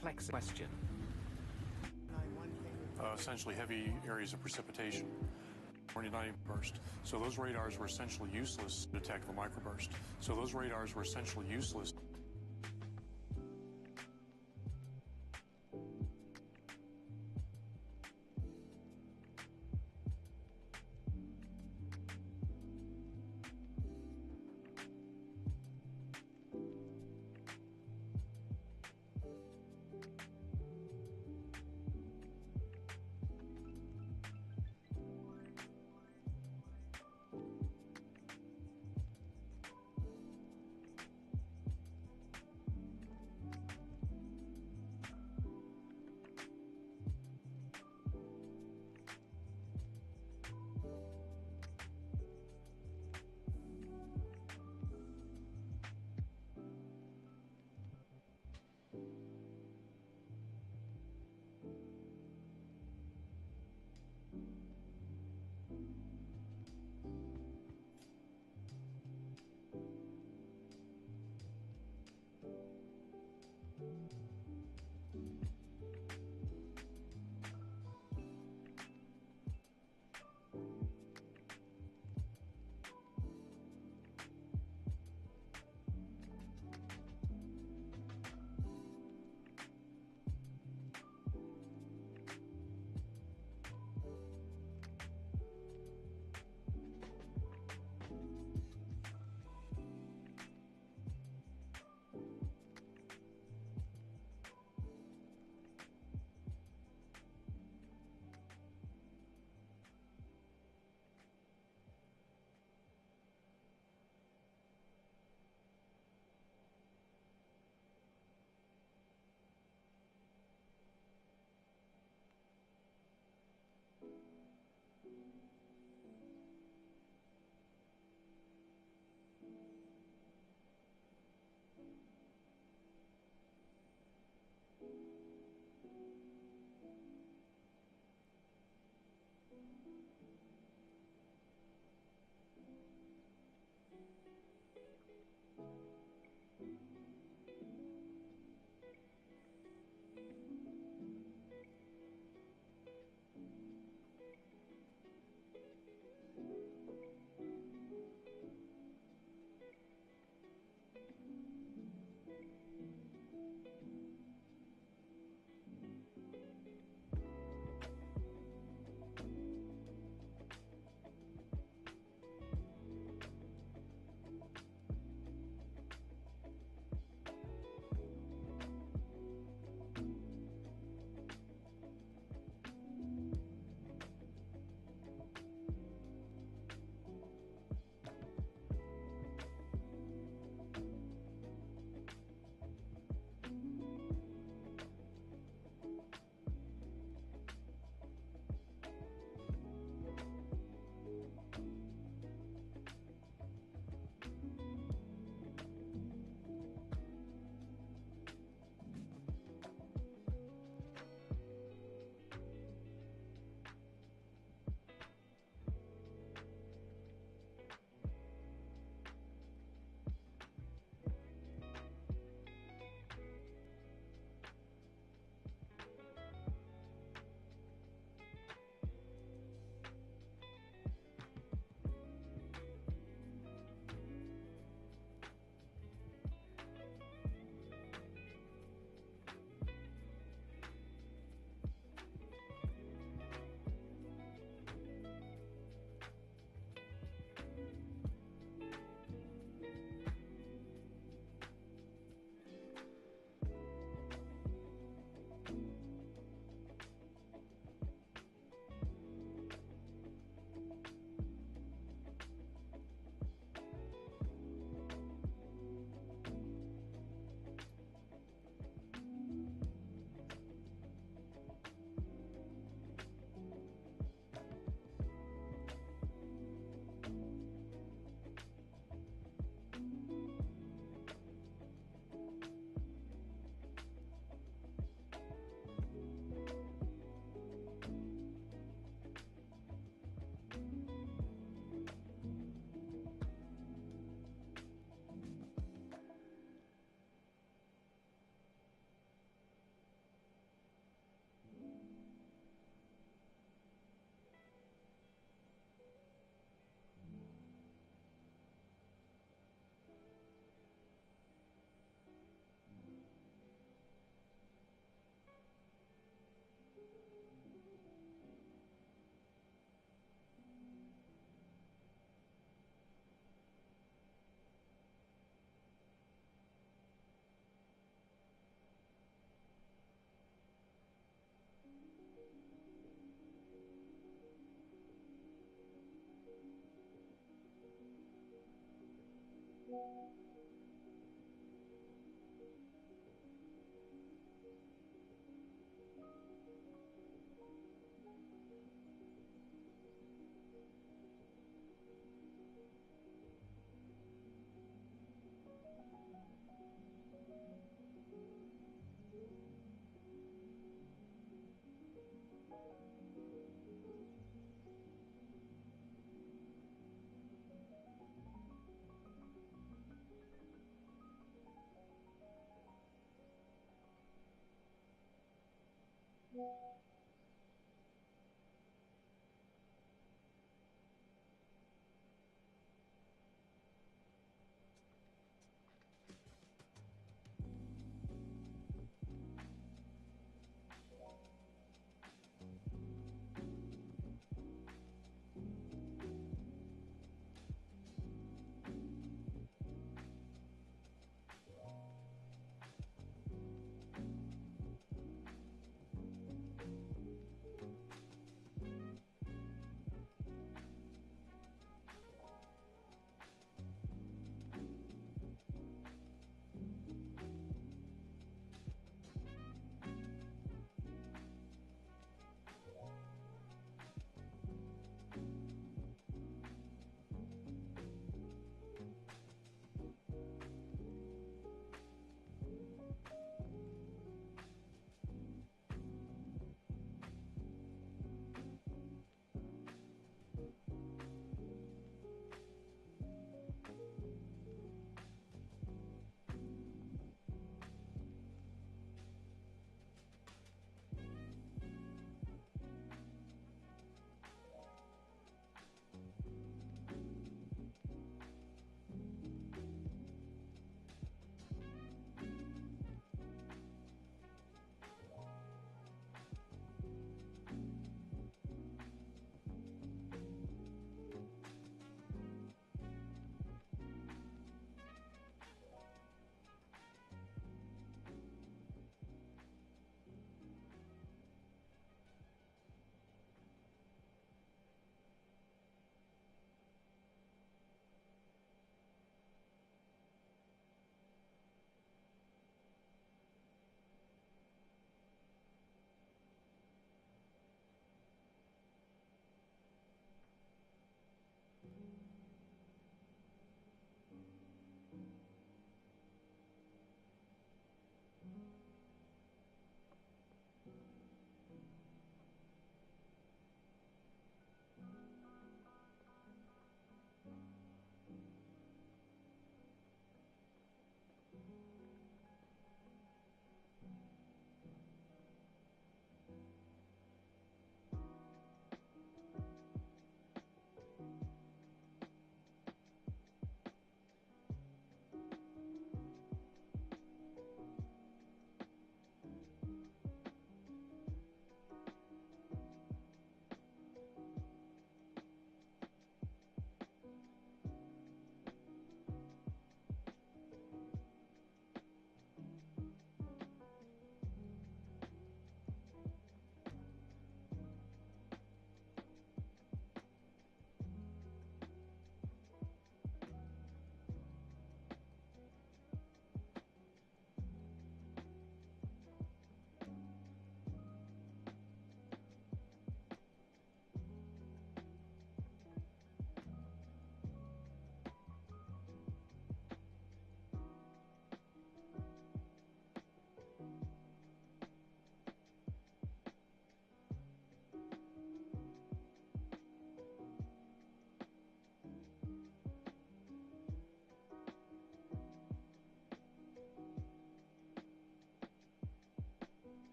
complex question. Essentially heavy areas of precipitation. Or a 90 burst. So those radars were essentially useless to detect the microburst. So those radars were essentially useless.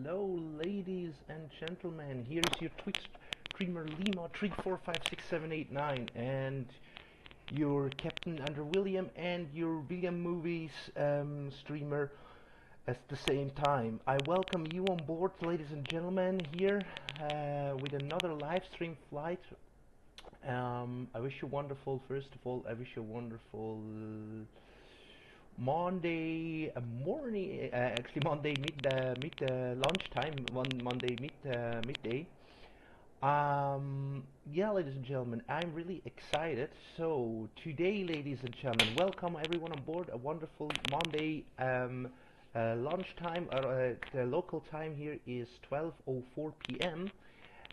Hello, ladies and gentlemen. Here's your Twitch streamer Lima 34567889 and your Captain Under William and your William Movies streamer at the same time. I welcome you on board, ladies and gentlemen, here with another live stream flight. I wish you wonderful. First of all, I wish you wonderful Monday morning, actually Monday mid lunchtime, Monday midday. Yeah, ladies and gentlemen, I'm really excited. So today, ladies and gentlemen, welcome everyone on board. A wonderful Monday lunchtime. The local time here is 12:04 p.m.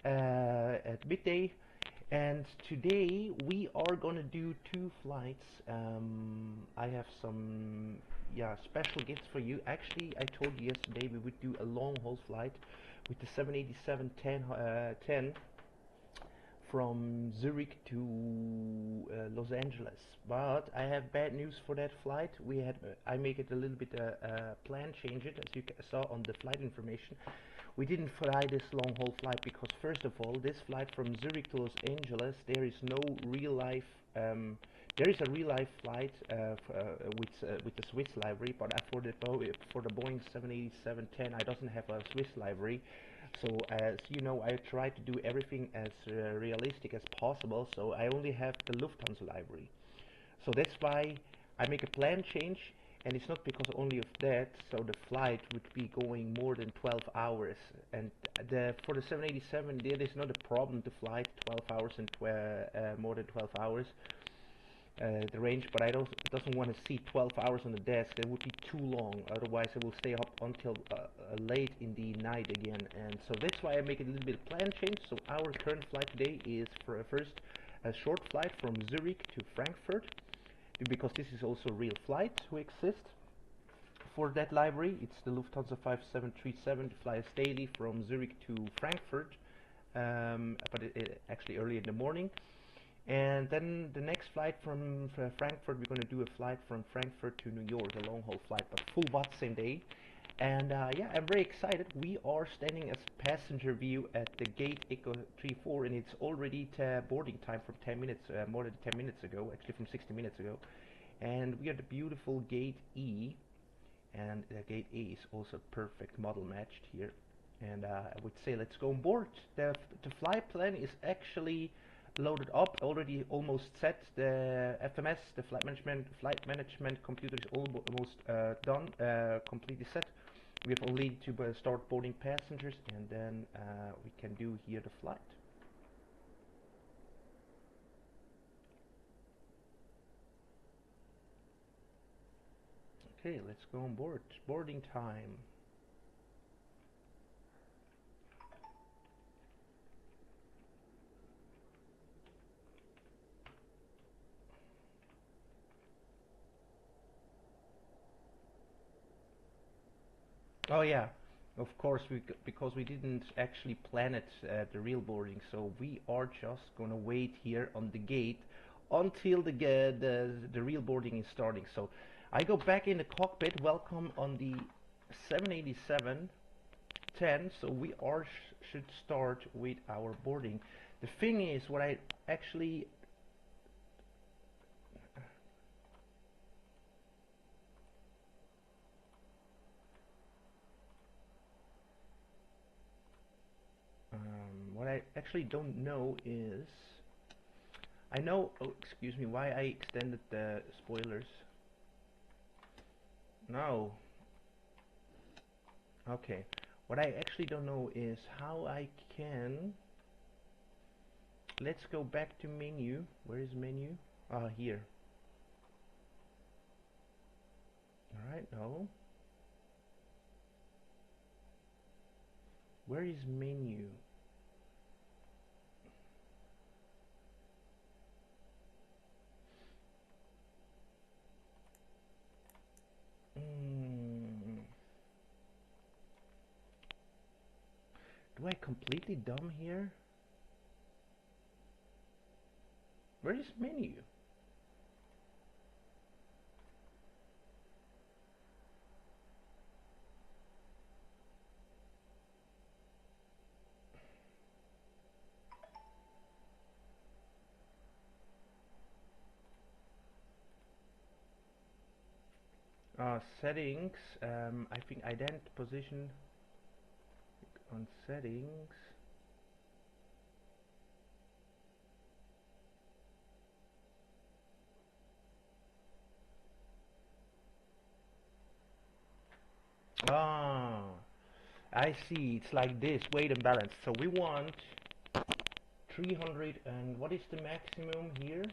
At midday. And today we are gonna do two flights. I have some special gifts for you. Actually, I told you yesterday we would do a long haul flight with the 787-10 from Zurich to Los Angeles. But I have bad news for that flight. I make it a little bit plan change it, as you saw on the flight information. We didn't fly this long haul flight because, first of all, this flight from Zurich to Los Angeles, there is no real life. There is a real life flight with the Swiss livery, but for the Boeing 787-10, I doesn't have a Swiss livery. So as you know, I try to do everything as realistic as possible. So I only have the Lufthansa livery. So that's why I make a plan change. And it's not because only of that, so the flight would be going more than 12 hours. And for the 787, there is not a problem to fly 12 hours and more than 12 hours, the range. But I doesn't want to see 12 hours on the desk. That would be too long. Otherwise, I will stay up until late in the night again. And so that's why I make a little bit of plan change. So our current flight today is for first a short flight from Zurich to Frankfurt, because this is also a real flight who exists for that library. It's the Lufthansa 5737 to fly us daily from Zurich to Frankfurt, but actually early in the morning. And then the next flight from Frankfurt, we're going to do a flight from Frankfurt to New York, a long haul flight, but full watt same day. And yeah, I'm very excited. We are standing as passenger view at the gate Echo 34, and it's already boarding time from 10 minutes, more than 10 minutes ago, actually from 60 minutes ago. And we are the beautiful gate E, and gate A is also perfect model matched here. And I would say let's go on board. The flight plan is actually loaded up, already almost set. The FMS, the flight management computer is almost done, completely set. We have only to start boarding passengers, and then we can do here the flight. Okay, let's go on board. Boarding time. Oh yeah, of course, because we didn't actually plan it, the real boarding, so we are just gonna wait here on the gate until the real boarding is starting. So I go back in the cockpit. Welcome on the 787-10. So we should start with our boarding. The thing is, what I actually don't know is, I know, oh excuse me, why I extended the spoilers. No. Okay. What I actually don't know is how I can, let's go back to menu. Where is menu? Ah, here. Alright, no. Where is menu? Do I completely dumb here? Where is menu? Settings, I think ident position on settings. Ah, I see. It's like this, weight and balance. So we want 300, and what is the maximum here?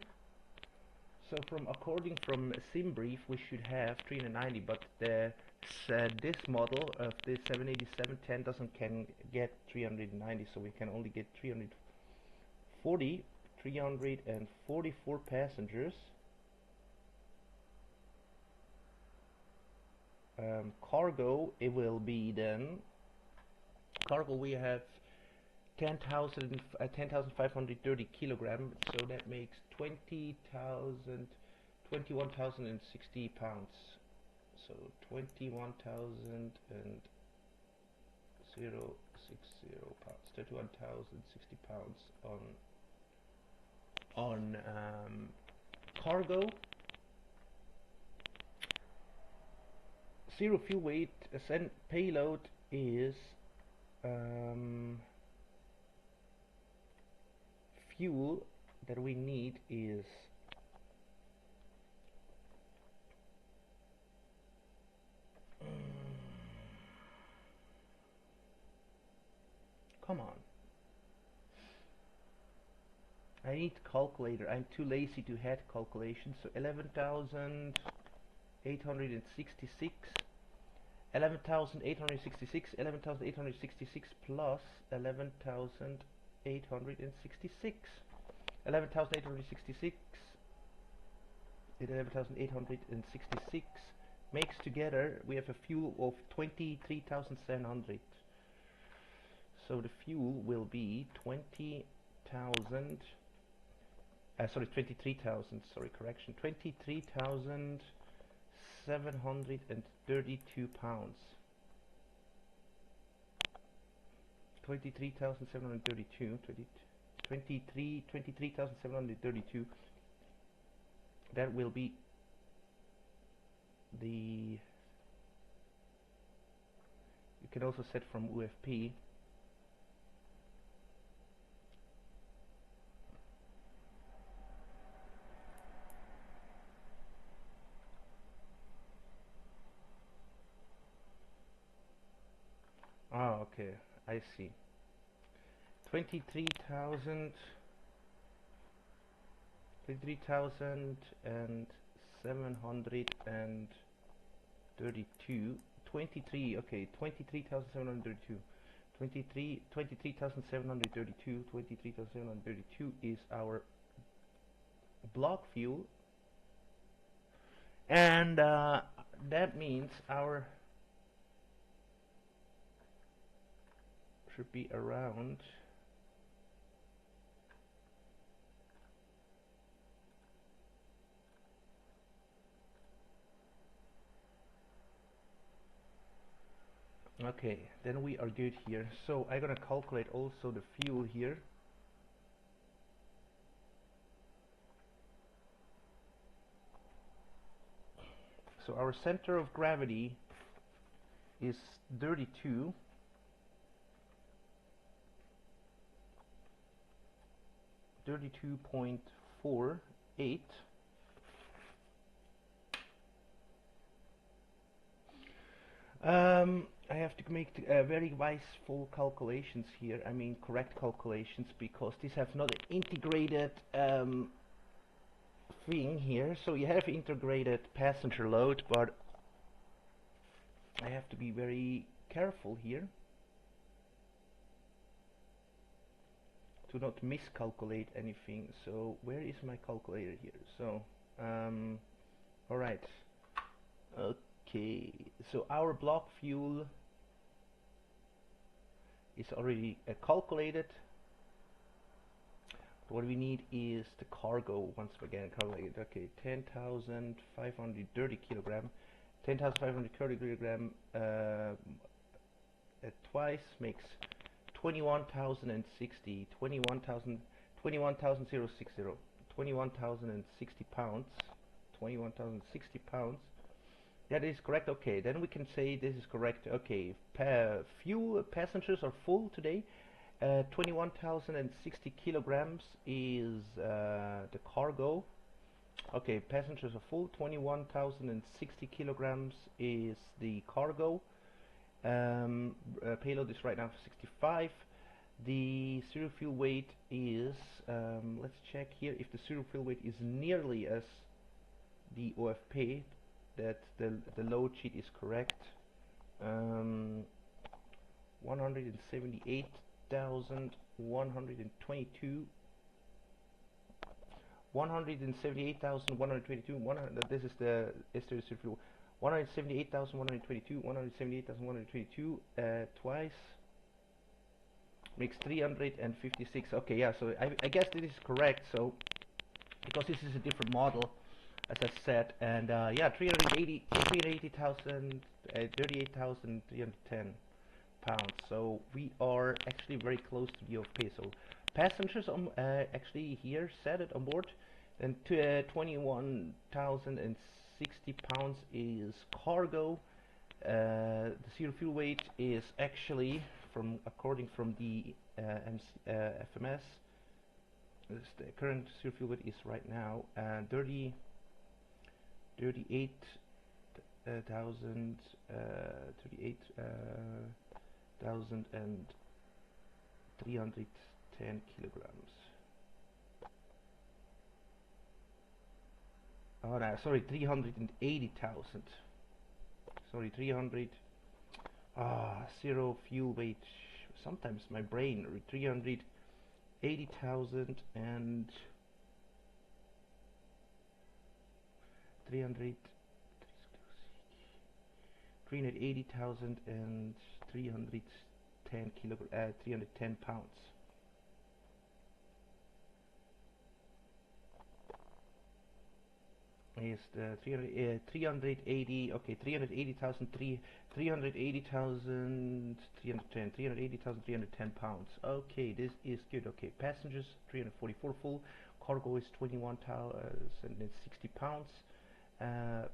So according from SimBrief, we should have 390, but this model of the 787-10 doesn't can get 390, so we can only get 344 passengers. Cargo, it will be then cargo. We have 10,530 kilograms, so that makes 21,060 pounds. So 21,060 pounds, 31,060 pounds on cargo. Zero fuel weight, payload is fuel that we need is come on, I need calculator. I'm too lazy to head calculations. So 11,866 plus 11,866 makes together, we have a fuel of 23,700. So the fuel will be 23,000, sorry, correction, 23,732 pounds. 23,732. That will be the, you can also set from UFP. Ah, okay, I see. 23,732. 23,732 is our block fuel, and that means our should be around okay, then we are good here. So I'm gonna calculate also the fuel here. So our center of gravity is 32. 32.48. I have to make very full calculations here. I mean correct calculations, because these have not an integrated thing here. So you have integrated passenger load, but I have to be very careful here to not miscalculate anything. So where is my calculator here? So alright, okay, so our block fuel is already calculated. What we need is the cargo once again calculated. Okay, 10,530 kilogram. 10,530 kilogram twice makes 21,060. 21,060 pounds. 21,060 pounds. Yeah, this is correct. Okay, then we can say this is correct. Okay, few passengers are full today. 21,060 kilograms is the cargo. Okay, passengers are full. 21,060 kilograms is the cargo. Payload is right now 65. The zero fuel weight is, let's check here if the zero fuel weight is nearly as the OFP, that the load sheet is correct. 178,122. 178,122. This is the zero fuel. 178,122. 178,122 twice makes 356. Okay, yeah. So I guess this is correct. So because this is a different model, as I said, and yeah, 380,000, 38,310 pounds. So we are actually very close to the OFP. So passengers actually here set it on board, and 21,060 pounds is cargo. The zero fuel weight is actually according from the FMS. The current zero fuel weight is right now 38,310 kilograms. Oh no, sorry, 380,000. Sorry, 300. Zero fuel weight. Sometimes my brain. 380,000 and 380,000 and 310 kilogram, 310 pounds. Is the 380, okay, 380,310 pounds. Okay, this is good. Okay, passengers 344 full, cargo is 21,060 pounds.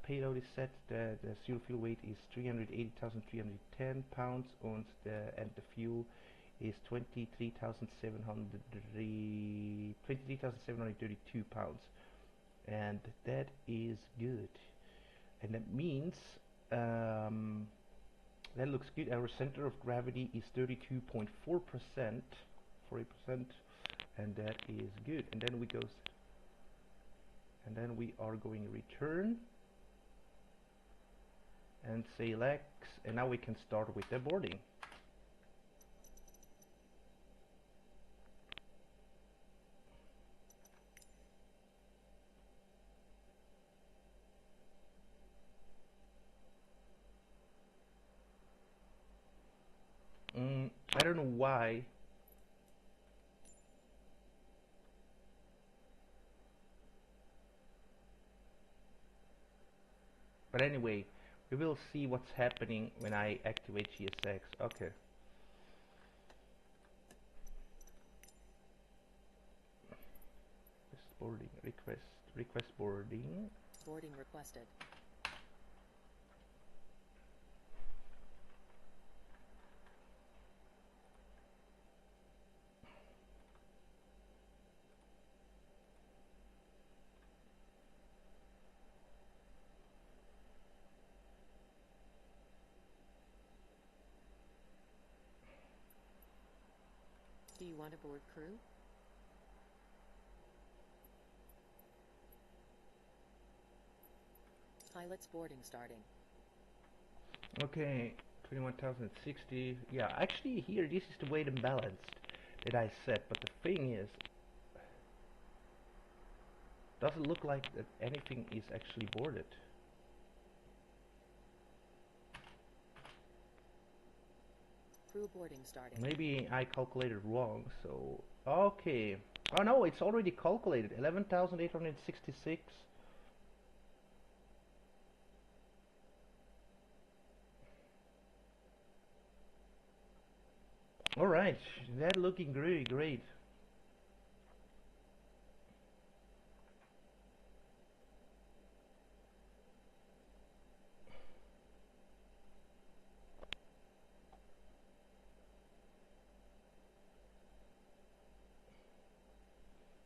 Payload is set. The zero fuel weight is 380,310 pounds, and the fuel is 23,732 pounds. And that is good, and that means that looks good. Our center of gravity is 32.4%, 40%, and that is good. And then we are going return and say Lex, and now we can start with the boarding. I don't know why. But anyway, we will see what's happening when I activate GSX. Okay. Boarding request boarding. Boarding requested. Do you want to board crew? Pilot's boarding starting. Okay, 21,060. Yeah, actually here this is the weight and balanced that I set, but the thing is, doesn't look like that anything is actually boarded. Crew boarding starting. Maybe I calculated wrong, so okay. Oh no, it's already calculated. 11,866. Alright, that looking really great.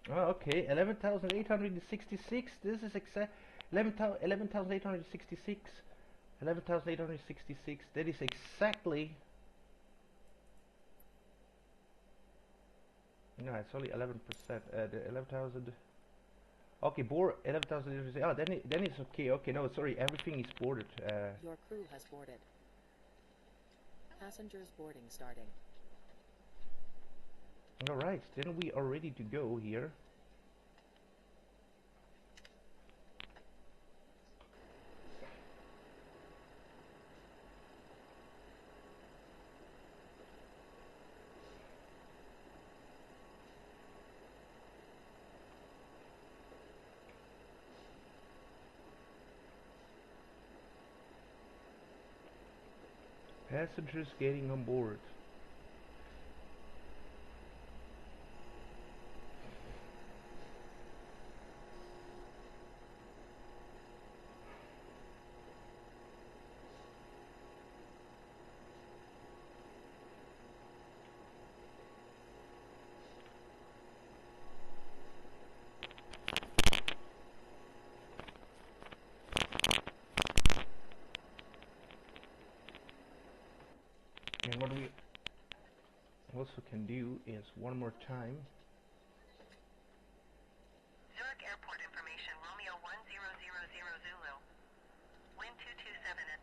Oh, okay, 11,866. This is exact 11,866. 11,866. That is exactly. No, it's only 11%. The 11,000. Okay, board 11,000. Oh, then it's okay. Okay, no, sorry, everything is boarded. Your crew has boarded. Passengers boarding starting. All right, then we are ready to go here. Passengers getting on board. And what we also can do is one more time. Zurich Airport information, Romeo 1000 Zulu. Wind 227 at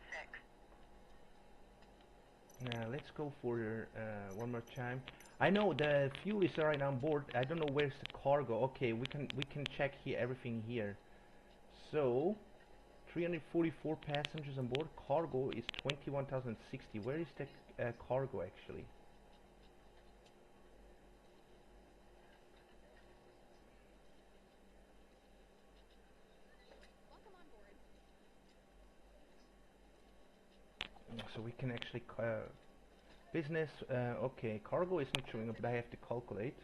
6. Now let's go for one more time. I know the fuel is right on board. I don't know where's the cargo. Okay, we can check here everything here. So 344 passengers on board. Cargo is 21,060. Where is the cargo actually? So we can actually business. Okay, cargo is not showing up, but I have to calculate.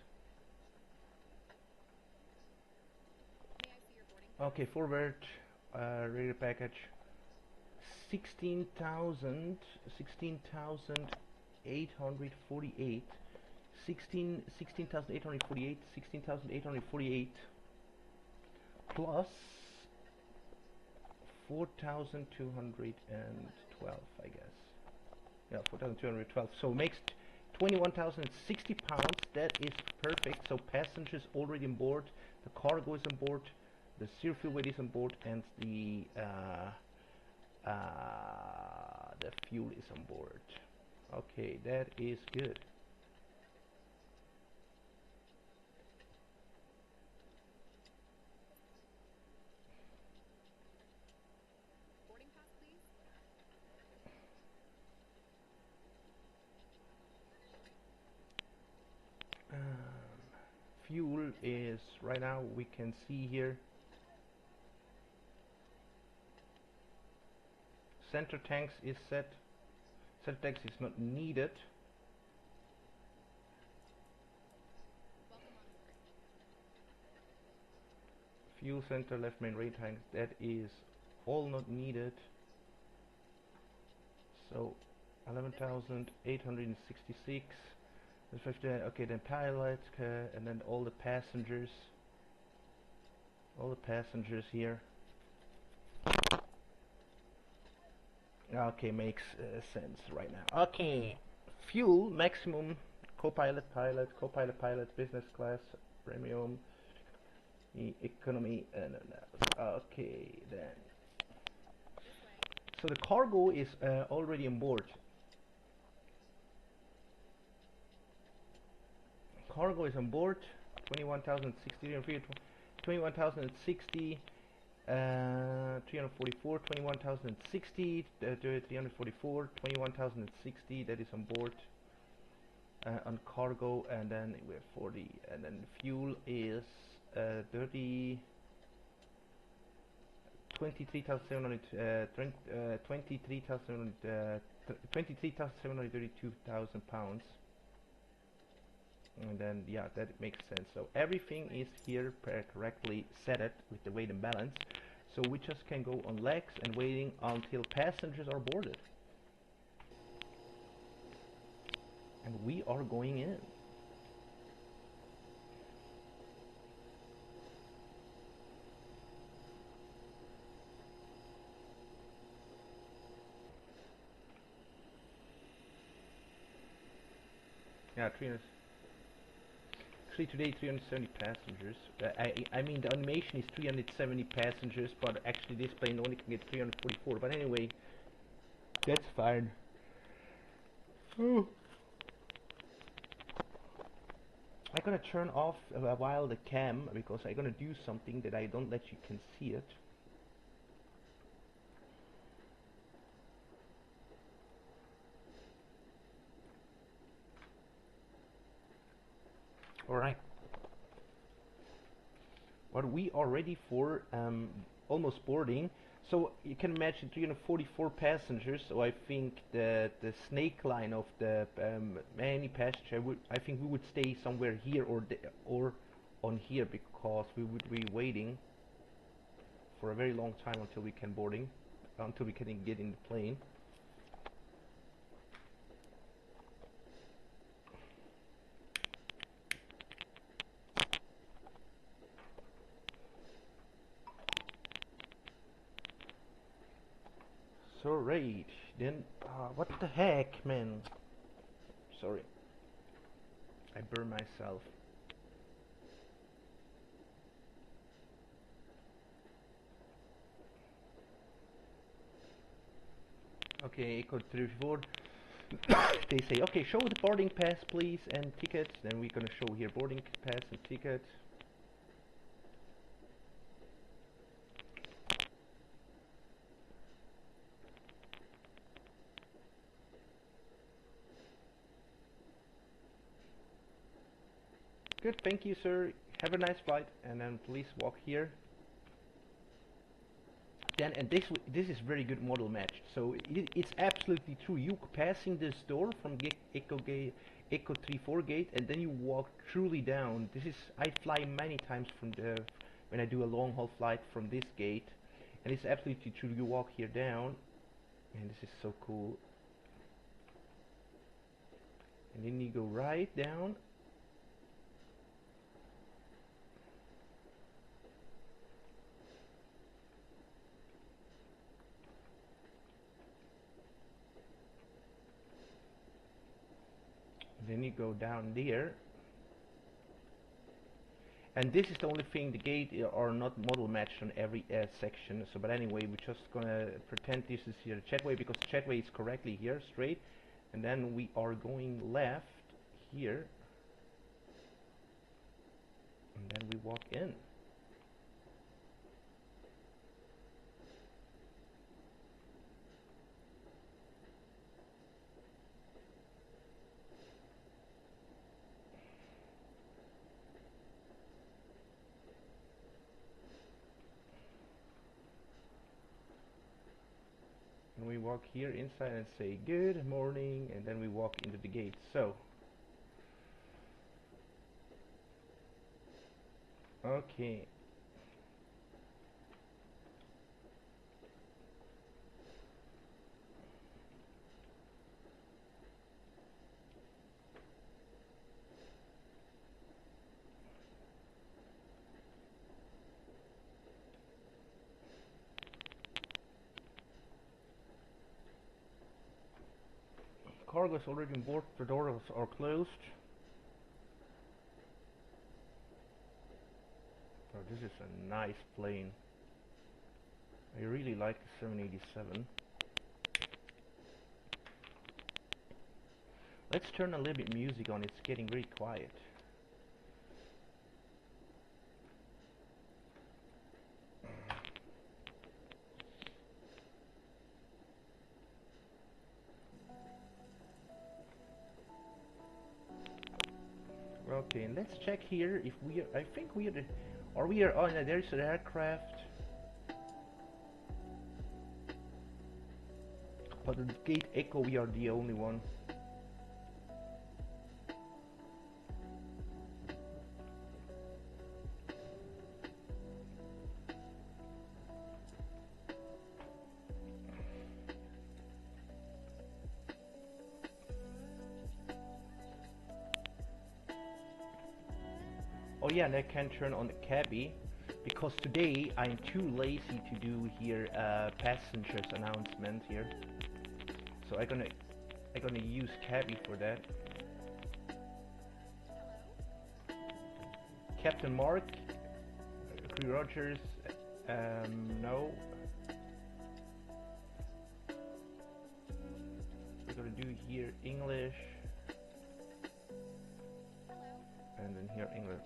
Okay, forward radio package 16,848 16,848 plus 4,212, I guess. Yeah, 4,212. So it makes 21,060 pounds. That is perfect. So passengers already on board, the cargo is on board, the zero fuel weight is on board, and the fuel is on board. Okay, that is good. Boarding pass, please. Fuel is right now, we can see here, center tanks is set. Center tanks is not needed. Welcome on board. Fuel center, left main range tanks, that is all not needed. So 11,866. Okay, then pilot, and then all the passengers here. Okay, makes sense right now. Okay, fuel maximum, co-pilot, pilot, business class, premium, economy, no. Okay, then. So the cargo is already on board. Cargo is on board. 21,060, 21,060, 344, 21,060, 344, 21,060. That is on board on cargo, and then we have 40, and then fuel is 23,732,000 pounds. And then yeah, that makes sense. So everything is here correctly set it with the weight and balance. So we just can go on legs and waiting until passengers are boarded. And we are going in. Yeah, 300. Actually, today 370 passengers. I mean the animation is 370 passengers, but actually this plane only can get 344. But anyway, that's fine. Oh. I'm gonna turn off a while the cam because I'm gonna do something that I don't let you can see it. Alright. But we are ready for almost boarding. So you can imagine 344 passengers. So I think the snake line of the many passenger I think we would stay somewhere here or on here because we would be waiting for a very long time until we can get in the plane. So right, then what the heck, man? Sorry, I burned myself. Okay, code 34. They say, okay, show the boarding pass, please, and tickets. Then we're gonna show here boarding pass and ticket. Good, thank you, sir. Have a nice flight, and then please walk here. Then, and this is very good model match. So it's absolutely true. You passing this door from Echo 34 gate, and then you walk truly down. I fly many times from when I do a long haul flight from this gate, and it's absolutely true. You walk here down, and this is so cool. And then you go right down. Then you go down there, and this is the only thing, the gate are not model matched on every section. So but anyway, we're just gonna pretend this is here the jetway, because the jetway is correctly here straight, and then we are going left here, and then we walk in. And we walk here inside and say good morning, and then we walk into the gate. So okay, cargo is already on board, the doors are closed. Oh, this is a nice plane. I really like the 787. Let's turn a little bit music on, it's getting very quiet. Okay, and let's check here if we are, I think we are oh no, there's an aircraft. But at gate Echo we are the only one. Oh yeah, and I can turn on the cabby because today I'm too lazy to do here passengers announcement here. So I'm gonna use cabby for that. Captain Mark, Crew Rogers, no. We're gonna do here English, and then here England.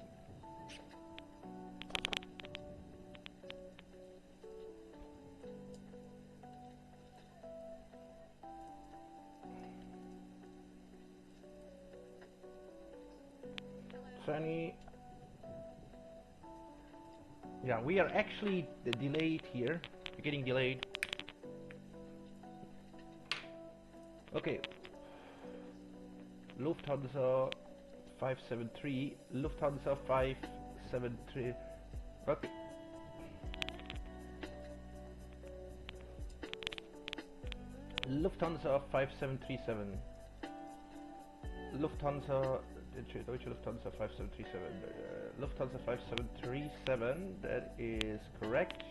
Sunny. Yeah, we are actually delayed here. We're getting delayed. Okay. Lufthansa 573. Lufthansa 573. Okay. Lufthansa 5737. Lufthansa Deutsche Lufthansa 5737. Lufthansa 5737, that is correct.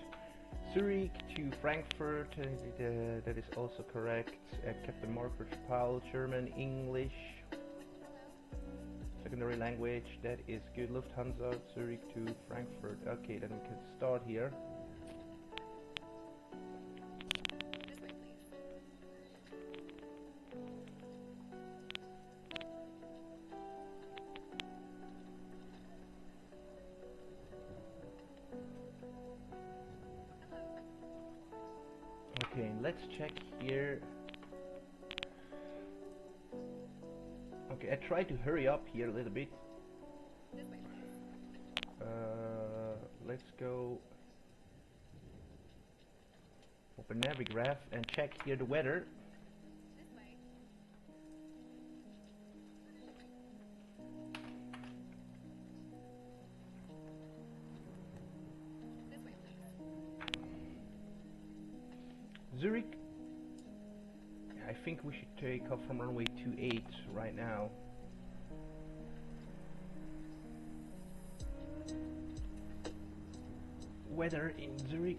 Zurich to Frankfurt, that is also correct. Captain Margaret Paul, German, English, secondary language, that is good. Lufthansa, Zurich to Frankfurt. Okay, then we can start here. This way, please. Okay, let's check here. Okay, I try to hurry up here a little bit. This way, please. Let's go open Navigraph and check here the weather. This way. This way, please. Zurich. I think we should take off from runway 28 right now. Weather in Zurich.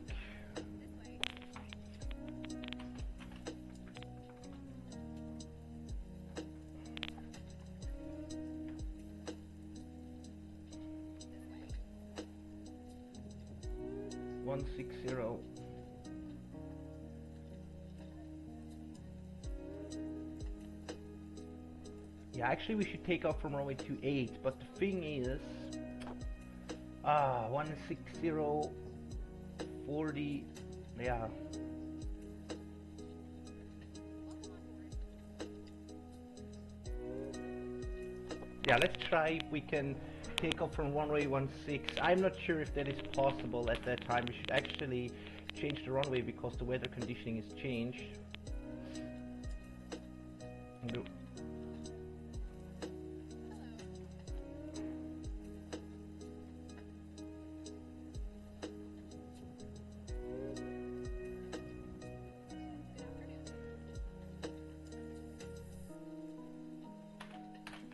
This way. 160. Yeah, actually we should take off from runway 28, but the thing is, 160, 40, yeah. Yeah, let's try if we can take off from runway 16. I'm not sure if that is possible at that time. We should actually change the runway because the weather conditioning is changed.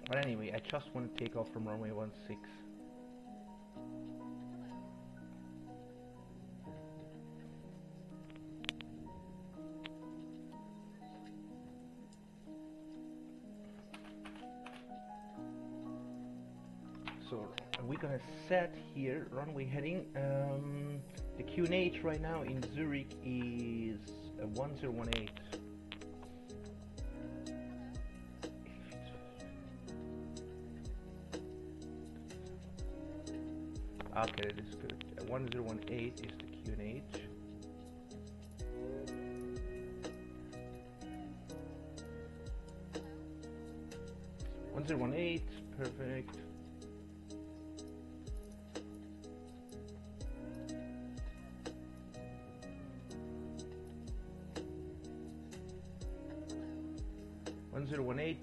But anyway, I just want to take off from runway 16. So we're gonna set here runway heading. The QNH right now in Zurich is 1018. Okay, that is good. 1018 is the QNH. Hello. 1018, perfect. Hello. 1018,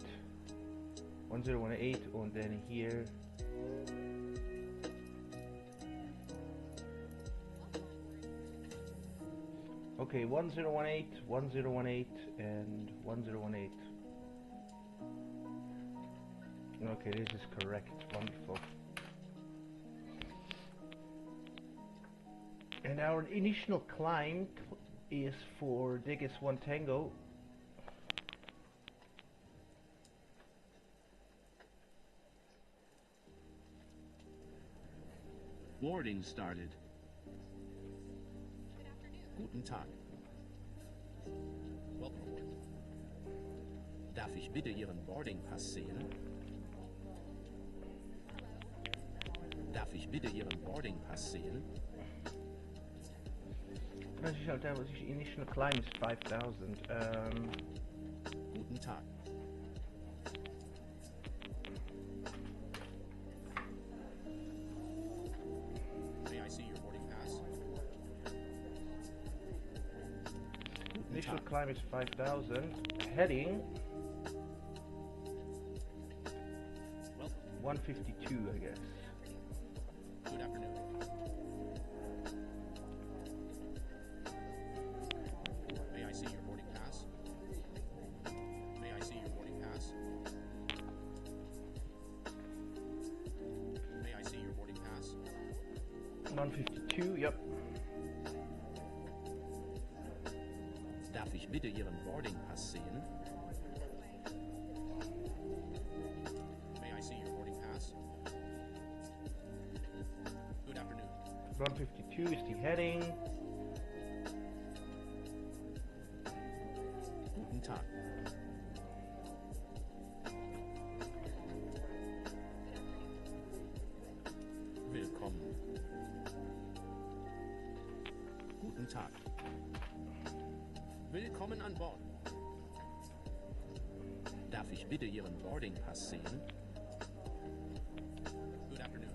1018, and then here. Okay, 1018, 1018, and 1018. Okay, this is correct. Wonderful. And our initial climb is for Digis 1 Tango. Boarding started. Good afternoon. Guten Tag. Welcome aboard. Darf ich bitte Ihren Boarding Pass sehen? Darf ich bitte Ihren Boarding Pass sehen? Transitional time was initial climb is 5,000. Guten Tag. May I see your boarding pass? Guten Initial Tag. climb is 5,000. Heading Welcome. 152, I guess. Good afternoon. May I see your boarding pass? May I see your boarding pass? May I see your boarding pass? 152, yep. Darf ich bitte Ihren Boarding Pass sehen? May I see your boarding pass? Good afternoon. 152 is the heading. Guten Tag. Willkommen. Guten Tag. Willkommen an Bord. Darf ich bitte Ihren Boarding Pass sehen? Good afternoon.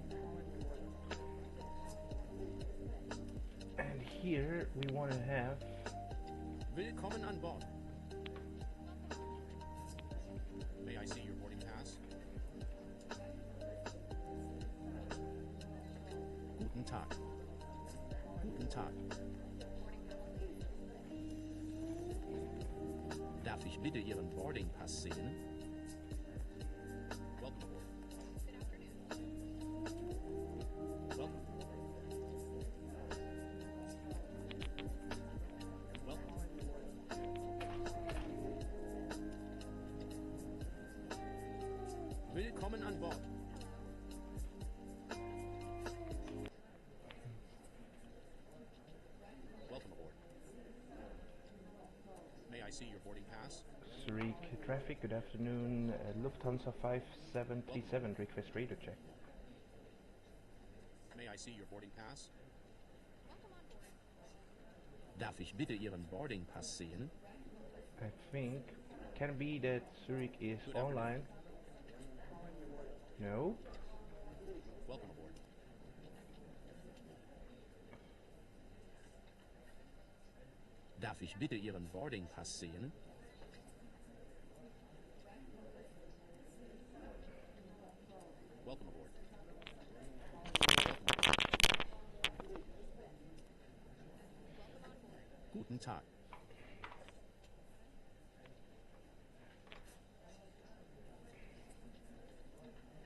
And here we want to have Willkommen an Bord. May I see your boarding pass? Guten Tag. Guten Tag. Darf ich bitte Ihren Boarding Pass sehen? Welcome aboard. Good afternoon. Welcome. Welcome. Willkommen an Bord. Welcome aboard. May I see your boarding pass? Zurich traffic. Good afternoon. Lufthansa 5737. Request radar check. May I see your boarding pass? Welcome on board. Darf ich bitte Ihren Boarding Pass sehen? I think can it be that Zurich is Good afternoon. online. No. Welcome aboard. Darf ich bitte Ihren Boarding Pass sehen? Welcome aboard. Guten Tag.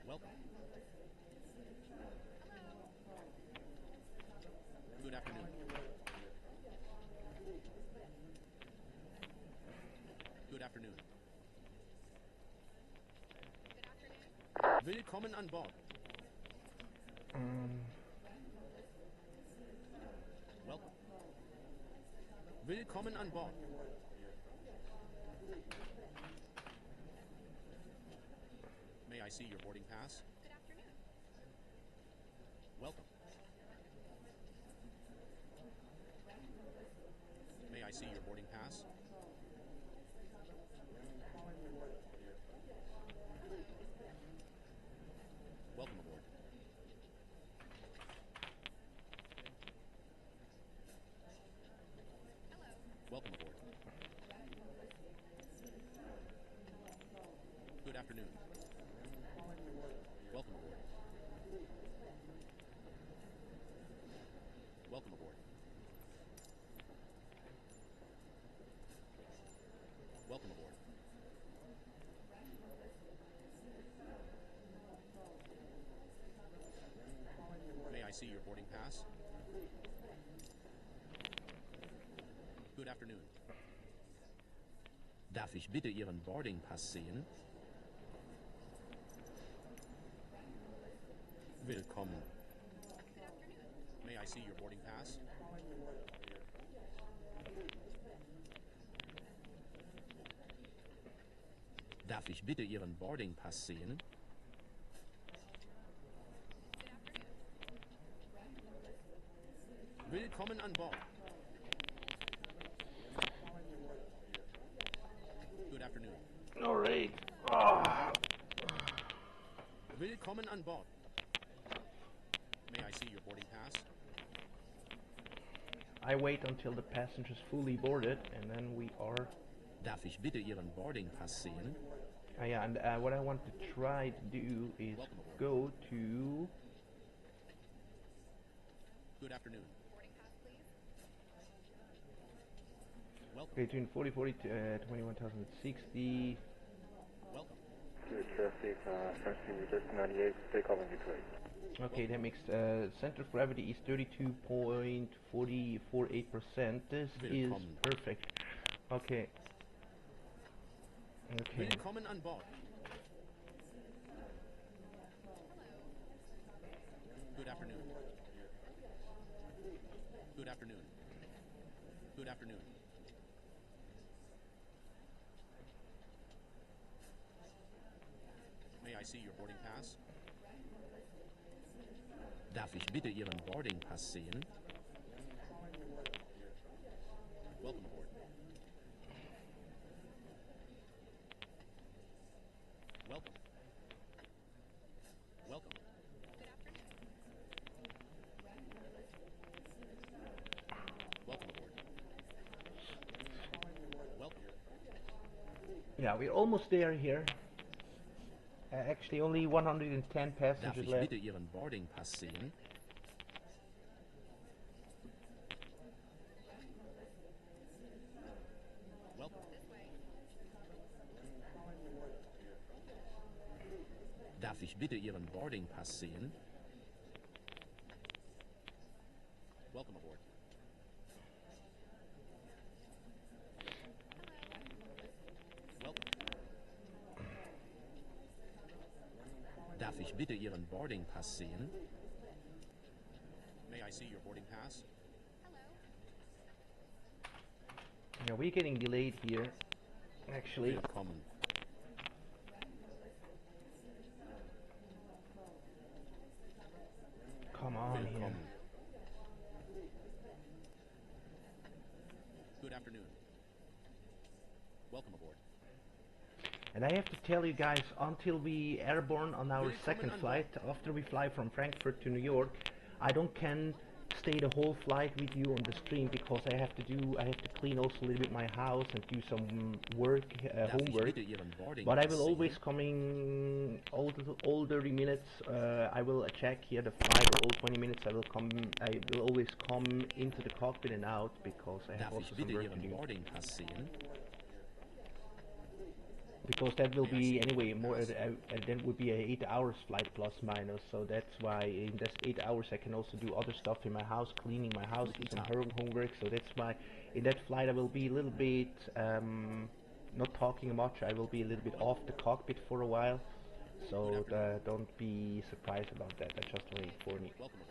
Welcome. Good afternoon. Good afternoon. Good afternoon. Willkommen an Bord. Welcome. Willkommen an Bord. May I see your boarding pass? Good afternoon. Welcome. May I see your boarding pass? Welcome aboard. Hello. Welcome aboard. Good afternoon. Welcome aboard. Welcome aboard. Welcome aboard. May I see your boarding pass? Good afternoon. Darf ich bitte Ihren Boarding Pass sehen? Willkommen. Good afternoon. May I see your boarding pass? Darf ich bitte Ihren Boarding Pass sehen? Willkommen an Bord. Good afternoon. All right. Willkommen an Bord. May I see your boarding pass? I wait until the passenger's fully boarded, and then we are. Darf ich bitte Ihren Boarding Pass sehen? Yeah, and what I want to try to do is go to. Good afternoon. Boarding pass, please. Welcome. Between 40 to 21,060. Welcome. Traffic, Francis Research 98, take off and deplete. Okay, that makes center of gravity is 32.448%. This is Willkommen. perfect. Okay. Okay. Willkommen an Bord. Good afternoon. Good afternoon. Good afternoon. May I see your boarding pass? Darf ich bitte Ihren Boarding Pass sehen? Welcome aboard. Welcome. Welcome. Welcome aboard. Welcome. Yeah, we're almost there here. Actually, only 110 Darf passengers ich left. bitte Ihren Boarding Pass sehen? Welcome. Darf ich bitte Ihren Boarding Pass sehen? Welcome aboard. Welcome. Darf ich bitte Ihren Boarding Pass sehen? May I see your boarding pass? Yeah, we're getting delayed here. Actually, Willkommen. come on here. Willkommen. Good afternoon. Welcome aboard. And I have to tell you guys, until we airborne on our Willkommen second an flight, after we fly from Frankfurt to New York, I don't can stay the whole flight with you on the stream because I have to clean also a little bit my house and do some work, Darf ich homework. bitte Ihren Boarding But I Pass will always sehen? coming all 30 minutes. I will check here the flight, or all 20 minutes. I will always come into the cockpit and out because I have Darf also ich some bitte work to Ihren do. Boarding Pass sehen? Because that will May I see be your anyway boarding more. pass? That would be a 8 hours flight plus minus. So that's why in this 8 hours I can also do other stuff in my house, cleaning my house, do some homework. So that's why in that flight I will be a little bit not talking much. I will be a little bit off the cockpit for a while. So don't be surprised about that. I just want to inform you. Welcome aboard.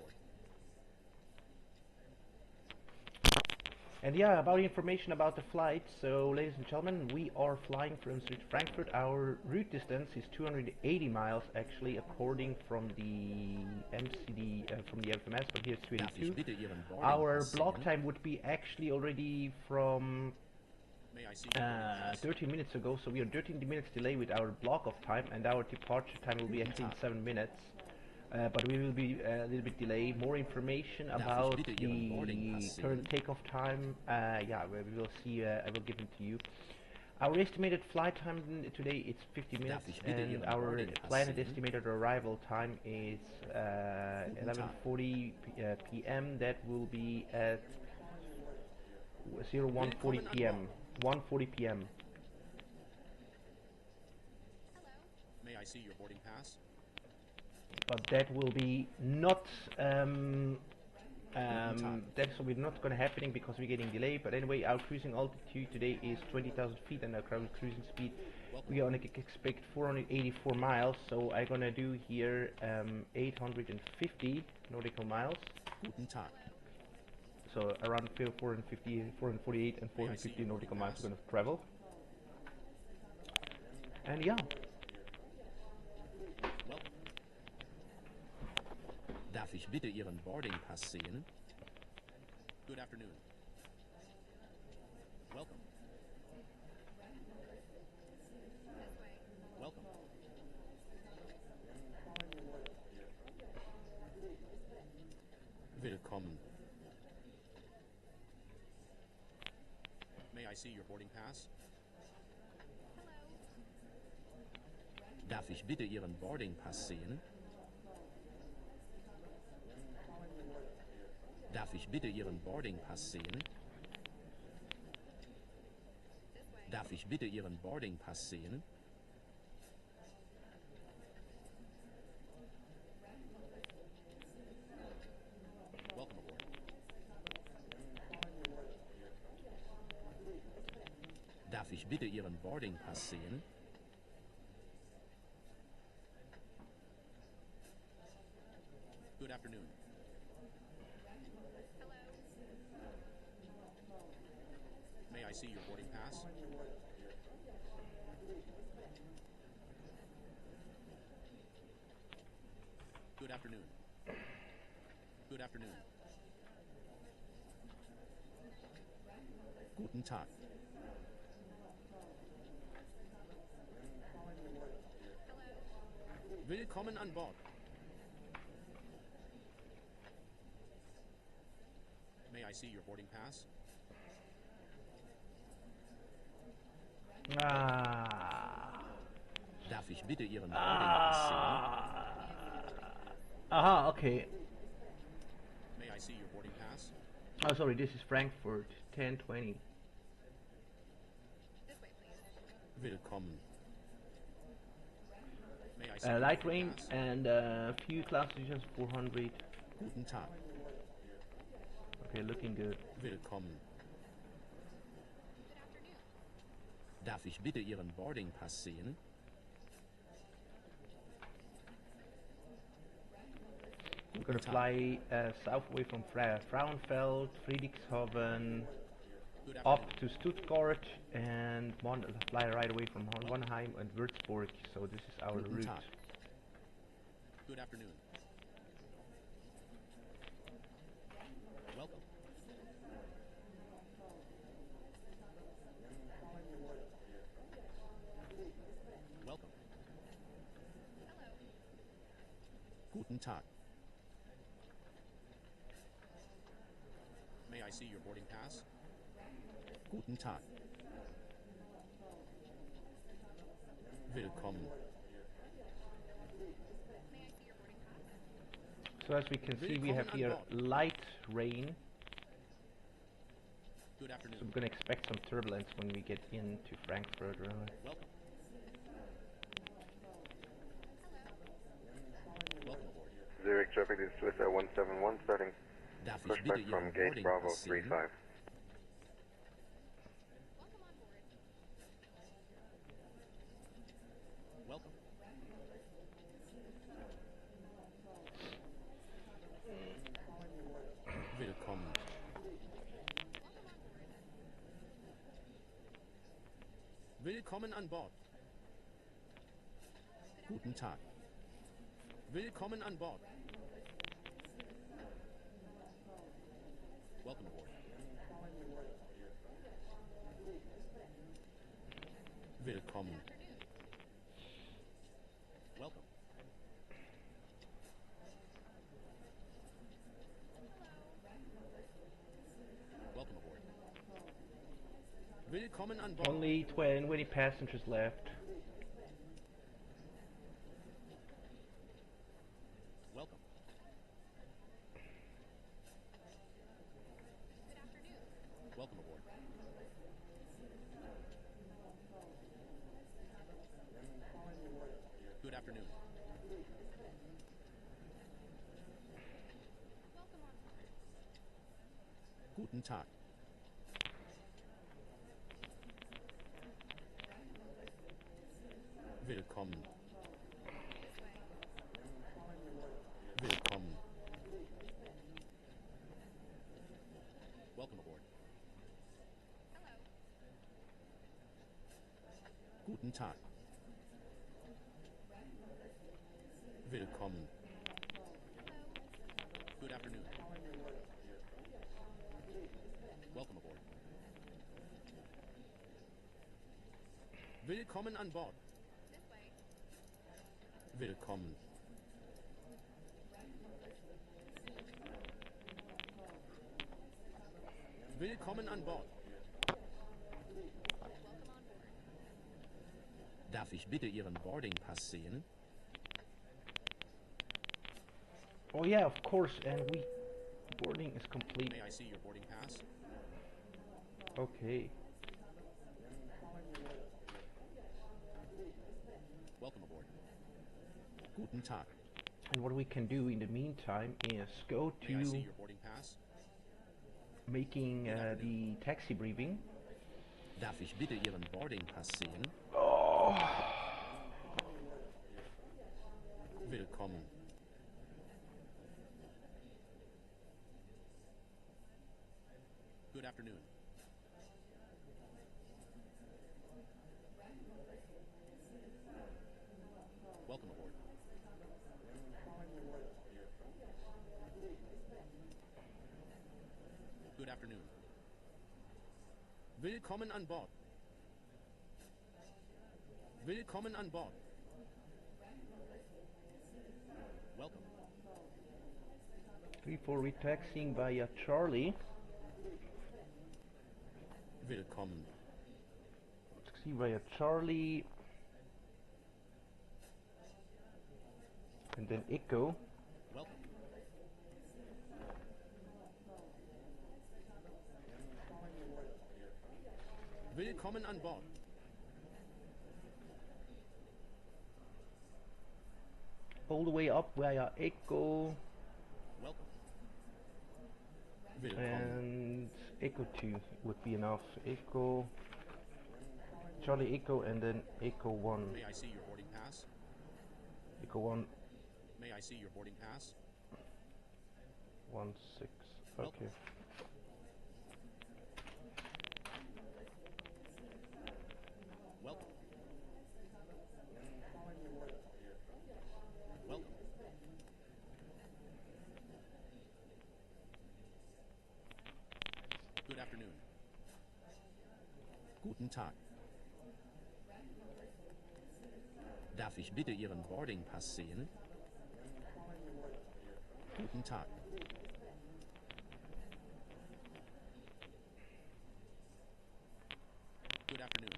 And yeah, about information about the flight. So, ladies and gentlemen, we are flying from Zurich-Frankfurt. Our route distance is 280 miles, actually, according from the MCD, from the FMS, but here's Darf ich 282. bitte Ihren Boarding Our Pass block sehen? time would be actually already from May I see your boarding pass? 13 minutes ago, so we are 13 minutes delay with our block of time, and our departure time will be actually in 7 minutes. But we will be a little bit delayed. More information Darf ich about bitte Ihren Boarding the Pass current sehen? takeoff time. Yeah, we will see. I will give them to you. Our estimated flight time today is 50 minutes, ich bitte and Ihren our Boarding Pass planned sehen? estimated arrival time is 11:40 p.m. That will be at 01:40 p.m. 1:40 p.m. May I see your boarding pass? But that will be not that's not going to happening because we're getting delayed. But anyway, our cruising altitude today is 20,000 feet, and our current cruising speed we gonna expect 484 miles. So I'm gonna do here 850 nautical miles. Guten Tag. So around 450, 448 and 450 nautical miles we're going to travel. And yeah. Well, darf ich bitte Ihren Boarding Pass sehen? Good afternoon. Welcome. Welcome. Willkommen. May I see your boarding pass? Darf ich bitte Ihren Boarding Pass sehen? Darf ich bitte Ihren Boarding Pass sehen? Darf ich bitte Ihren Boarding Pass sehen? Welcome aboard. Darf ich bitte Ihren Boarding Pass sehen? Good afternoon. May I see your boarding pass? Good afternoon. Good afternoon. Guten Tag. Willkommen an Bord. May I see your boarding pass? Darf ich bitte Ihren Boarding Pass sehen? Aha, okay. May I see your boarding pass? Oh, sorry, this is Frankfurt, 1020. This way, please. Willkommen. May I see your Light boarding rain pass? and few clouds, just 400. Guten Tag. Okay, looking good. Willkommen. Good afternoon. Darf ich bitte Ihren Boarding Pass sehen? We're gonna fly south away from Frauenfeld, Friedrichshafen, Good up afternoon. to Stuttgart, and fly right away from Monheim and Würzburg. So this is our Guten route. Tag. Good afternoon. Welcome. Welcome. Guten Tag. May I see your boarding pass? Guten Tag. Willkommen. May I see your boarding pass? So as we can see, we have Willkommen here an Bord. light rain. Good So afternoon. we're gonna expect some turbulence when we get into Frankfurt. Welcome. Welcome aboard. Zurich traffic is Swiss 171 starting Darf ich pushback bitte from Ihren gate Boarding Bravo Pass sehen? 35. Welcome on board. Welcome. Willkommen. Willkommen an Bord. Guten Tag. Willkommen an Bord. Welcome aboard. Willkommen. Welcome. Welcome aboard. Willkommen an Bord. Only 20 passengers left. Welcome. Good afternoon. Welcome aboard. Good afternoon. Welcome on board. Guten Tag. Willkommen. This way. Willkommen. Guten Tag. Willkommen. Good afternoon. Welcome aboard. Willkommen an Bord. This way. Willkommen. Willkommen an Bord. Welcome on board. Darf ich bitte Ihren Boarding-Pass sehen? Oh yeah, of course, and boarding is complete. May I see your boarding pass? Okay. Welcome aboard. Guten Tag. And what we can do in the meantime is go May I see to your boarding pass? making the taxi briefing. Darf ich bitte Ihren Boarding-Pass sehen? Oh. Willkommen. Good afternoon. Welcome aboard. Good afternoon. Willkommen an Bord. Willkommen an Bord. Welcome. 3-4 retaxing via Charlie. Willkommen. Taxi via Charlie. And then Echo. Welcome. Willkommen an Bord. All the way up via Echo. Welcome. Willkommen. And Echo 2 would be enough. Echo. Charlie Echo and then Echo 1. May I see your boarding pass? Echo 1. May I see your boarding pass? 1 6. Okay. Welcome. Welcome. Good afternoon. Guten Tag. Darf ich bitte Ihren Boarding-Pass sehen? Guten Tag. Good afternoon.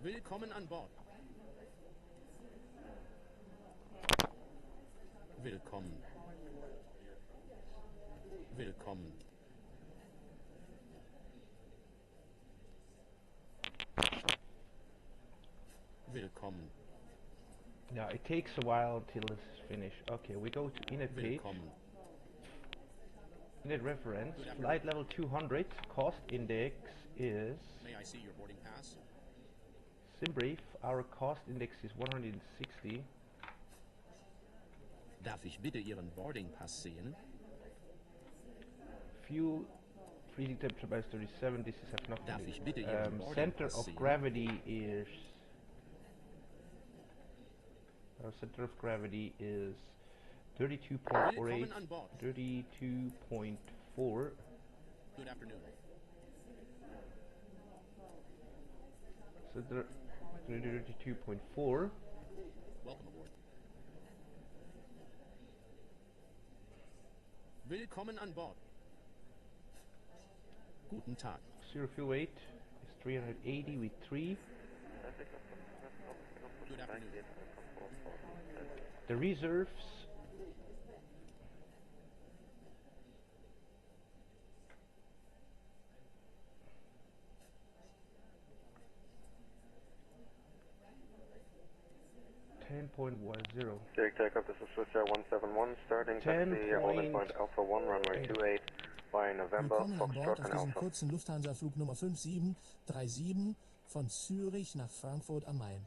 Willkommen an Bord. Willkommen. Willkommen. Willkommen. Yeah, it takes a while till this is finished. Okay, we go to init page. Willkommen. Init reference. Good afternoon. Flight level 200. Cost index is. May I see your boarding pass? Sim brief. Our cost index is 160. Darf ich bitte Ihren Boarding-Pass sehen? Fuel. Freezing temperature by 37. This is have nothing. Darf to do. ich bitte Ihren Boarding Center Pass of sehen? gravity is. Our center of gravity is 32.48. Willkommen an Bord. 32.4. Good afternoon. Center 32.4. Welcome aboard. Willkommen an Bord. Guten Tag. Zero fuel weight is 380 with 3. Good afternoon. The reserves. .10. Zurich takeoff, this is Swiss Air 171, starting 10 taxi, holding point Alpha 1, runway 28, by November, Willkommen an Bord Foxtrot auf and diesem Alpha. kurzen Lufthansa-Flug Nummer 5737 von Zürich nach Frankfurt am Main.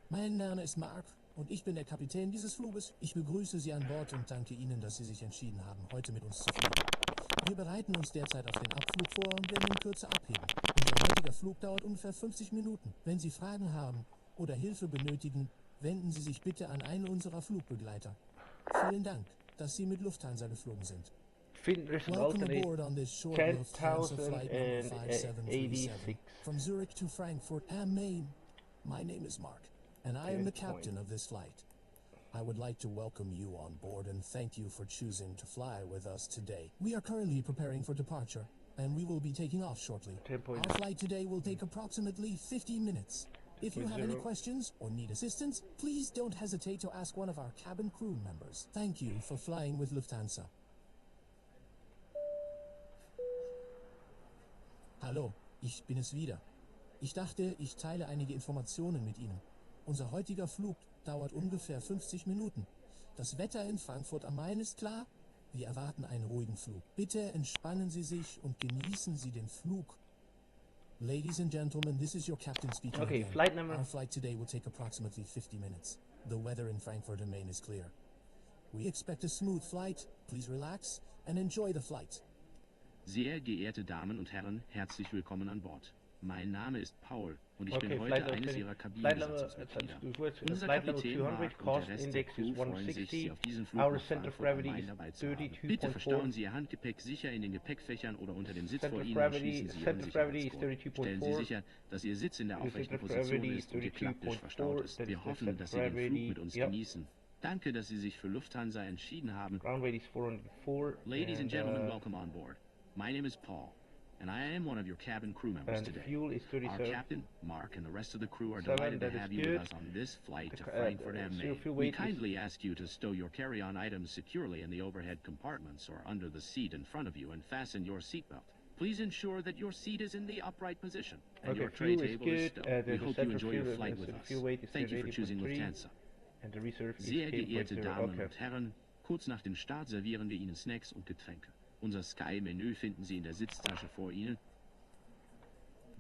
Mein Name ist Mark und ich bin der Kapitän dieses Fluges. Ich begrüße Sie an Bord und danke Ihnen, dass Sie sich entschieden haben, heute mit uns zu fliegen. Wir bereiten uns derzeit auf den Abflug vor und werden in Kürze abheben. Unser heutiger Der Flug dauert ungefähr 50 Minuten. Wenn Sie Fragen haben oder Hilfe benötigen, wenden Sie sich bitte an einen unserer Flugbegleiter. Vielen Dank, dass Sie mit Lufthansa geflogen sind. There's an Welcome alternate aboard on this short Lufthansa flight number 5737 from Zurich to Frankfurt am Main. My name is Mark, and I am the captain of this flight. I would like to welcome you on board and thank you for choosing to fly with us today. We are currently preparing for departure, and we will be taking off shortly. 10 points. Our flight today will take approximately 15 minutes. If you have any questions or need assistance, please don't hesitate to ask one of our cabin crew members. Thank you for flying with Lufthansa. Hallo, ich bin es wieder. Ich dachte, ich teile einige Informationen mit Ihnen. Unser heutiger Flug dauert ungefähr 50 Minuten. Das Wetter in Frankfurt am Main ist klar. Wir erwarten einen ruhigen Flug. Bitte entspannen Sie sich und genießen Sie den Flug. Ladies and gentlemen, this is your captain speaking Okay, again. flight number. Our flight today will take approximately 50 minutes. The weather in Frankfurt am Main is clear. We expect a smooth flight. Please relax and enjoy the flight. Sehr geehrte Damen und Herren, herzlich willkommen an Bord. Mein Name ist Paul und ich Okay, bin flight heute eines level Ihrer flight level, Kabinenbesatzungsmitglieder. Unser flight level Kapitän 200, Mark und cost der Rest der index Crew is freuen sich, 160, Sie auf diesem Flug our nach center of Frankfurt am gravity Main is dabei zu haben. Bitte 32.4, verstauen Sie Ihr Handgepäck sicher in den Gepäckfächern oder unter dem Sitz center vor of Ihnen und gravity, schließen Sie Ihren center of gravity is Sicherheitsgurt. Stellen Sie 32.4, sicher, dass Ihr Sitz in der the center aufrechten of Position gravity is ist und geklappt verstaut ist. that is Wir the hoffen, center dass of Sie den Flug gravity, mit uns yep. genießen. Danke, dass Sie sich für Lufthansa entschieden haben. Ground weight is 404, Ladies and gentlemen, welcome on board. My name is Paul, and I am one of your cabin crew members and today. fuel is Our 37. captain, Mark, and the rest of the crew are 7, delighted to that is have you good. with us on this flight to The Frankfurt am zero Main. fuel We weight is- kindly ask you to stow your carry-on items securely in the overhead compartments or under the seat in front of you and fasten your seatbelt. Please ensure that your seat is in the upright position and Okay, your tray fuel is table is good. stowed. We The hope you center enjoy fuel, your flight with the us. fuel weight is Thank you for choosing 38.3, Lufthansa. and the reserve Sehr is geehrte 8.0. Damen Okay. und Herren, kurz nach dem Start servieren wir Ihnen Snacks und Getränke. Unser Sky-Menü finden Sie in der Sitztasche vor Ihnen.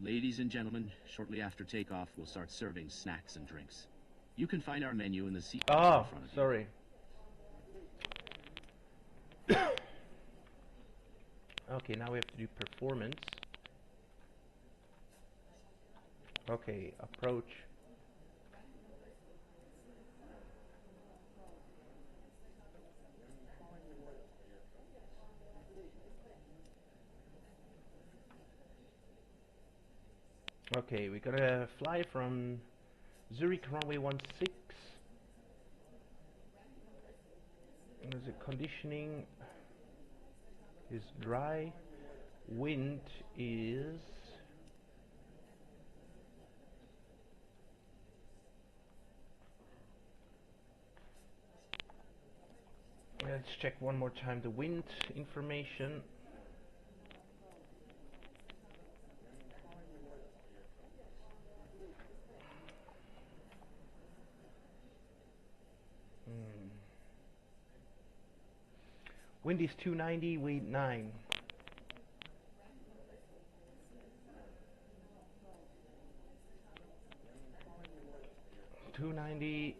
Ladies and gentlemen, shortly after takeoff, we'll start serving snacks and drinks. You can find our menu in the seat box Ah, in front of you. sorry. Okay, now we have to do performance. Okay, approach. Okay, we're gonna fly from Zurich runway 16. And the conditioning is dry. Wind is let's check one more time the wind information. Wind is 290, weight 9. .290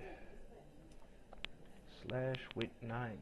slash weight 9.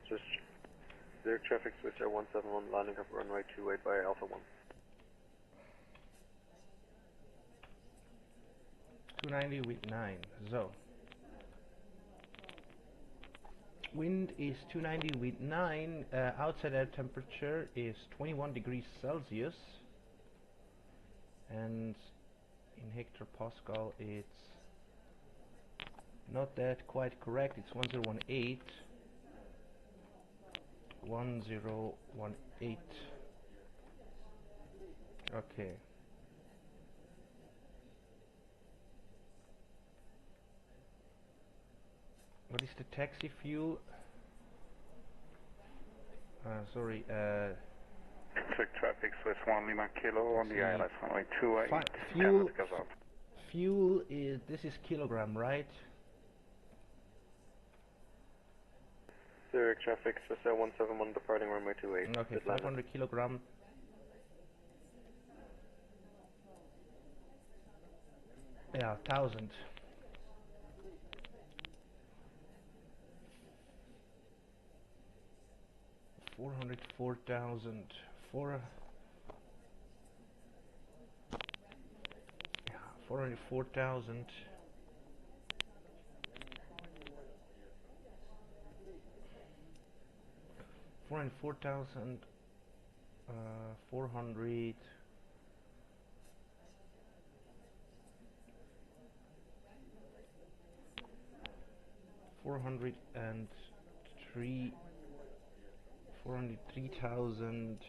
Just Zurich traffic switch at 171, landing up runway 28 by Alpha 1. 290 with 9. So wind is 290 with 9. Outside air temperature is 21 degrees Celsius, and in hectopascal it's not that quite correct. It's 1018. 1018. Okay. What is the taxi fuel? Sorry, Zurich traffic, Swiss 1 Lima Kilo on the ILS runway 28. Fuel, Canvas goes up. fuel is, this is kilogram, right? Zurich traffic, Swiss Air 171 departing runway 28. Okay, Good landing. 500 kilogram. Yeah, 1,000. $404,000. Yeah, 404,000. $404,400. 403,000.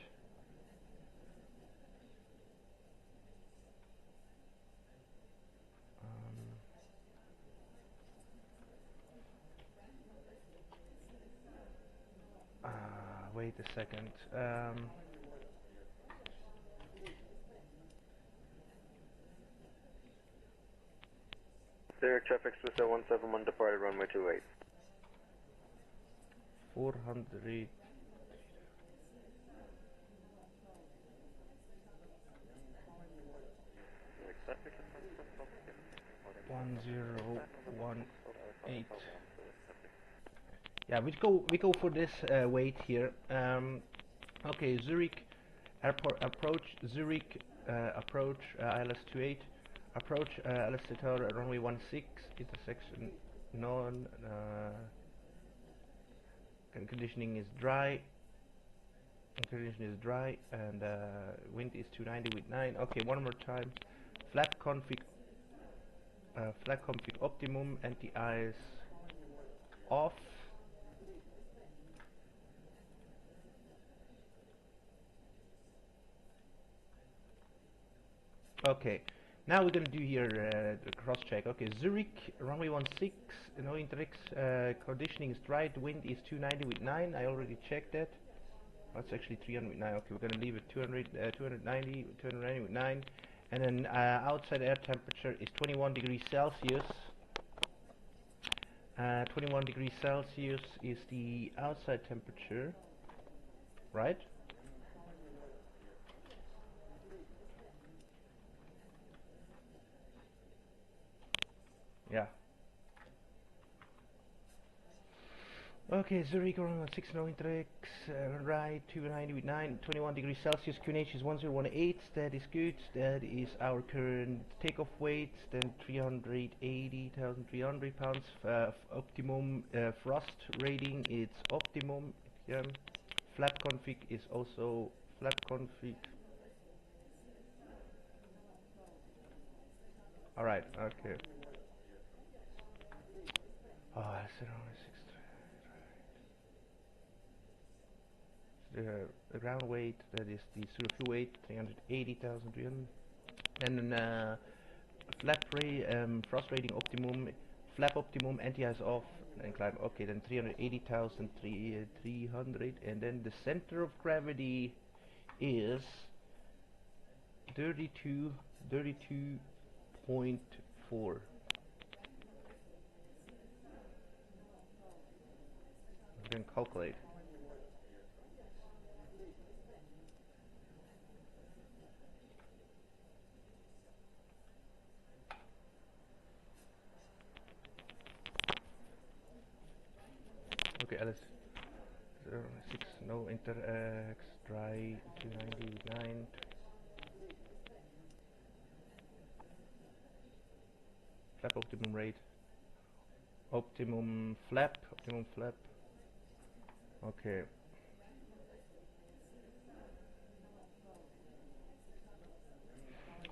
Wait a second. Zurich traffic, Swiss Air 171 departed runway 28. 400. One zero one eight. Yeah, we go for this weight here. Okay, Zurich airport approach. Zurich approach ILS 28. Approach ILS Tower runway 16. Intersection non. Conditioning is dry. Condition is dry, and wind is 290 with 9. Okay, one more time. Flat config optimum, anti-ice off. Okay, now we're gonna do here the cross check. Okay, Zurich runway 16, no interix. Conditioning is dry. The wind is 290 with 9. I already checked that. That's actually 300 with 9. Okay, we're gonna leave it 290 with 9. And then outside air temperature is 21 degrees Celsius. 21 degrees Celsius is the outside temperature, right? Yeah. Okay, Zurich around 6 no interix, right, 290 with 9, 21 degrees Celsius, QNH is 1018, that is good, that is our current takeoff weight, then 380,300 pounds, optimum thrust rating, it's optimum, flap config is also flap config. Alright, okay. Oh, that's around 6. The ground weight, that is the surface weight, 380,300, and then flap thrust rating optimum, flap optimum, anti-ice off, and climb. Okay, then 380,300, and then the center of gravity is 32.4. You can calculate. Okay, Alice. 06, no interax, dry, 299. Flap optimum rate. Optimum flap. Okay.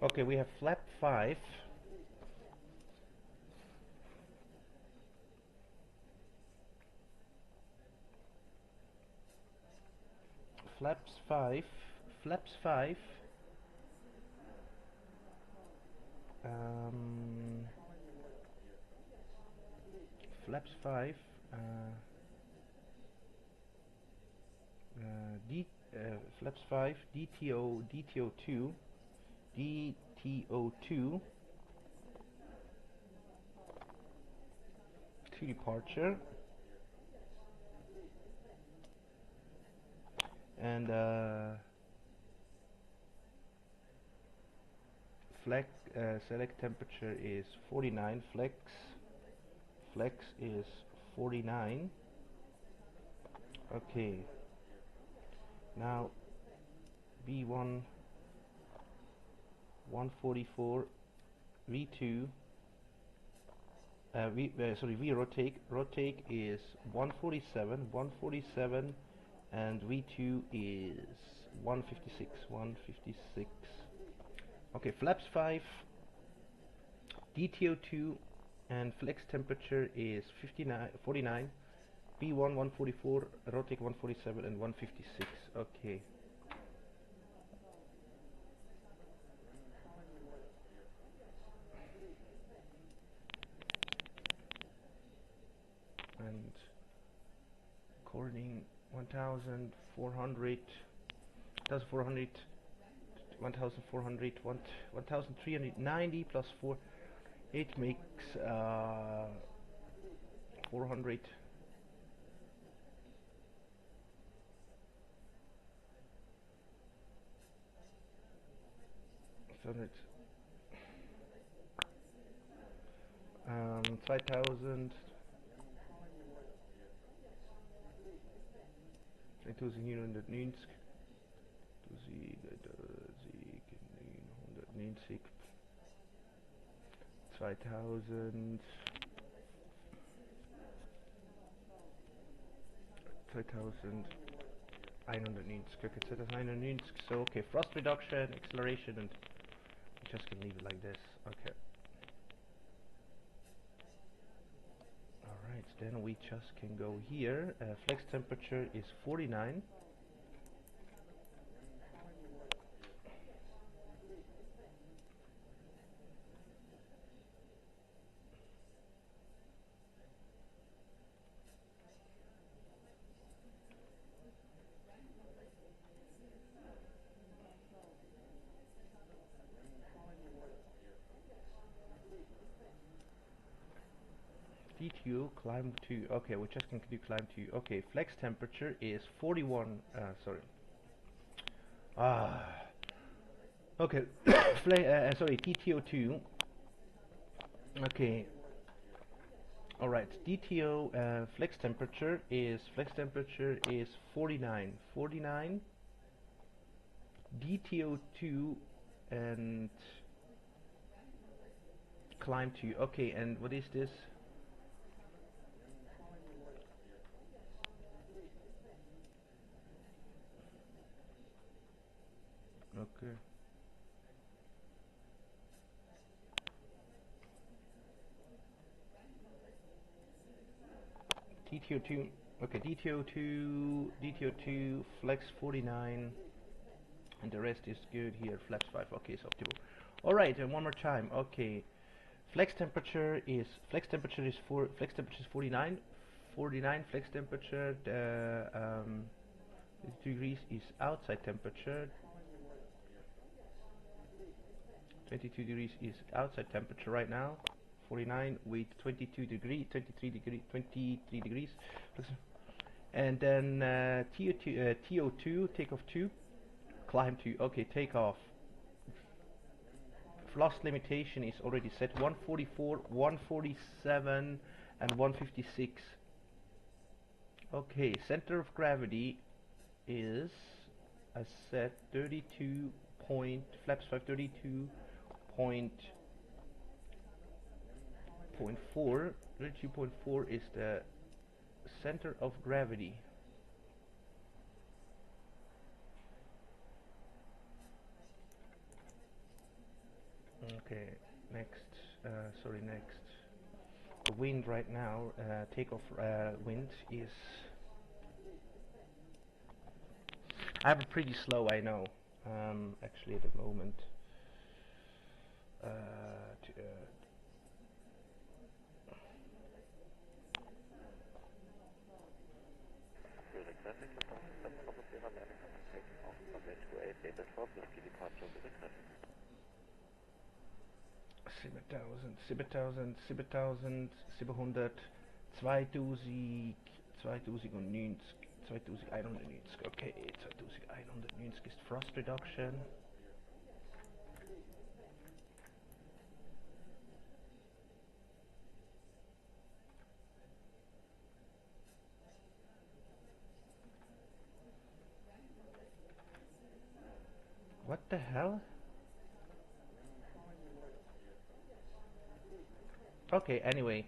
Okay, we have flap 5. Flaps 5. Flaps 5. Flaps 5. flaps 5, DTO2, DTO2 to departure, and select temperature is 49, flex is 49. Okay, now B1 144 V2 V rotate is 147, and V2 is 156. Okay, flaps 5, DTO2, and flex temperature is 49, B1 144, rotate 147 and 156. Okay. And according 1400 1390 plus 4, it makes 400. So it's 2000 190 2000 190. Okay, 2190. So okay, thrust reduction, acceleration, and we just can leave it like this. Okay. Alright, then we just can go here. Flex temperature is 49. DTU climb to, okay, we just can do climb to, okay, flex temperature is 41, sorry. Okay, sorry, DTO2, okay, alright, DTO, flex temperature is 49, DTO2, and climb to, okay, and what is this? Okay. DTO2, okay, DTO2, flex 49, and the rest is good here, flaps 5, okay, it's optimal. Alright, and one more time, okay, flex temperature is 49, flex temperature, 22 degrees is outside temperature, 22 degrees is outside temperature right now, 49 with 23 degrees, and then TO2, takeoff 2, climb 2, okay, takeoff. Thrust limitation is already set, 144, 147, and 156. Okay, center of gravity is, I said, 32 point, flaps 532. 32.4 is the center of gravity. Okay, next, next. The wind right now, takeoff wind is, I have a pretty slow, I know, actually at the moment. 7000, 7000, 7000, 700, 2000, 2090, 2190. Okay, 2190 ist Frost Reduction. What the hell? Okay, anyway.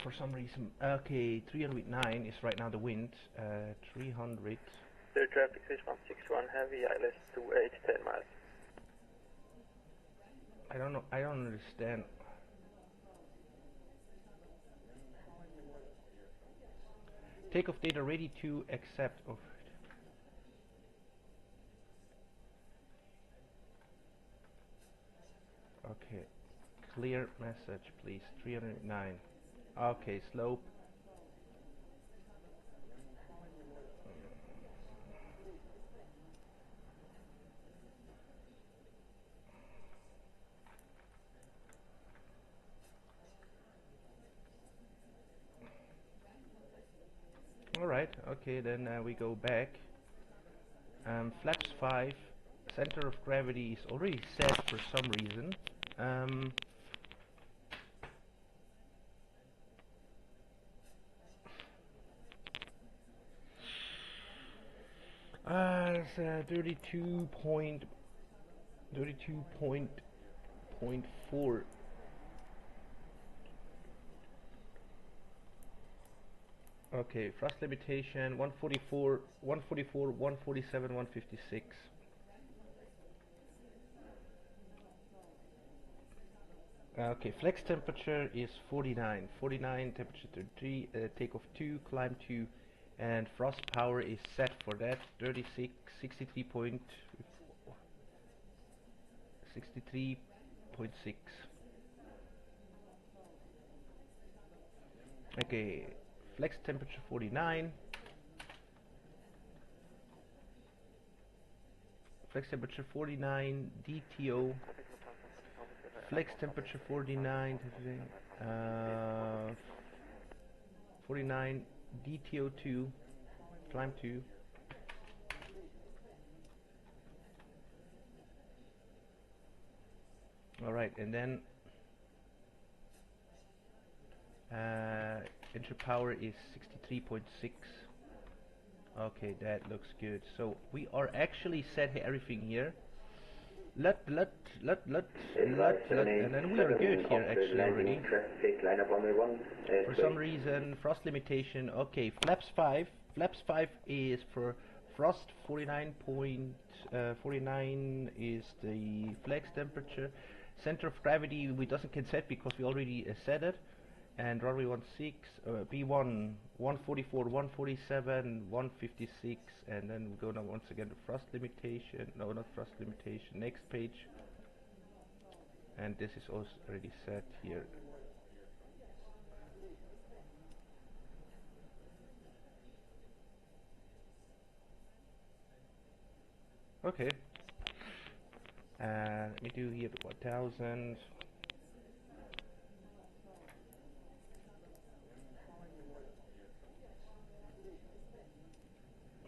For some reason, okay, 309 is right now the wind. 300. Clear traffic 6161 heavy, ILS 28, 10 miles. I don't know. I don't understand. Takeoff data ready to accept. Oh. Okay, clear message, please. 309. Okay, slope. Alright, okay, then we go back. Flaps 5, center of gravity is already set for some reason. It's 32.4. Okay, thrust limitation 144, 147, 156. Okay, flex temperature is 49. 49, temperature 33, takeoff 2, climb 2, and thrust power is set for that 36, 63.6. Okay, flex temperature 49. Flex temperature 49, DTO. Flex temperature 49, 49, DTO 2, climb 2. Alright, and then entry power is 63.6. Okay, that looks good. So we are actually set everything here. And then we are good here actually already. For some reason, frost limitation. Okay, flaps 5. Flaps 5 is for frost 49.49 is the flex temperature. Center of gravity we doesn't can set because we already set it. And runway 16, B1, 144, 147, 156, and then we go now once again to thrust limitation. No, not thrust limitation. Next page. And this is also already set here. Okay. Let me do here the 1000.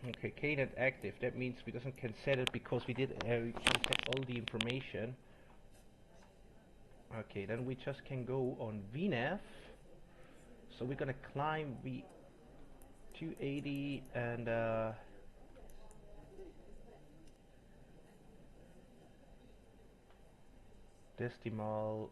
Okay, KNet active. That means we doesn't can set it because we did we can set all the information. Okay, then we just can go on VNAV. So we're gonna climb V280 and decimal.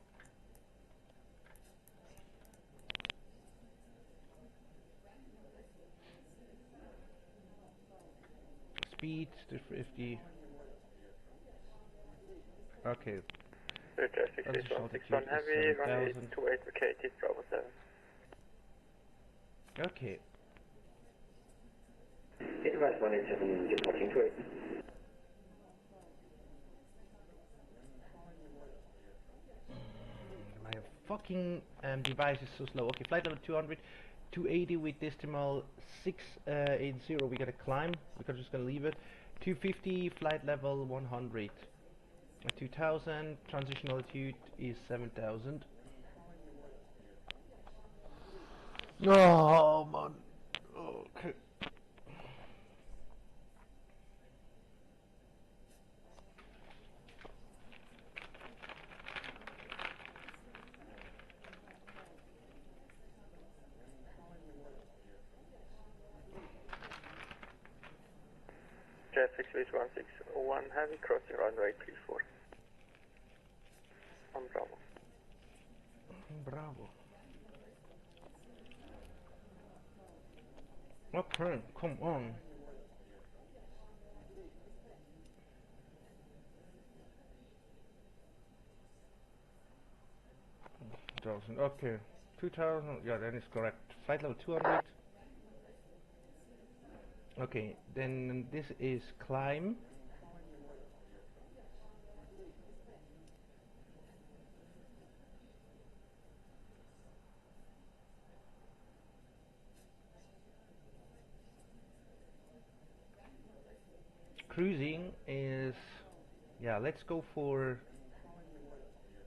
Speed 250. Okay. Traffic 6161 heavy, runway 28 vacated, Bravo 7. Okay. Advise 187 departing 28. masking device is so slow. Okay, flight level 200, 280 with decimal 680. We gotta climb. We're just gonna leave it. 250, flight level 100. 2000, transition altitude is 7000. Oh man. Okay. Jet 681 heavy crossing runway 34. On Bravo. Bravo. Okay, come on. Okay, 2000. Yeah, that is correct. Flight level 200. Okay, then this is climb. Cruising is, yeah, let's go for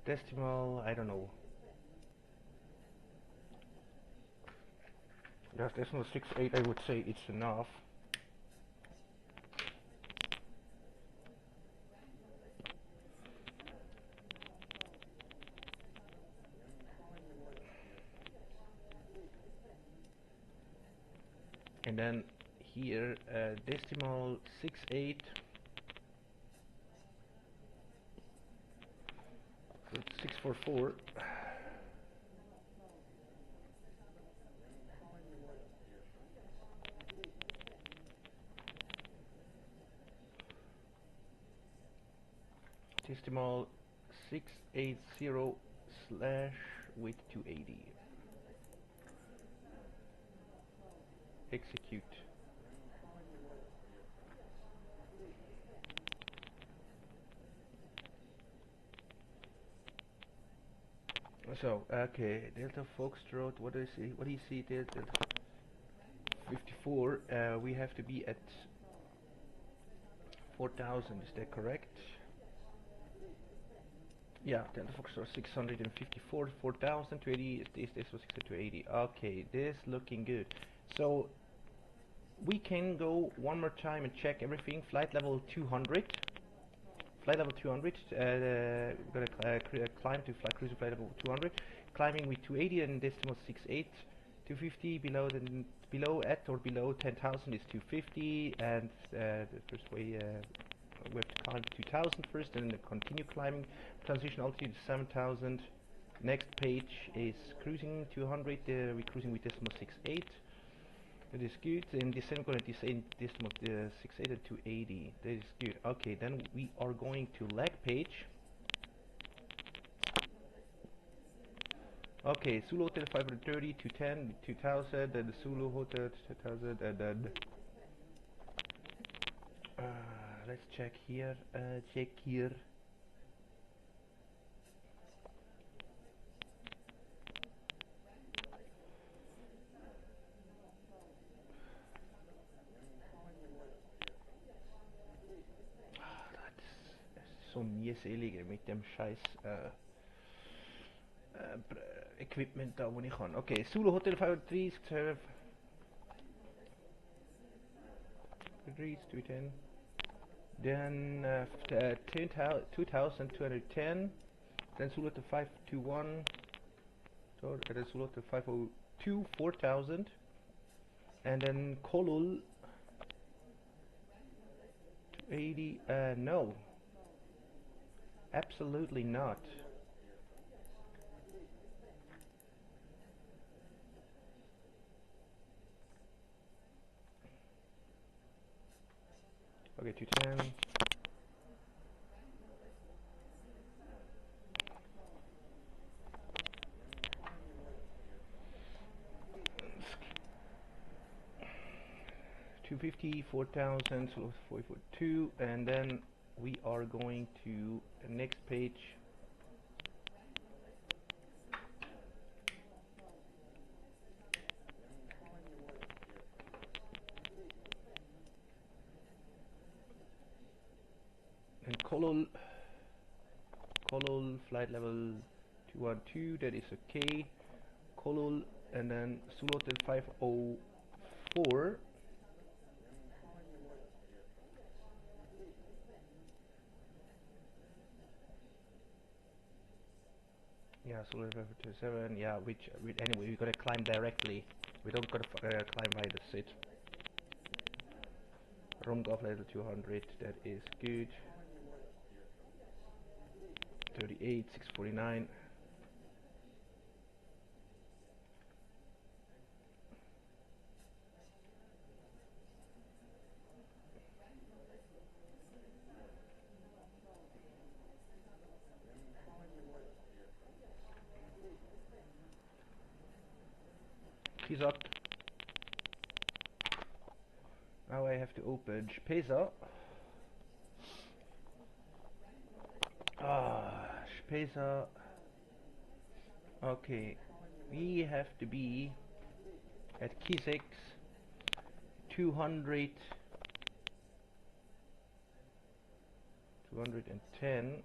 decimal, I don't know. Yes, decimal 68, I would say it's enough. And then here, decimal 68. So it's 644. Decimal 680 slash with 280. Execute. So, okay, Delta Foxtrot, what do you see? What do you see, Delta 54? We have to be at 4000, is that correct? Yeah, Delta Foxtrot 654, 4000, 280, this was 280. Okay, this looking good. So, we can go one more time and check everything. Flight level 200. Flight level 200. We're gonna climb to cruising flight level 200. Climbing with 280 and decimal 68. 250 below at or below 10,000 is 250, and the first way we have to climb 2000 first, and then continue climbing. Transition altitude is 7000. Next page is cruising 200. We're cruising with decimal 68. That is good, and descent going to descend decimal 68 and 280. That is good. Okay, then we are going to leg page. Okay, Zulu Hotel 530, 210, 2000, and the Zulu Hotel 2000, and then let's check here. So mieselige mit dem scheiß Equipment da, wo ich kann. Okay, Zulu Hotel 530, 210. Then 2210. Then Zulu Hotel 521. So then Zulu Hotel 502, 4000. And then Kolul 280. No. Absolutely not. Okay, 210. $250, 4,000, so 442, and then we are going to the next page. Kolol, flight level 212, that is okay. Kolol, and then Zulu Hotel 504. Yeah, Zulu Hotel 527, yeah, anyway, we gotta climb directly. We don't gotta climb by the sit. Rumgolf level 200, that is good. 38, 649. He's up. Now I have to open Spesa. Spesa. Okay, we have to be at Key 200, 210.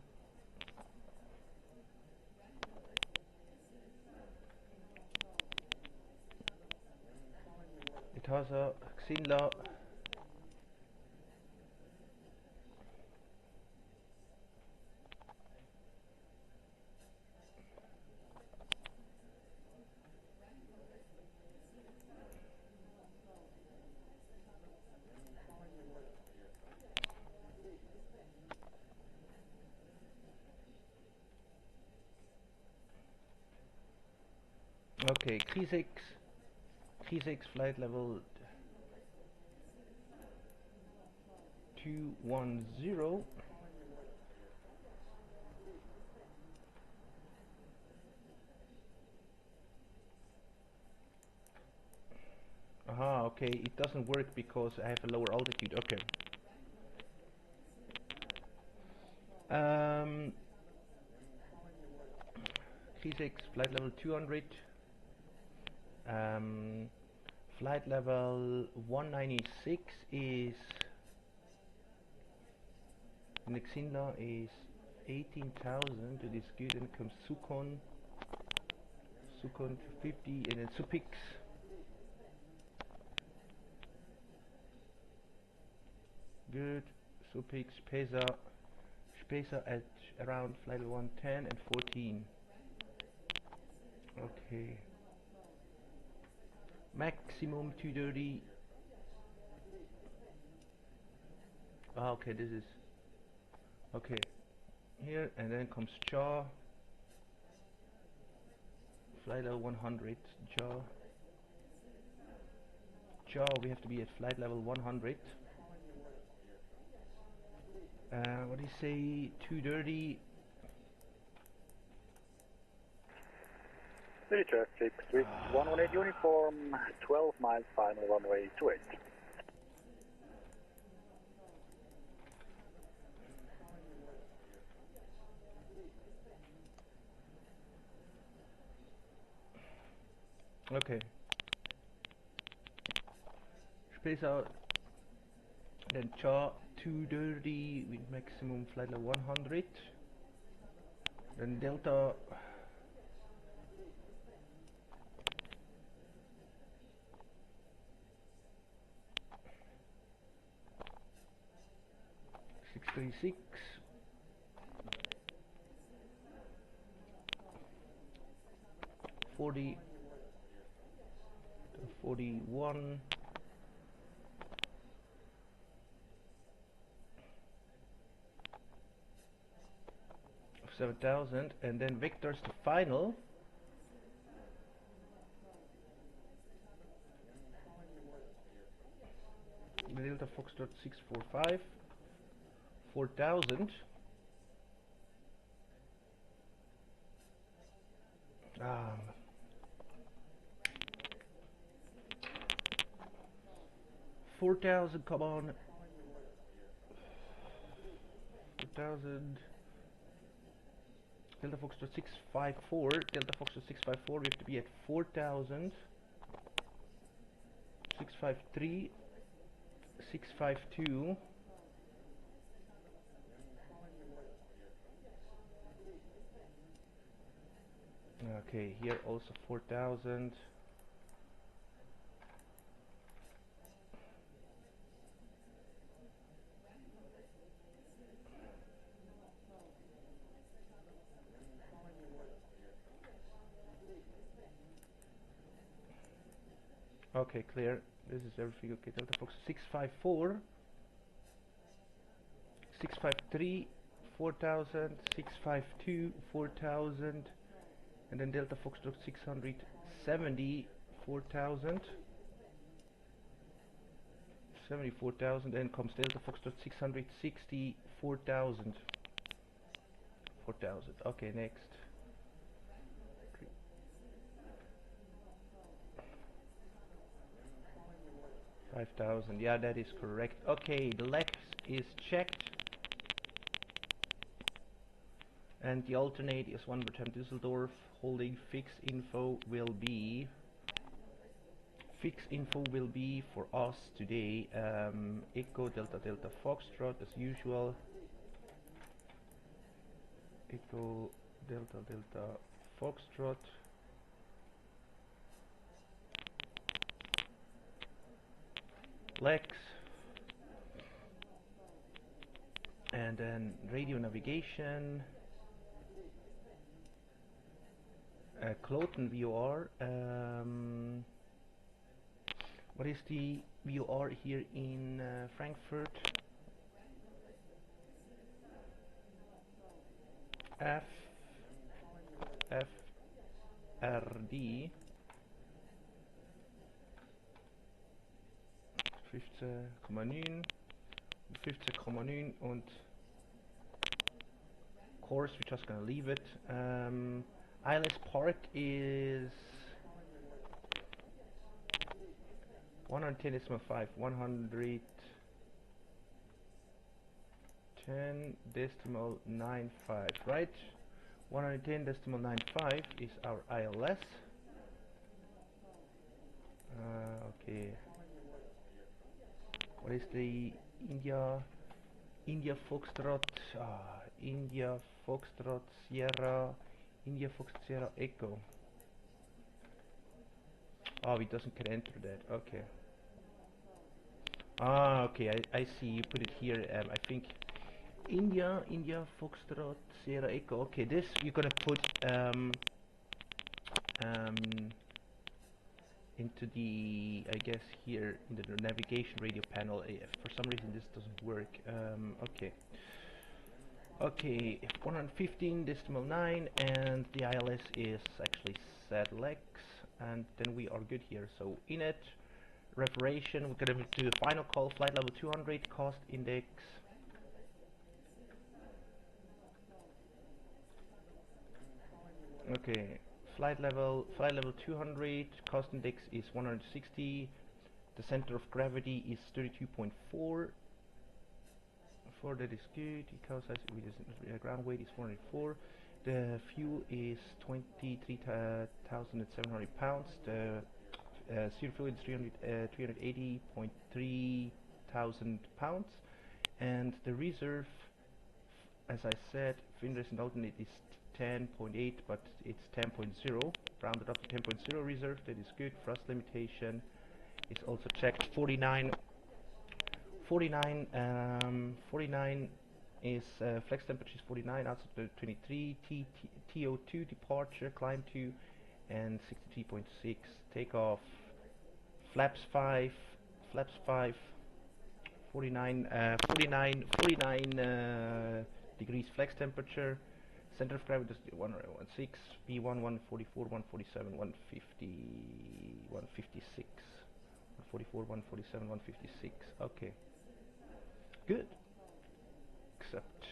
It has a Xinla. Okay, Key 6 flight level 210. Aha, okay, it doesn't work because I have a lower altitude. Okay. Key 6 flight level 200. Flight level 196 is Nexinla is 18,000. It is good. Then comes Sukon 50, and then Supix. Good. Supix, Spesa at around flight level 110 and 14. Okay. Maximum 230. Ah, okay, this is okay. Here, and then comes Jaw. Flight level 100. Jaw, we have to be at flight level 100. What do you say? 230. City traffic with 118 uniform, 12 miles final runway 28. Okay. Space out. Then Jaw 230 with maximum flight level 100. Then Delta 636. 40 to 41. 7,000, and then Victor's the final. Delta Foxtrot 645. 4,000. 4,000, come on. 4,000. Delta Foxtrot 654. Delta Foxtrot 654. We have to be at 4,000. 653. 652. Okay, here also 4,000. Okay, clear. This is everything. Okay, Delta Fox 654, 653, 4,000, 652, 4,000, and then Delta Foxtrot 670, 4,000, 74,000, then comes Delta Foxtrot 660, 4,000, 4,000. Okay, next. 5,000. Yeah, that is correct. Okay, the Lex is checked. And the alternate is 1 return Düsseldorf. Holding fixed info will be for us today Echo Delta Delta Foxtrot as usual. Echo Delta Delta Foxtrot. Lex, and then radio navigation, Cloten VOR. What is the VOR here in Frankfurt? FRD 15,9, 15,9 und course we're just gonna leave it. ILS Park is 110.5, 110.95, right? 110.95 is our ILS. Okay. What is the India Foxtrot? India Foxtrot Sierra Echo. Oh, it doesn't can enter that. Okay. Okay. I see. You put it here. I think India Foxtrot Sierra Echo. Okay. This you're gonna put into the, I guess here in the navigation radio panel. For some reason this doesn't work. Okay. Okay, 115.9, and the ILS is actually ZLEX, and then we are good here. So in it, reparation, we're gonna do the final call, flight level 200, cost index. Okay, flight level 200, cost index is 160, the center of gravity is 32.4. That is good. Ground weight is 404. The fuel is 23,700 pounds. The zero fuel is 380.3 thousand pounds, and the reserve, as I said, Finders and alternate is 10.8, but it's 10.0, rounded up to 10.0 reserve. That is good. Thrust limitation is also checked. 49 is flex temperature is 49, altitude 23, TO2 departure, climb 2, and 63.6, takeoff, flaps 5, 49 degrees flex temperature, center of gravity is 116, B1 144, 147, 150, 156, 144, 147, 156, okay. Good. Accept.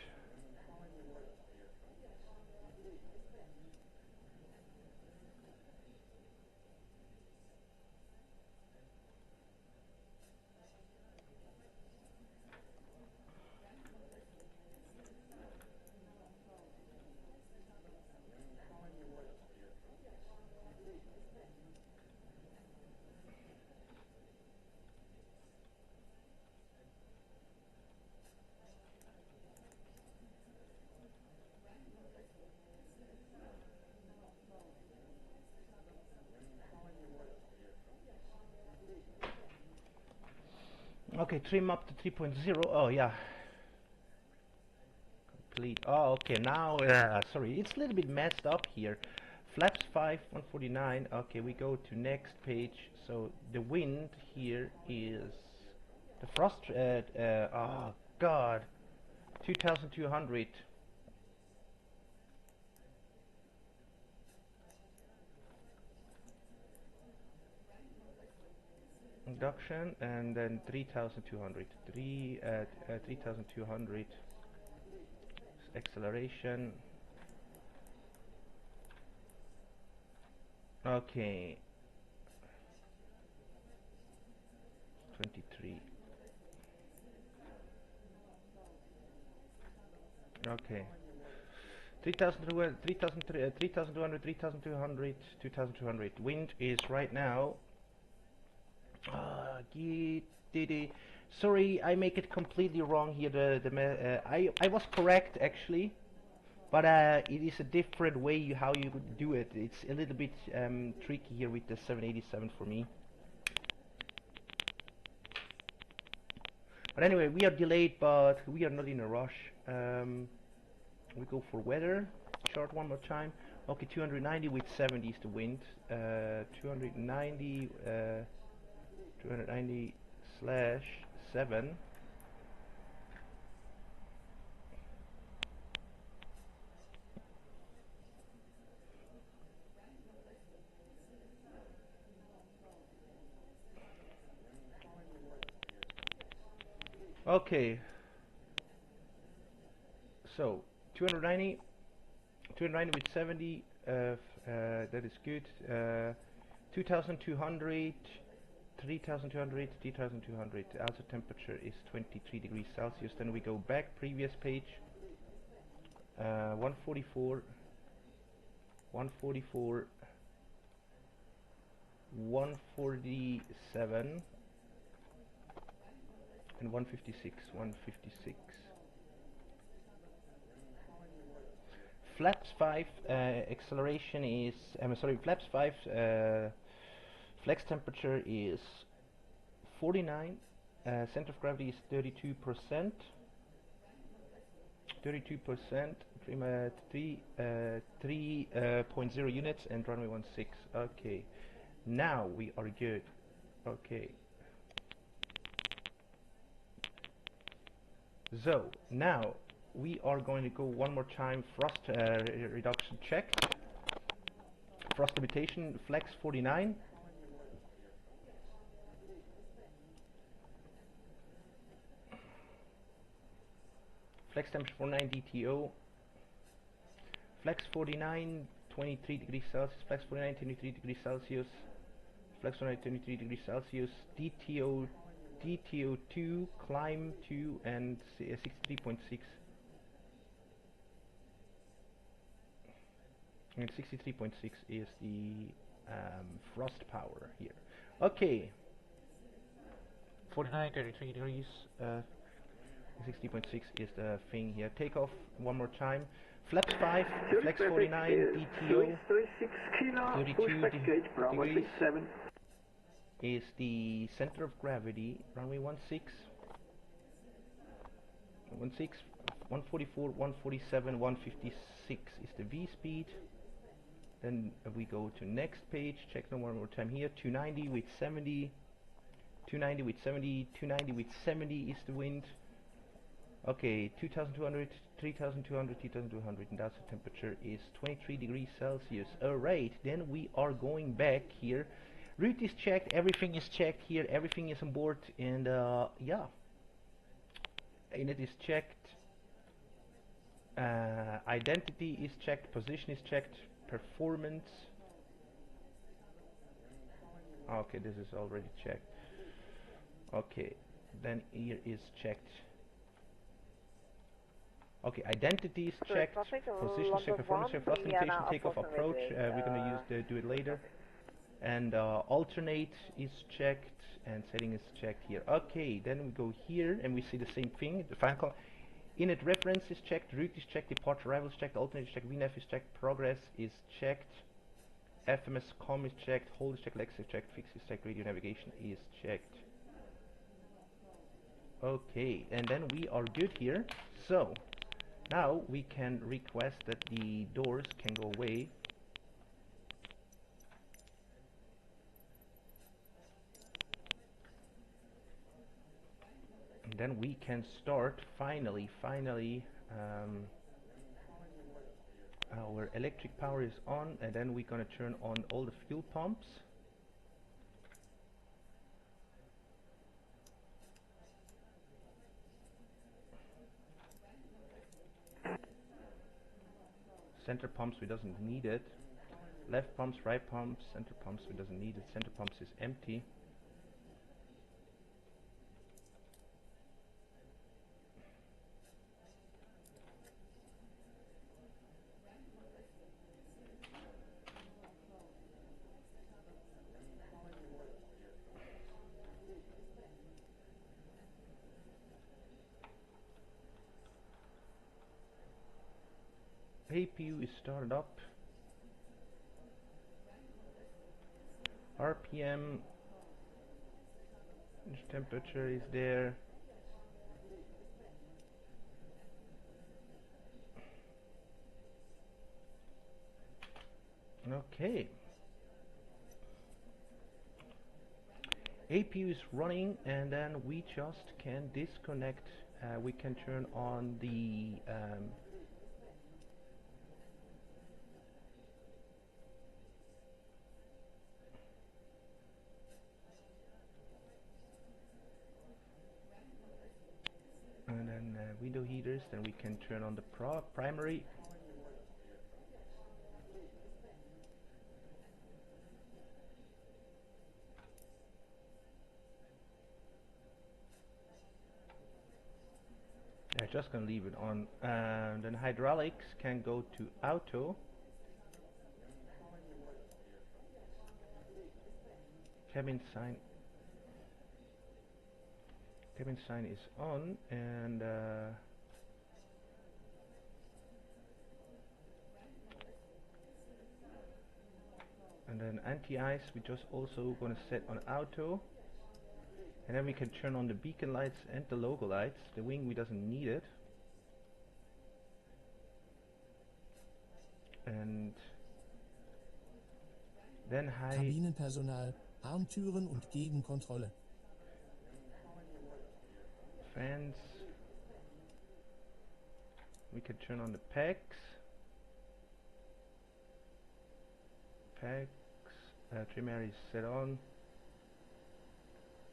Okay, trim up to 3.0. Oh yeah. Complete. Oh, okay. Now, sorry, it's a little bit messed up here. Flaps 5, 149. Okay, we go to next page. So the wind here is the frost. Oh God, 2,200. Induction and then 3,200. 3,200. Acceleration. Okay. 23. Okay. 3,200, 3,200, 3,200, 2,200. Wind is right now. Sorry, I make it completely wrong here. I was correct actually, but it is a different way how you do it. It's a little bit tricky here with the 787 for me. But anyway, we are delayed, but we are not in a rush. We go for weather chart one more time. Okay, 290 with 70 is the wind. 290 slash 7. Okay, so 290 with 70, that is good. 2,200, 3,200, 3,200. The outside temperature is 23 degrees Celsius. Then we go back, previous page. 144, 144, 147, and 156, 156. Flaps 5 acceleration is, sorry, flaps 5 flex temperature is 49, center of gravity is 32%, 32%, 3.0 units, and runway 16. Okay, now we are good. Okay. So now we are going to go one more time. Thrust reduction checked. Thrust limitation flex 49. Flex temperature 49 DTO. Flex 49 23 degrees Celsius. Flex 49 23 degrees Celsius. Flex 49 23 degrees Celsius. DTO2 climb 2 and 63.6. And 63.6 is the thrust power here. Okay. 49, 33 degrees. 60.6 is the thing here. Takeoff one more time. Flaps 5, flex 49, DTO. 32 degrees is the center of gravity. Runway 16. 144, 147, 156 is the V speed. Then we go to next page. Check them one more time here. 290 with 70. 290 with 70. 290 with 70 is the wind. Okay, 2,200, 3,200, 3,200, and that's the temperature is 23 degrees Celsius. Alright, then we are going back here. Route is checked, everything is checked here, everything is on board, and yeah. And it is checked. Identity is checked, position is checked, performance. Okay, this is already checked. Okay, then here is checked. Okay, identity is checked, position checked, performance checked, thrust limitation, takeoff approach, we're gonna do it later. And alternate is checked, and setting is checked here. Okay, then we go here, and we see the same thing, the final call. Init reference is checked, route is checked, departure arrival is checked, alternate is checked, VNAV is checked, progress is checked, FMS com is checked, hold is checked, Lex is checked, fix is checked, radio navigation is checked. Okay, and then we are good here. So now we can request that the doors can go away. And then we can start finally our electric power is on, and then we're gonna turn on all the fuel pumps. Center pumps, we doesn't need it. Left pumps, right pumps, center pumps, we doesn't need it. Center pumps is empty. APU is started up. RPM, temperature is there. Okay. APU is running, and then we just can disconnect. We can turn on the and then window heaters. Then we can turn on the primary. I'm just gonna leave it on. Then hydraulics can go to auto. Cabin sign is on, and then anti-ice we just also gonna set on auto, and then we can turn on the beacon lights and the logo lights. The wing we doesn't need it, and then high Kabinenpersonal, Armtüren und Gegenkontrolle. fans. We can turn on the packs. Trimmer is set on.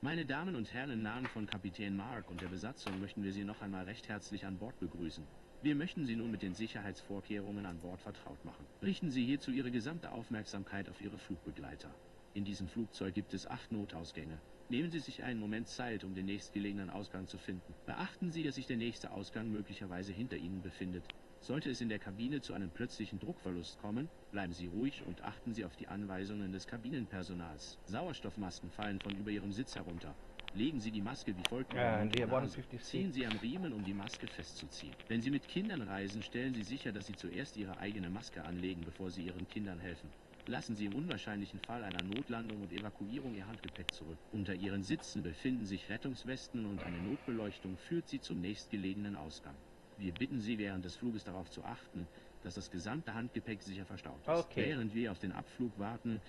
Meine Damen und Herren, im Namen von Kapitän Mark und der Besatzung möchten wir Sie noch einmal recht herzlich an Bord begrüßen. Wir möchten Sie nun mit den Sicherheitsvorkehrungen an Bord vertraut machen. Richten Sie hierzu Ihre gesamte Aufmerksamkeit auf Ihre Flugbegleiter. In diesem Flugzeug gibt es 8 Notausgänge. Nehmen Sie sich einen Moment Zeit, um den nächstgelegenen Ausgang zu finden. Beachten Sie, dass sich der nächste Ausgang möglicherweise hinter Ihnen befindet. Sollte es in der Kabine zu einem plötzlichen Druckverlust kommen, bleiben Sie ruhig und achten Sie auf die Anweisungen des Kabinenpersonals. Sauerstoffmasken fallen von über Ihrem Sitz herunter. Legen Sie die Maske wie folgt in die Nase. Ziehen Sie am Riemen, um die Maske festzuziehen. Wenn Sie mit Kindern reisen, stellen Sie sicher, dass Sie zuerst Ihre eigene Maske anlegen, bevor Sie Ihren Kindern helfen. Lassen Sie im unwahrscheinlichen Fall einer Notlandung und Evakuierung Ihr Handgepäck zurück. Unter Ihren Sitzen befinden sich Rettungswesten und eine Notbeleuchtung führt Sie zum nächstgelegenen Ausgang. Wir bitten Sie während des Fluges darauf zu achten, dass das gesamte Handgepäck sicher verstaut ist. Okay. Während wir auf den Abflug warten,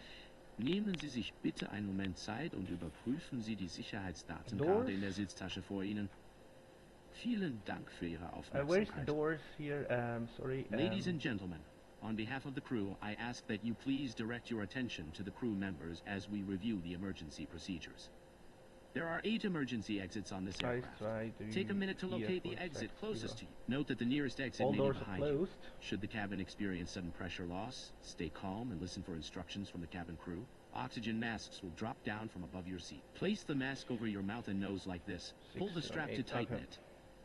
nehmen Sie sich bitte einen Moment Zeit und überprüfen Sie die Sicherheitsdatenkarte in der Sitztasche vor Ihnen. Vielen Dank für Ihre Where's the Aufmerksamkeit. doors here? Sorry. Ladies and gentlemen, on behalf of the crew, I ask that you please direct your attention to the crew members as we review the emergency procedures. There are 8 emergency exits on this aircraft. Take a minute to locate the exit closest to you. Note that the nearest exit All may be doors are behind you. closed. Should the cabin experience sudden pressure loss, stay calm and listen for instructions from the cabin crew. Oxygen masks will drop down from above your seat. Place the mask over your mouth and nose like this. Pull the 6, strap 7, to 8, tighten okay. it.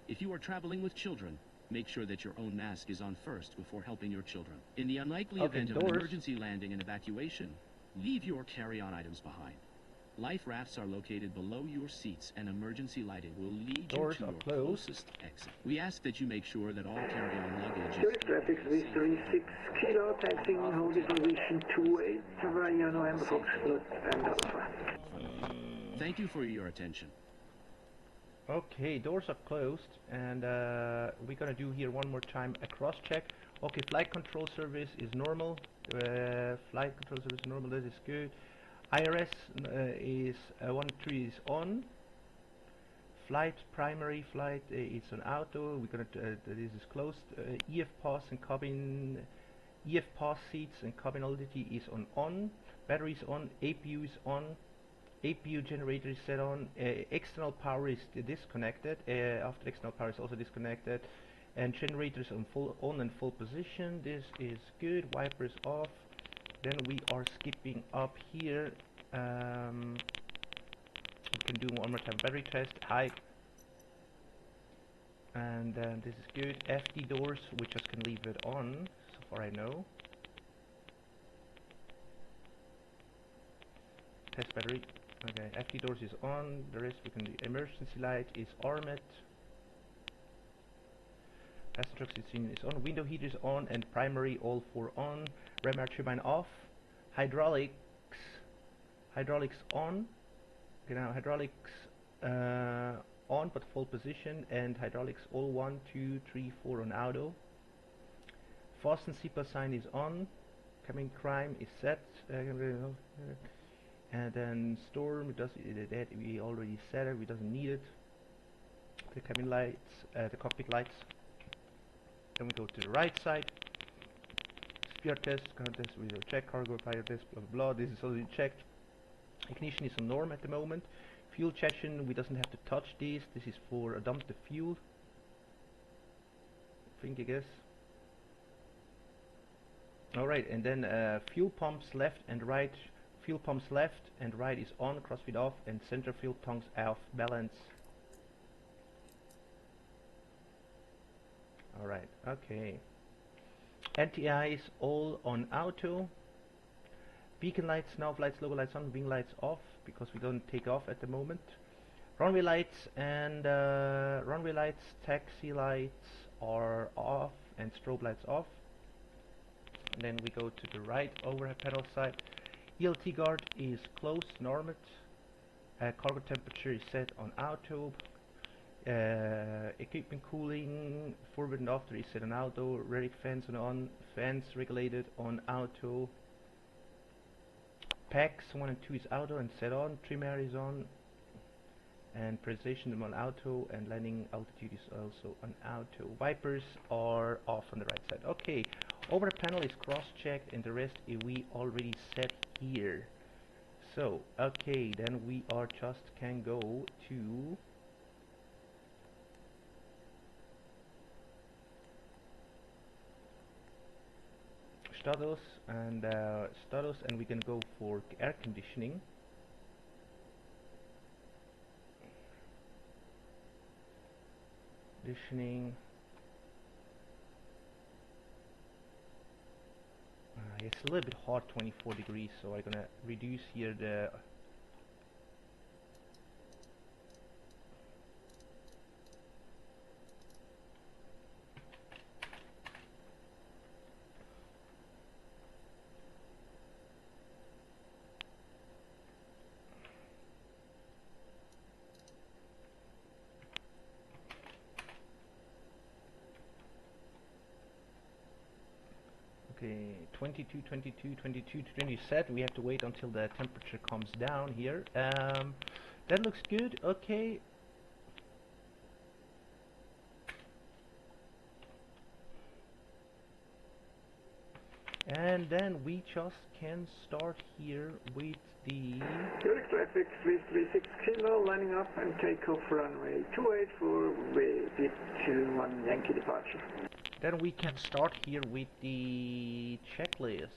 If you are traveling with children, make sure that your own mask is on first before helping your children. In the unlikely Okay, event of an doors. emergency landing and evacuation, leave your carry-on items behind. Life rafts are located below your seats, and emergency lighting will lead Doors you to are your closed. closest exit. We ask that you make sure that all carry-on luggage Zurich traffic with 36 kilo, taxing, holding position 28, via November Foxtrot and Alpha. Thank you for your attention. Okay, doors are closed, and we're gonna do here one more time a cross check. Okay, flight control service is normal. Flight control service is normal. That is good. IRS is 1-3 is on. Flight primary flight is on auto. We're gonna this is closed. EF pass and cabin. EF pass seats and cabin validity is on. Battery is on. APU is on. APU generator is set on. External power is disconnected. After external power is also disconnected, and generator is on and full position. This is good. Wipers off. Then we are skipping up here. We can do one more time battery test. High. And then this is good. FD doors, we just can leave it on, so far I know. Test battery. Okay, FD doors is on. The rest we can do. Emergency light is armed. Passenger seat is on. Window heater is on, and primary all four on. Ram air turbine off. Hydraulics on. Okay, now hydraulics on but full position, and hydraulics all 1, 2, 3, 4 on auto. Fasten seatbelt sign is on. Cabin crime is set. And then storm does that we already set it. We doesn't need it. The cabin lights, the cockpit lights. Then we go to the right side. Spear test, current test, we will check cargo fire test, blah blah blah. This is already checked. Ignition is on norm at the moment. Fuel injection, we doesn't have to touch this. This is for dump the fuel. I guess. Alright, and then fuel pumps left and right. Fuel pumps left and right is on, crossfeed off, and center fuel tanks off, balance. Alright, okay. Anti-ice all on auto. Beacon lights, nav lights, logo lights on, wing lights off, because we don't take off at the moment. Runway lights and runway lights, taxi lights are off, and strobe lights off. And then we go to the right overhead panel side. ELT guard is closed, normed. Cargo temperature is set on auto. Equipment cooling, forward and after is set on auto. Ready fans on, fans regulated on auto. Packs 1 and 2 is auto and set on. Trim air is on, and precision on auto, and landing altitude is also on auto. Wipers are off on the right side. Okay, over panel is cross-checked, and the rest we already set here. So okay, then we are just can go to status, and we can go for air conditioning. It's a little bit hot, 24 degrees, so I'm gonna reduce here the okay, 22, 22, 22 to 20 set. We have to wait until the temperature comes down here. That looks good. Okay. And then we just can start here with the Zurich traffic, Swiss 36 Kilo, lining up and take off runway 28 for with 1 Yankee departure. Then we can start here with the checklist.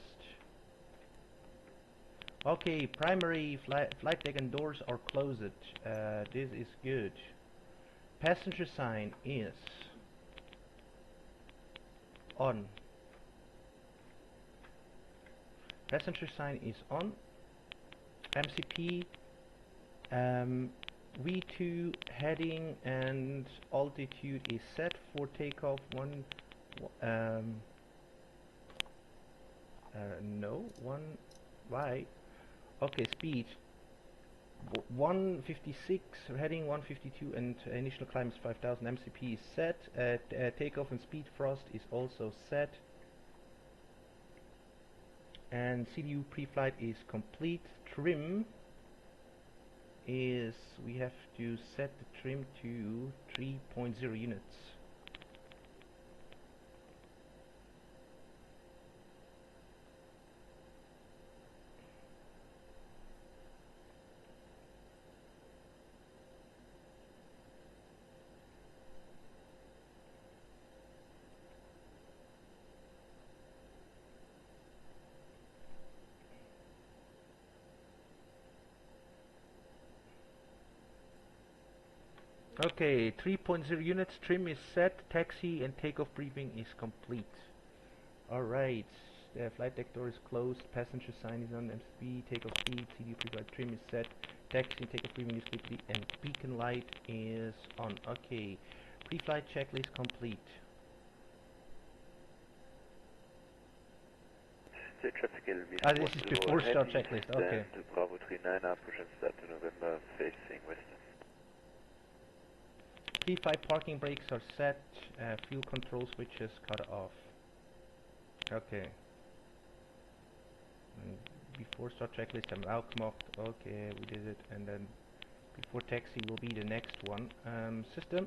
Okay, primary flight deck and doors are closed. This is good. Passenger sign is on. Passenger sign is on. MCP, V2 heading and altitude is set for takeoff. No, 1 Y. Okay, speed 156, heading 152, and initial climb is 5000. MCP is set. Takeoff and speed thrust is also set. And CDU pre-flight is complete. Trim is, we have to set the trim to 3.0 units. Okay, 3.0 units, trim is set, taxi and takeoff briefing is complete. Alright, the flight deck door is closed, passenger sign is on MSB, takeoff speed, CDU pre-flight trim is set, taxi and takeoff briefing is complete, and beacon light is on. Okay, pre-flight checklist complete. The traffic will be This is before start checklist, okay. To Bravo 39, push and start to November facing west. Pre-flight parking brakes are set, fuel control switches cut off. Okay. And before start checklist, I'm outmarked. Okay, we did it. And then before taxi will be the next one. System.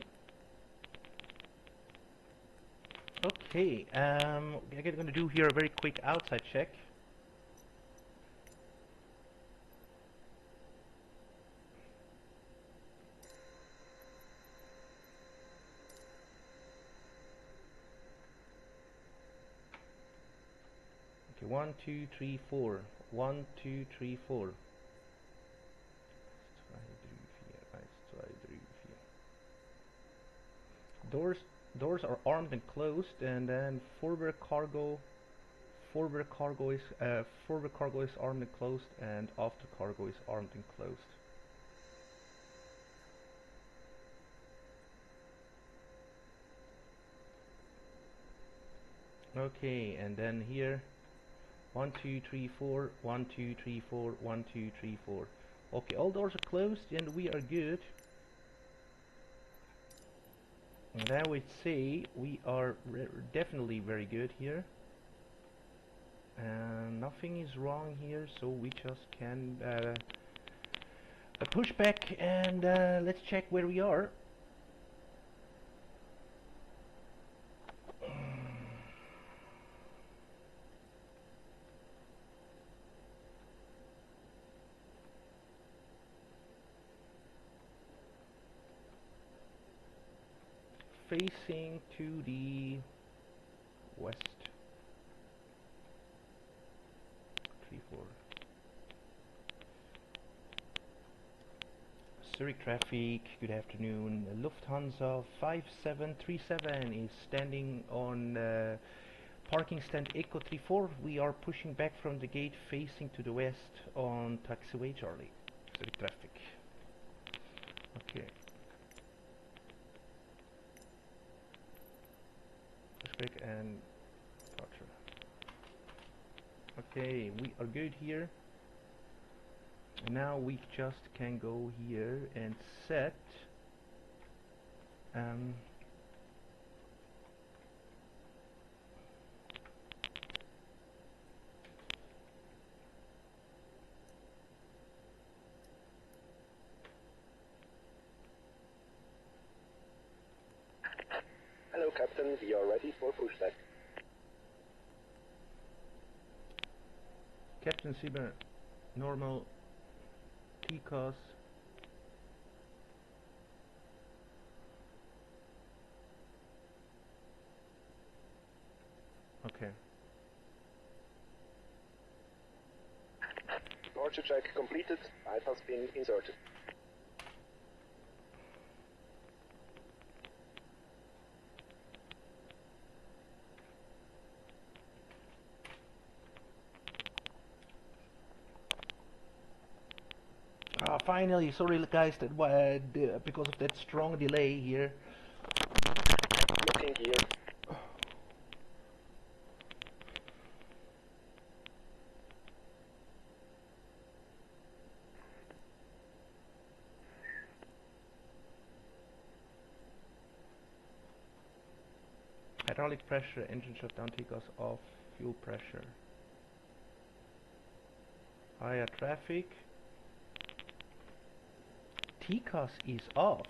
Okay. I'm going to do here a very quick outside check. Okay, 1, 2, 3, 4. 1, 2, 3, 4. Doors are armed and closed, and then forward cargo is armed and closed, and after cargo is armed and closed. Okay, and then here 1, 2, 3, 4, 1, 2, 3, 4, 1, 2, 3, 4. Okay, all doors are closed and we are good. And I would say we are definitely very good here. Nothing is wrong here, so we just can push back and let's check where we are. Facing to the west. 3, 4. Zurich traffic, good afternoon. Lufthansa 5737 is standing on parking stand Echo 34. We are pushing back from the gate facing to the west on taxiway Charlie. Zurich traffic. Okay. And departure. Okay, we are good here. Now we just can go here and set Hello, Captain. We are ready for pushback. Captain Sieber, normal TCOS. Okay. Departure check completed. Pipe has been inserted. Finally, sorry guys that because of that strong delay here. Looking here. Hydraulic pressure, engine shutdown, takeoff off, fuel pressure. Higher traffic. TCOS is off.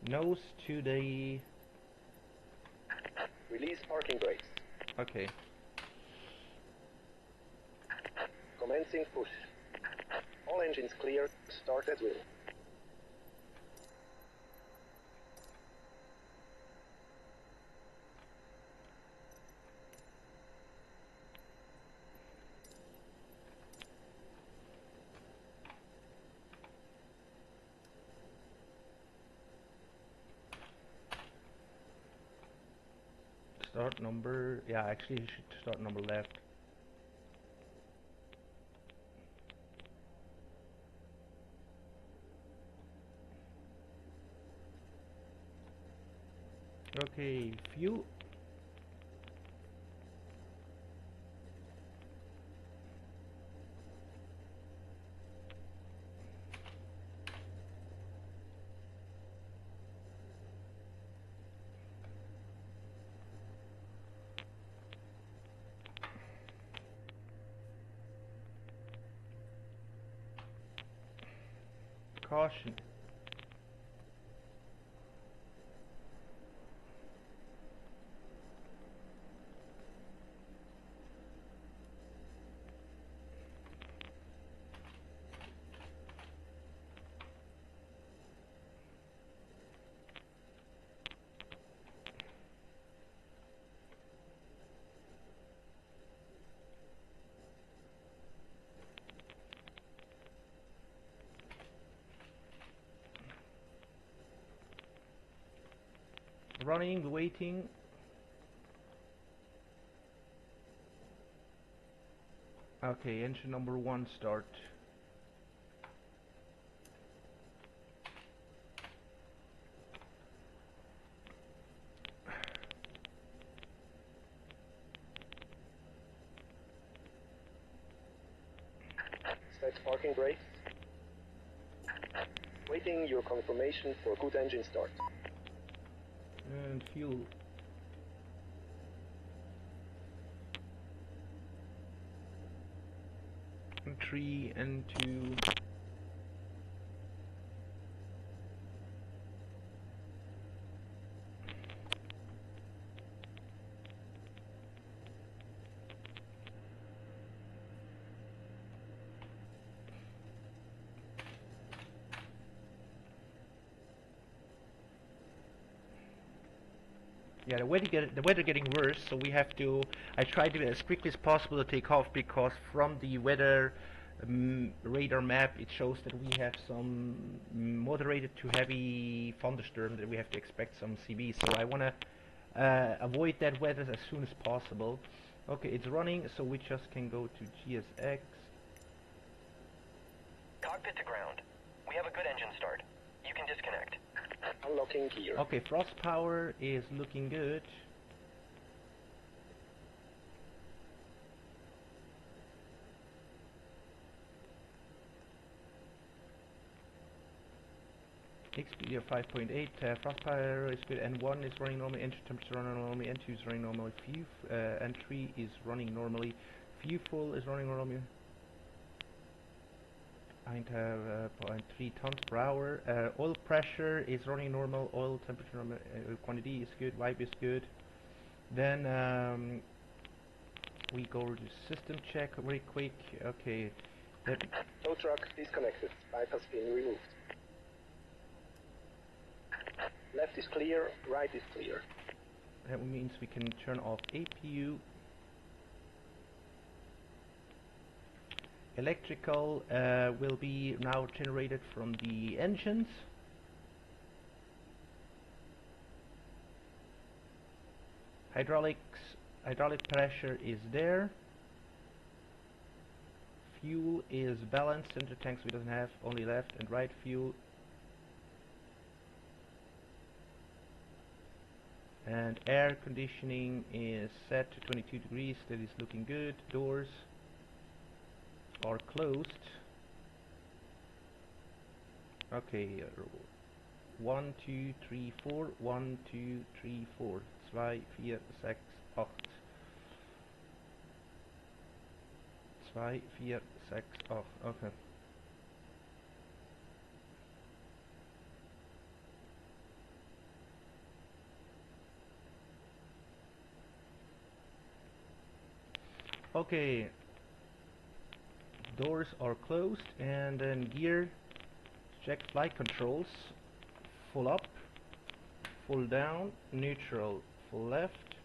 Nose to the... Release parking brakes. Okay. Commencing push. All engines clear. Start at will. Start number... Yeah, actually you should start number left. Okay, fuel. Caution. Running, waiting. Okay, engine number 1 start. Set parking brakes. Waiting your confirmation for good engine start. And fuel. And 3 and 2. Yeah, the weather getting worse, so we have to. I tried to as quickly as possible to take off because from the weather radar map it shows that we have some moderated to heavy thunderstorm that we have to expect some CB. So I want to avoid that weather as soon as possible. Okay, it's running, so we just can go to GSX. Cockpit to ground. We have a good engine start. You can disconnect. Unlocking gear. Okay, thrust power is looking good. Expedia 5.8, thrust power is good, N1 is running normally, engine temperature running normally, N2 is running normally, N3 is running normally, fuel is running normally. I have 0.3 tons per hour. Oil pressure is running normal, oil temperature normal, quantity is good, vibe is good. Then we go to system check very quick. Okay. Tow truck disconnected. Pipe has been removed. Left is clear, right is clear. That means we can turn off APU. Electrical will be now generated from the engines. Hydraulic pressure is there. Fuel is balanced. Center tanks we doesn't have, only left and right fuel. And air conditioning is set to 22 degrees. That is looking good. Doors are closed. Okay, 1, 2, 3, 4, 1, 2, 3, 4, 2, 4, 6, 8. 2, 4, 6, 8, okay. Okay, doors are closed, and then gear, check flight controls, full up, full down, neutral, full left,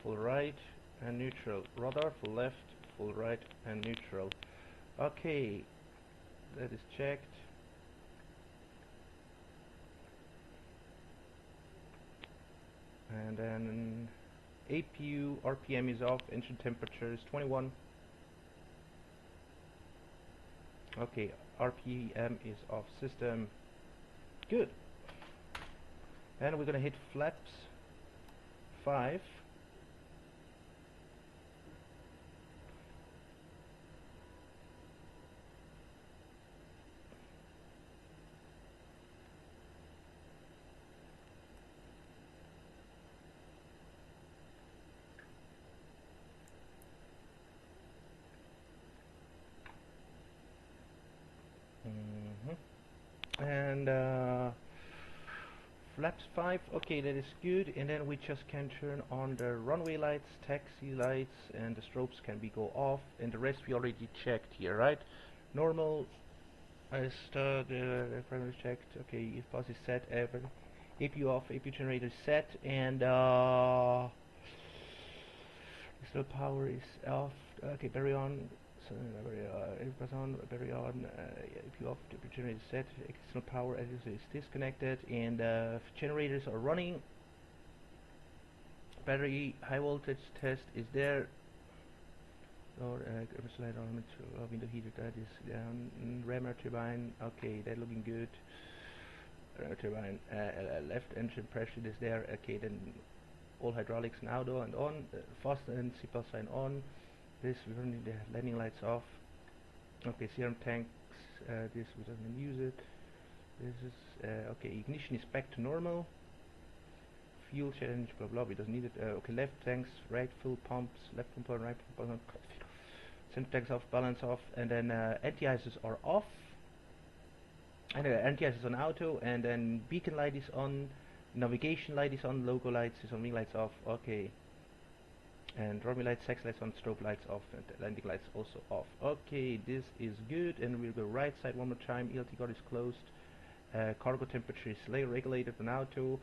full right, and neutral, radar, full left, full right, and neutral. Okay, that is checked. And then APU RPM is off, engine temperature is 21. Okay, RPM is off, system good. And we're gonna hit flaps 5. And flaps 5, okay, that is good. And then we just can turn on the runway lights, taxi lights, and the strobes can be go off, and the rest we already checked here, right? Normal, start the primary checked. Okay, if bus is set, APU off, APU generator set, and still power is off. Okay, battery on. So battery on, APU off, the generator is set, external power is disconnected, and generators are running. Battery high voltage test is there. Or slide on window heater, that is down. Rammer turbine, okay, that looking good. Turbine, left engine pressure is there. Okay, then all hydraulics and auto and on. Fast and seatbelt sign on. This we don't need the landing lights off. Okay, serum tanks. This we don't even use it. This is okay. Ignition is back to normal. Fuel change, blah blah. We don't need it. Okay, left tanks, right full pumps, left pump on, right pump on. Center tanks off, balance off, and then anti-ices are off. And anti-ice is on auto, and then beacon light is on, navigation light is on, logo lights is on, wing lights off. Okay. And runway lights, sex lights on, strobe lights off, and landing lights also off. Okay, this is good, and we'll go right side one more time. ELT guard is closed. Cargo temperature is regulated on auto.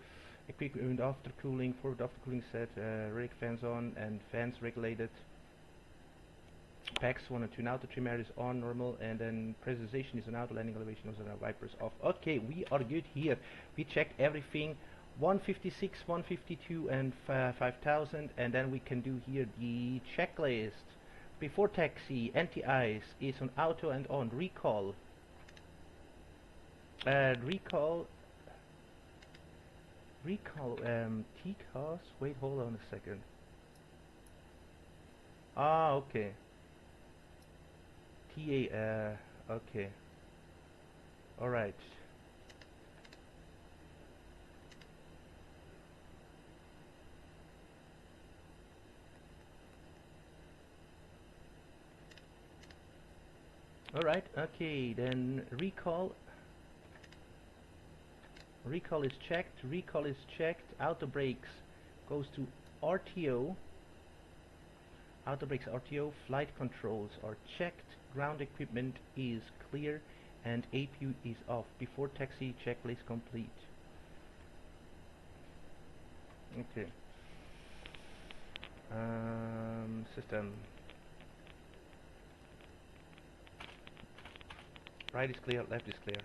Equipment after cooling, forward after cooling set. Rake fans on, and fans regulated. Packs 1 and 2 auto, trim air is on, normal, and then pressurization is on auto, landing elevation is on, wipers off. Okay, we are good here. We checked everything. 156, 152, and 5000, and then we can do here the checklist. Before taxi, anti-ice is on auto and on. Recall. Recall. TCAS. Wait, hold on a second. Ah, okay. TA. Okay. All right. Alright, okay, then recall is checked, auto brakes goes to RTO, flight controls are checked, ground equipment is clear, and APU is off. Before taxi, checklist complete. Okay. System. Right is clear, left is clear.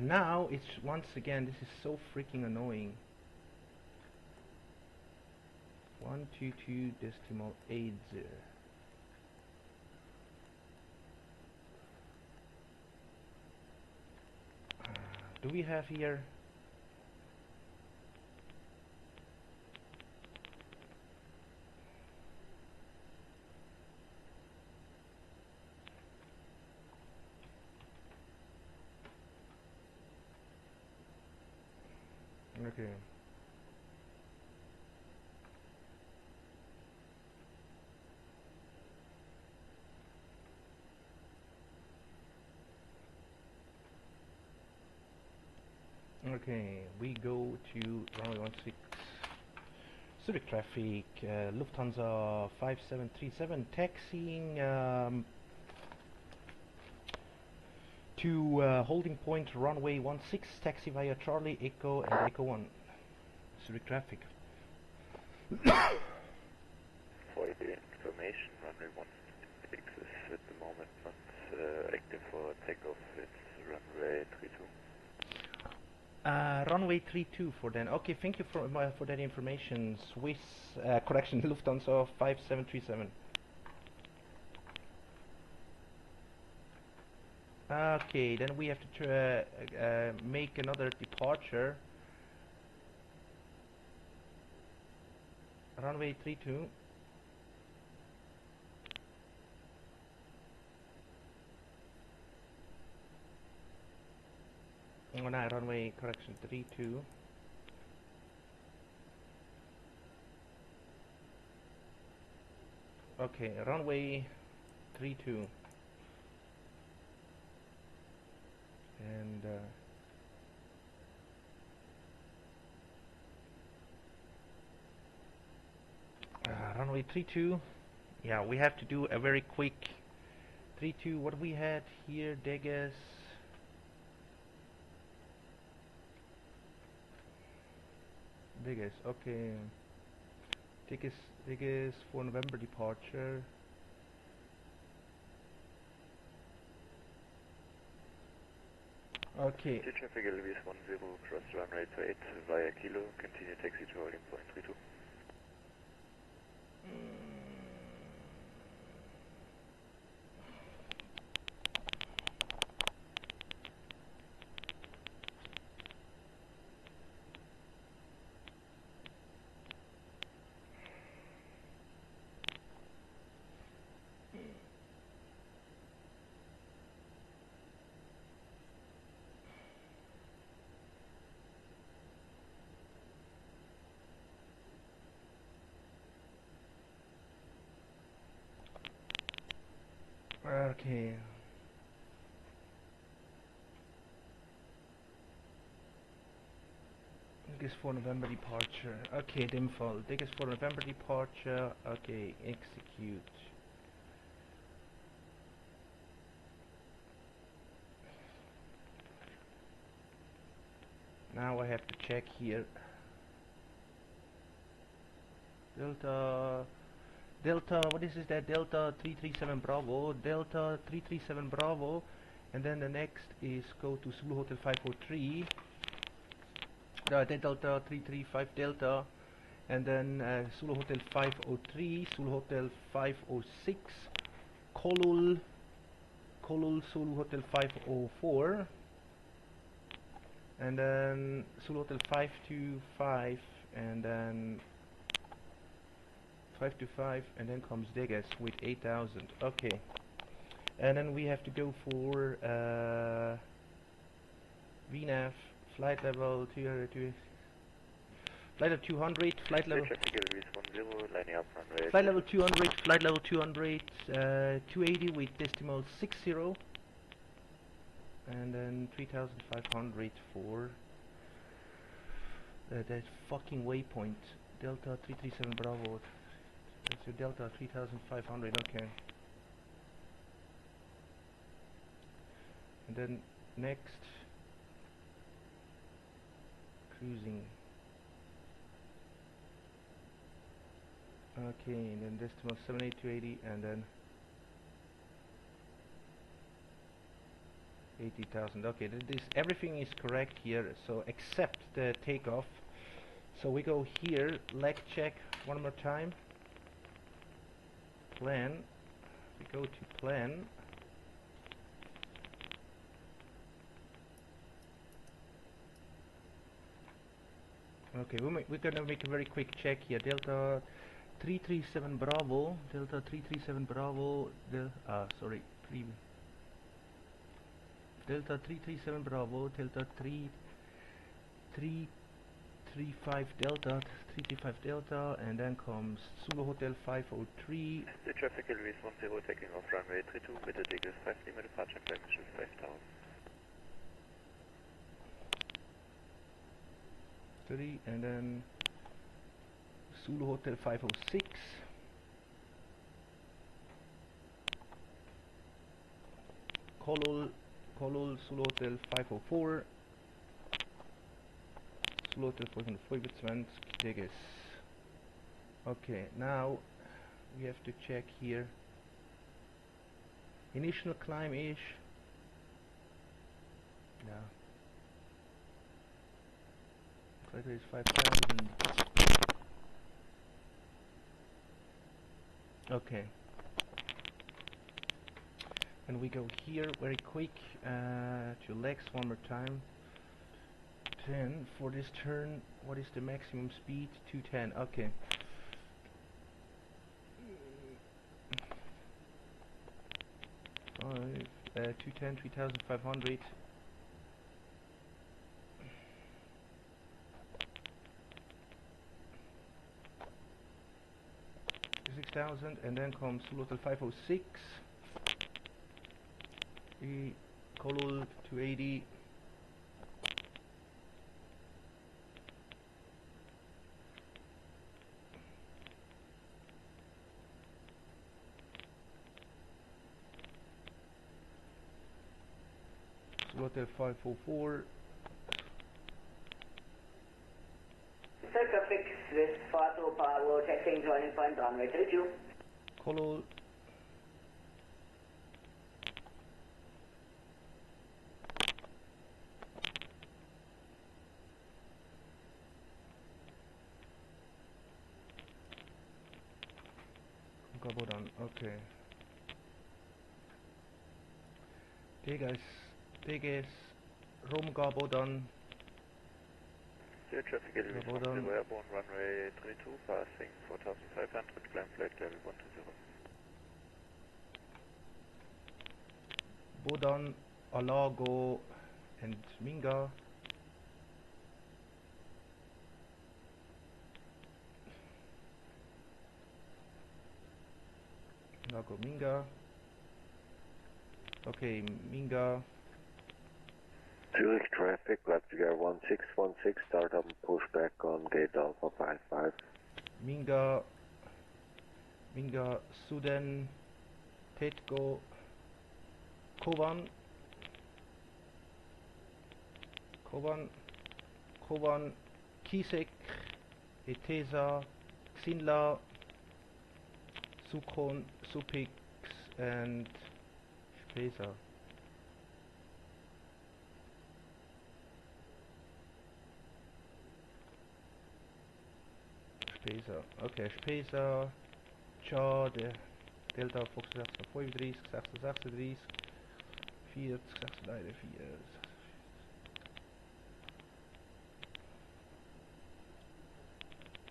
Now it's once again, this is so freaking annoying. 122.80. Do we have here? Okay. Okay, we go to runway 16. Zurich traffic, Lufthansa 5737, taxiing to holding point runway 16, taxi via Charlie, Echo and Echo 1. Zurich traffic. For your information, runway 16 is at the moment not active for takeoff. It's runway 32. Runway 32 for then. Okay, thank you for that information. Swiss, correction, Lufthansa 5737. Okay, then we have to make another departure. Runway 32. Oh no, runway correction 32. Okay, runway 32. And runway 32. Yeah, we have to do a very quick 32. What we had here, Degas. Okay. Degas for November departure. Okay. Sea traffic LVS 10, cross runway 28 via Kilo, continue taxi to holding point 32. Okay. Degas for November departure. Okay, default. Degas for November departure. Okay, execute. Now I have to check here. Delta, what is that? Delta 337 Bravo, Delta 337 Bravo, and then the next is go to Zulu Hotel 503, Delta 335 Delta, and then Zulu Hotel 503, Zulu Hotel 506, Kolul Zulu Hotel 504, and then Zulu Hotel 525, and then 525, and then comes Degas with 8,000. Okay, and then we have to go for VNAV flight level 200, flight level 200, flight level. Flight level 200, flight level 200, 280 with decimal 60, and then 3,500 for that fucking waypoint. Delta 337 Bravo. That's your Delta 3,500. Okay. And then next, cruising. Okay, and then decimal 78280, and then 80,000. Okay, this everything is correct here. So except the takeoff. So we go here, leg check one more time. Plan. We go to plan. Okay, we're gonna make a very quick check here. Delta 337 Bravo, Delta 337 Bravo, Delta 337 Bravo, Delta 337 35 Delta, 335 Delta, and then comes Zulu Hotel 503. The traffic Louis 10 taking off runway 32, bitte Eagles 5 Lima departure climb 5000. 3, and then Zulu Hotel 506. Kolol Zulu Hotel 504. Zulu Hotel 425, Digges. Okay, now we have to check here. Initial climb is is 5,000. Okay. And we go here very quick to legs one more time. 10 for this turn. What is the maximum speed? 210. Okay. 210, 3,500. 6,000, and then comes Local 506. Kolol 280. Hotel 504. Circa fix with Fato Power, taxing joining point runway 32. Kolol. Gabodan, okay. Teges, Rom Gabodan. Clear traffic Louis 10 airborne runway 32, passing 4500, climb flight level 120. Bodan, Alago, and Minga. Alago, Minga. Okay, Minga. Zurich traffic, Leipziger 1616, start up and push back on gate Alpha 55. Minga, Sudan, Tetgo, Kovan, Kisek, Etesa, Xinla, Sukhon, Supix, and Spesa. Okay, Spesa, Chad, Delta Fox 35, 36, 40, 39, 4.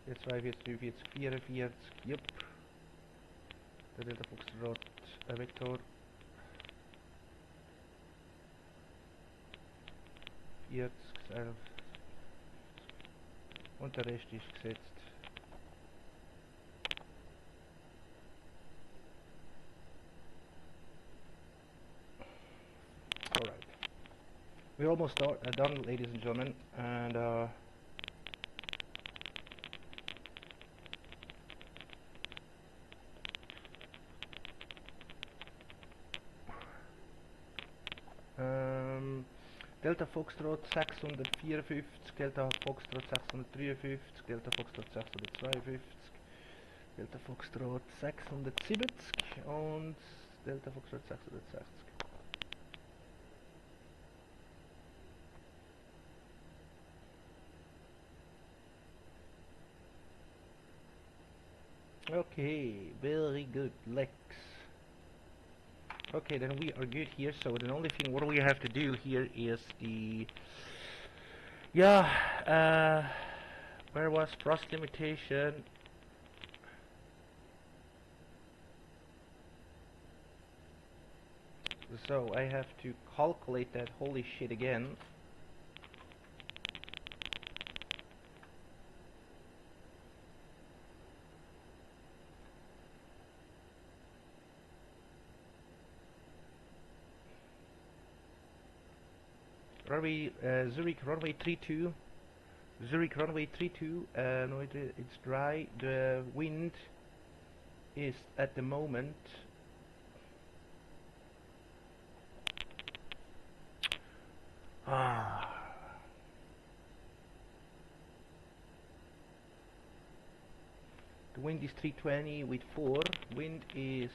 Jetzt 42, 43, 44, yep. Der Delta Fox Vector. 40, 11. Und der Rest ist gesetzt. Alright. We're almost done, ladies and gentlemen, and Delta Foxtrot 654, Delta Foxtrot 653, Delta Foxtrot 652, Delta Foxtrot 670 und Delta Foxtrot 660. Okay, very good, Lex. Okay, then we are good here, so the only thing what we have to do here is the where was thrust limitation? So I have to calculate that holy shit again. runway Zurich runway 32. Zurich runway 32. No, it's dry. The wind is at the moment the wind is 320 with 4. Wind is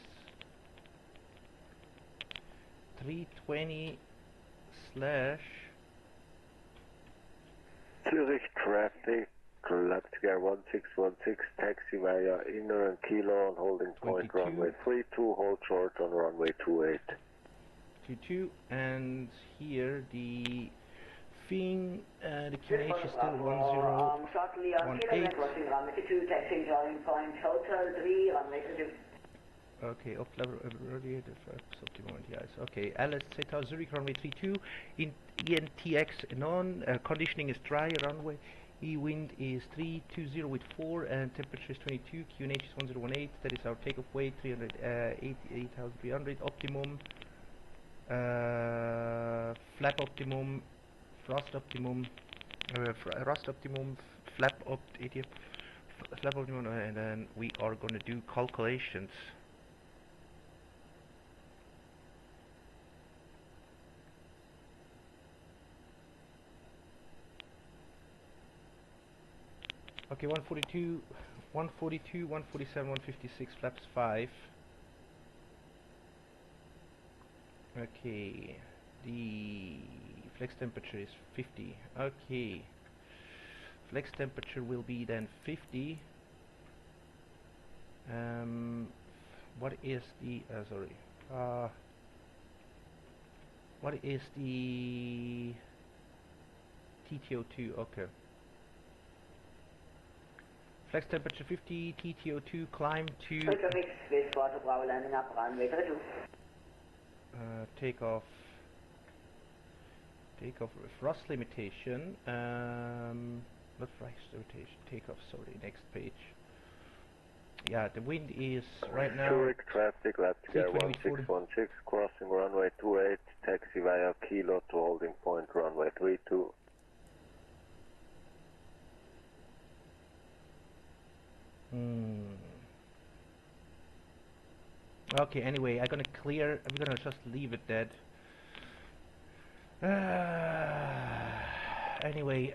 320 slash Zurich traffic, left gear 1616, taxi via inner and kilo on holding point 22. runway 32, hold short on runway 28. 22, and here the thing, the QNH is still 1018. crossing runway 2, taxiing joining point, hotel 3, runway 2. Okay, up level earlier, the optimum, yes. Okay, Alice Zeta Zurich runway 32, in ENTX non, conditioning is dry, runway E wind is 320 with 4, and temperature is 22, QNH is 1018, that is our takeoff weight, 8,300, optimum, flap optimum, thrust optimum, thrust optimum, flap flap optimum, and then we are gonna do calculations. Okay, 142, 147, 156, flaps 5. Okay, the flex temperature is 50. Okay, flex temperature will be then 50. What is the, what is the TTO2? Okay. Flex temperature 50, TTO2, climb to takeoff thrust limitation, not thrust limitation, takeoff, sorry, next page. Yeah, the wind is right now Zurich traffic, left gear 1616, crossing runway 28, taxi via kilo to holding point runway 32. Okay, anyway, I'm gonna just leave it dead. Anyway,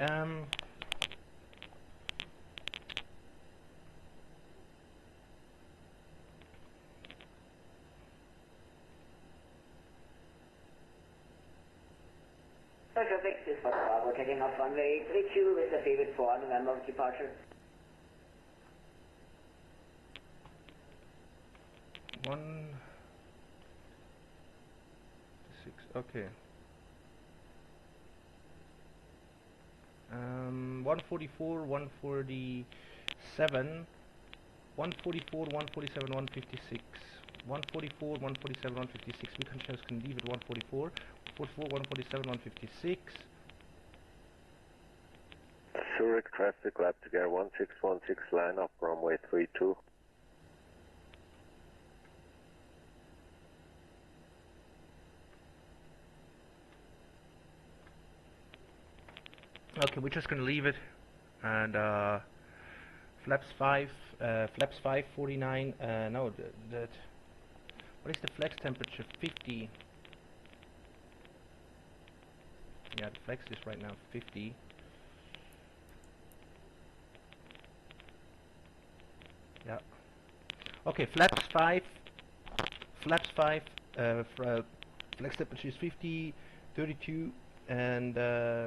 Traffic is for Bravo, taking off runway 32 with the favorite for November departure. 6, okay. 144, 147, 144, 147, 156. 144, 147, 156. We can just leave it 144, 147, 156. Zurich traffic, left gear 1616, line up runway 32. Okay, we're just gonna leave it, and flaps 5, 49. No, that. What is the flex temperature? 50. Yeah, the flex is right now 50. Yeah. Okay, flaps 5. Flaps 5. Flex temperature is 50, 32. And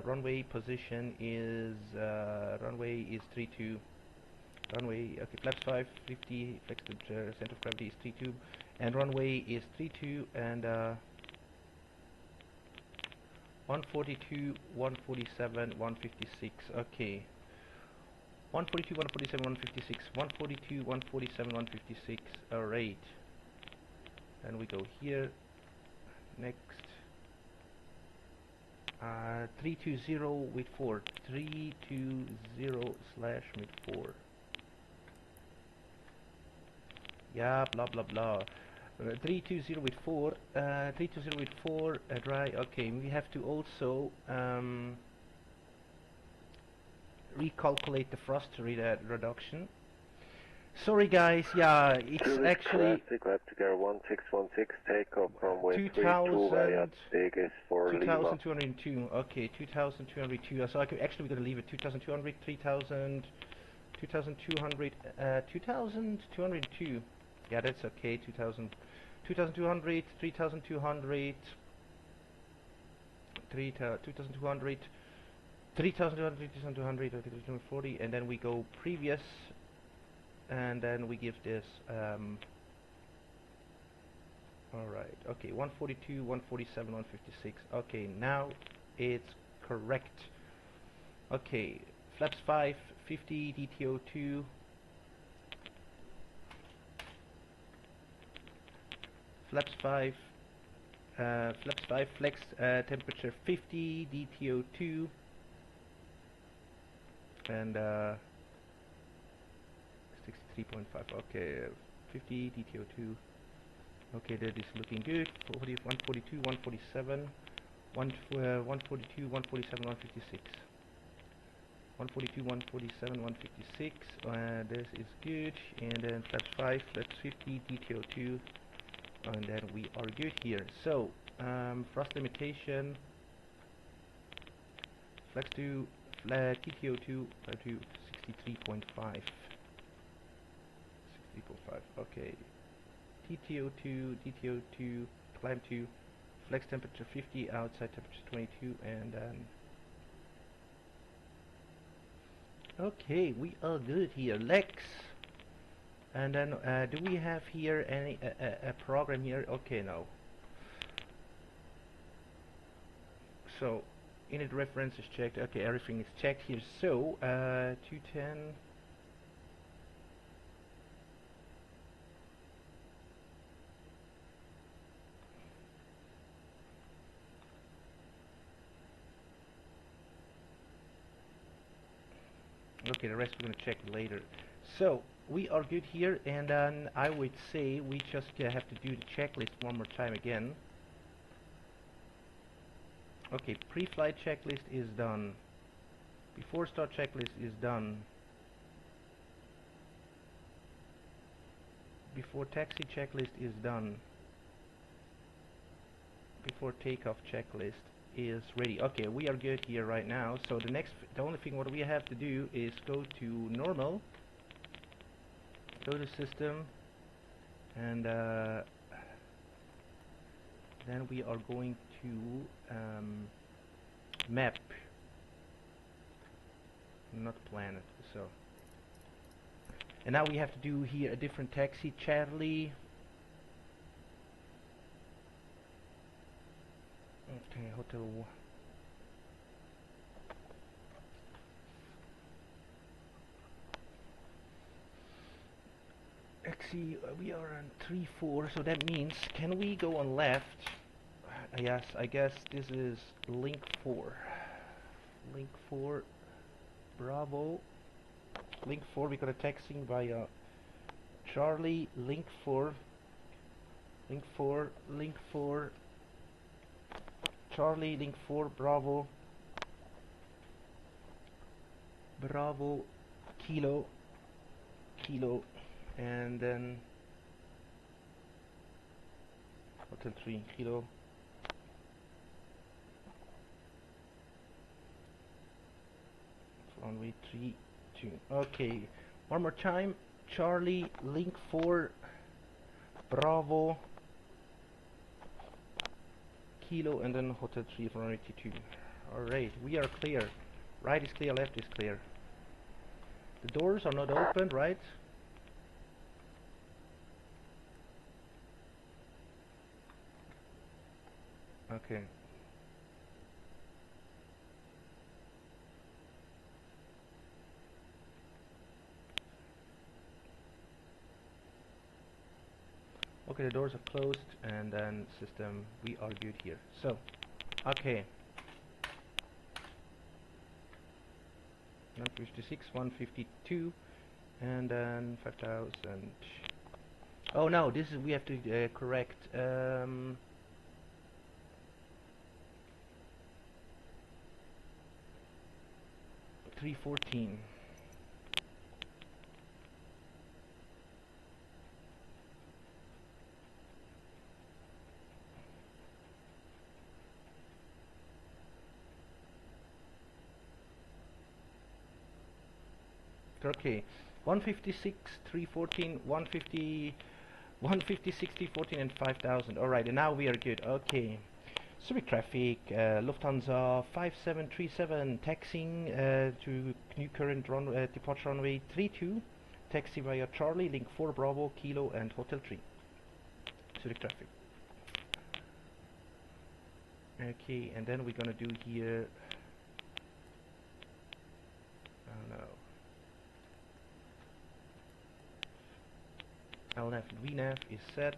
runway position is 32. Runway, okay, flaps 5, 50, flex temperature, center of gravity is 32, and runway is 32, and 142, 147, 156. Okay, 142, 147, 156, 142, 147, 156. All right, and we go here. Next. 320 with 4. 320 slash with 4. Yeah, blah blah blah. 320 with 4, 320 with 4, dry. Okay, we have to also recalculate the thrust reduction. Sorry guys, yeah, it's Zurich actually Classic, Leipziger 1616, takeoff runway 32 2000 via Vegas for Lima. 2202. Okay, 2202. So actually we're gonna leave it 2200, 3000, 2200, 2202. Yeah, that's okay. 2000, 2200, 3200, 2200, 3200, 3200, 3240, and then we go previous, and then we give this. All right. Okay, 142, 147, 156. Okay, now it's correct. Okay, flaps 5, 50, DTO2. Flaps 5, flex, temperature 50, DTO2, and 63.5. Okay, 50, DTO2. Okay, that is looking good. 142, 147, 142, 147, 156. 142, 147, 156. This is good. And then flaps 5, flaps 50, DTO2. And then we are good here. So thrust limitation, flex to TTO2 to 63.5. 63.5. Okay. TTO2, climb to, flex temperature 50, outside temperature 22, and then. Okay, we are good here. Legs. And then, do we have here any a program here? Okay, no. So, init reference is checked. Okay, everything is checked here. So, 210. Okay, the rest we're gonna check later. So, we are good here, and then I would say we just have to do the checklist one more time again. Okay, pre-flight checklist is done. Before start checklist is done. Before taxi checklist is done. Before takeoff checklist is ready. Okay, we are good here right now. So the only thing what we have to do is go to normal. Go to system, and then we are going to map, not planet. So, and now we have to do here a different taxi, Charlie. Okay, hotel. Actually, we are on 3-4, so that means, can we go on left? Yes, I guess this is link 4. Link 4, Bravo. Link 4, we got a taxiing via Charlie, link 4. Link 4, link 4. Charlie, link 4, Bravo. Bravo, Kilo. Kilo. And then Hotel 3, Kilo. Runway 32. Okay, one more time. Charlie, link 4, Bravo, Kilo, and then Hotel 3 for runway 32. Alright, we are clear. Right is clear, left is clear. The doors are not open, right? Okay. Okay, the doors are closed, and then system, we are good here. So, okay. 156, 152, and then 5000. Oh no, this is, we have to correct. 314. Okay, 156, 314, 150, 150, 60, 14, and 5000. Alright, and now we are good. Okay. Zurich traffic, Lufthansa 5737, taxiing to new current departure runway 32, taxi via Charlie, link 4 Bravo, Kilo, and Hotel 3. Zurich traffic. Okay, and then we're gonna do here. Oh no. LNAV and VNAV is set.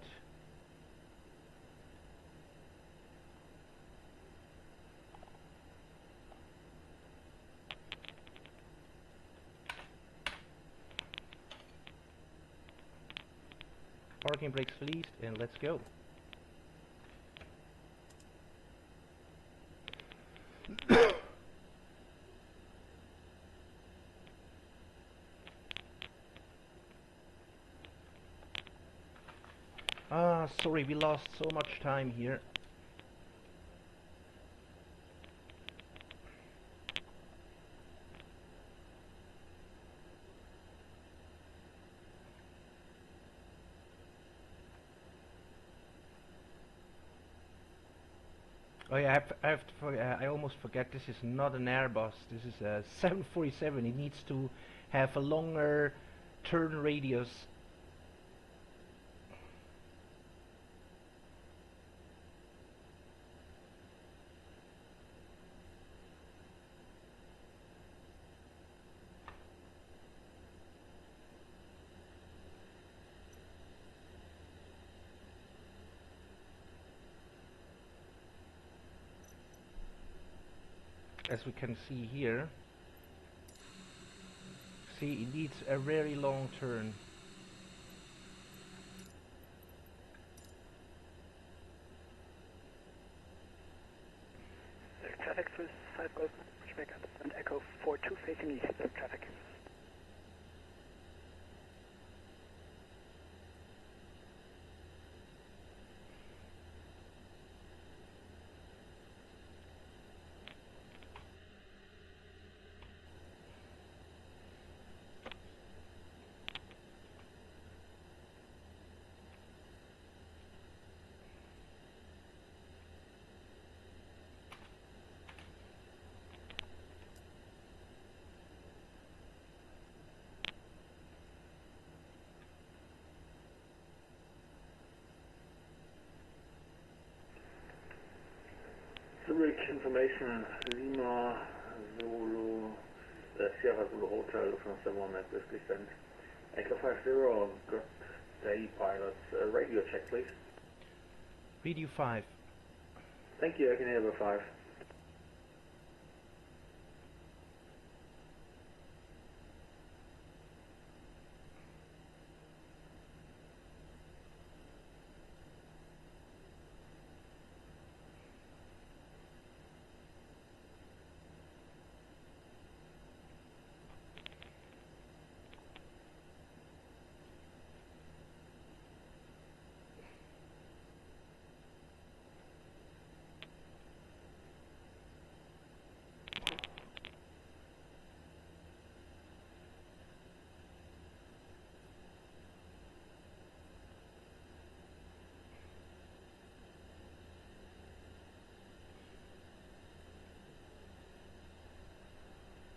Parking brakes released, and let's go. Sorry, we lost so much time here. Oh yeah, I almost forget. This is not an Airbus. This is a 747. It needs to have a longer turn radius. As we can see here, see, it needs a very long turn. Traffic through 5 Golf, Quebec, and Echo 42 facing east, traffic. Zurich information, Lima, Zulu, Sierra Zulu Hotel, Lufthansa 1 at Whiskey Stand. Echo 50, good day pilots. Radio check please. Radio 5. Thank you, I can hear about 5.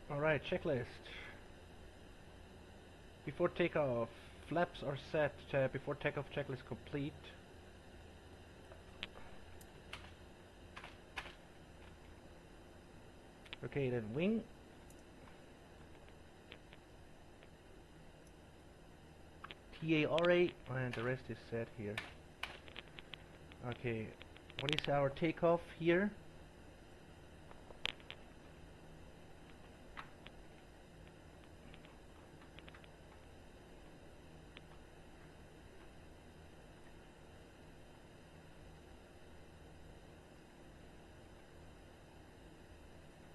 Alright, checklist. Before takeoff, flaps are set. Before takeoff, checklist complete. Okay, then wing. TARA, and the rest is set here. Okay, what is our takeoff here?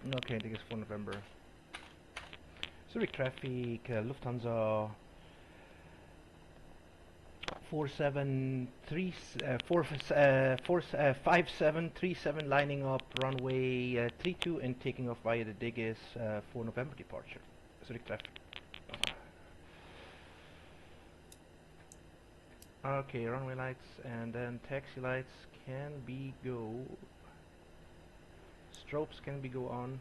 Okay, I think it's 4 November. Zurich traffic, Lufthansa 5737 lining up runway 32 and taking off via the Digis 4 November departure. Zurich traffic. Okay, runway lights and then taxi lights can be go. Strobes can be go on.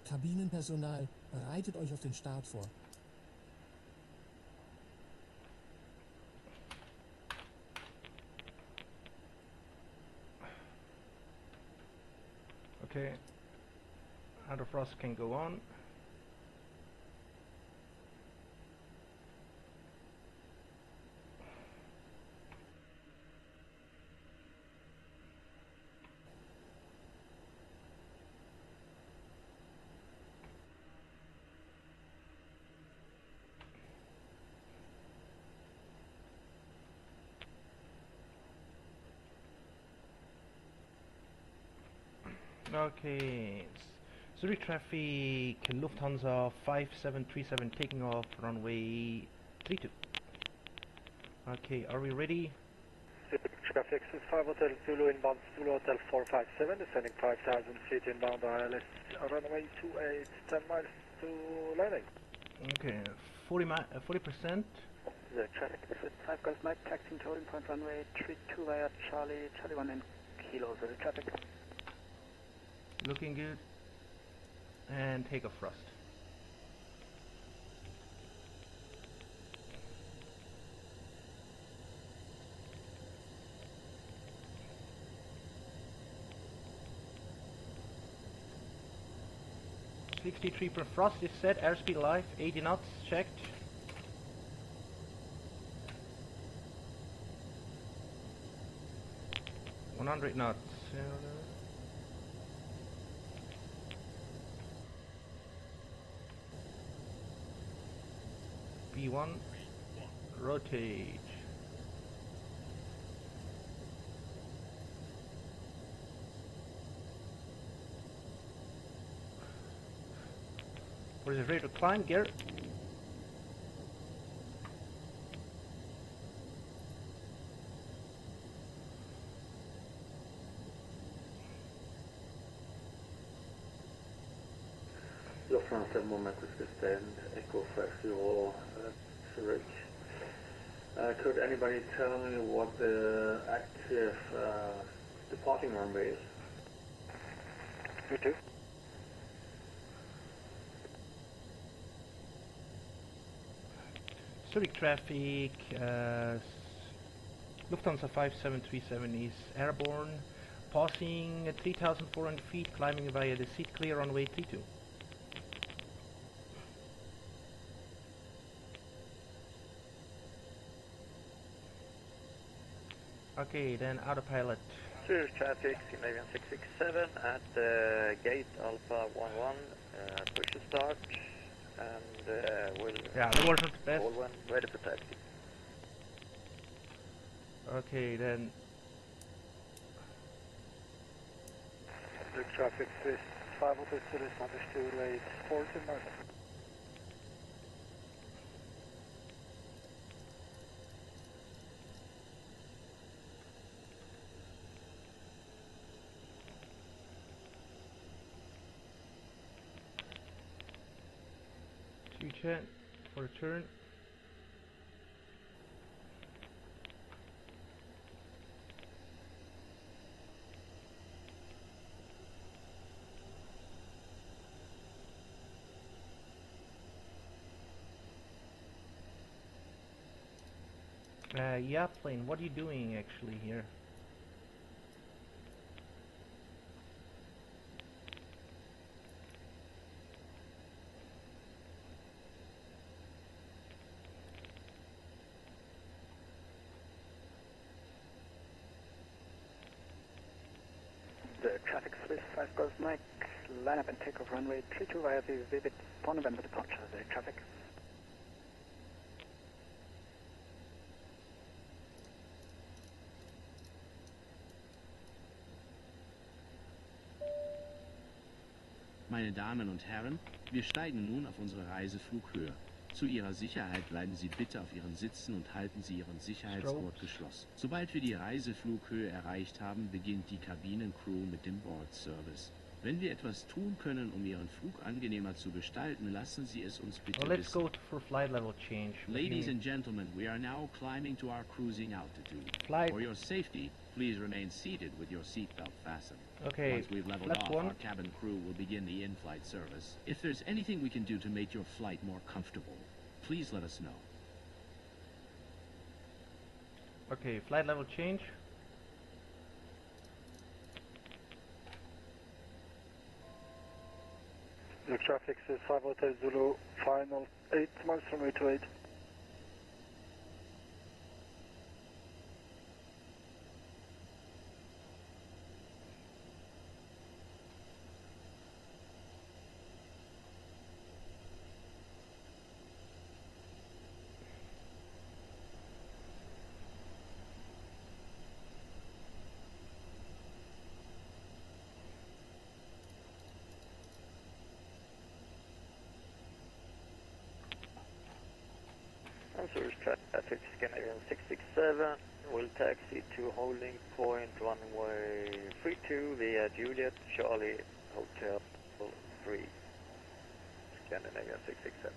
Kabinenpersonal, bereitet euch auf den Start vor. Okay, out of frost can go on. Okay, Zurich traffic, Lufthansa 5737 taking off runway 32. Okay, are we ready? Traffic 65 Hotel Zulu inbound Zulu Hotel 457, descending 5,000 feet inbound ILS runway 28, 10 miles to landing. Okay, 40%. The traffic is 5 Golf Mike, taxiing to holding point runway 32 via Charlie 1 and Kilo, the traffic. Looking good. And take off thrust. .63 per thrust is set, airspeed live, 80 knots checked. .100 knots. B1, rotate. What is it, ready to climb, gear? Lufthansa moment is sustained, Echo 50 Zurich. Could anybody tell me what the active departing runway is? Me too. Zurich traffic, Lufthansa 5737 is airborne, passing 3,400 feet, climbing via the seat clear runway 32. Okay, then autopilot. Zurich traffic, Scandinavian 667 at gate Alpha 11, push to start, and we'll... Yeah, the water's not the best. All one, ready for taxi. Okay, then... Zurich traffic, Swiss 5 Hotel Zurich, understood, late 14 miles. Chat for a turn. Yeah, plane, what are you doing actually here? The traffic Swiss 5 Golf Mike, line up and take off runway 32 via the Vivid 4 November departure. The traffic. Meine Damen und Herren, wir steigen nun auf unsere Reiseflughöhe. Zu Ihrer Sicherheit bleiben Sie bitte auf Ihren Sitzen und halten Sie Ihren Sicherheitsgurt geschlossen. Sobald wir die Reiseflughöhe erreicht haben, beginnt die Kabinencrew mit dem Boardservice. Wenn wir etwas tun können, um Ihren Flug angenehmer zu gestalten, lassen Sie es uns bitte Well, let's wissen. go for flight level change. Ladies and gentlemen, we are now climbing to our cruising altitude. Flight. For your safety, please remain seated with your seatbelt fastened. Okay, Once we've leveled flaps off, one. our cabin crew will begin the in-flight service. If there's anything we can do to make your flight more comfortable, please let us know. Okay, flight level change. The traffic is 5 Hotel Zulu, final 8 miles from 828. Zurich traffic Scandinavian 667 will taxi to holding point runway 32 via Juliet Charlie Hotel 3 Scandinavian 667.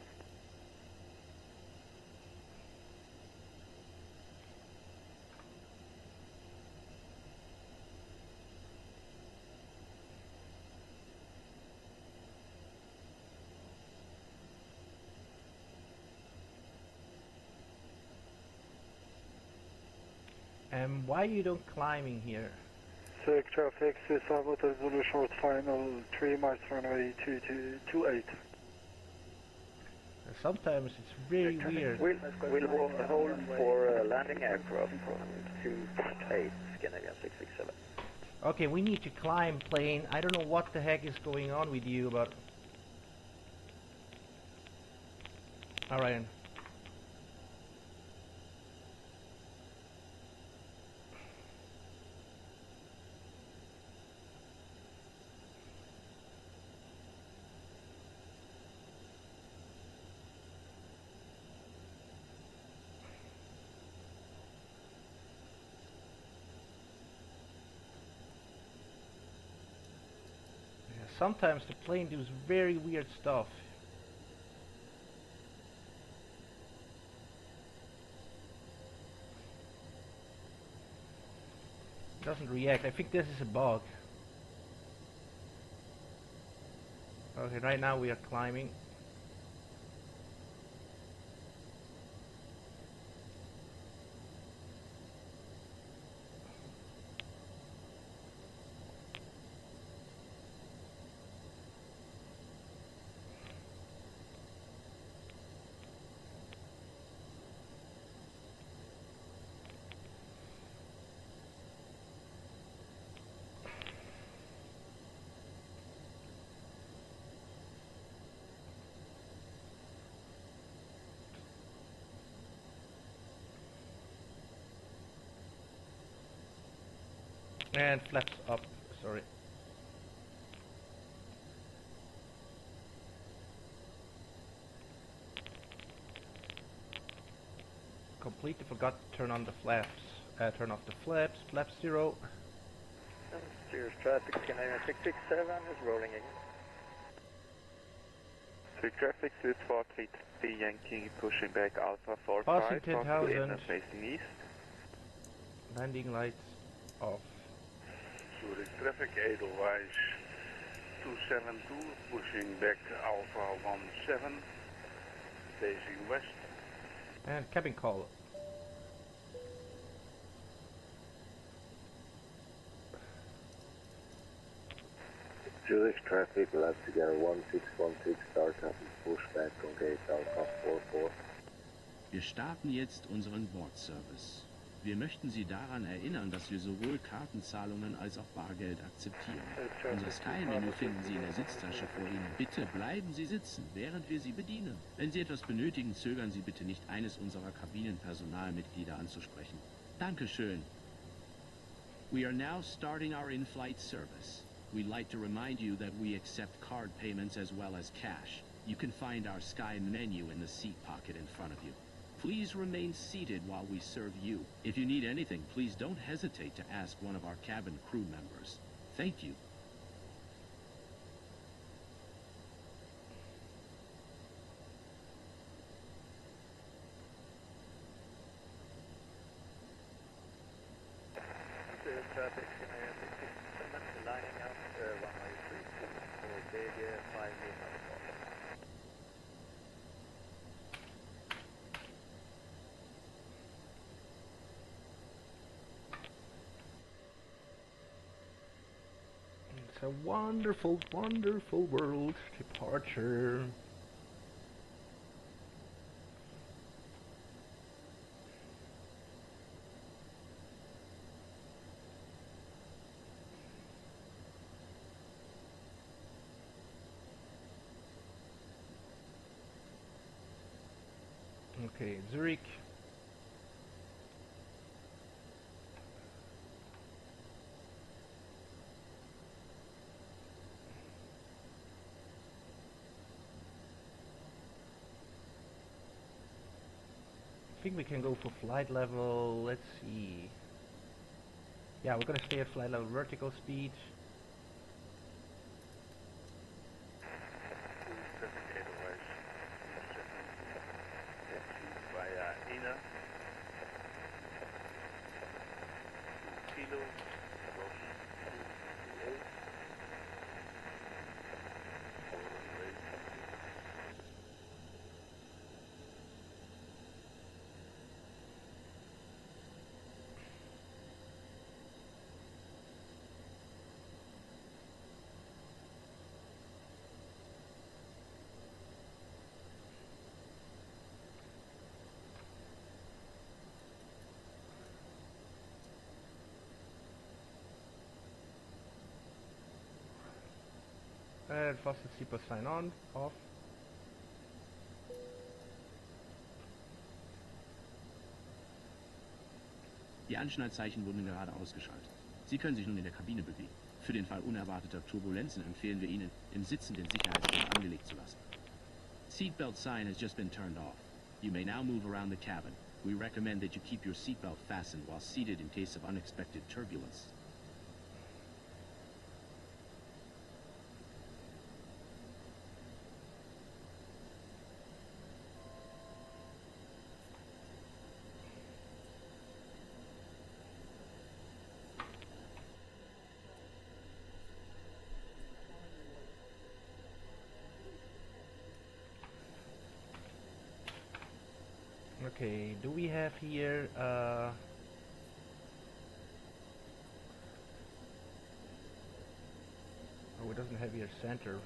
Why you don't climbing here? Zurich traffic is 5 Hotel Zulu, short final 3 miles from runway 228. Sometimes it's very weird. We'll hold for landing aircraft from 28 Scandinavian 667. Okay, we need to climb plane. I don't know what the heck is going on with you, but... Alright. Sometimes the plane does very weird stuff. It doesn't react. I think this is a bug. Okay, right now we are climbing. And flaps up, sorry. Completely forgot to turn on the flaps. Turn off the flaps. Flap 0. Zurich traffic Scandinavian 667 is rolling in. Zurich traffic is 433 Yankee pushing back Alpha 45. Passing 10,000. Facing east. Landing lights off. Zurich traffic Edelweiss 272 pushing back Alpha 17 facing west. And cabin call. Zurich traffic, Leipziger 1616, start up and push back on gate Alpha 44. Wir starten jetzt unseren Bordservice. Wir möchten Sie daran erinnern, dass wir sowohl Kartenzahlungen als auch Bargeld akzeptieren. Unser Style-Menü finden Sie in der Sitztasche vor Ihnen. Bitte bleiben Sie sitzen, während wir Sie bedienen. Wenn Sie etwas benötigen, zögern Sie bitte nicht, eines unserer Kabinenpersonalmitglieder anzusprechen. Dankeschön. We are now starting our in-flight service. We'd like to remind you that we accept card payments as well as cash. You can find our Sky menu in the seat pocket in front of you. Please remain seated while we serve you. If you need anything, please don't hesitate to ask one of our cabin crew members. Thank you. Traffic lining up runway 32 for big 5 Lima. It's a wonderful, wonderful world. Departure. Okay, Zurich. I think we can go for flight level, let's see. Yeah, we're gonna stay at flight level vertical speed. Fastest seatbelt sign on, off. Die Anschnallzeichen wurden gerade ausgeschaltet. Sie können sich nun in der Kabine bewegen. Für den Fall unerwarteter Turbulenzen empfehlen wir Ihnen, im Sitzen den Sicherheitsgurt angelegt zu lassen. Seatbelt sign has just been turned off. You may now move around the cabin. We recommend that you keep your seatbelt fastened while seated in case of unexpected turbulence. Okay, do we have here oh, it doesn't have here center.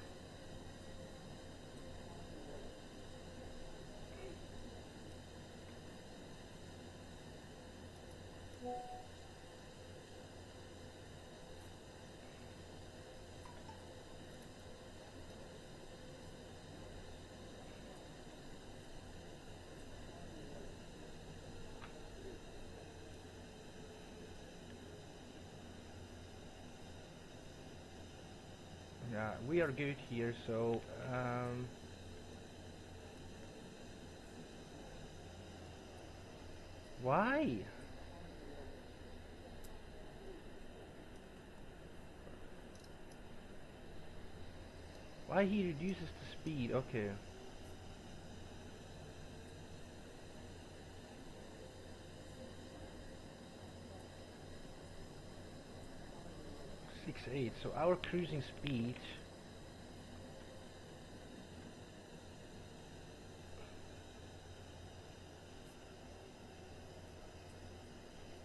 Yeah, we are good here, so why? Why he reduces the speed? Okay. .68, so our cruising speed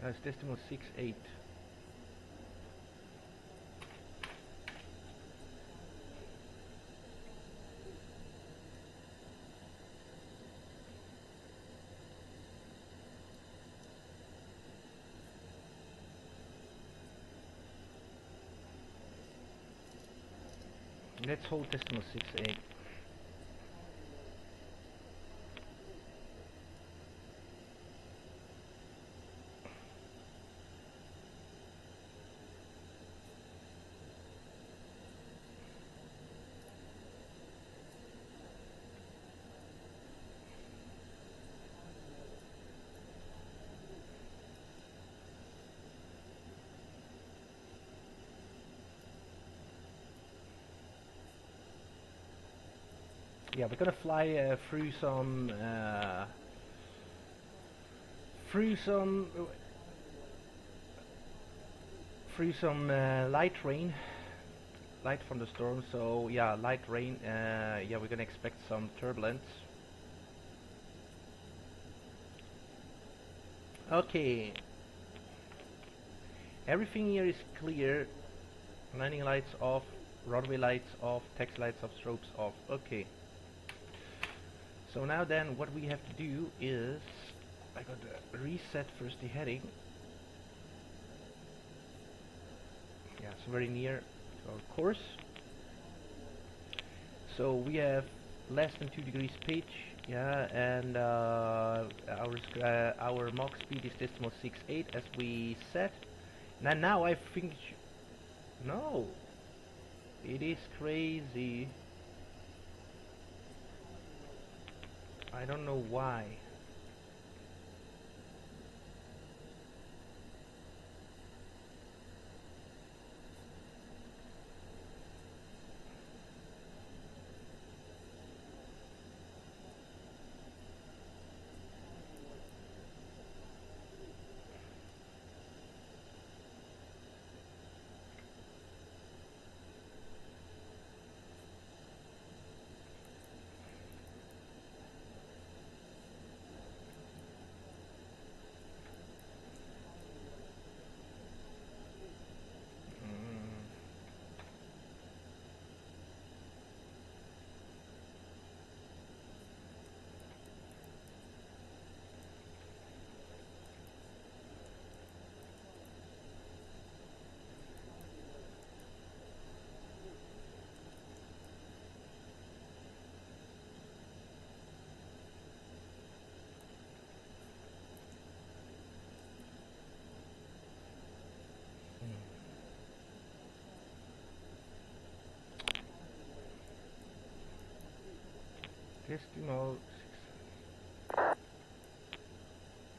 is decimal 68. Let's hold decimal 68. Yeah, we're gonna fly through some through some light rain, light thunderstorm. So yeah, light rain. Yeah, we're gonna expect some turbulence. Okay, everything here is clear. Landing lights off, runway lights off, taxi lights off, strobes off. Okay. So now then, what we have to do is, I got to reset first the heading. Yeah, it's very near to our course. So we have less than 2 degrees pitch. Yeah, and our Mach speed is decimal 68 as we said. Now I think no, it is crazy. I don't know why.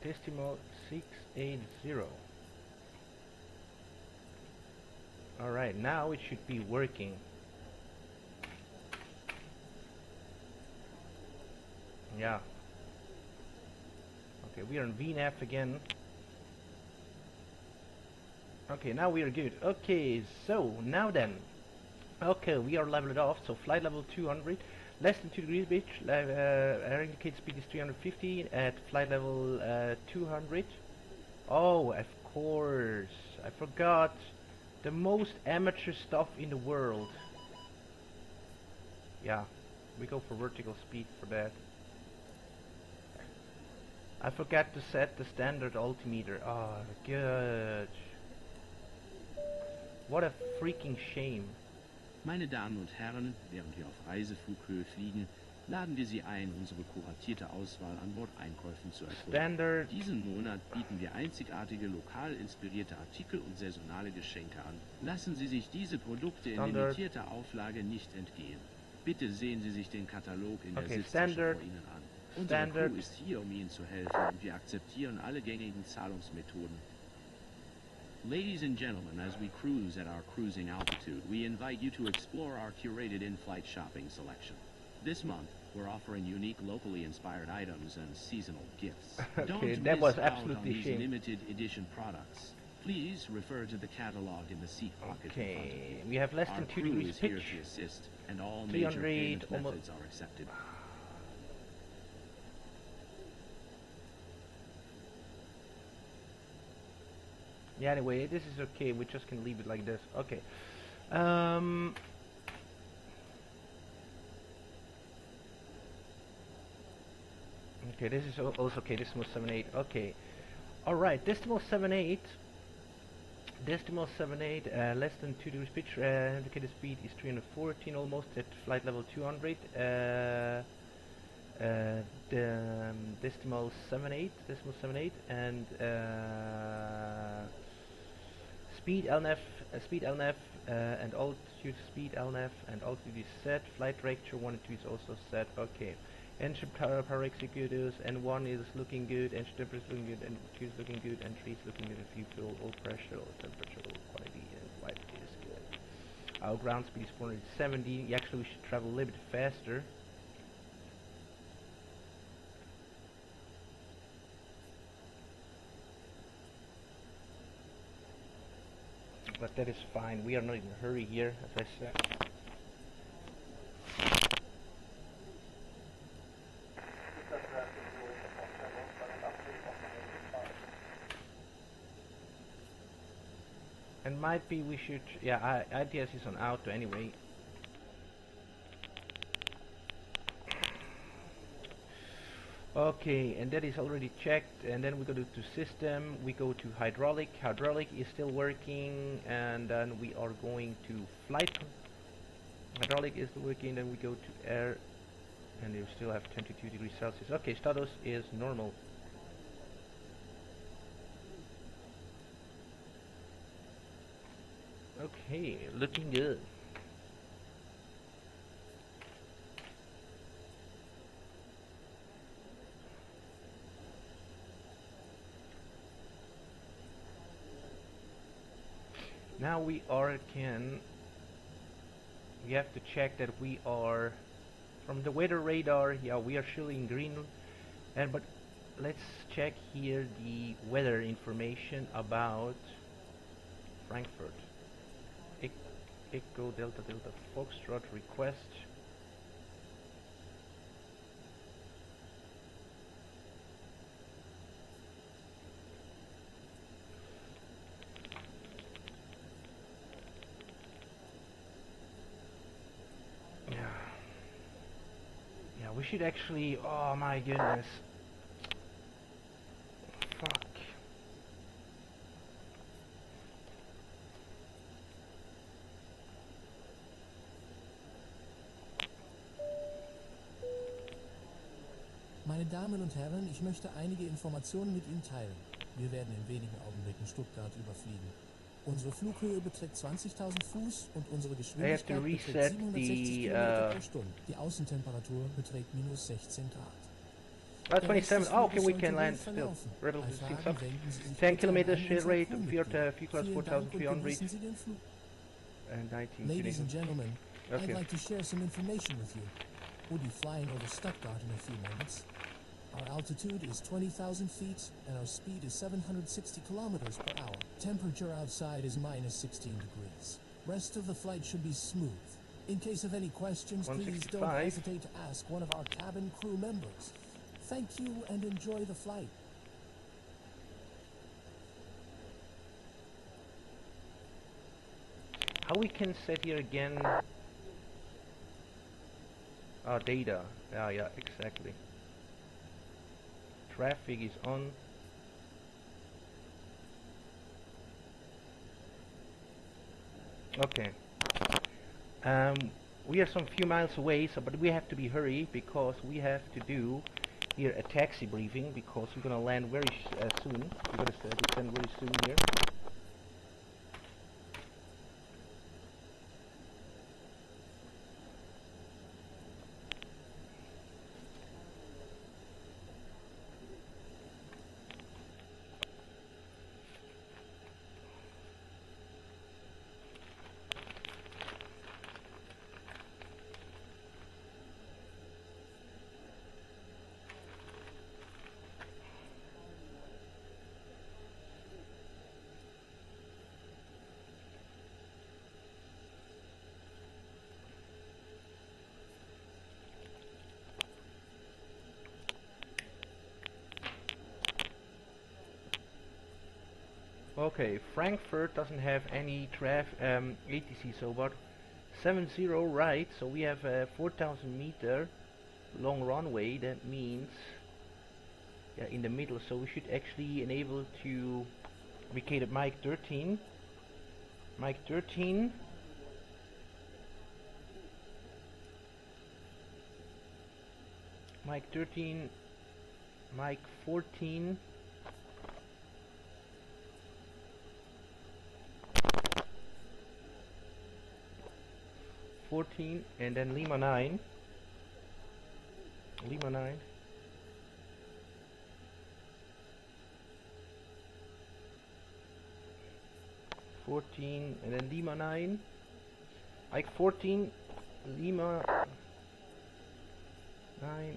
Decimal 680. Alright, now it should be working. Yeah. Okay, we are in VNAV again. Okay, now we are good. Okay, so now then. Okay, we are leveled off, so flight level 200. Less than 2 degrees pitch, air indicated speed is 350 at flight level 200. Oh, of course, I forgot the most amateur stuff in the world. Yeah, we go for vertical speed for that. I forgot to set the standard altimeter. Oh, good. What a freaking shame. Meine Damen und Herren, während wir auf Reiseflughöhe fliegen, laden wir Sie ein, unsere kuratierte Auswahl an Bordeinkäufen zu erkunden. Standard. Diesen Monat bieten wir einzigartige, lokal inspirierte Artikel und saisonale Geschenke an. Lassen Sie sich diese Produkte in limitierter Auflage nicht entgehen. Bitte sehen Sie sich den Katalog in der Sitztasche vor Ihnen an. Unsere Crew ist hier, um Ihnen zu helfen, und wir akzeptieren alle gängigen Zahlungsmethoden. Ladies and gentlemen, as we cruise at our cruising altitude, we invite you to explore our curated in-flight shopping selection. This month, we're offering unique, locally inspired items and seasonal gifts. Okay, Don't that was miss out absolutely on these shame. limited edition products. Please refer to the catalog in the seat pocket in front of you. We have less than 2 degrees pitch. Our crew is here to assist, and all major payment methods are accepted. Yeah, anyway, this is okay. We just can leave it like this. Okay. Okay, this is also okay. Decimal 78. Okay. All right. Decimal 78. Decimal 78. Less than 2 degrees pitch. Indicated speed is 314, almost at flight level 200. The decimal 78. Decimal 78 and. Speed LNAV, and altitude speed LNAV and altitude is set. Flight trajectory 1 and 2 is also set. Okay. Engine power executors, and 1 is looking good, engine temperature is looking good, and 2 is looking good, and 3 is looking good. Fuel, all pressure, all temperature, all quality, and white is good. Our ground speed is 470. Actually, we should travel a little bit faster. but that is fine. We are not in a hurry here, as I said. And might be we should, yeah, ITS is on auto anyway. Okay, and that is already checked, and then we go to system, we go to hydraulic is still working, and then we are going to flight, hydraulic is still working, then we go to air, and you still have 22 degrees Celsius. Okay, status is normal. Okay, looking good. Now we have to check that we are from the weather radar. Yeah, we are showing green, but let's check here the weather information about Frankfurt. Echo Delta Delta Foxtrot request. Yeah, we should actually, oh my goodness. Fuck. Meine Damen und Herren, ich möchte einige Informationen mit Ihnen teilen. Wir werden in wenigen Augenblicken Stuttgart überfliegen. Unsere Flughöhe beträgt 20.000 Fuß und unsere Geschwindigkeit beträgt 760 km pro Stunde. Die Außentemperatur beträgt minus 16 Grad. 27, oh, okay, we can land still. Relatively up. 10 kilometers share rate, 4,400. And 19 Ladies and gentlemen, okay. I'd like to share some information with you. We'll be flying over Stuttgart in a few moments. Our altitude is 20,000 feet and our speed is 760 kilometers per hour. Temperature outside is minus 16 degrees. Rest of the flight should be smooth. In case of any questions, please don't hesitate to ask one of our cabin crew members. Thank you and enjoy the flight. How we can set here again data. Yeah, exactly. Traffic is on. Okay. We are some few miles away, but we have to be hurry because we have to do here a taxi briefing because we're gonna land very soon. We're gonna descend very soon here. Okay, Frankfurt doesn't have any ATC, so about 70 right, so we have a 4,000 meter long runway. That means in the middle, so we should actually enable to indicate at Mike 13. Mike 13. Mike 13. Mike 14. And then Lima 9. Lima 9. And then Lima 9. Mike 14. Lima 9.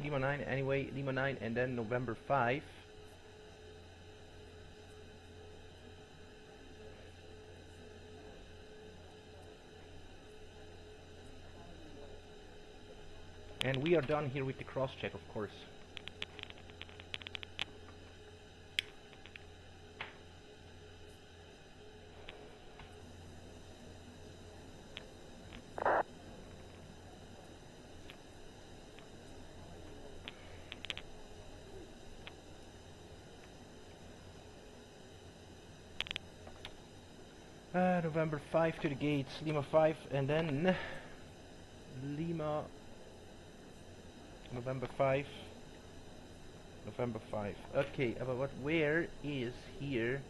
Lima 9 anyway, Lima 9 and then November 5. And we are done here with the cross check, of course. November 5 to the gates, Lima 5, and then Lima, November 5, November 5. Okay, but where is here?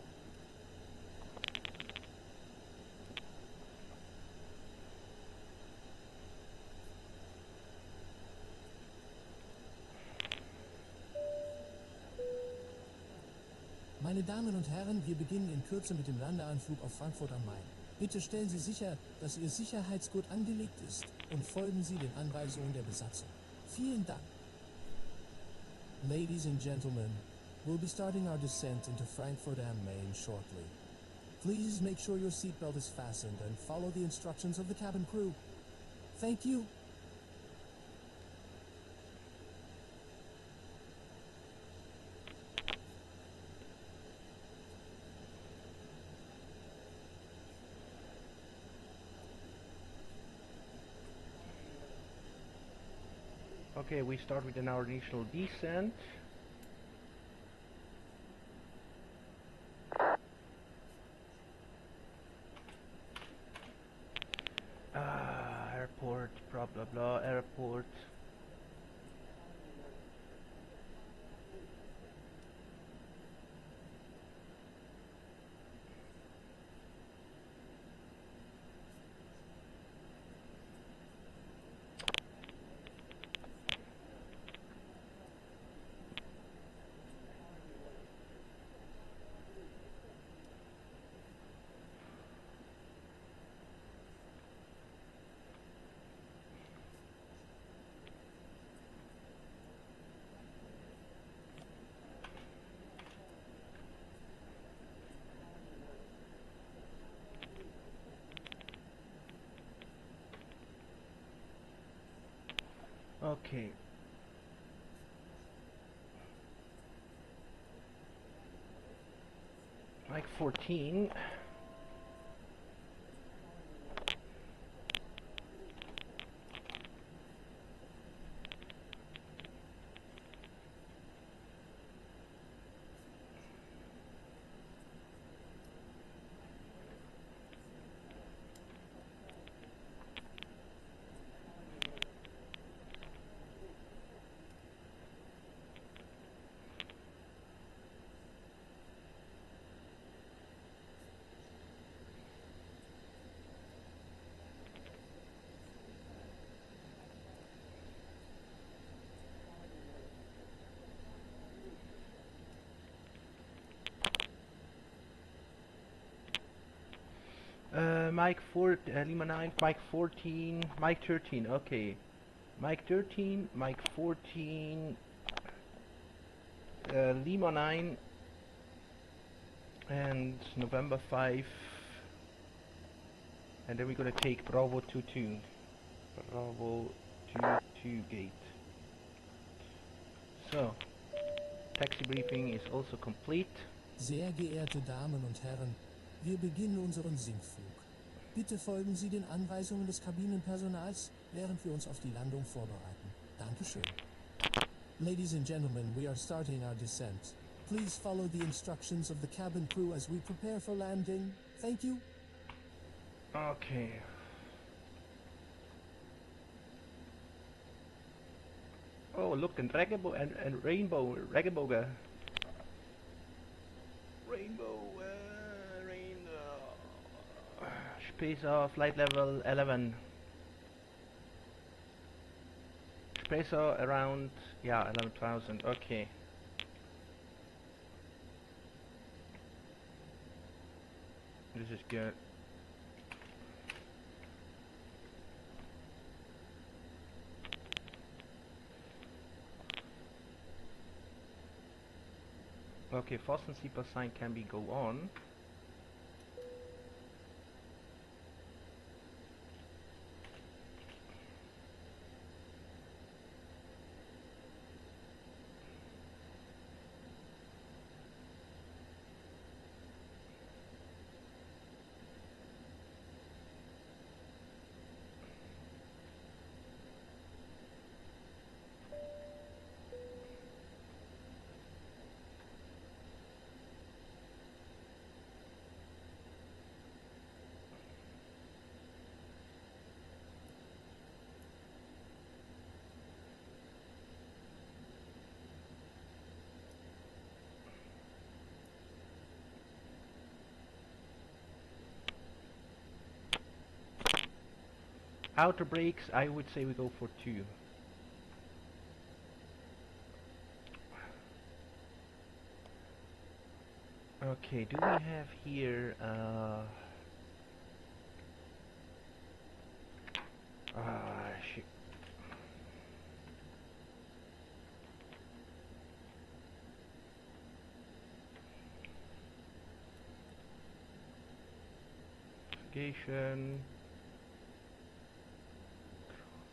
Meine Damen und Herren, wir beginnen in Kürze mit dem Landeanflug auf Frankfurt am Main. Bitte stellen Sie sicher, dass Ihr Sicherheitsgurt angelegt ist und folgen Sie den Anweisungen der Besatzung. Vielen Dank. Ladies and gentlemen, we'll be starting our descent into Frankfurt am Main shortly. Please make sure your seatbelt is fastened and follow the instructions of the cabin crew. Thank you. Okay, we start with our initial descent. Airport, blah blah blah, airport. Okay. Mike 14. Mike 4, Lima 9, Mike 14, Mike 13, okay. Mike 13, Mike 14, Lima 9, and November 5, and then we're gonna take Bravo 22, Bravo 22 gate. So, taxi briefing is also complete. Sehr geehrte Damen und Herren, wir beginnen unseren Sinkflug. Bitte folgen Sie den Anweisungen des Kabinenpersonals, während wir uns auf die Landung vorbereiten. Dankeschön. Ladies and gentlemen, we are starting our descent. Please follow the instructions of the cabin crew as we prepare for landing. Thank you. Okay. Oh, look, and rainbow and rainbow, rainbow, space of flight level 11. Space around, yeah, 11,000. Okay. This is good. Okay, fasten seatbelt sign can be go on. Outer brakes, I would say we go for 2. Okay, do we have here shit.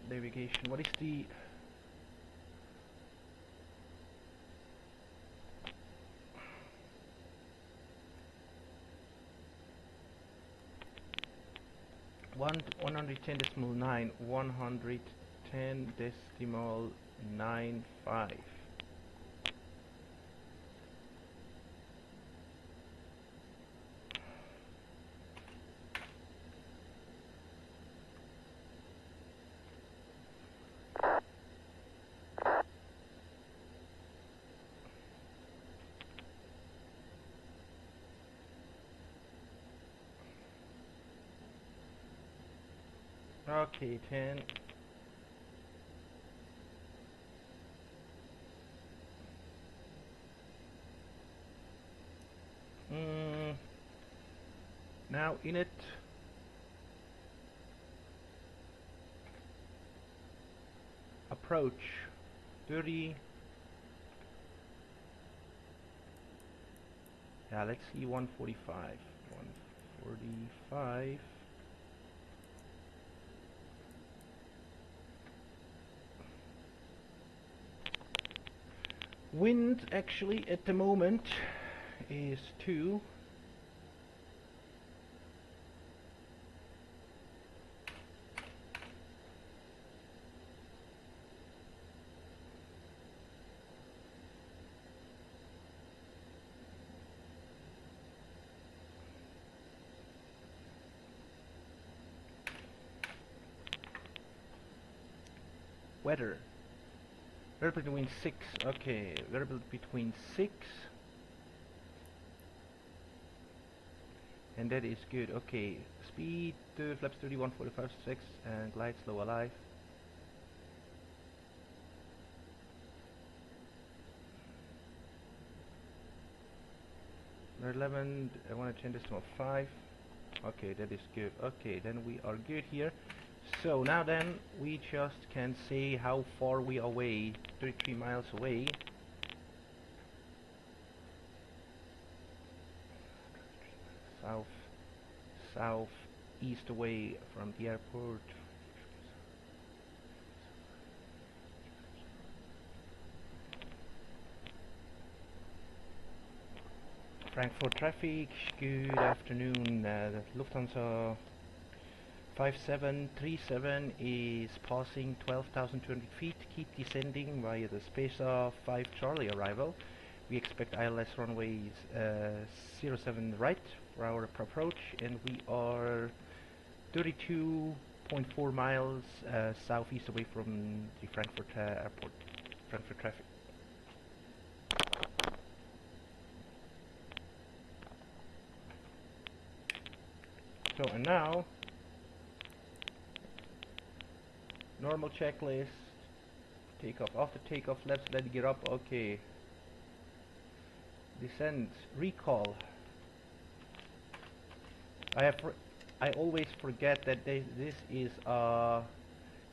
Navigation, what is the one 110.9 110.95. Okay, 10. Now in it. Approach 30. Yeah, let's see 145. 145. Wind actually at the moment is 2. Weather. Variable between 6. Okay, variable between 6. And that is good. Okay, speed flaps 31, 45, 6, and glide slow alive. Number 11. I want to change this to a 5. Okay, that is good. Okay, then we are good here. So now then we just can see how far we are away. 33 miles away. Southeast away from the airport. Frankfurt traffic, good afternoon. The Lufthansa 5737 is passing 12,200 feet. Keep descending via the Spacer 5 Charlie arrival. We expect ILS runways 07 right for our approach, and we are 32.4 miles southeast away from the Frankfurt airport. Frankfurt traffic. So, and now normal checklist. Takeoff. After takeoff, let's let it get up. Okay. Descent. Recall. I always forget that this is a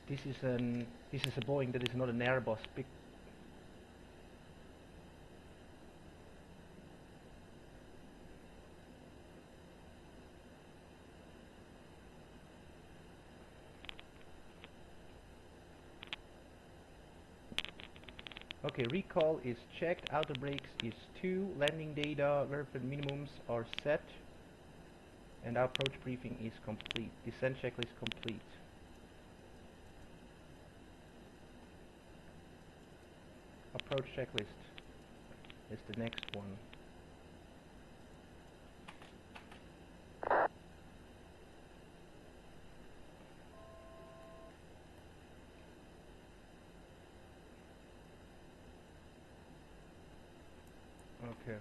Boeing. That is not an Airbus. Okay, recall is checked, outer brakes is 2, landing data, verified minimums are set, and our approach briefing is complete. Descent checklist complete. Approach checklist is the next one. Okay.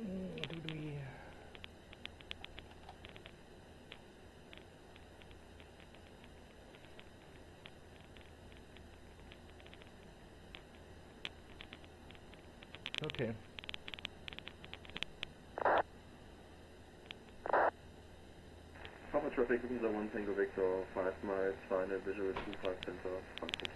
Do we... Okay. Papa Traffic, User 1 Tango Victor, 5 miles, final visual 25 center, Frankfurt.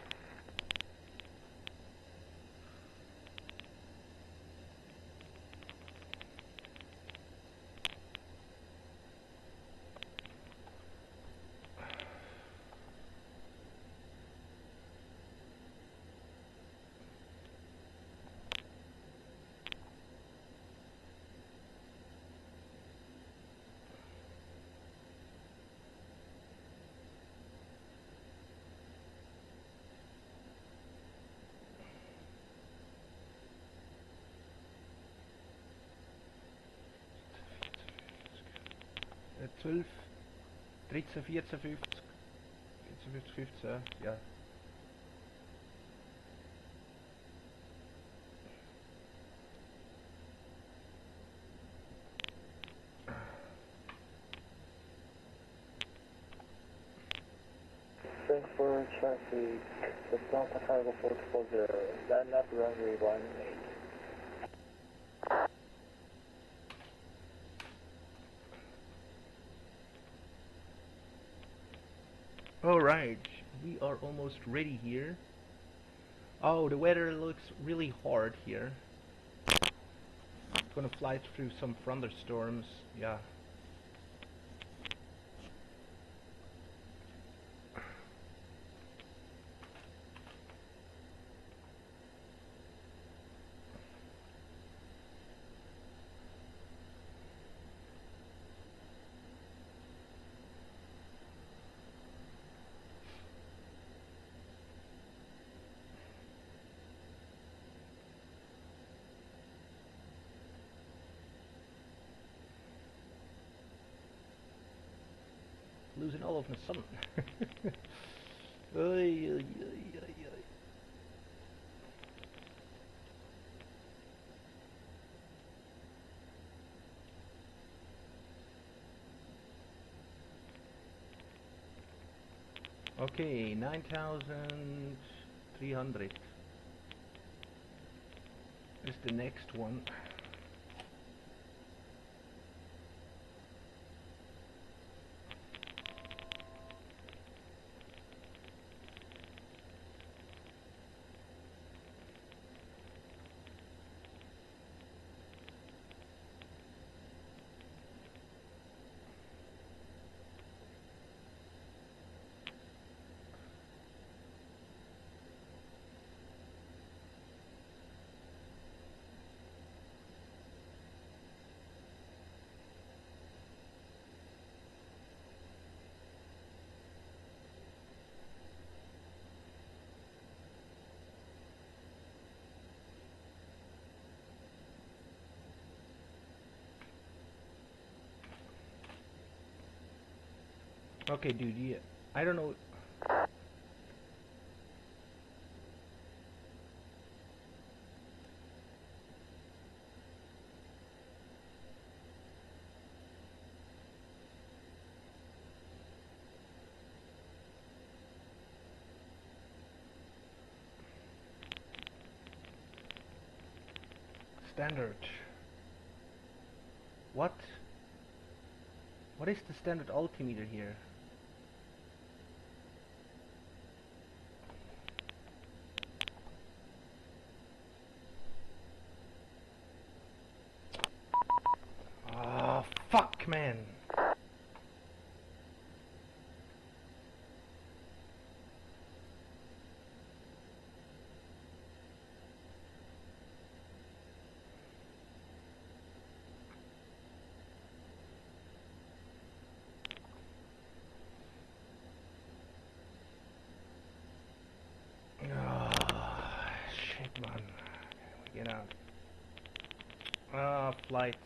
Äh, 12, 13, 14, 15, 14, 15, ja. Frankfurt traffic, the Delta Cargo 440, land up runway 18. Alright, we are almost ready here. Oh, the weather looks really hard here. Gonna fly through some thunderstorms, yeah. Losing all of my sun. Oy, oy, oy, oy, oy. Okay, 9,300 is the next one. Okay, dude, yeah, I don't know. standard? What is the standard altimeter here? Ah, fuck, man. Shit, man. We get out. Flights.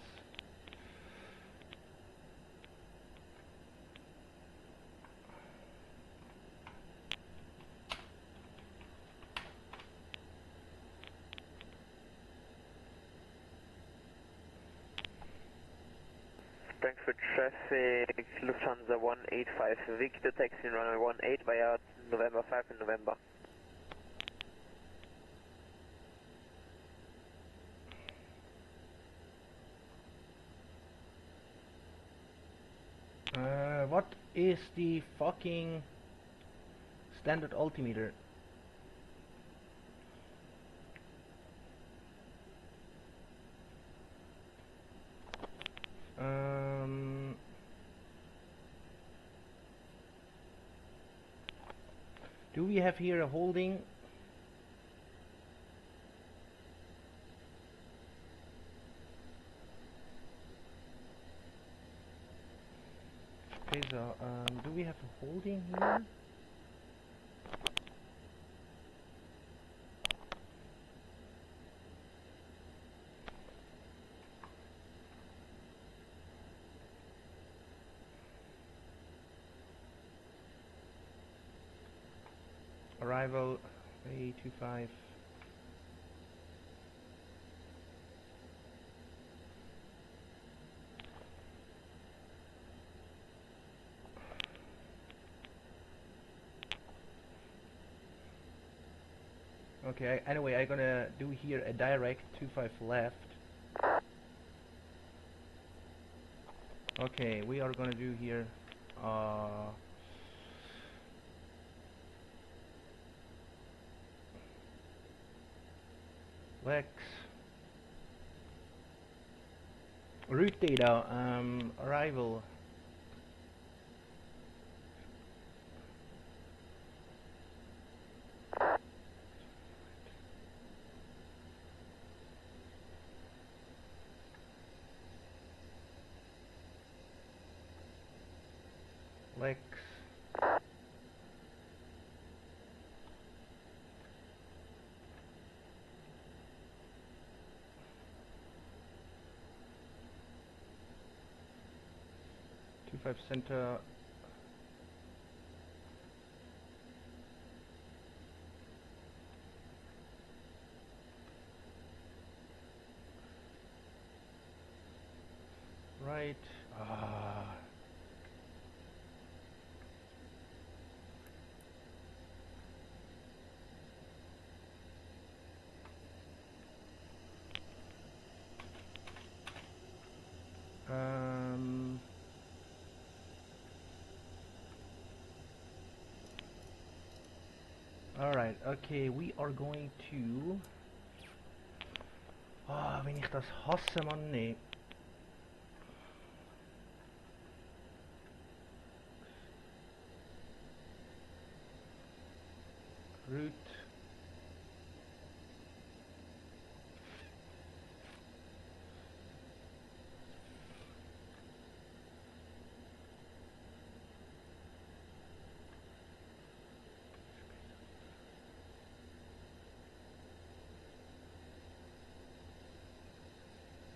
Frankfurt traffic, Lufthansa 185 Victor, taxi runway 18 via November 5 in November. What is the fucking standard altimeter? Do we have here a holding? Okay, so do we have a holding here? Arrival A25. Okay, anyway, I'm gonna do here a direct 25 left. Okay, we are gonna do here Lex route data, arrival Lex 25 center. Right. Alright, okay, we are going to... wenn ich das hasse, Mann, nee. Route.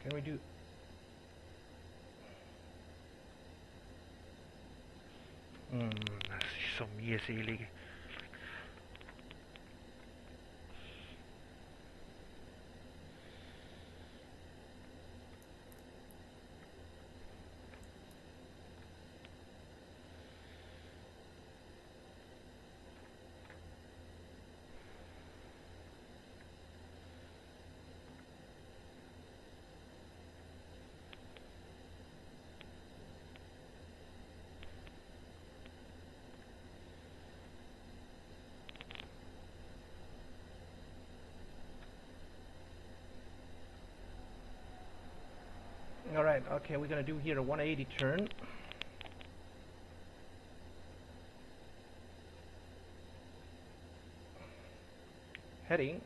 Can we do... das ist so mühselig. Alright, okay, we're gonna do here a 180 turn. Heading.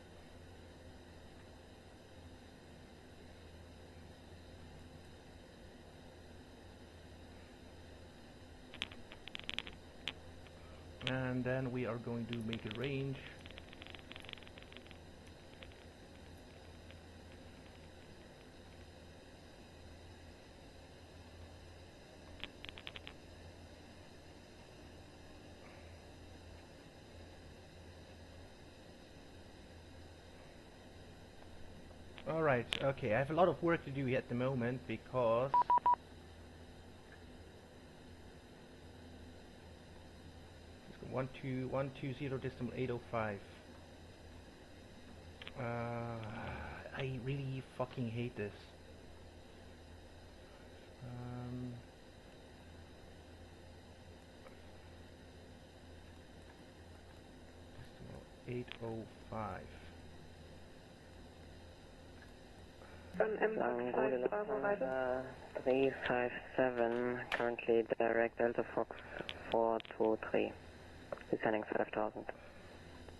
And then we are going to make a range. Alright, okay, I have a lot of work to do at the moment because it's 120 decimal 805. I really fucking hate this. 805. Language Lufthansa 357, currently direct Delta Fox 423, descending 5000.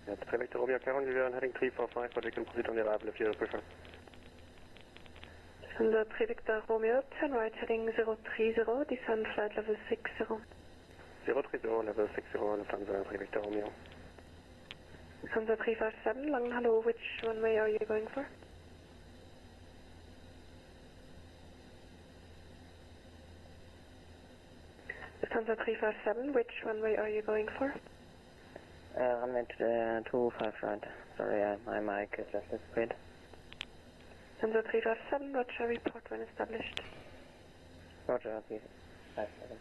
Yeah, Prefect Romeo Caron, we are heading 345, but we can proceed on the arrival if you prefer. Lufthansa Prefect Romeo, turn right heading 030, descend flight level 60. 030, level 60, Lufthansa Prefect Romeo. Lufthansa 357, Langen, hello, which runway are you going for? Lufthansa 357, which runway are you going for? Runway 25 right. Sorry, my mic is just displayed. Lufthansa 357, Roger, report when established. Roger, 357.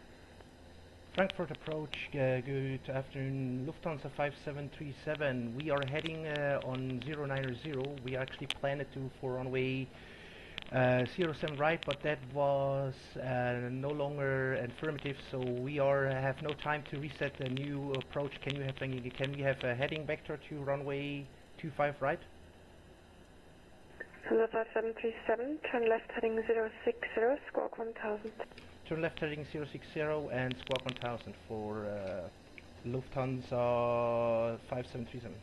Frankfurt approach, good afternoon, Lufthansa 5737. We are heading on 090. We actually planned to for runway 07 right, but that was no longer affirmative, so we have no time to reset the new approach. Can we have a heading vector to runway 25 right? Lufthansa 5737, turn left heading 060, squawk 1000. Turn left heading 060 and squawk 1000 for Lufthansa 5737.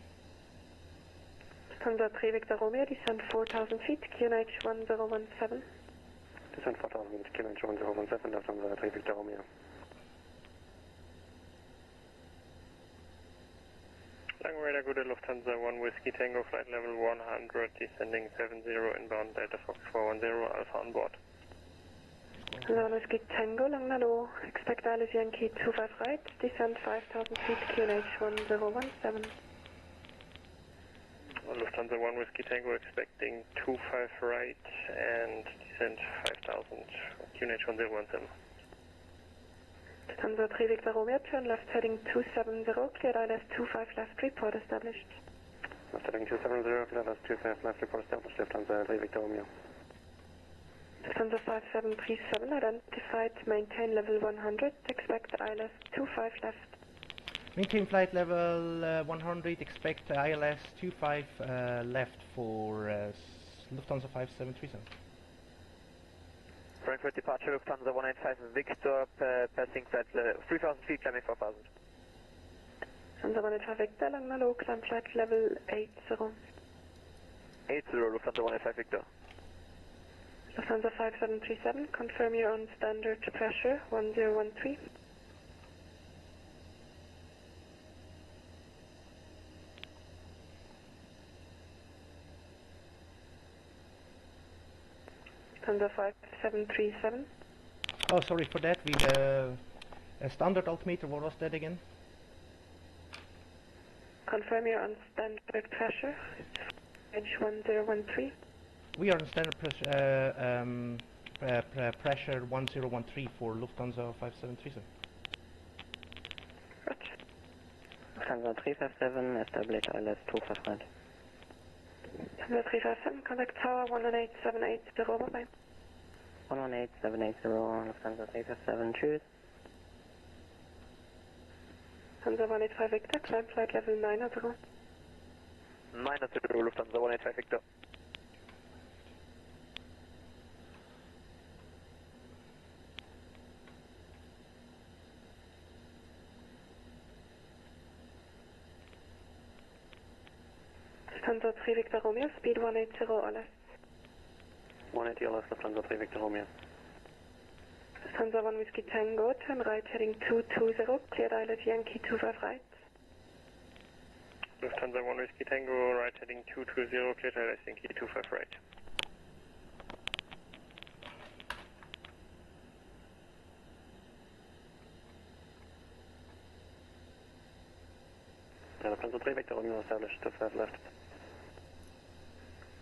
Lufthansa 3 Victor Romeo, descend 4000 feet, QNH 1017. Descend 4000 feet, QNH 1017, Lufthansa 3 Victor Romeo. Lange radar, good Lufthansa 1 Whiskey Tango, flight level 100, descending 70, inbound Delta Fox 410, Alpha on board. Lange Whiskey Tango, Lange hello, expect Alice Yankee 25 right, descend 5000 feet, QNH 1017. Lufthansa 1 Whiskey Tango, expecting 25 right and descend 5000, QNH 1017. Lufthansa 3 Victor Romeo, turn left heading 270, cleared ILS 25 left, report established. Left heading 270, cleared ILS 25 left, report established, Lufthansa 3 Victor Romeo. Lufthansa 5737, identified, maintain level 100, expect ILS 25 left. Maintain flight level 100, expect ILS 25 left for Lufthansa 5737. Frankfurt departure, Lufthansa 185 Victor, passing flight 3000 feet, climbing 4000. Lufthansa 185 Victor, Lange hello, climb flight level 80. 80, Lufthansa 185 Victor. Lufthansa 5737, confirm you're on standard pressure 1013. Lufthansa 5737. Oh, sorry for that. We standard altimeter. What was that again? Confirm you're on standard pressure. Edge 1013. We are on standard pressure 1013 for Lufthansa 5737. Lufthansa 357, establish ILS 25 right. Lufthansa 357, contact tower 118,780, bye-bye. 118,780, Lufthansa 357, choose. Lufthansa 185 Victor, climb flight level 900. 900, Lufthansa 185 Victor. Lufthansa 3 Victor Romeo, speed 180 Olas. 180 Olas, Lufthansa 3 Victor Romeo. Lufthansa 1 Whiskey Tango, turn right heading 220, cleared ILS Yankee 25 right. Lufthansa 1 Whiskey Tango, right heading 220, cleared ILS Yankee 25 right. Lufthansa 3 Victor Romeo, established 25 left.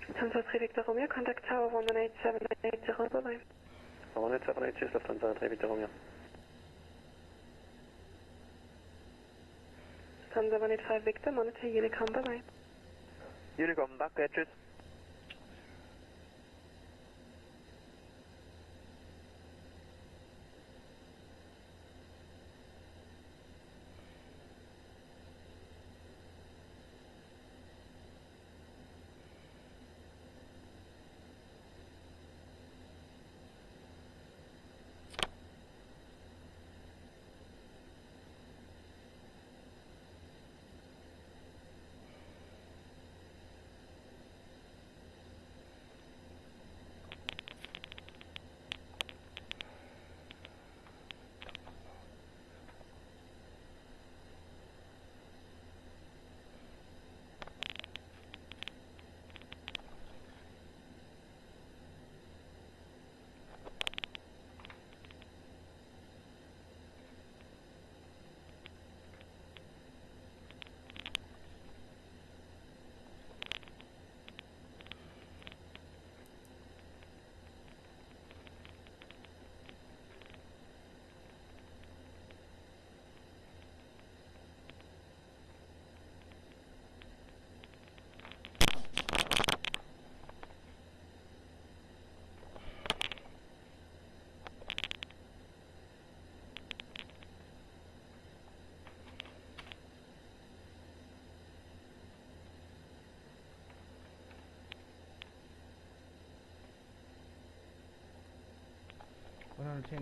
Lufthansa 3 Victor Romeo, contact tower 118780, bye-bye. 118780, Lufthansa 3 Victor Romeo. Lufthansa 185 Victor, monitor Unicom, bye-bye. Unicom, back edges.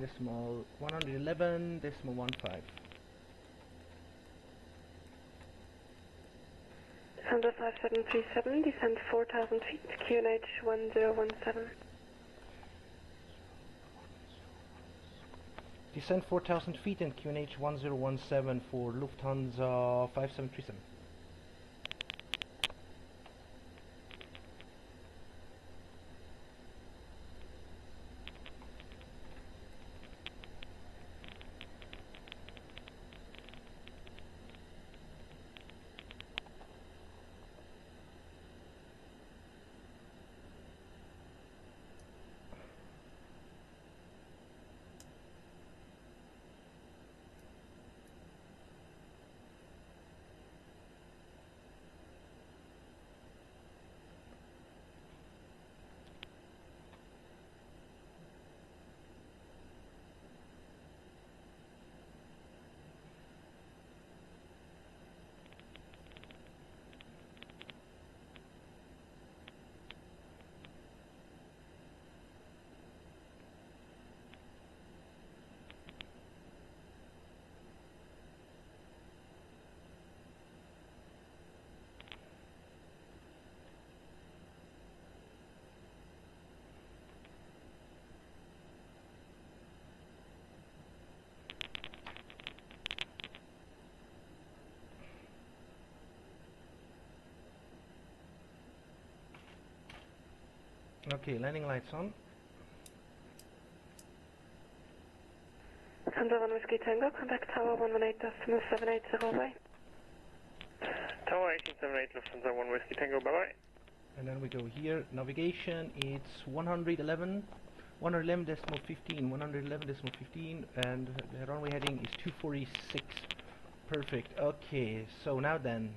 Decimal 111.15. Lufthansa 5737, descend 4,000 feet, QNH 1017. Descend 4,000 feet and QNH 1017 for Lufthansa 5737. Okay, landing lights on. Lufthansa 1 Whiskey Tango, contact tower 118.780, bye. Tower 1878, Lufthansa 1 Whiskey Tango, bye-bye. And then we go here, navigation, it's 111.15, 111.15, and the runway heading is 246. Perfect. Okay, so now then.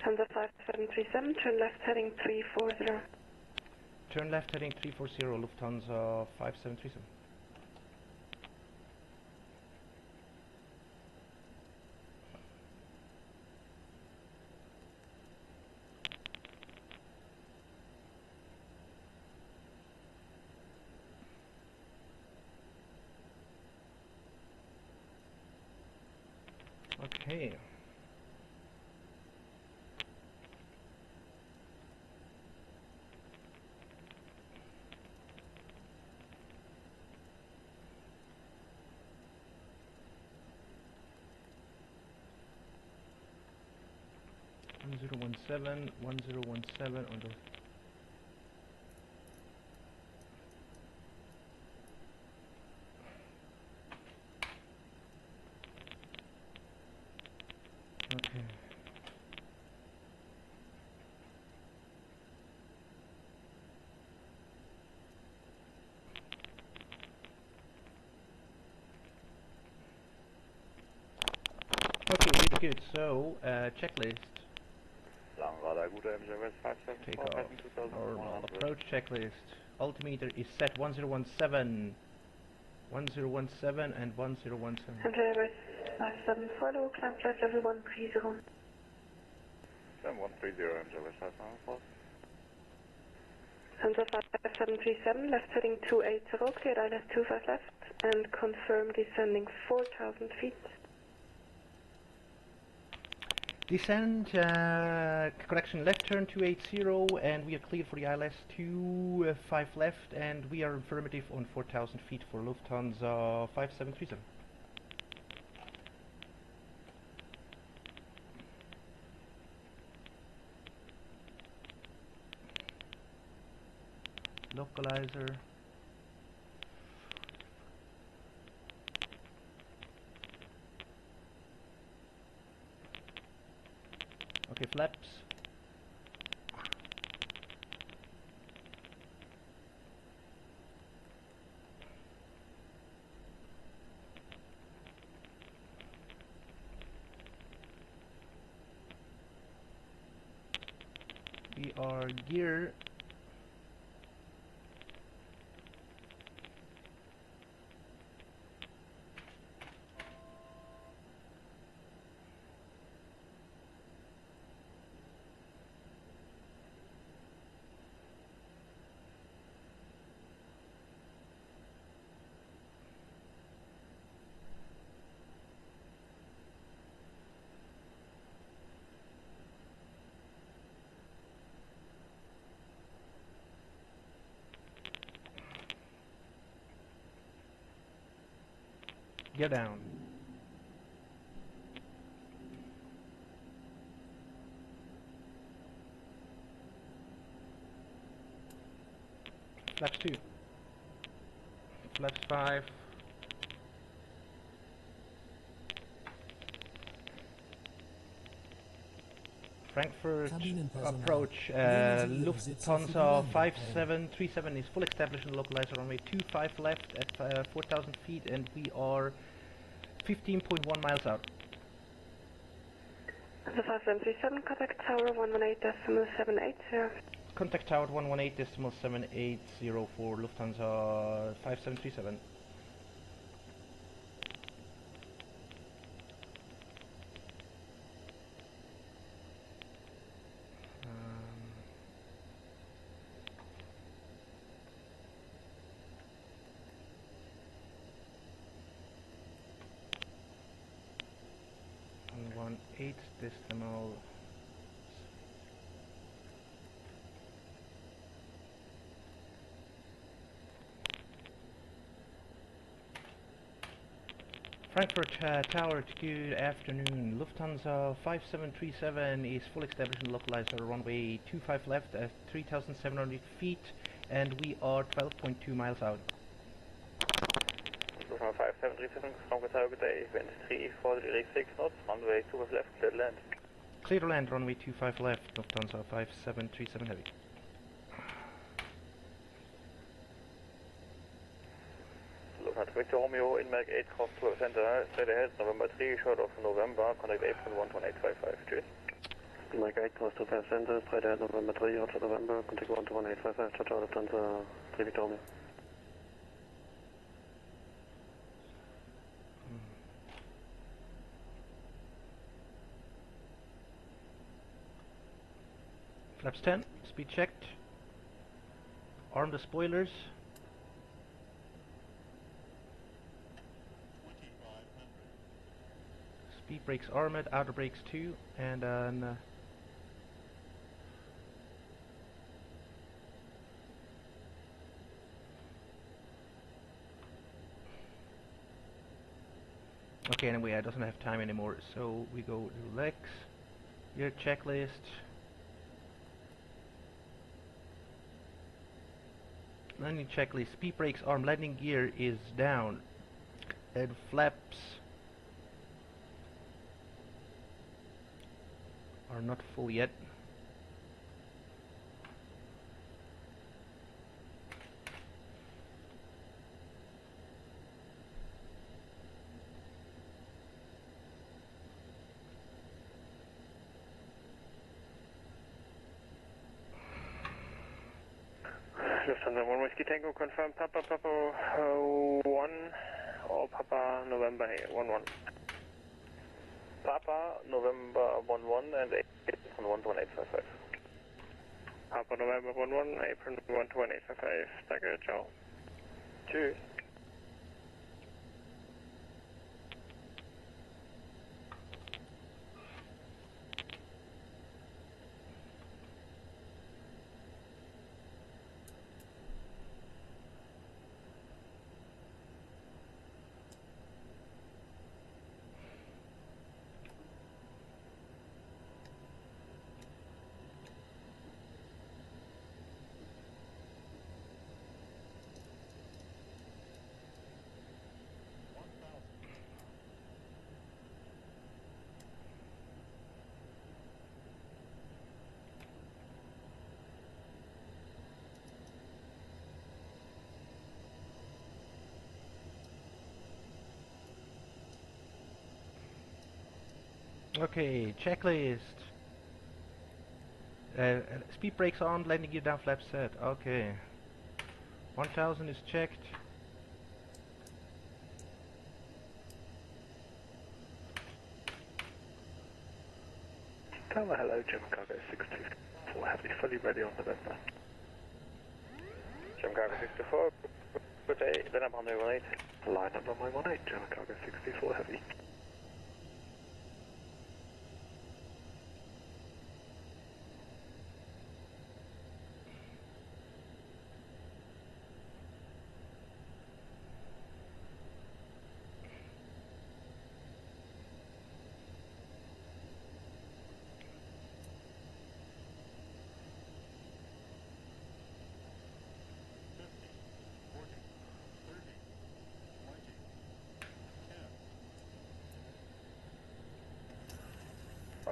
Lufthansa 5737, turn left heading 340. Turn left heading 340, Lufthansa 5737. Okay. One 1017 on the okay. Okay, really good. So, checklist. Take off. Our approach checklist. Altimeter is set 1017, 1017 and 1017. Andrea 57, follow, climb flight level 130. 7130, West 594. Center 5737, left heading 280, cleared ILS 25 left, and confirm descending 4,000 feet. Descend, correction, left turn 280, and we are clear for the ILS 25 left, and we are affirmative on 4,000 feet for Lufthansa 5737. Localizer. Okay, flaps. We are gear. Gear down. Flaps 2. Flaps 5. Frankfurt approach. Lufthansa 5737 is full established and localizer runway 25 left at 4,000 feet, and we are 15.1 miles out. The 5737, contact tower 118.780. Contact tower 118.780 for Lufthansa 5737. One 8 decimal. Frankfurt Tower, good afternoon. Lufthansa 5737 is full established and localizer runway 25 left at 3,700 feet, and we are 12.2 miles out. Lufthansa 5737, Frankfurt Tower, good day. Wind 340 6 knots, runway 25 left, clear to land. Clear to land, runway 25 left, Lufthansa 5737 heavy. Lufthansa Victor Romeo, Inmac 8 cross 12 center, straight ahead, November 3, short of November, contact April 11855, cheers. Inmac 8 cross 12 center, straight ahead, November 3, short of November, contact 11855, touch out Lufthansa 3 Victor Romeo. Flaps 10, speed checked. Arm the spoilers. Speed brakes armored, outer brakes 2, and then okay, anyway, I doesn't have time anymore, so we go to legs, gear checklist. Landing checklist, speed brakes arm, landing gear is down, and flaps are not full yet. Lufthansa 1 Whiskey Tango, confirm Papa 1 or Papa November 11. Papa November 11 and April 1 to 1855. Papa November 11, April 1 to 1855. Danke, ciao. Tschüss. Okay, checklist. Speed brakes on, landing gear down, flap set. Okay. 1000 is checked. Tower, hello, German Cargo 624 Heavy, fully ready on November. German Cargo 64, good day, then I'm on the 18. Line up runway 18, German Cargo 64 Heavy.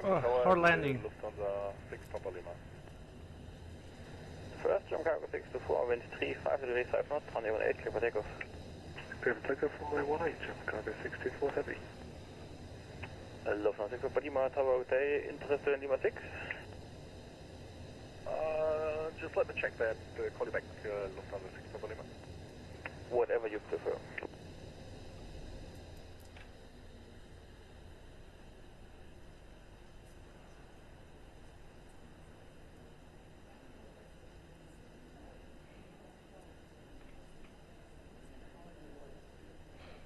Oh, hard landing. Lufthansa 6 Papa Lima. First, German Cargo 624, wind 35 degrees 5 knots, runway 18, clear for takeoff. Clear for takeoff, runway 18, German Cargo 624 Heavy. Lufthansa 6 Papa Lima, Tower, good day, interested in Lima 6? Just let me check that, call you back, Lufthansa 6 Papa Lima. Whatever you prefer.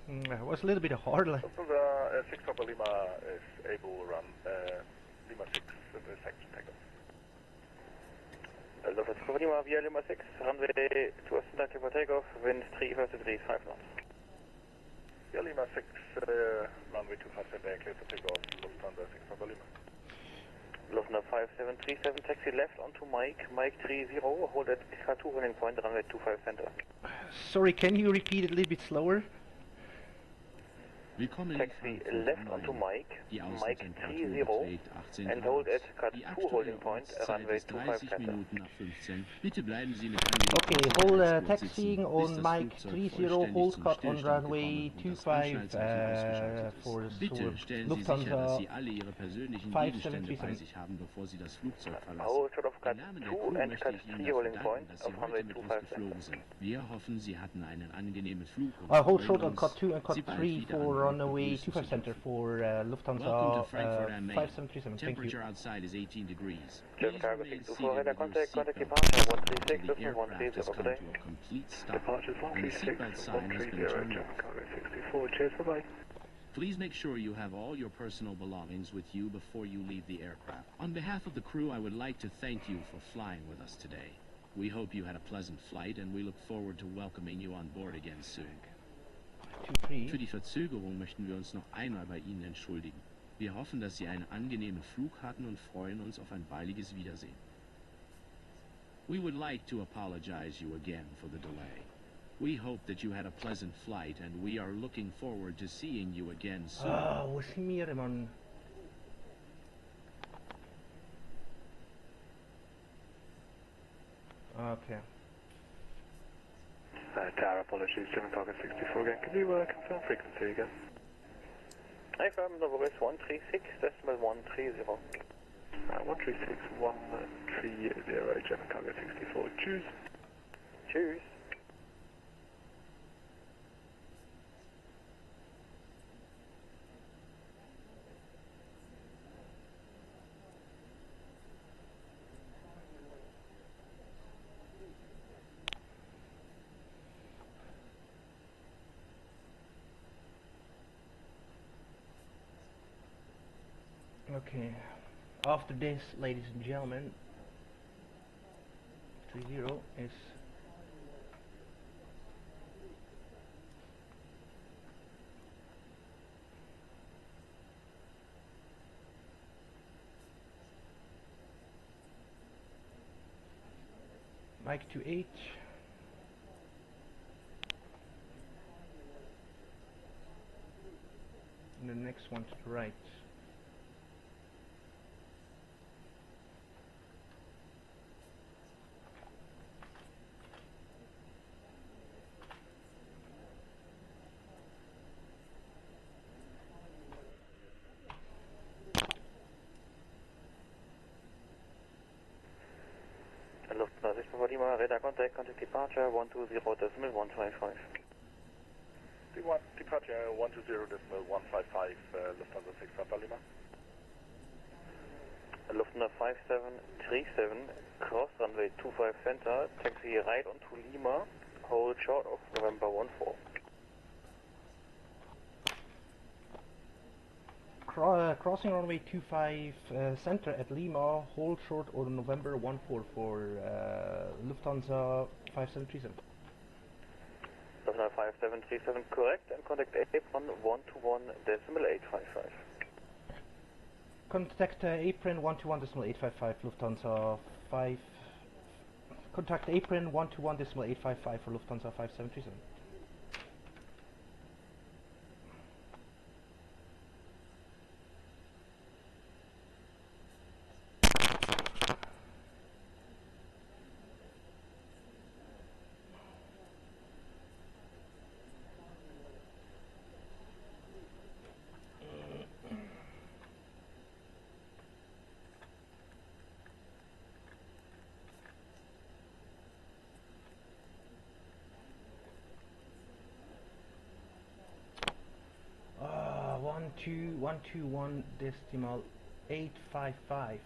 It was a little bit hard. Lufthansa 6 Papa Lima is able to run Lima 6 in the section takeoff. Lufthansa Papa Lima via Lima 6, runway 2 clear for takeoff, wind 35 degrees 5 knots. Via Lima 6, runway 25 clear for takeoff, Lufthansa 6 Papa Lima. Lufthansa 5737, taxi left onto Mike 30, hold at K2 holding point, runway 25 center. Sorry, can you repeat it a little bit slower? Taxi left onto Mike 30 and hold at K2 holding point, runway 25 center. Okay, hold taxiing on Mike 30, hold cut on runway 25 for Lufthansa 5737. Hold short of K2 and K3 holding point of runway 25 center. Hold short on Cut2 and Cut3 for runway 25 center for Lufthansa 5737. Thank you. Temperature outside is 18 degrees. German Cargo 624, radar contact departure 136, this is 130, good day. Departures 136, 130, German Cargo 64, cheers, bye-bye. Please make sure you have all your personal belongings with you before you leave the aircraft. On behalf of the crew, I would like to thank you for flying with us today. We hope you had a pleasant flight and we look forward to welcoming you on board again soon. Für die Verzögerung möchten wir uns noch einmal bei Ihnen entschuldigen. Wir hoffen, dass Sie einen angenehmen Flug hatten und freuen uns auf ein baldiges Wiedersehen. We would like to apologize you again for the delay. We hope that you had a pleasant flight and we are looking forward to seeing you again soon. Ah, wo ist mir, Mann? Okay. Tower, apologies, German target 64 again. Could you confirm frequency again? Affirm, Novus 136.130. 136.130, German target 64. Choose. Choose. Okay. After this, ladies and gentlemen, 30 is Mike 28. And the next one to the right. Lufthansa 6 before Lima, radar contact departure 120.155. Departure 120.155, Lufthansa 6 Papa Lima. Lufthansa 5737, cross runway 25 center, taxi right onto Lima, hold short of November 14. Crossing runway 25 center at Lima, hold short on November 14 for Lufthansa 5737. Lufthansa 5737, correct, and contact apron 121.855. Contact apron 121.855 Lufthansa 5. Contact apron 121.855 for Lufthansa 5737. Ah, 121.855.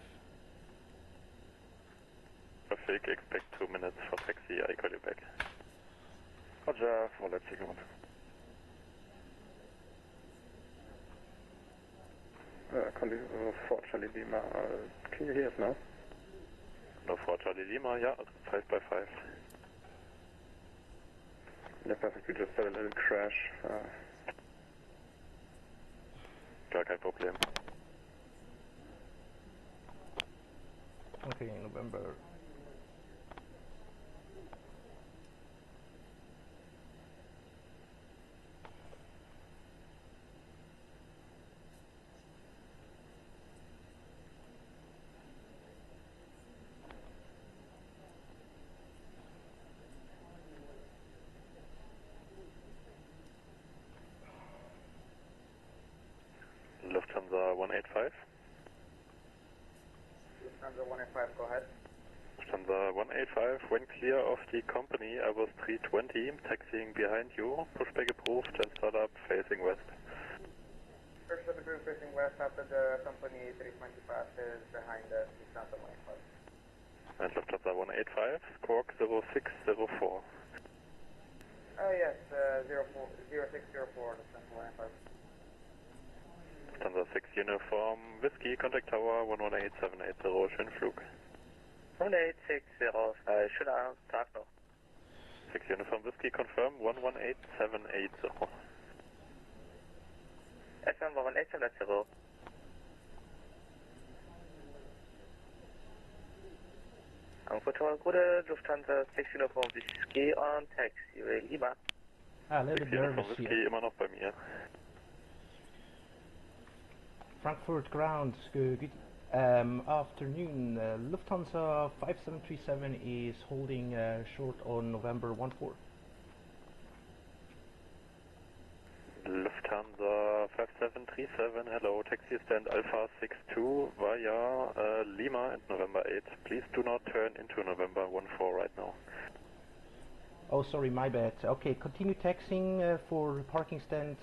Traffic, expect 2 minutes for taxi, I call you back. Roger, for let's see one. For Charlie Lima, can you hear us now? No, for Charlie Lima, yeah, 5 by 5. Yeah, perfect, we just had a little crash. Gar kein Problem. Okay, November. Lufthansa 185. Lufthansa 185, go ahead. Lufthansa 185, when clear of the company, I was 320, taxiing behind you, pushback approved and start up facing west. First of the group facing west after the company 320 passes behind us, Lufthansa 185. And Lufthansa 185, squawk 0604. Yes, 0604, Lufthansa 185. Lufthansa 6 Uniform Whiskey, Contact Tower 118780, schönen Flug. 1860, schönen Tag noch. 6 Uniform Whiskey, confirm 118780. FM 1870. Frankfurt Tower, gute Lufthansa 6 Uniform Whiskey on taxi, Lima. A little bit nervous Whiskey here. immer noch bei mir. Frankfurt ground, good afternoon. Lufthansa 5737 is holding short on November 14. Lufthansa 5737, hello, taxi stand Alpha 62 via Lima and November 8. Please do not turn into November 14 right now. Oh, sorry, my bad. Okay, continue taxiing for parking stand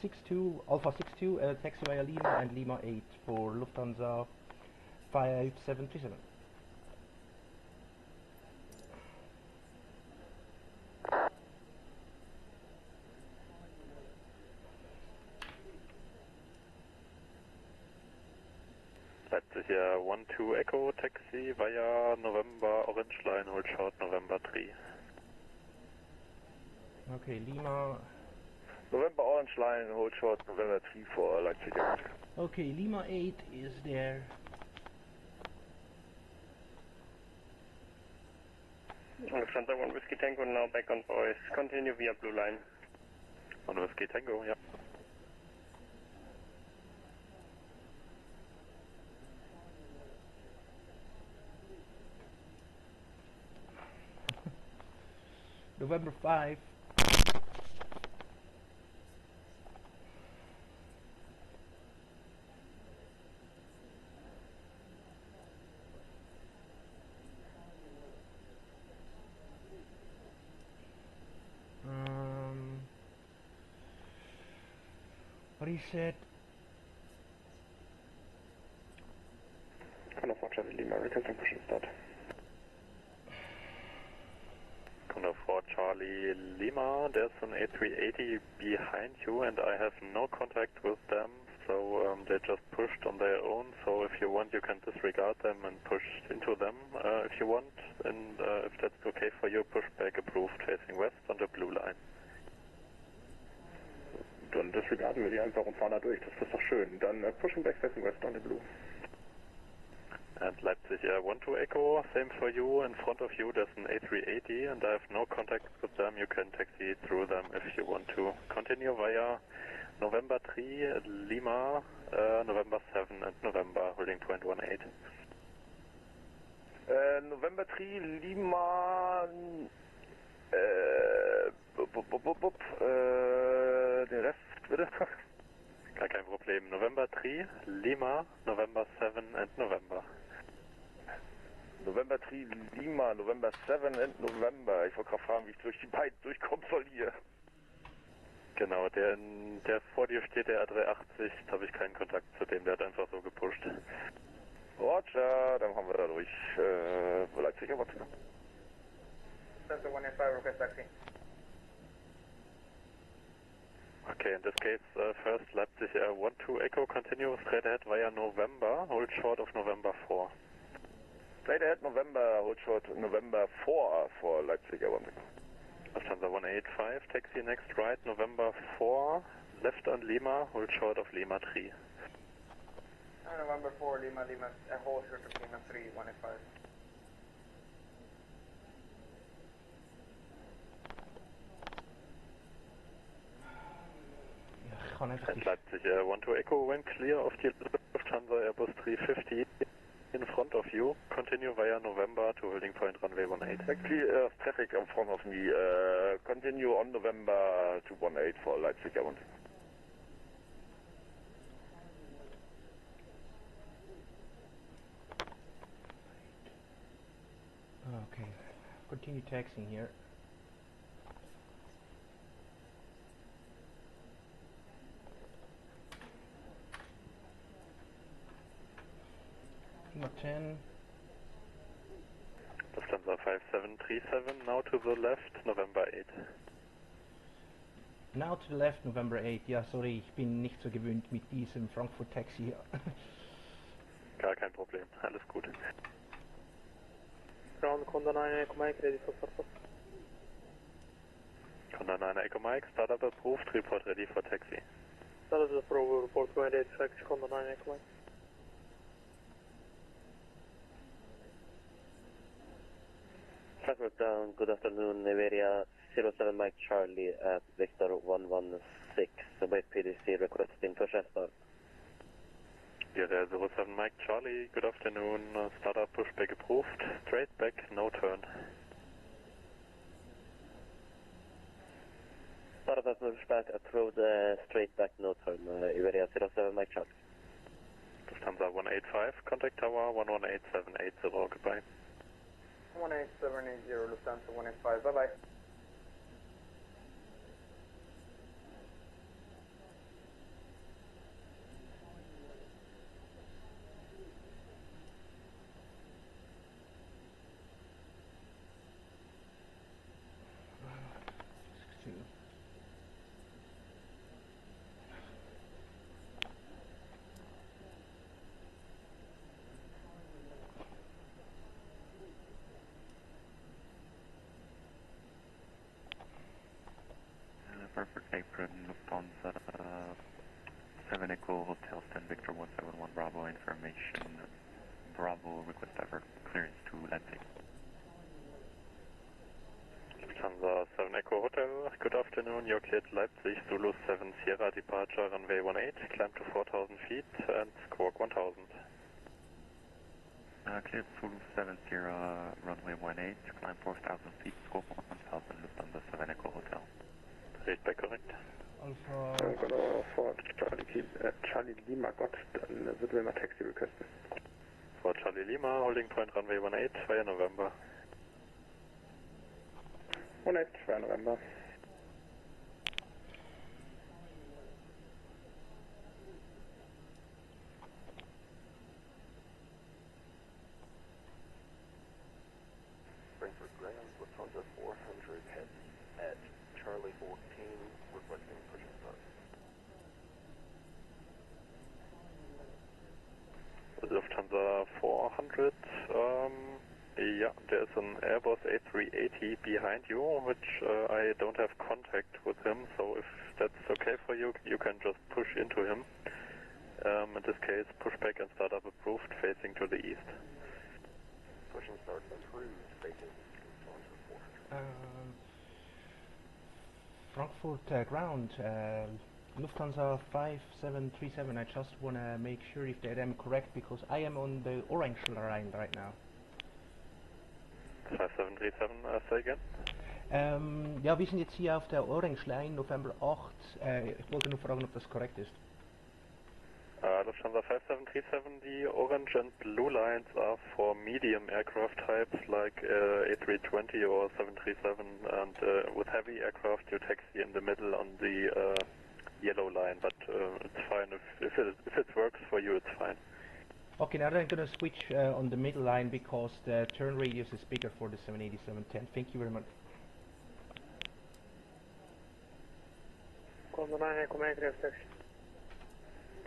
62, Alpha 62, taxi via Lima and Lima 8 for Lufthansa 5737. Leipzig here, 12 Echo, taxi via November, Orange Line, hold short, November 3. Okay, Lima. November Orange Line, hold short, November 3 for Leipzig. Okay, Lima 8 is there. Lufthansa 1 Whiskey Tango now back on voice. Continue via Blue Line. 1 Whiskey Tango, yeah. November 5. What he said. Kind of watch Lima, requesting push and start. Condor 4 Charlie Lima, there's an A380 behind you and I have no contact with them, so they just pushed on their own, so if you want you can disregard them and push into them if you want, and if that's okay for you, push back approved facing west on the blue line. Dann disregarden wir die einfach und fahren da durch, das ist doch schön. Dann pushing back facing west on the blue. And Leipzig 12 Echo, same for you. In front of you there's an A380 and I have no contact with them. You can taxi through them if you want to. Continue via November 3, Lima, November 7 and November, holding point 18. November 3, Lima, den Rest bitte. Gar kein Problem. November 3, Lima, November 7 and November. November 3, Lima, November 7 and November. Ich wollte gerade fragen, wie ich durch die beiden durchkommen soll hier. Genau, der vor dir steht, der A380, da habe ich keinen Kontakt zu dem, der hat einfach so gepusht. Roger, dann haben wir da durch. Leipzig, aber zu. That's the 185 request taxi. Okay, in this case, first Leipzig 12 Echo, continue straight ahead via November, hold short of November 4. Straight ahead November, hold short November 4 for Leipzig, Lufthansa 185, taxi next right, November 4, left on Lima, hold short of Lima 3. November 4, Lima, hold short of Lima 3, 185. And Leipzig 12 Echo, when clear of the Lufthansa Airbus 350 in front of you, continue via November to holding point runway 18. Exactly, traffic in front of me, continue on November to 18 for Leipzig, Okay, continue taxiing here. Lima 10. Lufthansa 5737, now to the left, November 8. Now to the left, November 8. Ja, sorry, ich bin nicht so gewöhnt mit diesem Frankfurt-Taxi hier. Gar kein Problem, alles gut. Ground Conda 9 Echo Mike, ready for purpose. Conda 9 Echo Mike, startup approved, report ready for taxi. Startup approved, report going 86, Conda 9 Echo Mike. Frankfurt down, good afternoon, Iberia 07 Mike Charlie at Victor 116, await PDC requesting push and start. Iberia 07 Mike Charlie, good afternoon, startup pushback approved, straight back, no turn. Startup pushback approved, straight back, no turn, Iberia 07 Mike Charlie. Lufthansa 185, contact tower 118780, goodbye. 18780, Lufthansa 185, bye-bye. Frankfurt apron, Lufthansa 7 Echo Hotel 10 Victor 171 Bravo information. Bravo request divert clearance to Leipzig. Lufthansa 7 Echo Hotel, good afternoon, you're cleared Leipzig, Zulu 7 Sierra departure runway 18, climb to 4,000 feet and squawk 1,000. Cleared Zulu 7 Sierra runway 18, climb 4,000 feet, squawk 1,000, Lufthansa 7 Echo Hotel. Feedback korrekt. Alpha for Charlie Lima, Gott, dann würden wir mal Taxi requesten. For Charlie Lima, holding point runway 18, via November. 18, via November. Frankfurt Ground, Lufthansa 400, head at Charlie 14, requesting push and start. Lufthansa 400, yeah, there's an Airbus A380 behind you, which I don't have contact with him, so if that's okay for you, you can just push into him. In this case, pushback and startup approved, facing to the east. Push and start approved, facing Lufthansa 400. Frankfurt ground, Lufthansa 5737. I just want to make sure if that I'm correct because I am on the orange line right now. 5737, say again. Ja, wir sind jetzt hier auf der Orange Line, November 8. Ich wollte nur fragen, ob das korrekt ist. Lufthansa 5737, the orange and blue lines are for medium aircraft types like A320 or 737, and with heavy aircraft you taxi in the middle on the yellow line, but it's fine if it works for you, it's fine. Okay, now I'm going to switch on the middle line because the turn radius is bigger for the 787-10. Thank you very much. Conda 9 Echo Mike, taxi.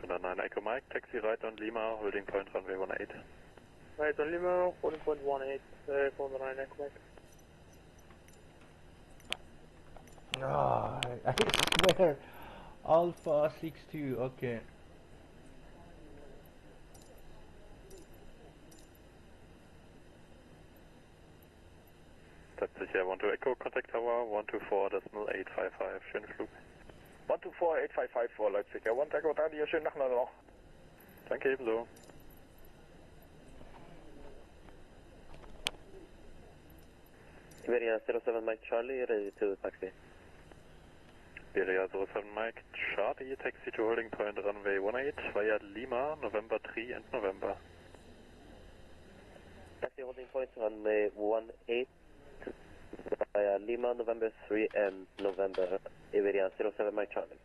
Conda 9 Echo Mike, taxi right on Lima, holding point runway 18. Right on Lima, holding point 18, Conda 9 Echo Mike. Ah, I swear, Alpha 62, okay. That's sicher, 12 Echo, contact tower, 124.855, schönen Flug. 124.855 vor Leipzig, ja, 1 Echo, da dir schönen Nachmittag noch. Danke ebenso. Iberia 07 Mike Charlie, ready to taxi. Iberia 07 Mike Charlie, taxi to holding point runway 18 via Lima, November 3 and November. Taxi holding point runway 18 via Lima, November 3 and November, Iberia 07 Mike Charlie.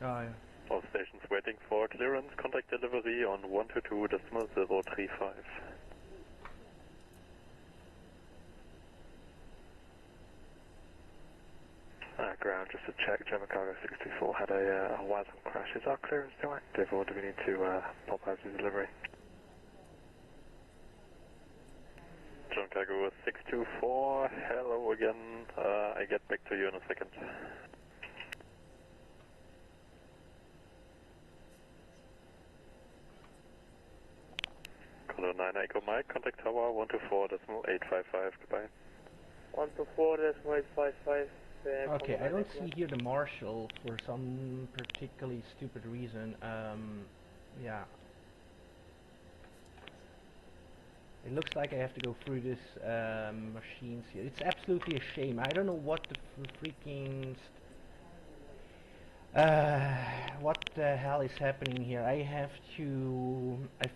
Oh, yeah. All stations waiting for clearance. Contact delivery on 122.035. Ground, just to check, German Cargo 64 had a WASM crash. Is our clearance still active, or do we need to pop out to delivery? German Cargo 624, hello again. I get back to you in a second. Condor 9 Echo Mike, contact tower 124.855, goodbye. 124.855. Okay, I don't see here the marshal for some particularly stupid reason. Yeah. It looks like I have to go through this machines here. It's absolutely a shame. I don't know what the freaking what the hell is happening here. I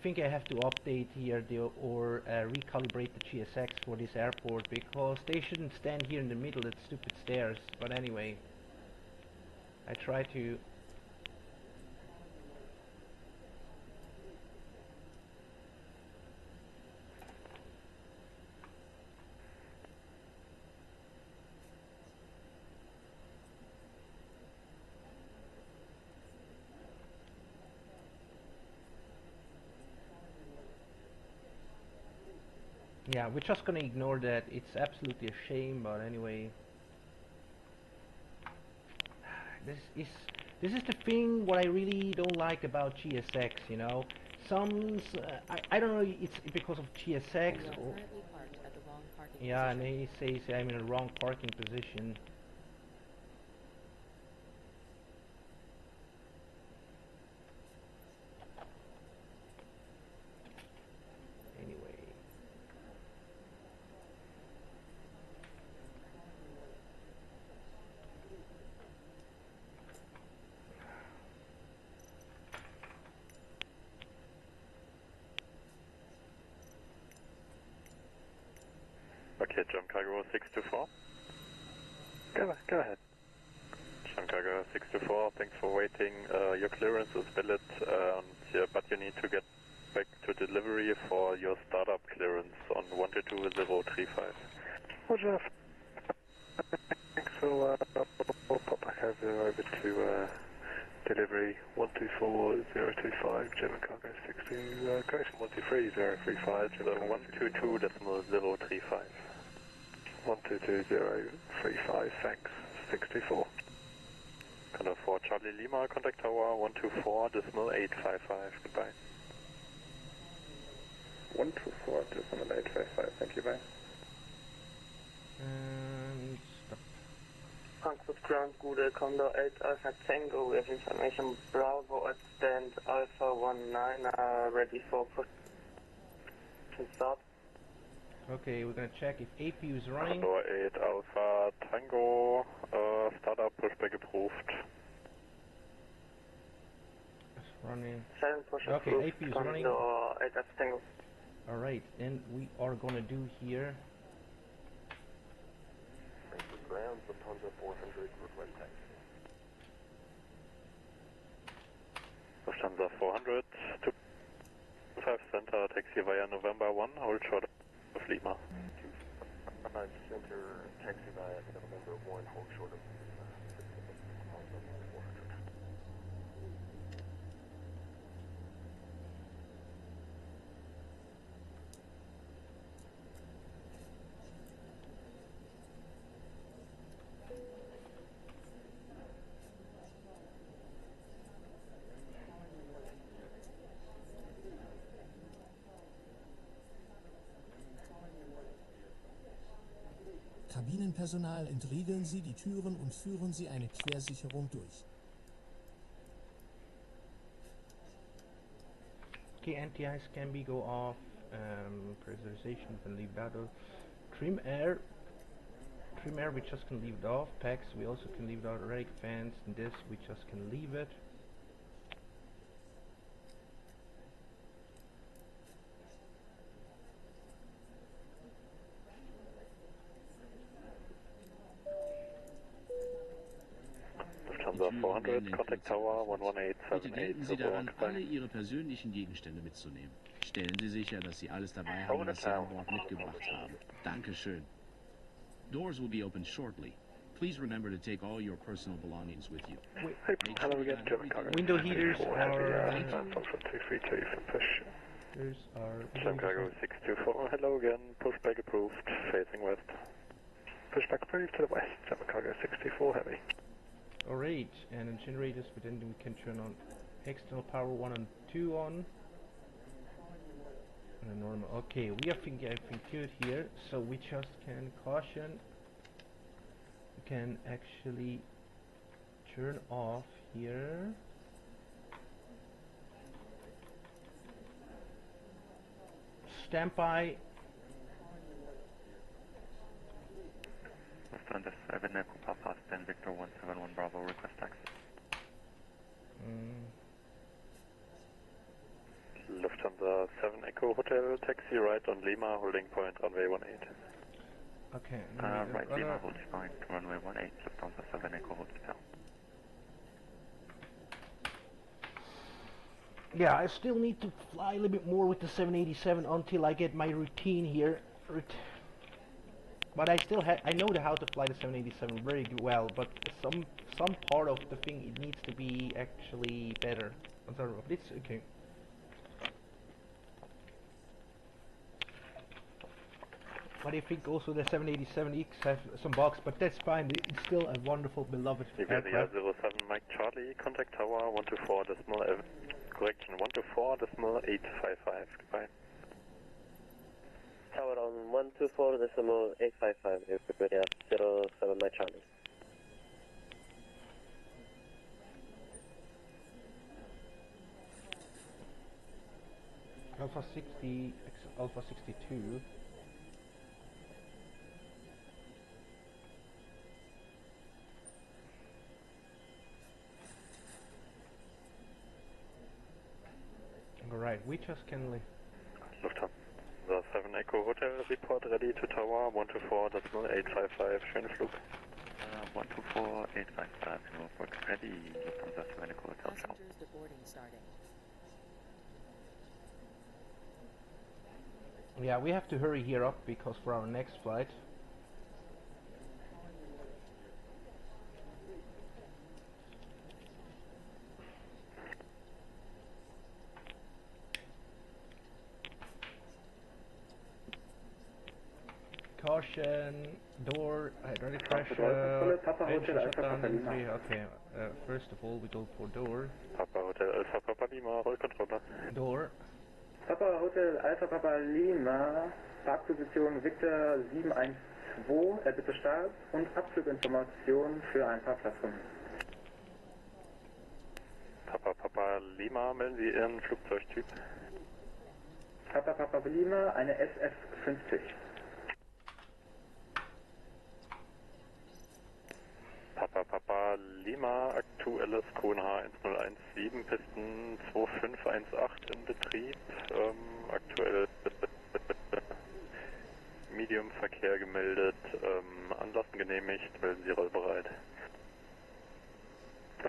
think I have to update here or recalibrate the GSX for this airport, because they shouldn't stand here in the middle of the stupid stairs. But anyway, I try to. Yeah, we're just gonna ignore that. It's absolutely a shame, but anyway. This is the thing what I really don't like about GSX, you know. I don't know, it's because of GSX or yeah, and he says I'm in a wrong parking position. Okay, Jump Cargo 624. Go ahead. Jump Cargo 624, thanks for waiting. Your clearance is valid, but you need to get back to delivery for your startup clearance on 122.035. Roger. Thanks, we'll pop back over to delivery 124.025, German Cargo 62, correction 123.035, so 122.035. 122.035, thanks, 64. Condor 4 Charlie Lima, contact tower 124.855, goodbye. 124.855, thank you, bye. And stop. Frankfurt ground, Google Condor 8 Alpha Tango, we have information Bravo at stand Alpha 19, ready for push to start. Okay, we're gonna check if APU is running. Condor 8 Alpha Tango, startup pushback approved. It's running. Push okay, approved. APU is running. Condor 8 Alpha Tango. Alright, then we are gonna do here. Frankfurt ground, Lufthansa 400, request taxi. Lufthansa 400, 25 center, taxi via November 1, hold short of Lima. 25 center, taxi via November 1, hold short of Lufthansa 400. Kabinenpersonal, entriegeln Sie die Türen und führen Sie eine Quersicherung durch. Okay, anti-ice can be go off. Pressurization can leave that off. Trim air, we just can leave it off. Packs, we also can leave it out. Rake fans, and this we just can leave it. Lufthansa werden in contact Kürze tower angeführt. Bitte 11878 denken Sie daran, Zurich-Frankfurt. alle Ihre persönlichen Gegenstände mitzunehmen. Stellen Sie sicher, dass Sie alles dabei haben, Over the was Sie an town. Bord mitgebracht haben. Dankeschön. Doors will be opened shortly. Please remember to take all your personal belongings with you. Make sure you have everything Window heaters are... Thank you. 232 for push. There's our... Chicago 624, hello again, pushback approved, facing west. Pushback approved to the west, Chicago 624 heavy. Alright, and the generators, but then we can turn on external power 1 and 2 on. And normal. Okay, we have everything good here, so we just can caution. We can actually turn off here. Standby. Lufthansa 7 Echo Papa, Stan Victor 171 Bravo, request access. Lufthansa 7 Echo Hotel, taxi right on Lima, holding point runway 18. Okay. Right Lima, holding point runway 18, Lufthansa 7 Echo Hotel. Yeah, I still need to fly a little bit more with the 787 until I get my routine here. But I still I know how to fly the 787 very well, but some part of the thing, it needs to be actually better. I'm sorry, but it's okay. But I think also the 787X have some bugs, but that's fine. It's still a wonderful, beloved aircraft. 07 Mike Charlie, contact tower 124.7, correction 124.855, goodbye. Tower on 124.855, Iberia 07 Mike Charlie. Alpha 60, Alpha 62. Alright, we just can leave. Lufthansa 7 Echo Hotel, report ready to tower 124.855, schönen Flug. 124.855, report ready, Lufthansa 7 Echo Hotel, ciao. Passengers deboarding starting. Yeah, we have to hurry here up because for our next flight. Caution, door, hydraulic pressure, engine shutdown, okay, first of all we go for door. Papa Hotel Alpha Papa Lima, Rollcontroller. Door. Papa Hotel Alpha Papa Lima, Parkposition Victor 712, bitte Start und Abfluginformation für ein paar Plattformen. Papa Papa Lima, melden Sie Ihren Flugzeugtyp. Papa Papa Lima, eine SF-50. Papa Papa Lima, aktuelles QNH 1017, Pisten 2518 in Betrieb, aktuell Medium-Verkehr gemeldet, Anlassen genehmigt, melden Sie rollbereit.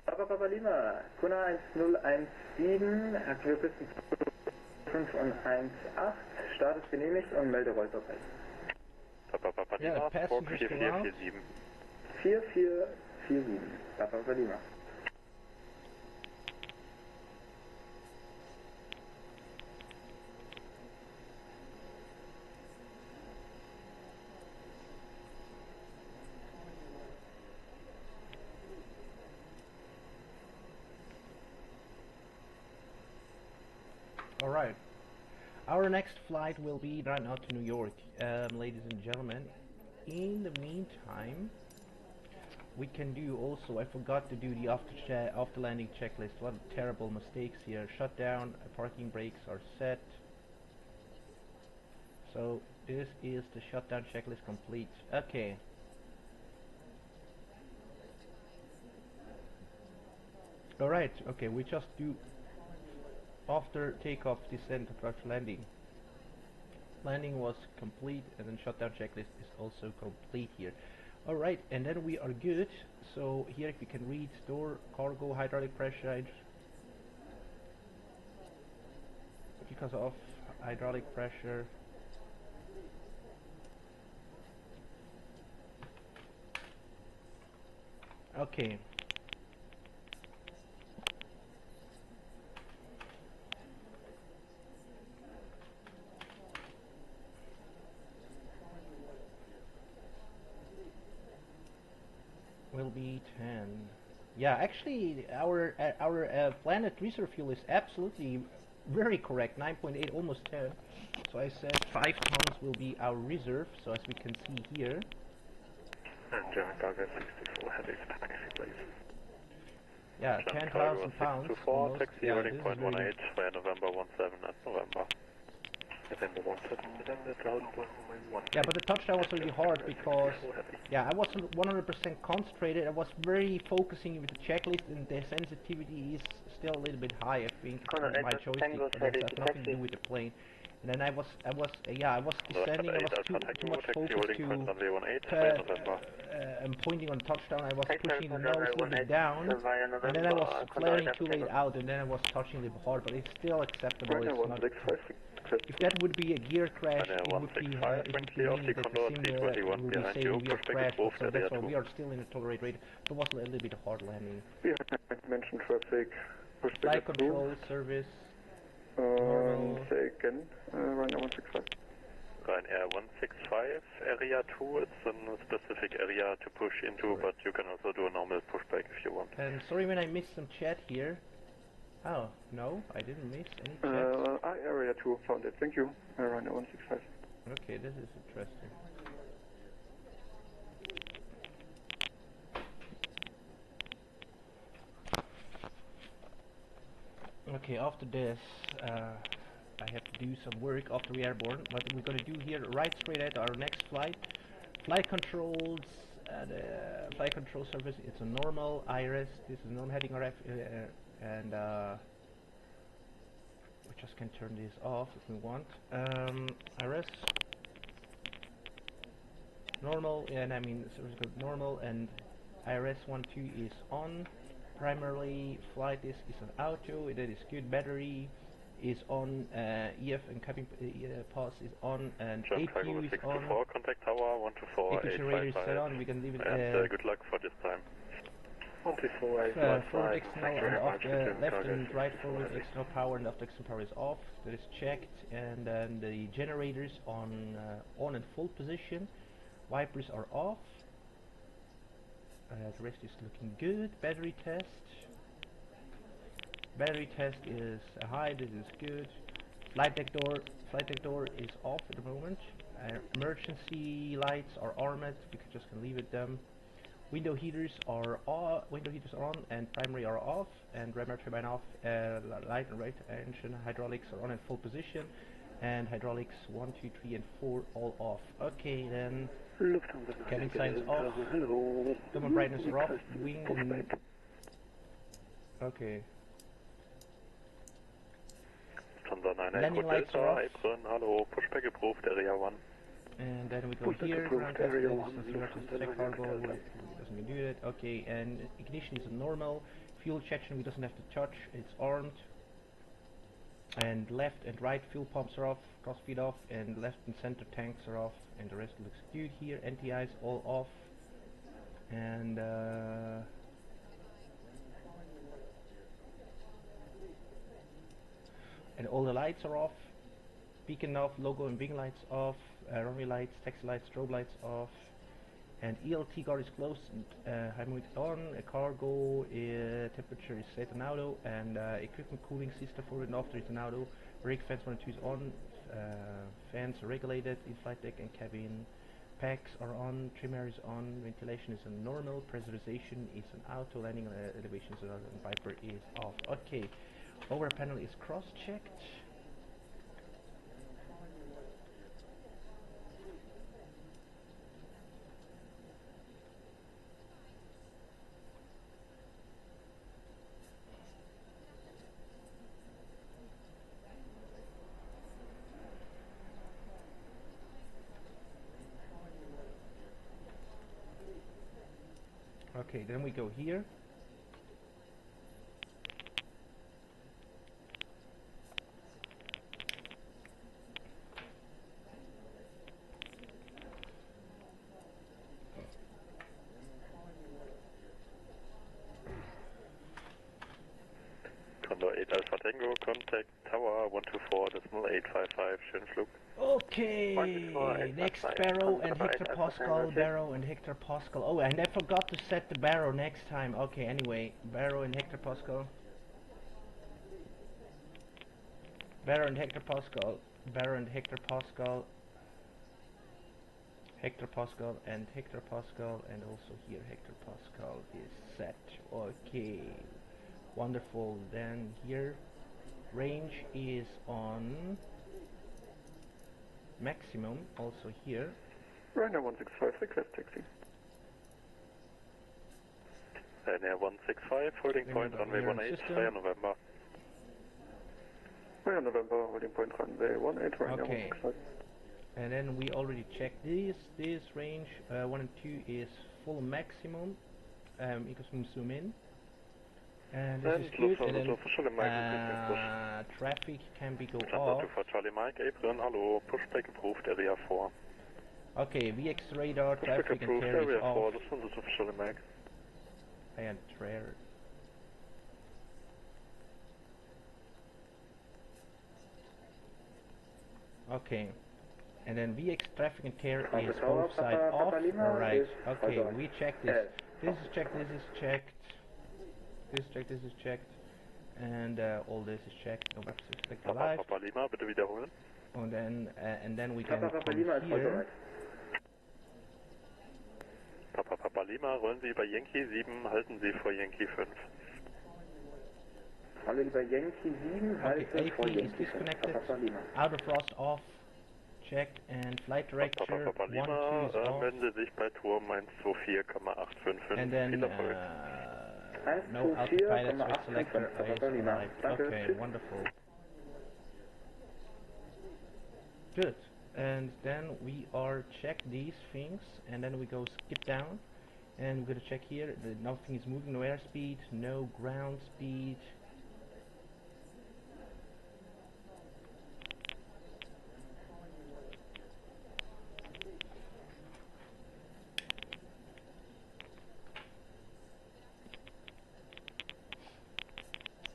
Papa Papa Lima, QNH 1017, aktuelle Pisten 2518, Start ist genehmigt und melde rollbereit. Papa Papa Lima, 4447. 4447, Papa Papa Lima. Alright. Our next flight will be right now to New York, ladies and gentlemen. In the meantime, we can do also, I forgot to do the after landing checklist. What terrible mistakes here. Shutdown, parking brakes are set. So this is the shutdown checklist complete. Okay. Alright, okay, we just do after takeoff, descent, approach, landing. Landing was complete and then shutdown checklist is also complete here. Alright, and then we are good. So here we can read door, cargo, hydraulic pressure. Because of hydraulic pressure. Okay. Will be 10. Yeah, actually, our planet reserve fuel is absolutely very correct. 9.8, almost 10. So I said 5 tons will be our reserve. So as we can see here. And German cargo 64, heading to taxi, please. Yeah, 10,000 pounds. 624, taxi yeah, heading point 18 via November 17 at November. November 17, yeah, but the touchdown was really hard because, yeah, I wasn't 100% concentrated. I was very focusing with the checklist, and the sensitivity is still a little bit high, I think, on my joystick, but it has nothing to do with the plane. And then I was descending. I was too much focused to pointing on touchdown. I was pushing the nose a little bit down, and then I was flaring too late out, and then I was touching a little hard. But it's still acceptable. It's not. If that would be a gear crash, it would be meaning that the simulator will be saying we are crashed. So that's why we are still in a tolerate rate. It was a little bit of hard landing. Mention traffic. Flight control service. Say again, Ryanair 165. Ryanair 165, area 2, it's a specific area to push into, but you can also do a normal pushback if you want. And sorry when I missed some chat here. Oh, no, I didn't miss any chat. Area 2, found it, thank you. Ryanair 165. Okay, this is interesting. Okay, after this, I have to do some work after we are airborne. What we're gonna do here, right straight at our next flight. Flight controls, flight control service, it's a normal IRS, this is non-heading RF, and we just can turn this off if we want. IRS, normal, and I mean, service code normal, and IRS 12 is on. Primarily, flight is an auto, that is good. Battery is on, EF and cabin pass is on, and APU is on. Contact tower 124, APU radar is set on, we can leave it. And good luck for this time. 124, forward external and off, left and right forward external power and after external power is off. That is checked, and then the generators on and full position. Wipers are off. The rest is looking good. Battery test. Battery test is high. This is good. Flight deck door is off at the moment. Emergency lights are armed. We just can leave it them. Window heaters are on. And primary are off. And rear turbine off. Light and right engine hydraulics are on in full position. And hydraulics 1, 2, 3, and 4 all off. Okay then. Cabin signs off. Thermal brightness are off. Wing and okay. Landing lights are off. Hello, pushback approved, area 1. And then we go here, ground test, check cargo, it doesn't do that. Okay, and ignition is normal. Fuel injection we doesn't have to touch, it's armed. And left and right fuel pumps are off, cross feed off, and left and center tanks are off, and the rest looks good here. NTIs all off, and all the lights are off. Beacon off, logo and wing lights off, runway lights, taxi lights, strobe lights off, and ELT guard is closed, and high mood on, cargo temperature is set on auto, and equipment cooling system forward and after is an auto, rig fans 1 and 2 is on, fans are regulated, in-flight deck and cabin, packs are on, trim air is on, ventilation is a normal, pressurization is an auto, landing elevations are on, and Viper is off. Okay, over panel is cross-checked. Okay, then we go here. Condor 8 Alpha Tango, contact Tower 124.855, schönen Flug. Okay, next Barrow and Hector Pascal, Barrow and Hector Pascal. Oh, and I forgot to set the Barrow next time. Okay, anyway, Barrow and Hector Pascal. Barrow and Hector Pascal, Barrow and Hector Pascal. Hector Pascal and Hector Pascal, and also here Hector Pascal is set. Okay, wonderful. Then here range is on maximum, also here. Ryanair 165, request taxi. Ryanair 165, holding point runway 18, Fire November. Fire November, holding point runway 18, Ryanair 165. And then we already checked this range, 1 and 2 is full maximum, you can zoom in. And this is good, and then traffic can be go off. For Charlie Mike, April, hello, pushback approved, area 4. Okay, VX radar, traffic and carry is off. 4, this one is officially Mike. And trailer. Okay. And then VX traffic and care is both sides off. Alright, okay, we checked this. This is checked, this is checked. This is checked, this is checked. And all this is checked. No boxes clicked alive. Papa Lima, bitte wiederholen. And then we can come here. Papa Lima, rollen Sie bei Yankee 7, halten Sie vor Yankee 5. Hallo lieber Yankee 7, halte vor Yankee 5. Papa Lima. Outer thrust off. Checked and flight director Papa Lima, melden Sie sich bei Turm 124,855. And then no autopilot switch selector is arrived. Okay, wonderful. Good. And then we are check these things, and then we go skip down, and we're gonna check here that nothing is moving, no airspeed, no ground speed.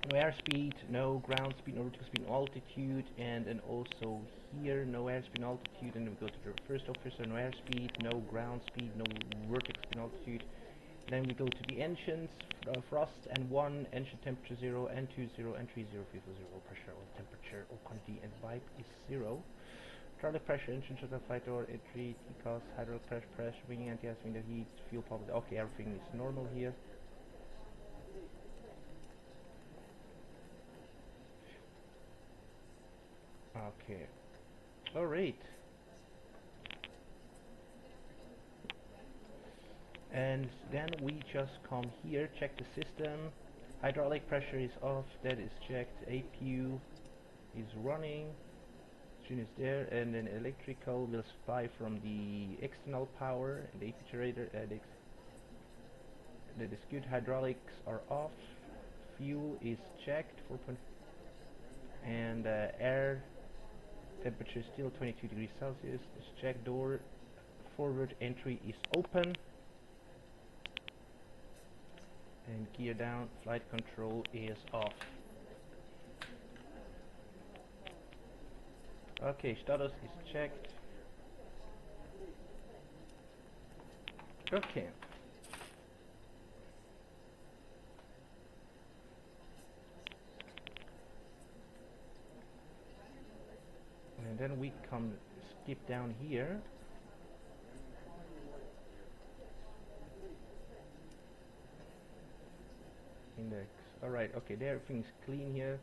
No airspeed, no ground speed, no vertical speed, no altitude, and then also here no airspeed, no altitude, and then we go to the first officer, no airspeed, no ground speed, no vertical speed, no altitude. Then we go to the engines, thrust and 1, engine temperature 0, and 2 0, and 3 0, fuel 0, pressure or temperature or quantity and vibe is 0. Hydraulic pressure, engine shutter, flight door, entry, decals, hydraulic pressure, wing, anti-gas, window heat, fuel pump. Okay, everything is normal here. Okay. Alright. And then we just come here, check the system. Hydraulic pressure is off, that is checked. APU is running. Engine is there, and then electrical will supply from the external power and the APU generator. That is good. Hydraulics are off. Fuel is checked. 4. And air temperature is still 22 degrees Celsius. This check door forward entry is open. And gear down, flight control is off. Okay, status is checked. Okay. And then we come skip down here. Index. Alright, okay, there everything's clean here.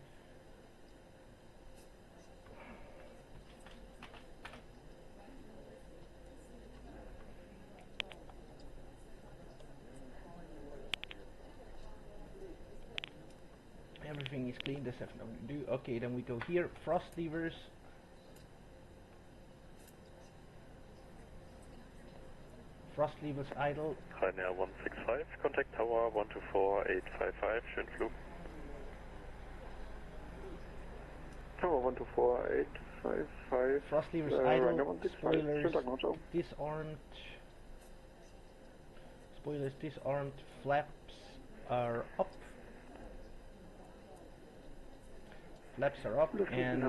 Everything is clean, there's nothing to do. Okay, then we go here, thrust levers. Thrust levers idle. Ryanair 165, contact tower 124855, schönen Flug. Tower 124855. Thrust levers Ryanair idle. 165. Spoilers Schönen Tag noch, ciao. disarmed. Spoilers disarmed. Flaps are up. Flaps are up and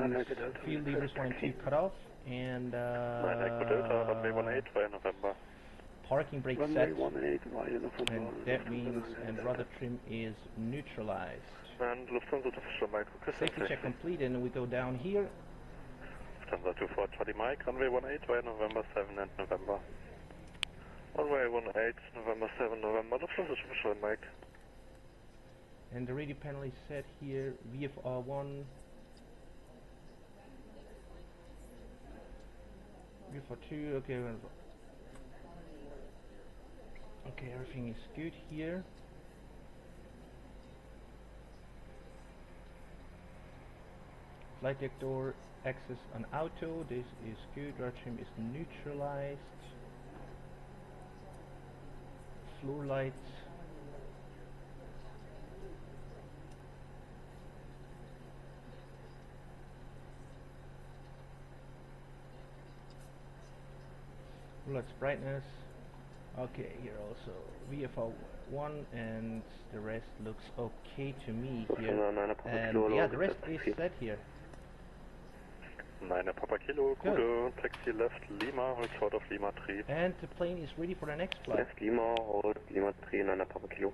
fuel levers 1 and 2 cut off and runway 18 via November. parking brake Runway set 18 via November. and that means and rudder trim is neutralized. And Lufthansa to Fischer Mike, Safety check complete and we go down here. Lufthansa 24 Charlie Mike, runway 18 via November 7 and November. Runway 18 November 7 November, Lufthansa to Fischer Mike. And the radio panel is set here, VFR1, VFR2, okay, okay, everything is good here. Flight deck door access on auto, this is good, radar trim is neutralized. Floor lights. Lights brightness. Okay, here also VFR1 and the rest looks okay to me here. And yeah, the rest is set here. 9 Papa Kilo, Kudo, taxi left Lima, hold short of Lima 3. And the plane is ready for the next flight. Left Lima, hold Lima 3, 9 Papa Kilo.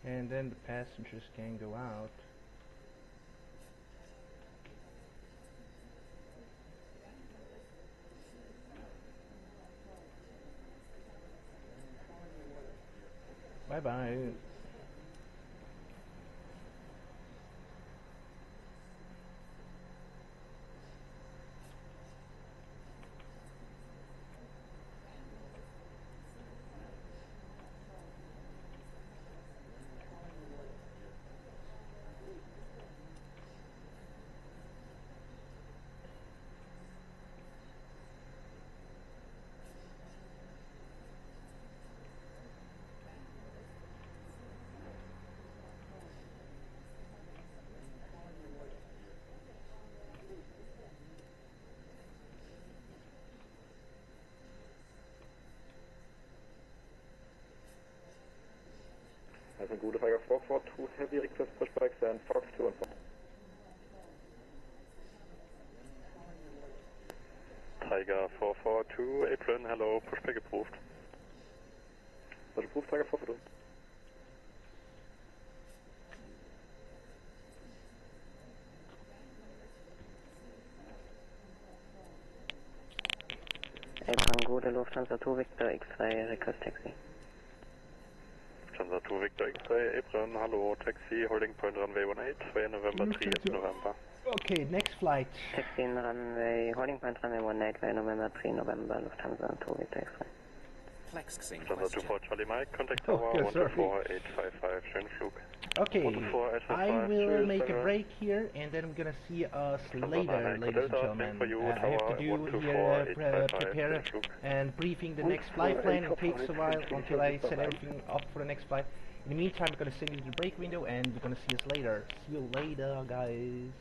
And then the passengers can go out. Bye bye. Also gute Tiger 442 heavy request pushbacks and Fox 2 and 4. Tiger 442, apron, hello, pushback approved. Was approved Tiger 442? Apron, gute Lufthansa 2 Victor X-Ray, request taxi. Lufthansa 2 Victor X-Ray, apron, hello, taxi, holding point runway 18, via November 3 at November. Okay, next flight. Taxi in runway, holding point runway 18 via November 3 November, Lufthansa 2 Victor X-Ray. Flexing Lufthansa 24 Charlie Mike, contact Oh, tower yes, sir. 124855, schönen Flug. Okay, 124, I will cheers, make a Sarah. break here and then we're gonna see us later, ladies and gentlemen. for you, I have to tower do 124, here, 855, prepare schönen Flug. and briefing the next flight plan. It takes a while until I set everything up for the next flight. In the meantime, we're gonna send you the break window and we're gonna see us later. See you later, guys.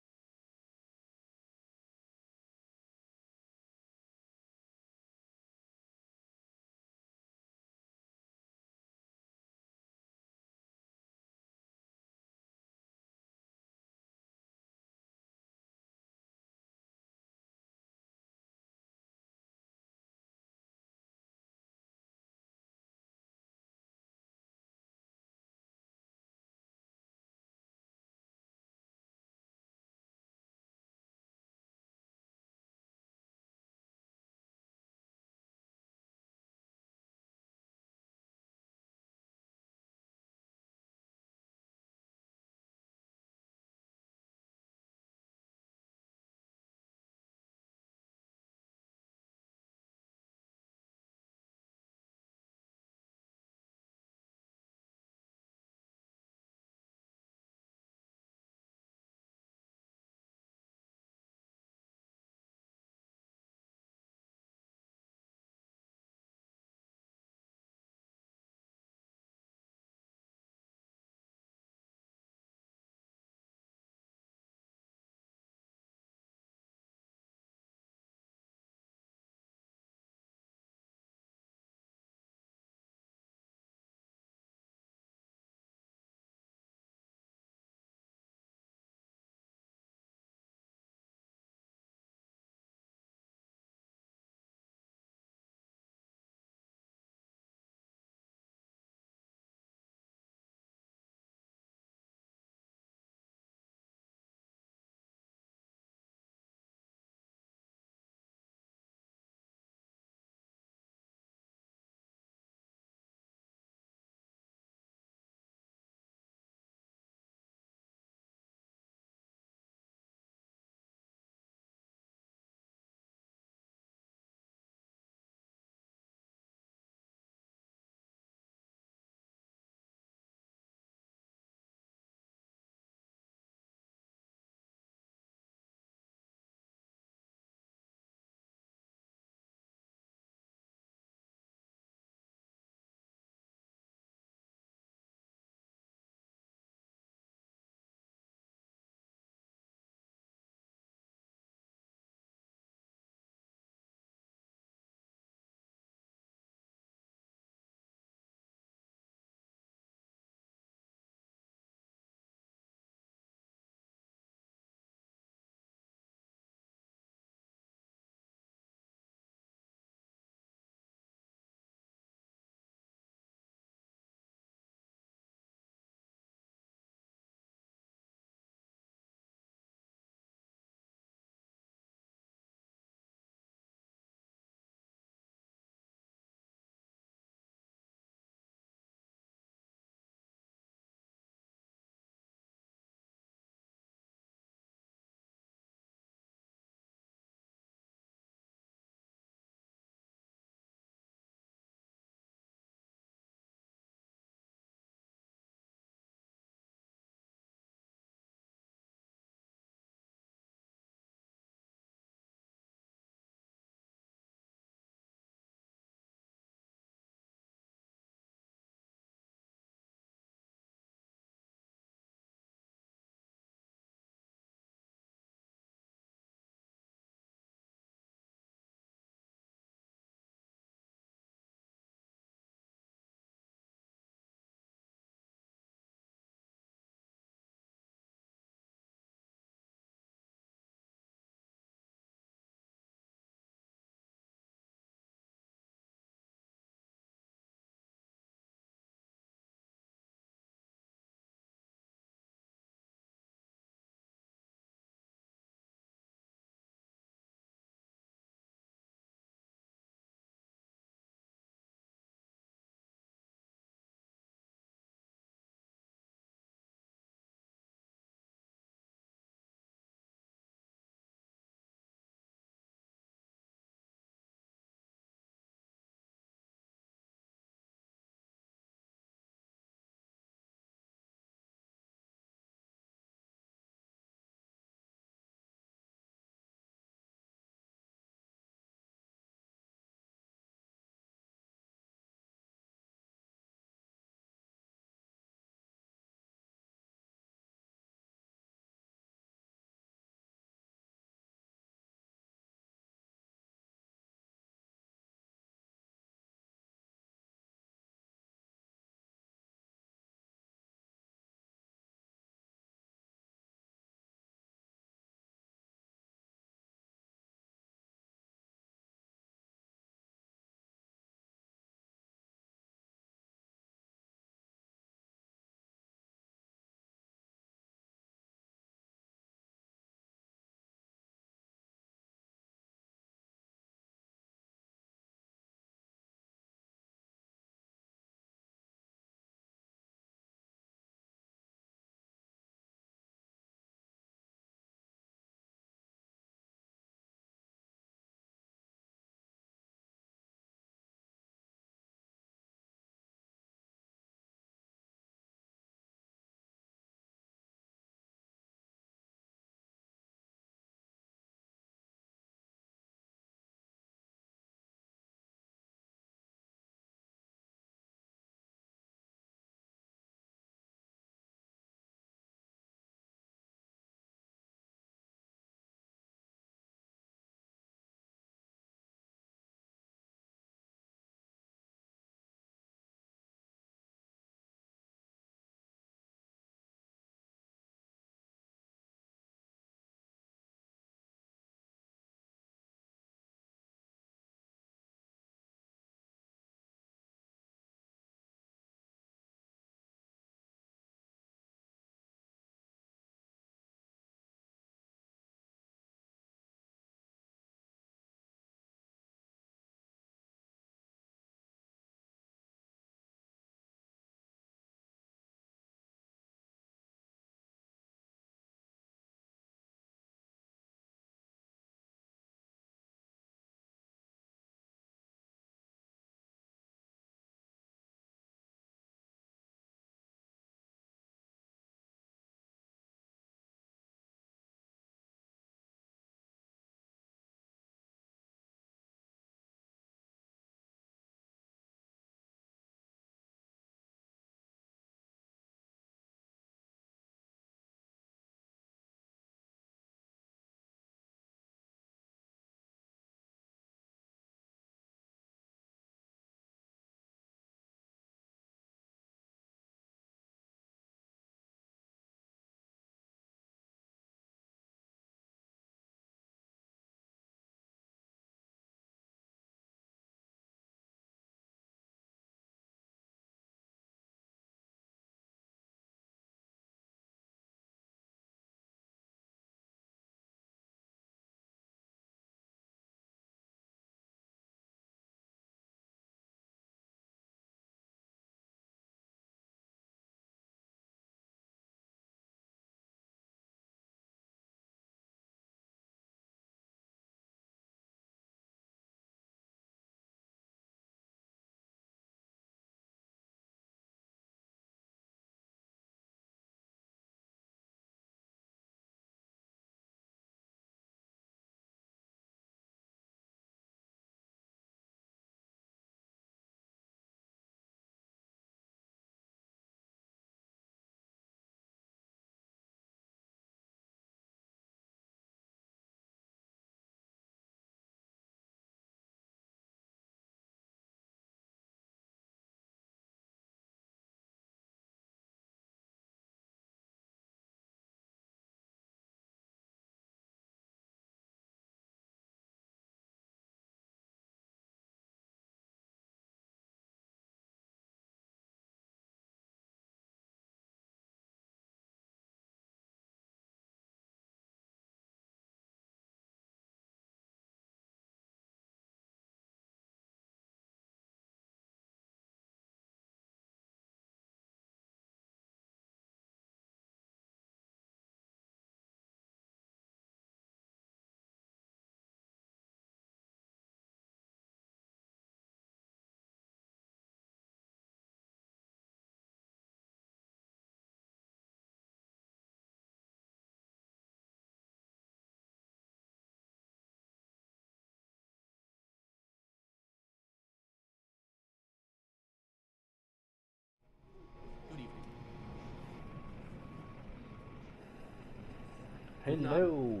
Hello.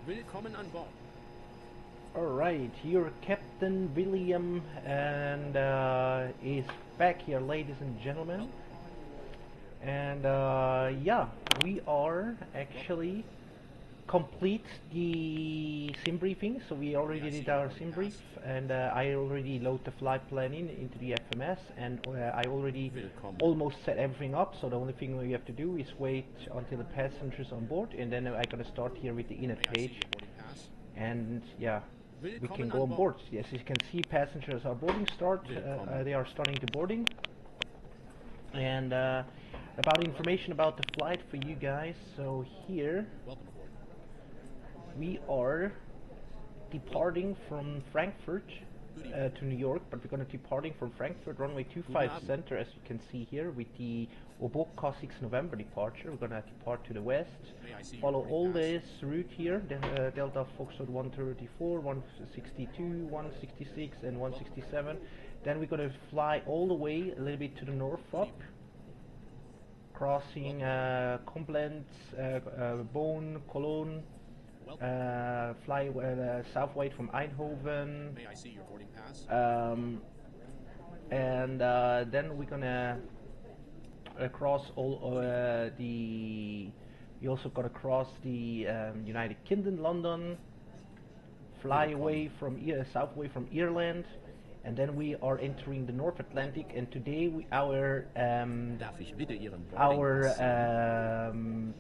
Willkommen an Bord. Alright, here Captain William and is back here, ladies and gentlemen. And yeah, we are actually complete the sim briefing. So we already did our sim brief, and I already load the flight plan into the FMS, and I already almost set everything up. So the only thing we have to do is wait until the passengers on board, and then I gotta start here with the init page. And yeah, we can go on board. Yes, you can see passengers are boarding start. They are starting the boarding. And about information about the flight for you guys. So here we are departing from Frankfurt to New York, but we're going to departing from Frankfurt runway 25 center, as you can see here, with the Oboka 6 November departure. We're going to depart to the west, follow all this route here, Delta Foxtrot 134, 162, 166 and 167. Then we're going to fly all the way a little bit to the north up, crossing Koblenz, Bonn, Cologne, fly southward from Eindhoven. May I see your boarding pass? And then we're gonna cross all we also gotta cross the United Kingdom, London, fly away from southway from Ireland, and then we are entering the North Atlantic. And today our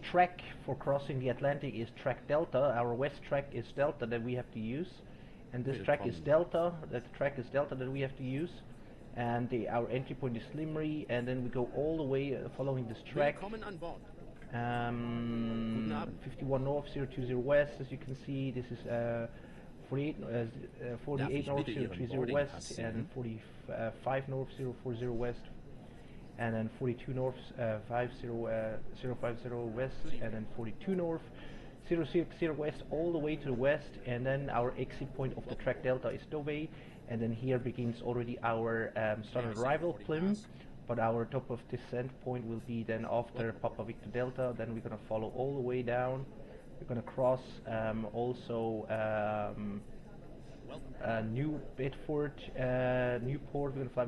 track for crossing the Atlantic is track Delta. Our west track is Delta that we have to use, and this track is Delta. That track is Delta that we have to use, and our entry point is Limerick, and then we go all the way following this track. 51 north, 020 west. As you can see, this is 48 north, 030 west, and 45 north, 040 west, and then 42 north, 050 west, and then 42 north, 060 west, all the way to the west. And then our exit point of the track Delta is Dovey, and then here begins already our standard arrival Plym, but our top of descent point will be then after Papa Victor Delta. Then we're gonna follow all the way down. We're going to cross also New Bedford, Newport. We're going to fly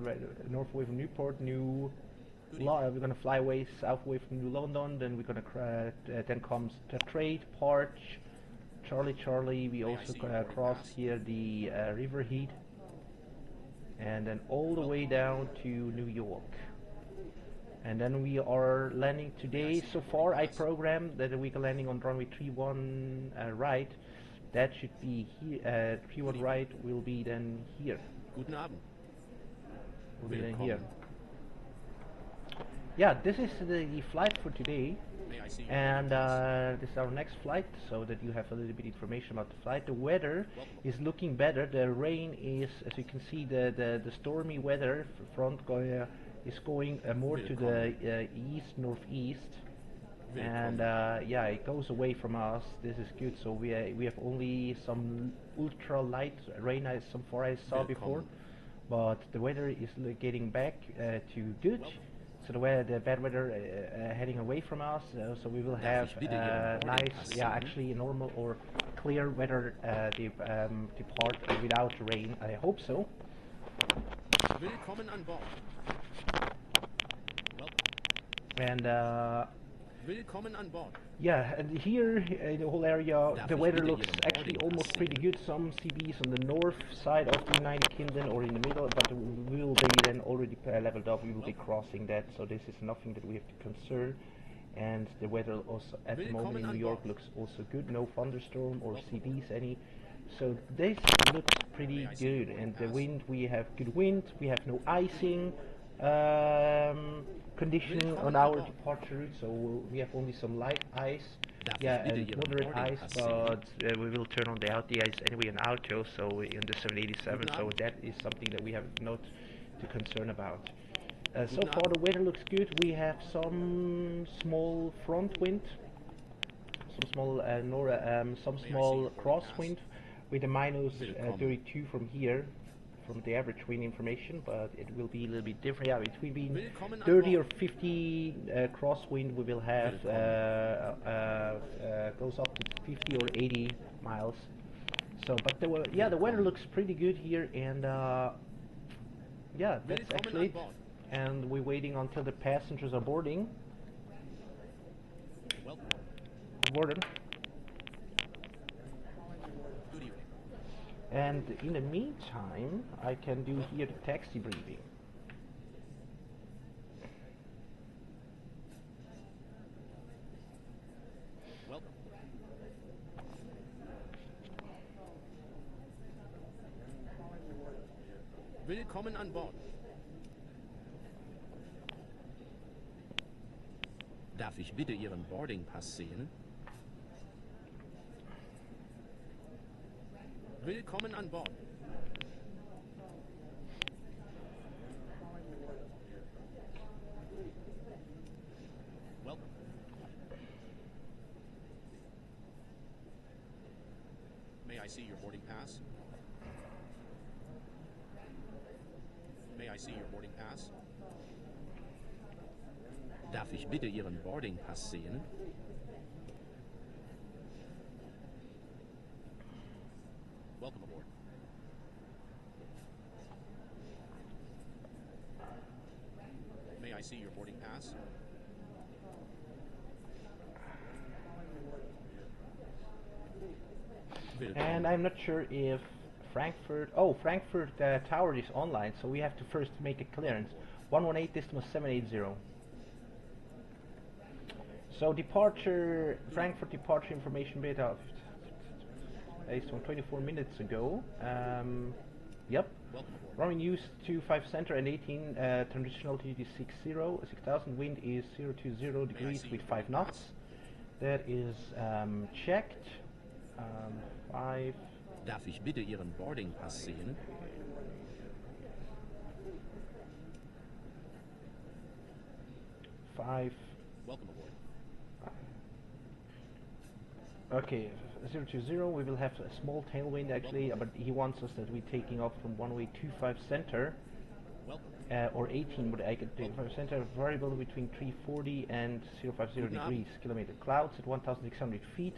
northway from Newport. We're going to fly away southway from New London. Then we're going to then comes the Trade, Parch, Charlie. We also cross here the River Heat, and then all the way down to New York. And then we are landing today. So far I programmed that we are landing on runway 31 right. That should be here. 31 right will be then here. Guten Abend. Will be then here. Yeah, this is the flight for today. And this is our next flight, so that you have a little bit information about the flight. The weather is looking better. The rain is, as you can see, the stormy weather front is going more to the northeast, and yeah, it goes away from us. This is good. So we have only some ultra light rain as so far I saw before, but the weather is getting back to good. So the bad weather heading away from us. So we will have nice, actually normal or clear weather depart without rain. I hope so. Willkommen an Bord. And Willkommen an Bord. yeah, and here in the whole area, the weather looks actually almost pretty good. Some CBs on the north side of the United Kingdom or in the middle, but we will be then already leveled up. We will be crossing that, so this is nothing that we have to concern. And the weather also at the moment in New York looks also good. No thunderstorm or CBs any. So this looks pretty good. And the wind, we have good wind. We have no icing condition on our departure route, so we have only some light ice, and moderate ice, but we will turn on the ice anyway in auto, so in the 787, so that is something that we have not to concern about. So far the weather looks good. We have some small front wind, some small crosswind with a minus 32 from here, from the average wind information, but it will be a little bit different. Yeah, it will be 30 or 50 crosswind. We will have goes up to 50 or 80 miles. So, but the weather looks pretty good here, and yeah, that's actually it. And we're waiting until the passengers are boarding. Boarded. And in the meantime, I can do here the taxi briefing. Willkommen an Bord. Darf ich bitte Ihren Boardingpass sehen? Willkommen an Bord. Welcome. May I see your boarding pass? May I see your boarding pass? Darf ich bitte Ihren Boardingpass sehen? Welcome aboard. May I see your boarding pass? And I'm not sure if Frankfurt Tower is online, so we have to first make a clearance. 118 decimal 780. So departure, Frankfurt departure information beta based on 24 minutes ago. Yep. Runway news 25 center and 18 transition altitude 6000, wind is 020 degrees with 5 knots. That is checked. 5. Darf ich bitte Ihren Boardingpass sehen? Welcome aboard. Okay, 020, we will have a small tailwind actually, but he wants us that we're taking off from runway 25 center, or 18, but I could do 5 center, variable between 340 and 050 degrees, kilometer. Clouds at 1,600 feet.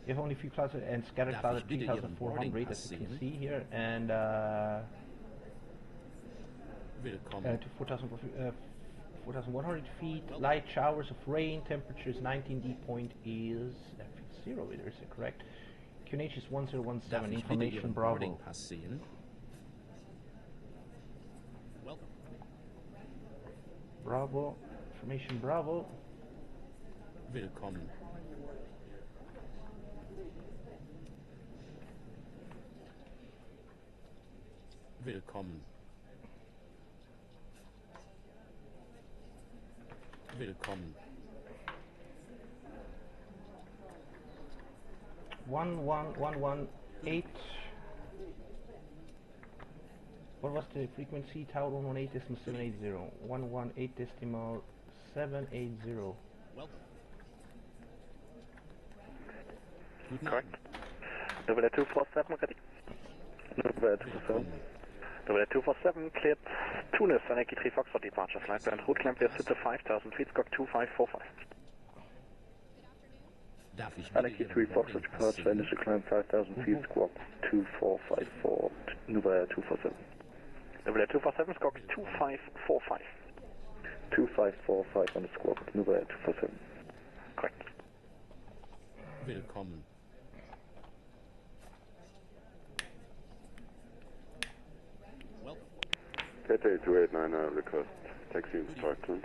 We have only a few clouds and scattered clouds at 3,400, as you can see here, and to 4,100 feet. Light showers of rain. Temperatures 19. Dew point is 0. Is it correct? QNH is 1017. Information Bravo. Bravo. Information Bravo. Willkommen. Willkommen. Willkommen. 11118. What was the frequency? Tower 118.780. 118.780. Correct. Double 247 ready. Double 247. Double 247 cleared. Tunis, Yankee 3 Foxtrot departure flight. And route climb is to 5,000 feet, squawk 2545. Yankee 3 Foxtrot departure, initial climb 5,000 feet, squawk 2454. Double 247. Double 247, squawk 2545. 2545 on the squawk, Double 247. Correct. Willkommen. Cathay 289 request taxi instructions.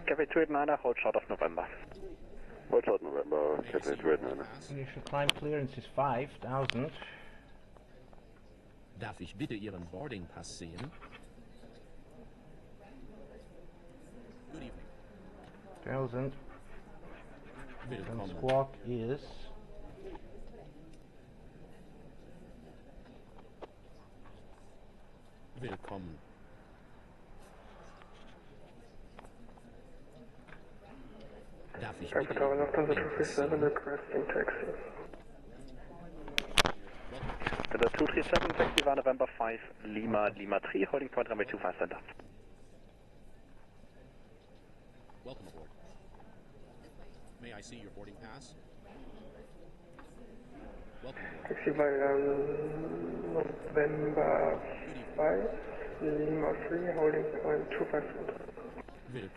Cathay 289, hold short of November. Hold short November, Cathay 289. Initial climb clearance is 5,000. Darf ich bitte Ihren Boardingpass sehen? Good evening. 1,000. Willkommen. And squawk is Willkommen. Darf ich bitte Tower Lufthansa 237 requesting taxi. The 237, taxi via November 5, Lima 3, holding point runway 25 center. Welcome aboard. May I see your boarding pass? Welcome aboard. Taxi via November 5, Lima 3, holding point 25 center.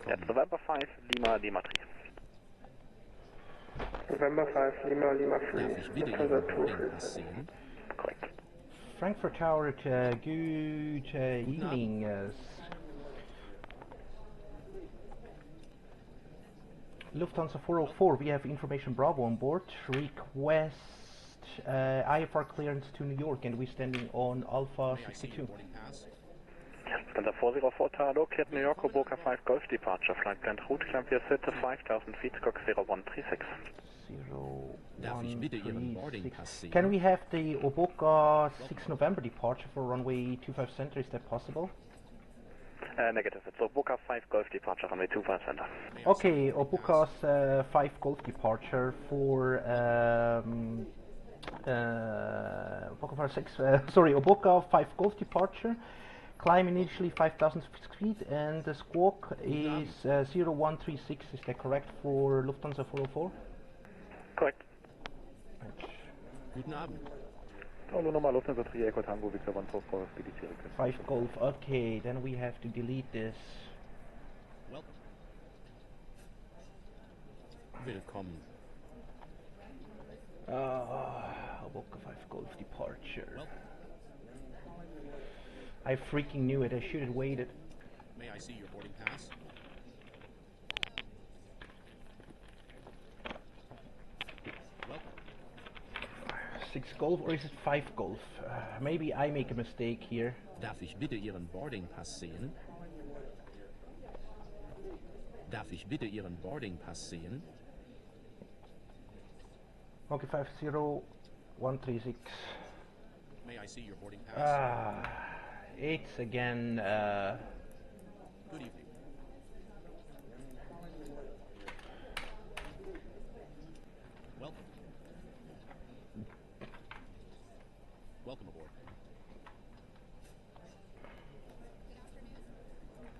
That's November 5, Lima 3. November 5, Lima 3, further 237. Correct. Frankfurt Tower, good evening. Lufthansa 404, we have information Bravo on board. Request IFR clearance to New York, and we're standing on Alpha 62. Lufthansa 404 Tower cleared New York, Oboka 5 Golf departure. Flight planned route, climb via set to 5,000 feet, squawk 0136. Darf ich bitte Ihren Boarding Pass sehen? Can we have the Oboka 6 November departure for runway 25 center? Is that possible? Negative. It's Oboka 5 Golf departure, runway 25 center. Okay, Oboka's 5 Golf departure for Oboka 6. Sorry, Oboka 5 Golf departure. Climb initially 5,000 feet, and the squawk is 0136. Is that correct for Lufthansa 404? Correct. Guten Abend. Hallo nochmal, Lufthansa 3 Echo Tango, Victor 144, PDC request. 5 Golf, okay, then we have to delete this. Welcome. Willkommen. Oboka 5 Golf departure. Welcome. I freaking knew it, I should have waited. May I see your boarding pass? 6 Golf, or is it 5 Golf? Maybe I make a mistake here. Darf ich bitte Ihren Boarding Pass sehen? Darf ich bitte Ihren Boarding Pass sehen? Okay, 50136. May I see your boarding pass? It's again. Good evening. Welcome. Welcome aboard.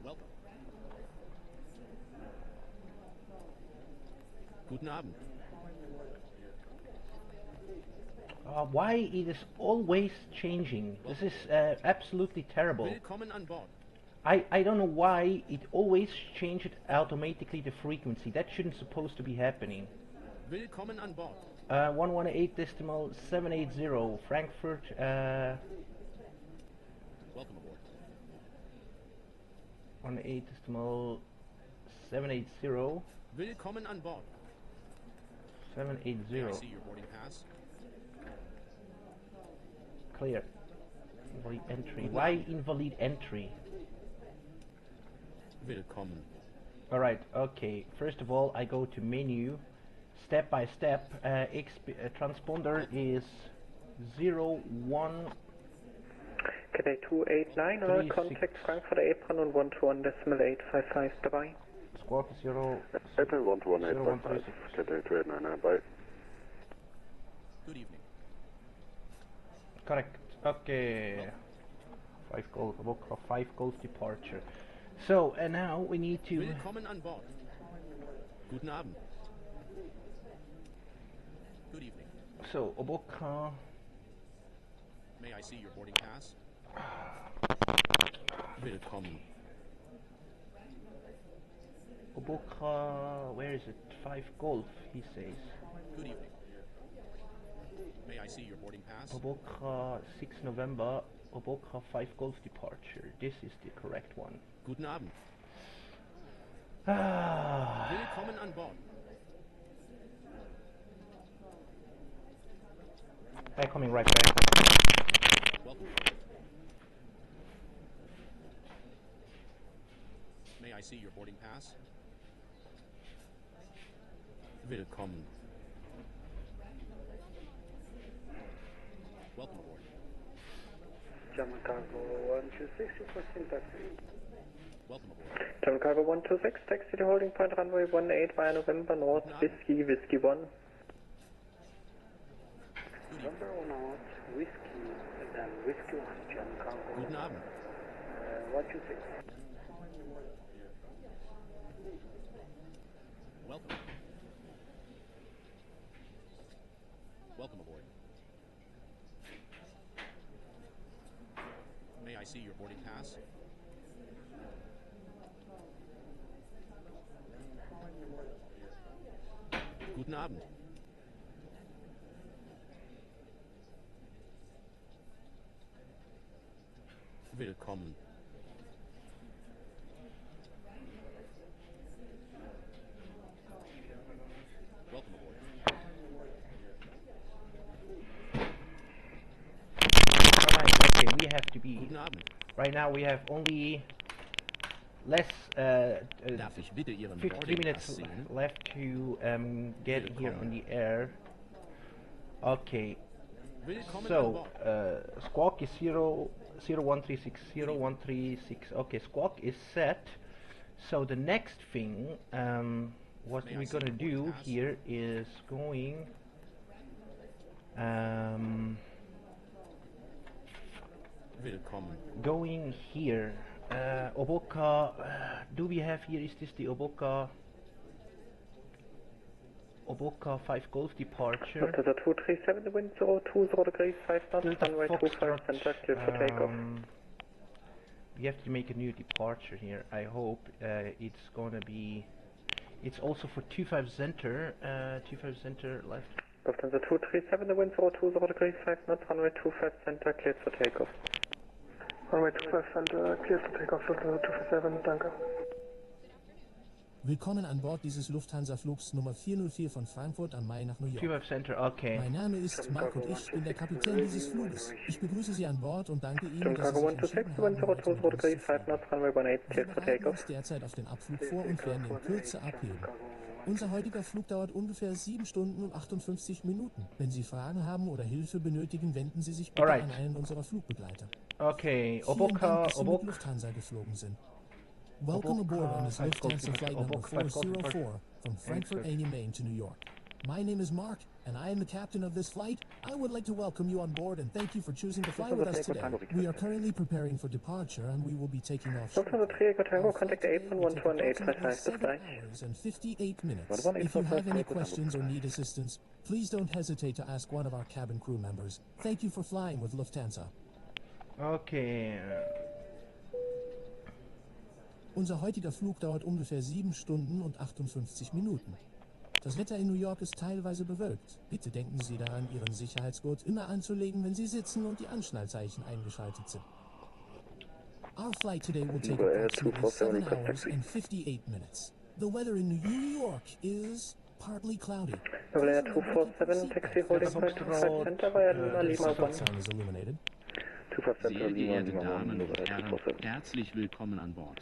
Welcome. Guten Abend. Why it is always changing? This is absolutely terrible. Willkommen an Bord. I don't know why it always changes automatically the frequency. That shouldn't supposed to be happening. Willkommen an Bord. 118.780 Frankfurt. Welcome aboard. 118.780. Willkommen an Bord. 780. May I see your boarding pass? Clear. Invalid entry. Why invalid entry? Willkommen. Alright, okay. First of all, I go to menu. Step by step. Transponder is 01. Cadet 289, all contact Frankfurt apron on 121.855, bye-bye. Squawk 0. Apron 121.855, Cadet 289, bye. Good evening. Correct. Okay. 5 Golf. 5 Golf departure. So, and now we need to. Willkommen an Bord. Guten Abend. Good evening. So, Oboka. May I see your boarding pass? Willkommen. Oboka. Where is it? 5 Golf, he says. Good evening. May I see your boarding pass? Oboka 6 November. Oboka 5 Golf departure. This is the correct one. Guten Abend. Ah. Willkommen an Bord. I'm coming right back. Welcome. May I see your boarding pass? Willkommen. Welcome aboard. German Cargo 126, requesting taxi. Welcome aboard. German Cargo 126, taxi to holding point runway 18 via November North, Whiskey 1. November North, Whiskey Whiskey 1, Giancarlo. Guten Abend. What you think? Welcome. Welcome aboard. May I see your boarding pass? Guten Abend. Willkommen. Welcome aboard. Alright, okay, we have to be... Guten Abend. Right now we have only less Darf ich bitte Ihren 53 Boarding minutes Pass sehen? left to get here on the air. Okay. Willkommen an So, Bord. squawk is 0136. Okay, squawk is set. So the next thing, what we're gonna do here is going Willkommen. going here. Oboka, do we have here, is this the Oboka 5 Golf departure? Lufthansa 237, the wind 020 degrees 5 knots, runway 25 center, clear for takeoff. We have to make a new departure here. I hope it's gonna be... It's also for 25 center left. Lufthansa 237, the wind 020 degrees 5 knots, runway 25 center, cleared for takeoff. Runway 25 center, cleared for takeoff, Lufthansa 237, danke. Willkommen an Bord dieses Lufthansa-Flugs Nummer 404 von Frankfurt am Main nach New York. 25 Center, okay. Mein Name ist Mark und ich bin der Kapitän dieses Fluges. Ich begrüße Sie an Bord und danke Ihnen, dass Sie sich entschieden haben, heute mit uns zu fliegen. Wir bereiten uns derzeit auf den Abflug vor und werden in Kürze abheben. Unser heutiger Flug dauert ungefähr 7 Stunden und 58 Minuten. Wenn Sie Fragen haben oder Hilfe benötigen, wenden Sie sich bitte an einen unserer Flugbegleiter. Okay, Vielen Dank, dass Sie mit Lufthansa geflogen sind. Welcome aboard on this Lufthansa flight number 404 from Frankfurt am Main to New York. My name is Mark, and I am the captain of this flight. I would like to welcome you on board and thank you for choosing to fly with us today. We are currently preparing for departure, and we will be taking off Lufthansa 3 Echo Tango, contact 8111855, 7 hours and 58 minutes. If you have any questions or need assistance, please don't hesitate to ask one of our cabin crew members. Thank you for flying with Lufthansa. Okay. Unser heutiger Flug dauert ungefähr 7 Stunden und 58 Minuten. Das Wetter in New York ist teilweise bewölkt. Bitte denken Sie daran, Ihren Sicherheitsgurt immer anzulegen, wenn Sie sitzen und die Anschnallzeichen eingeschaltet sind. Our flight today will take approximately 7 hours and 58 minutes. The weather in New York is partly cloudy. November 247, taxi holding point 25 center via Lima 1. Sound is illuminated. Sehr geehrte Damen und Herren, herzlich willkommen an Bord.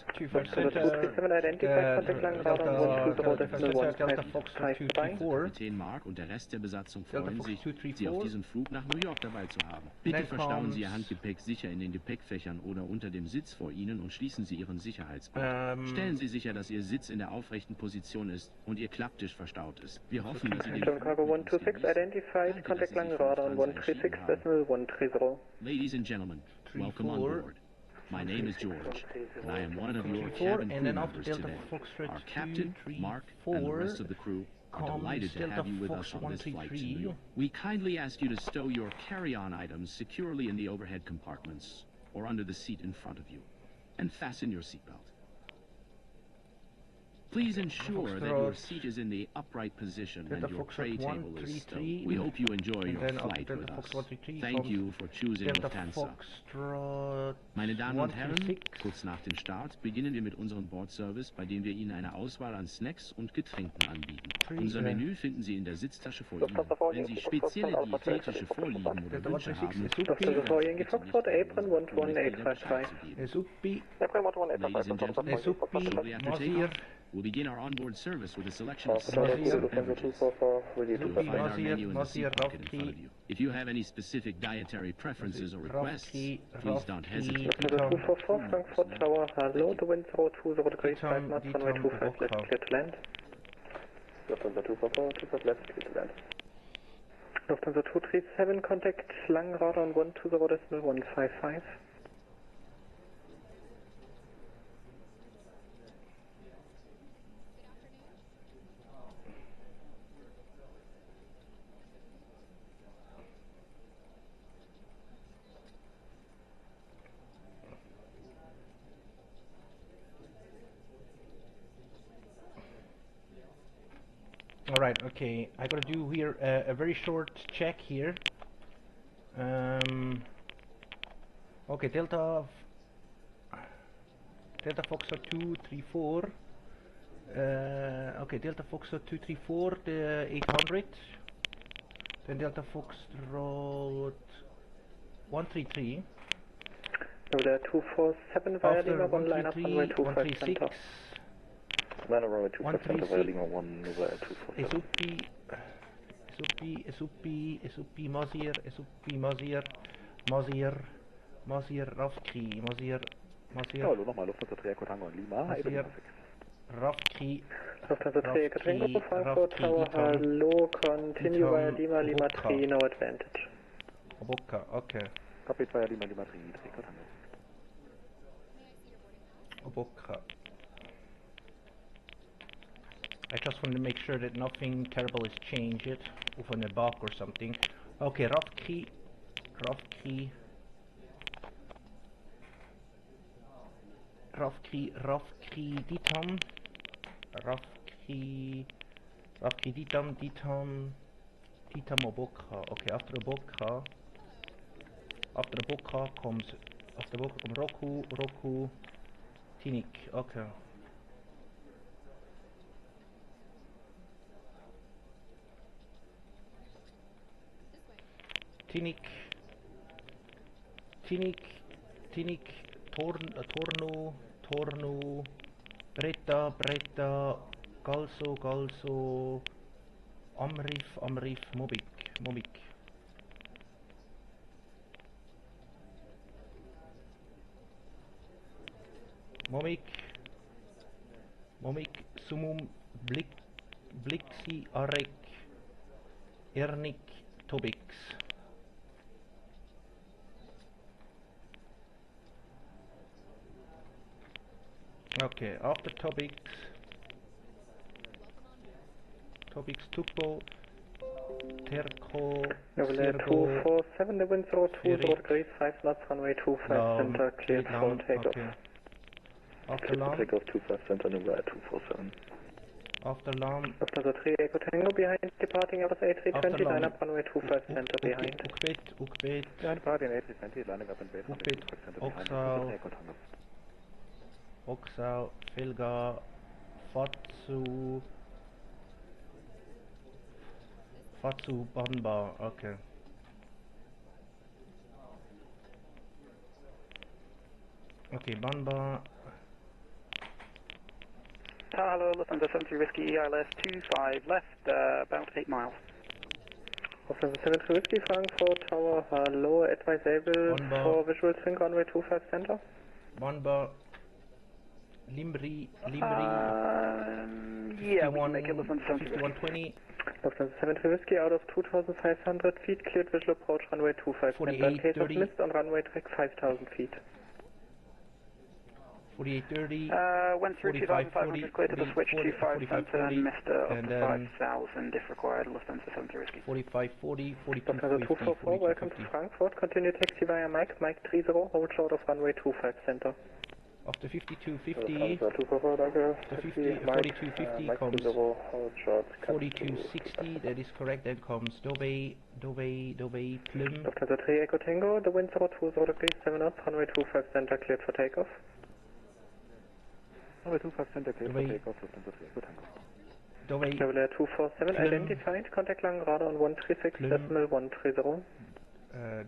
Kapitän Mark und der Rest der Besatzung freuen sich, Sie auf diesem Flug nach New York dabei zu haben. Bitte verstauen Sie Ihr Handgepäck sicher in den Gepäckfächern oder unter dem Sitz vor Ihnen und schließen Sie Ihren Sicherheitsgurt. Stellen Sie sicher, dass Ihr Sitz in der aufrechten Position ist und Ihr Klapptisch verstaut ist. Wir hoffen, dass Sie den Cargo 126 identified, contact line radar on 136.130. Ladies and gentlemen, welcome on board. My name is George, and I am one of your cabin crew members today. Our captain, Mark, and the rest of the crew are delighted to have you with us on this flight to New York. We kindly ask you to stow your carry-on items securely in the overhead compartments or under the seat in front of you, and fasten your seatbelt. Please ensure that your seat is in the upright position and your tray table is stowed. We hope you enjoy your flight with us. Thank you for choosing Lufthansa. Meine Damen und Herren, kurz nach dem Start beginnen wir mit unserem Bordservice, bei dem wir Ihnen eine Auswahl an Snacks und Getränken anbieten. Unser Menü finden Sie in der Sitztasche vor Ihnen. Wenn Sie spezielle dietetische Vorlieben oder Wünsche haben, Ladies and gentlemen, we'll begin our onboard service with a selection of snacks and beverages. You'll find our menu in the seat pocket in front of you. If you have any specific dietary preferences or requests, please don't hesitate. Frankfurt Tower, hello, the wind 020 degrees 5 knots, runway 25 left, clear to land. Lufthansa 244, 25 left, clear to land. Lufthansa 237, contact Langenrad on 120.155. Alright, okay, I gotta do here a very short check here. Okay, Delta Foxtrot 234. Okay, Delta Foxtrot 234, the 800. Then Delta Foxtrot 133. Over 247 via Lima, one line up runway 25 center. Line up runway 25 center via Lima, one over 247. SUP, Mazir, Rafki, Mazir. Hallo, nochmal, Lufthansa 3 Echo Tango in Lima. Mazir, Rafki, Lufthansa 3 Echo Tango, Frankfurt Tower, hello, continue via Lima, Lima 3, no advantage. Oboka, okay. Copy via Lima, Lima 3, Echo Tango. Oboka. I just want to make sure that nothing terrible is changed, of on a bug or something. Okay, Rafki, Ditam, Ditam Oboka. Okay, after Oboka comes Roku, Tinik. Okay. Tinik, Torno, Bretta, Galso, Amrif, Mobik. Momik, Sumum, Blixi, Arek, Ernik, Tobix. Okay, after Tobix, Tukbo, Terko, Sirgo, 247, the wind 020 degrees, 5 knots, runway 25 center, cleared for takeoff. Okay. After LAM, takeoff 25 center, November 247. After LAM, Lufthansa 3 Echo Tango behind, departing Airbus A320, line up runway 25 center behind. Ukbet, Yeah, departing A320, lining up in base runway 25 center behind. Echo Tango. Oxal, Filga, Fatsu, Banba, okay. Okay, Banba. Hello, Lufthansa 73 Whiskey, ILS 25 left, about 8 miles. Lufthansa 73 Whiskey, Frankfurt Tower, hello, advisable for visual sync runway 25 center. Banba. Limri, yeah, we can make it Lufthansa 5120. Lufthansa 73 Whiskey, out of 2,500 feet, cleared visual approach runway 25 center. In case of mist on runway track 5,000 feet. 4830. Went through 2,500, clear to the switch 25 center and missed up to 5,000 if required, Lufthansa 73 Whiskey. 4540, Lufthansa 244, welcome to Frankfurt. Continue taxi via Mike 30, hold short of runway 25 center. After 5250, after 4250 comes 4260, that is correct, then comes Dove, Plum. Lufthansa 3 Echo Tango, the wind 020 degrees, 7 knots, runway 25 center, cleared for takeoff. Runway 25 center, cleared for takeoff, Lufthansa 3 Echo Tango. Dove 247, identified, contact Langenrad on 136.130.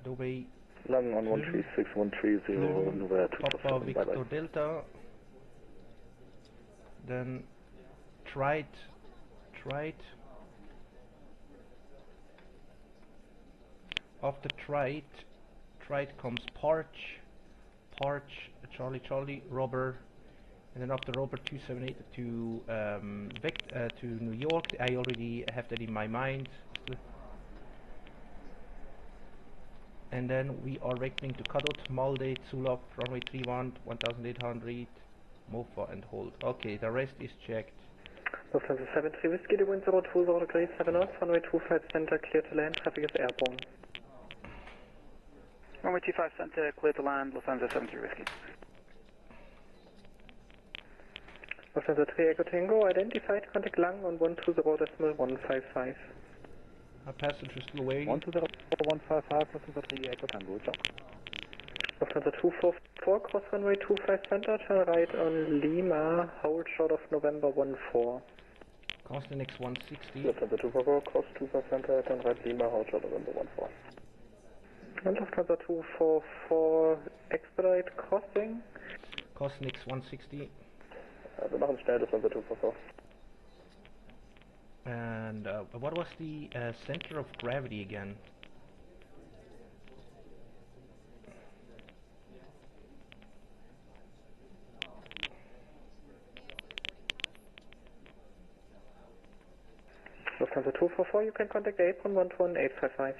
Dove Lang on 136.130, November 247, Papa Victor Delta, then Trite, after Trite comes Parch, Charlie, Robber, and then after Robber 278 to New York. I already have that in my mind. And then we are vectoring to cutout, Malde, Zulop, runway 31, 1800, Mofa and hold. Okay, the rest is checked. Lufthansa 73 Whiskey, the wind 020 degrees 7 knots, runway 25 center, clear to land, traffic is airborne. Runway 25 center, clear to land, Lufthansa 73 Whiskey. Lufthansa 3 Echo Tango, identified, contact Lang on 120.155. Passenger still waiting. 120.155, Lufthansa 3 Echo Tango, ciao. Lufthansa 244, cross runway 25 center, turn right on Lima, hold short of November 14. Constant X160. Lufthansa 244, cross 25 center, turn right Lima, hold short of November 14. Und Lufthansa 244, expedite crossing. Constant X160. Wir machen schnell Lufthansa 244. And what was the center of gravity again? Lufthansa 244, you can contact apron 11855.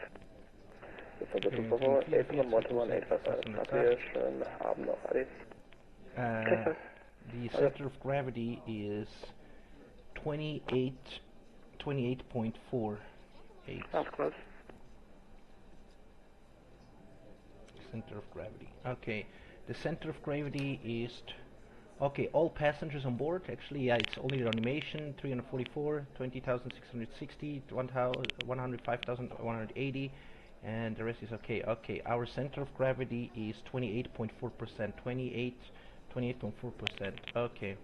Lufthansa 244, apron 11855. Danke, schönen Abend noch, Adi. The center of gravity is 28.48. That's close. Center of gravity. Okay, the center of gravity is... Okay, all passengers on board, actually, yeah, it's only the animation, 344, 20,660, 105,180, and the rest is okay. Okay, our center of gravity is 28.4%, 28.4%, okay.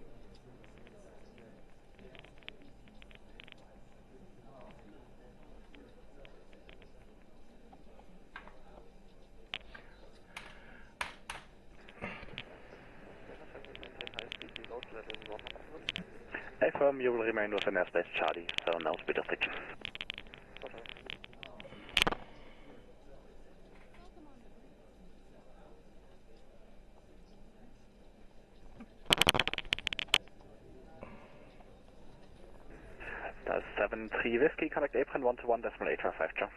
Affirm, you will remain with an airspace Charlie, so no speed restriction. That's 73 Whiskey, contact apron 121.855, Joe.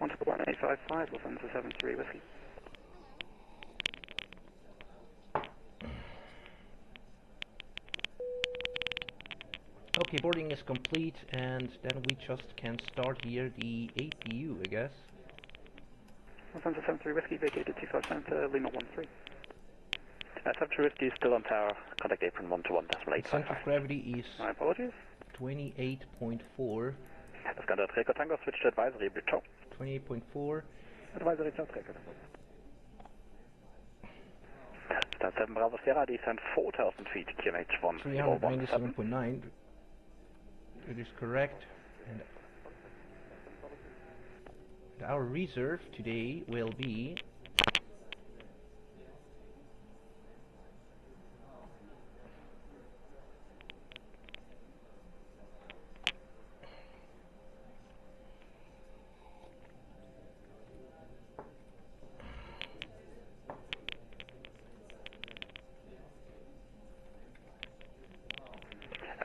121.855, Lufthansa 73 Whiskey. Okay, boarding is complete, and then we just can start here the APU, I guess. Lufthansa 73 Whiskey, vacated 25 center, Lima 13. 73 Whiskey is still on tower, contact apron 121.855. Center of gravity is... My apologies. 28.4. Das Ganze Träger Tango, switch to advisory, ciao. 28.4. Advisory, ciao, Träger. Stand 7 Bravo Sierra, descent 4,000 feet, QNH 1017. 397.9. It is correct. And our reserve today will be...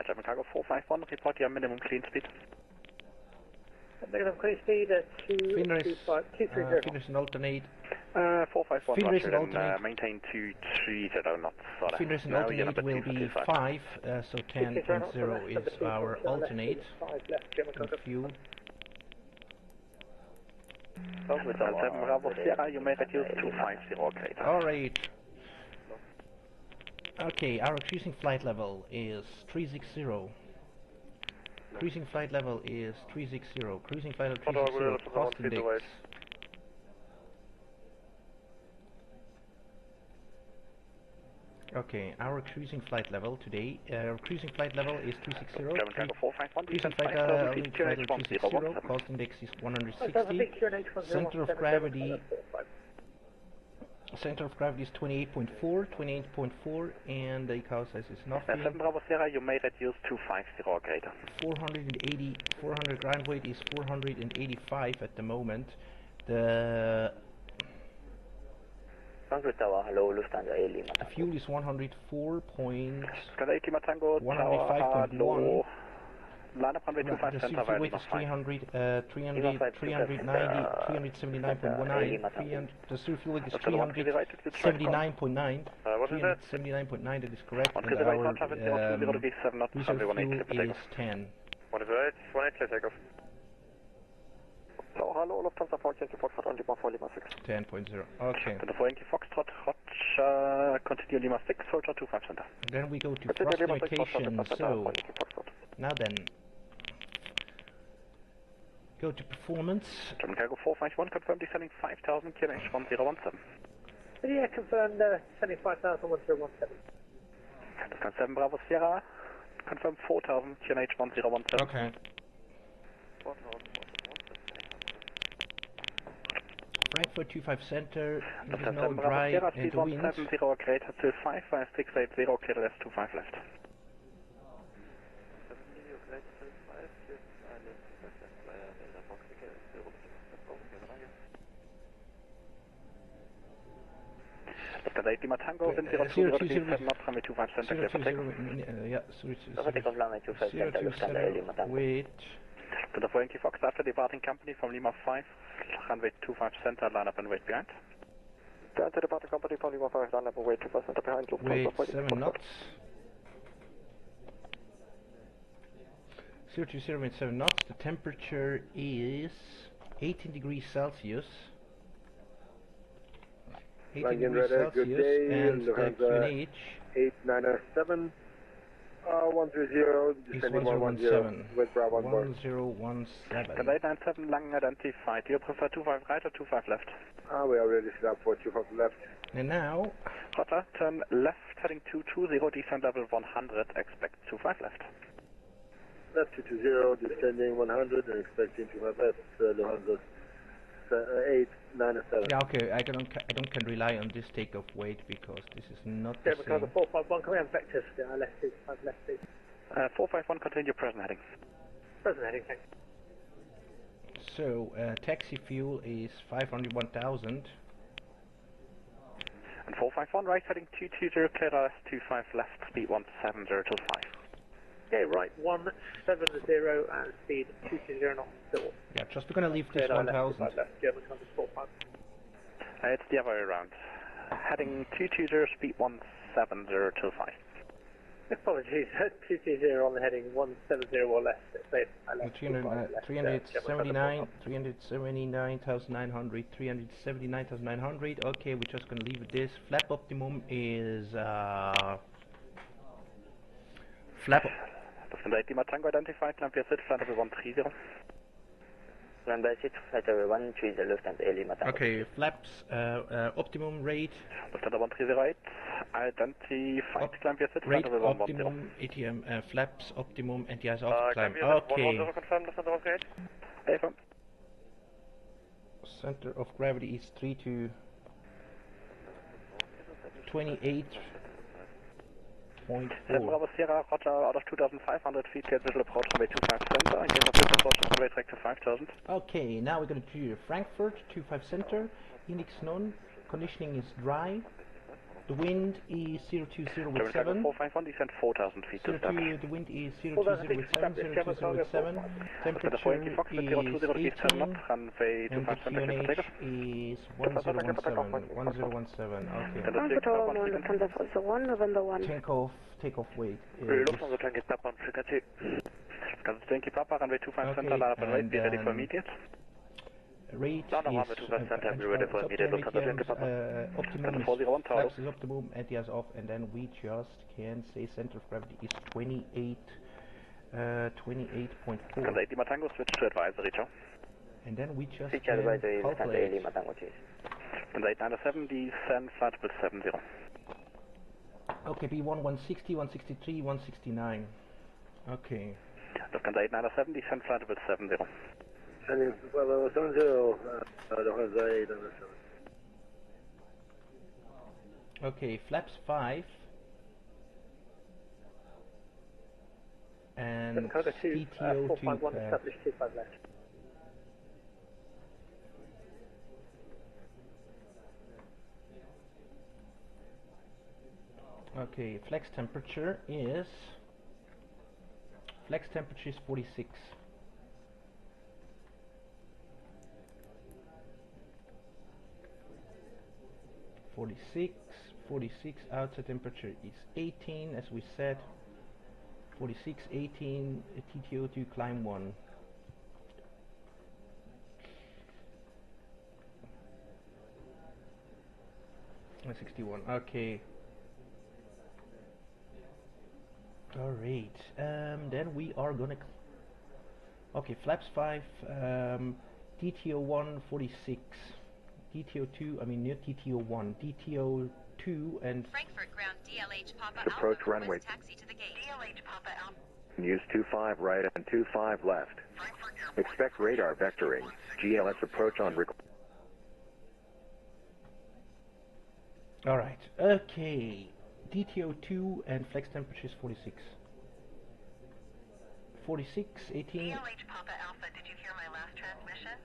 German Cargo 451, report your minimum clean speed. Negative clean speed at 230. Finish and alternate. 451, Finish roger, and alternate. Maintain 230 knots. Finish and alternate will be 5, so 10.0 is our alternate. Fuel. With 7 Bravo Sierra, you may reduce to 50, okay. Alright. Okay, our cruising flight level is 360. Cruising flight level is 360. Cruising flight level 360. Cost index. Okay, our cruising flight level today, cruising flight level is 360. Cruising flight level 360. Cost index is 160. Center of gravity. Center of gravity is 28.4, and the cause size is nothing. 7 Bravo Sierra, you may reduce to 50 greater. 400 ground weight is 485 at the moment. The fuel is 104.105.1. line up runway 25 The center fuel via weight Lima is 5. 390, 379.19. The fuel weight is 379.9. What is that? 379.9, that is correct. And 130 our right, 170 7 knots, reserve runway 18 fuel is 10. 128, clear takeoff. So, hello, Lufthansa 420 Foxtrot on Lima 4 Lima 6. 10.0. Okay. The 420 Foxtrot, continue Lima 6, Soldier 25 center. Then we go to thrust limitation. So, now then, go to performance. German Cargo 451, confirm descending 5000 km 1017. Yeah, confirmed descending 5000 1017. Lufthansa 7 Bravo Sierra, confirm 4000 km 1017. Okay. Frankfurt 25 center, it is now dry and the wind. 170 great to 55680, clear left 25 left. Lufthansa 8 Lima Tango, wind 02 7 knots, runway 25 center, clear for takeoff. Yeah, wait. To the 420 Fox, after departing company from Lima 5, runway 25 center, line up and wait behind. Delta departing company from Lima 5, line up and wait 25 center behind. Wait 7 knots. 020 with 7 knots. The temperature is 18 degrees Celsius. 18 degrees Celsius and the QNH 8907. 130, descending 110 with Bravo 1017. The 897 Lang identified. Do you prefer 25 right or 25 left? We already set up for 25 left. And now, Roger, turn left, heading 220, descend level 100, expect 25 left. Left 220, descending 100 and expecting 25 left, 897. yeah, okay, I can rely on this takeoff weight because this is not the because same. the 451 coming on vectors, left 25 left 451, continue present heading. Present heading, thanks. So, taxi fuel is 501,000. And 451 right, heading 220, clear left 25 left, speed 17025. Okay, right 170 and speed 220 knots still. Yeah, just we're gonna leave this 1,000. Left, German compass 45. It's the other way around. Heading 220, speed 17025. Apologies, 220 on the heading 170 or less. 379,900, 379,900. Okay, we're just gonna leave it this. Flap optimum is flap. Lufthansa 8 Lima Tango identified, climb via flight level 130. Number 6, flight level 130, Lufthansa 8 Lima Tango. Okay, flaps, optimum rate. Lufthansa 138, identified, climb via flight Rate level 110. optimum, ATM, flaps optimum, and yes, off climb. Okay. Okay. 110 confirmed, Lufthansa 138. Affirm. Center of gravity is 3 to 28.4. 7 Bravo Sierra, Roger, out of 2,500 feet, get visual approach runway 25 center, in case of visual approach runway track to 5,000. Okay, now we're going to do Frankfurt, 25 center, Index none, conditioning is dry, the wind is 020 with 7. 451, descend 4,000 feet to establish. The wind is 020 with 7, 020 with 7, temperature is 18, and the QNH is 1017, 1017, okay. Lufthansa 1, November 1. Takeoff weight is... Lufthansa 20 Papa on Africa 2. Lufthansa 20 Papa, runway 25 center, line up and wait, be ready for immediate. Rate No, runway 25 center, be ready for immediate, Lufthansa 20 Papa. Optimum is, flaps is optimum, anti-gas off, and then we just can say center of gravity is 28.4. Lufthansa 8 Lima Tango, switch to advisory, ciao. And then we just Switch can advisory, Lufthansa 8 calculate. Lima Tango, cheese. Lufthansa 897, descend flight level 70. Okay, B1 160, 163, 169. Okay. Lufthansa 897, descend flight level 70. Sending 70, Lufthansa 897. Okay, flaps 5. And Cargo 2, CTO 451, established 25 left. Okay, flex temperature is Flex temperature is 46. 46, outside temperature is 18, as we said. 46, 18, TTO2, climb 1. And 61, okay. Alright, then we are gonna... Okay, flaps 5, DTO1, 46. DTO2, I mean not DTO1, DTO2 and... Frankfurt ground DLH Papa Approach Alpha, runway. request taxi to the gate. DLH Papa Alpha. Use 25 right and 25 left. Expect radar vectoring. GLS approach on Alright, okay. DTO2 and flex temperature is 46. 46, 18. DLH Papa Alpha, did you hear my last transmission?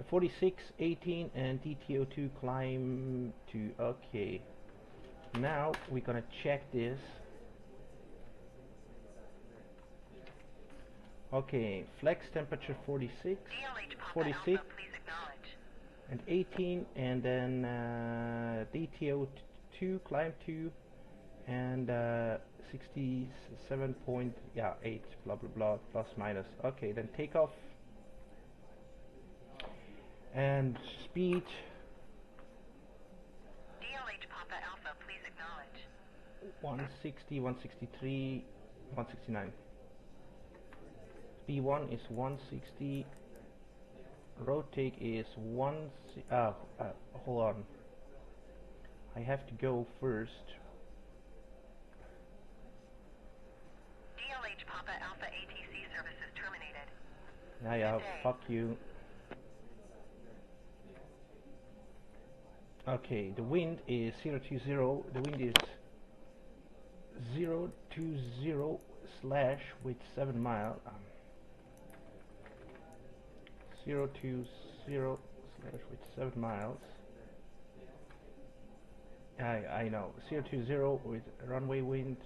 46, 18 and DTO2 climb to, okay. Now we're gonna check this. Okay, flex temperature 46, 46 and 18, and then DTO2 climb 2 and 67.8 blah blah blah plus minus. Okay, then take off and speed. DLH Papa Alpha, please acknowledge. 160, 163, 169. B1 is 160. Rotate is hold on. I have to go first. DLH Papa Alpha ATC services terminated. Yeah, fuck you. Okay, the wind is 020. The wind is 020 slash with 7 mile. 020 slash with 7 miles. I know. 020 with runway wind.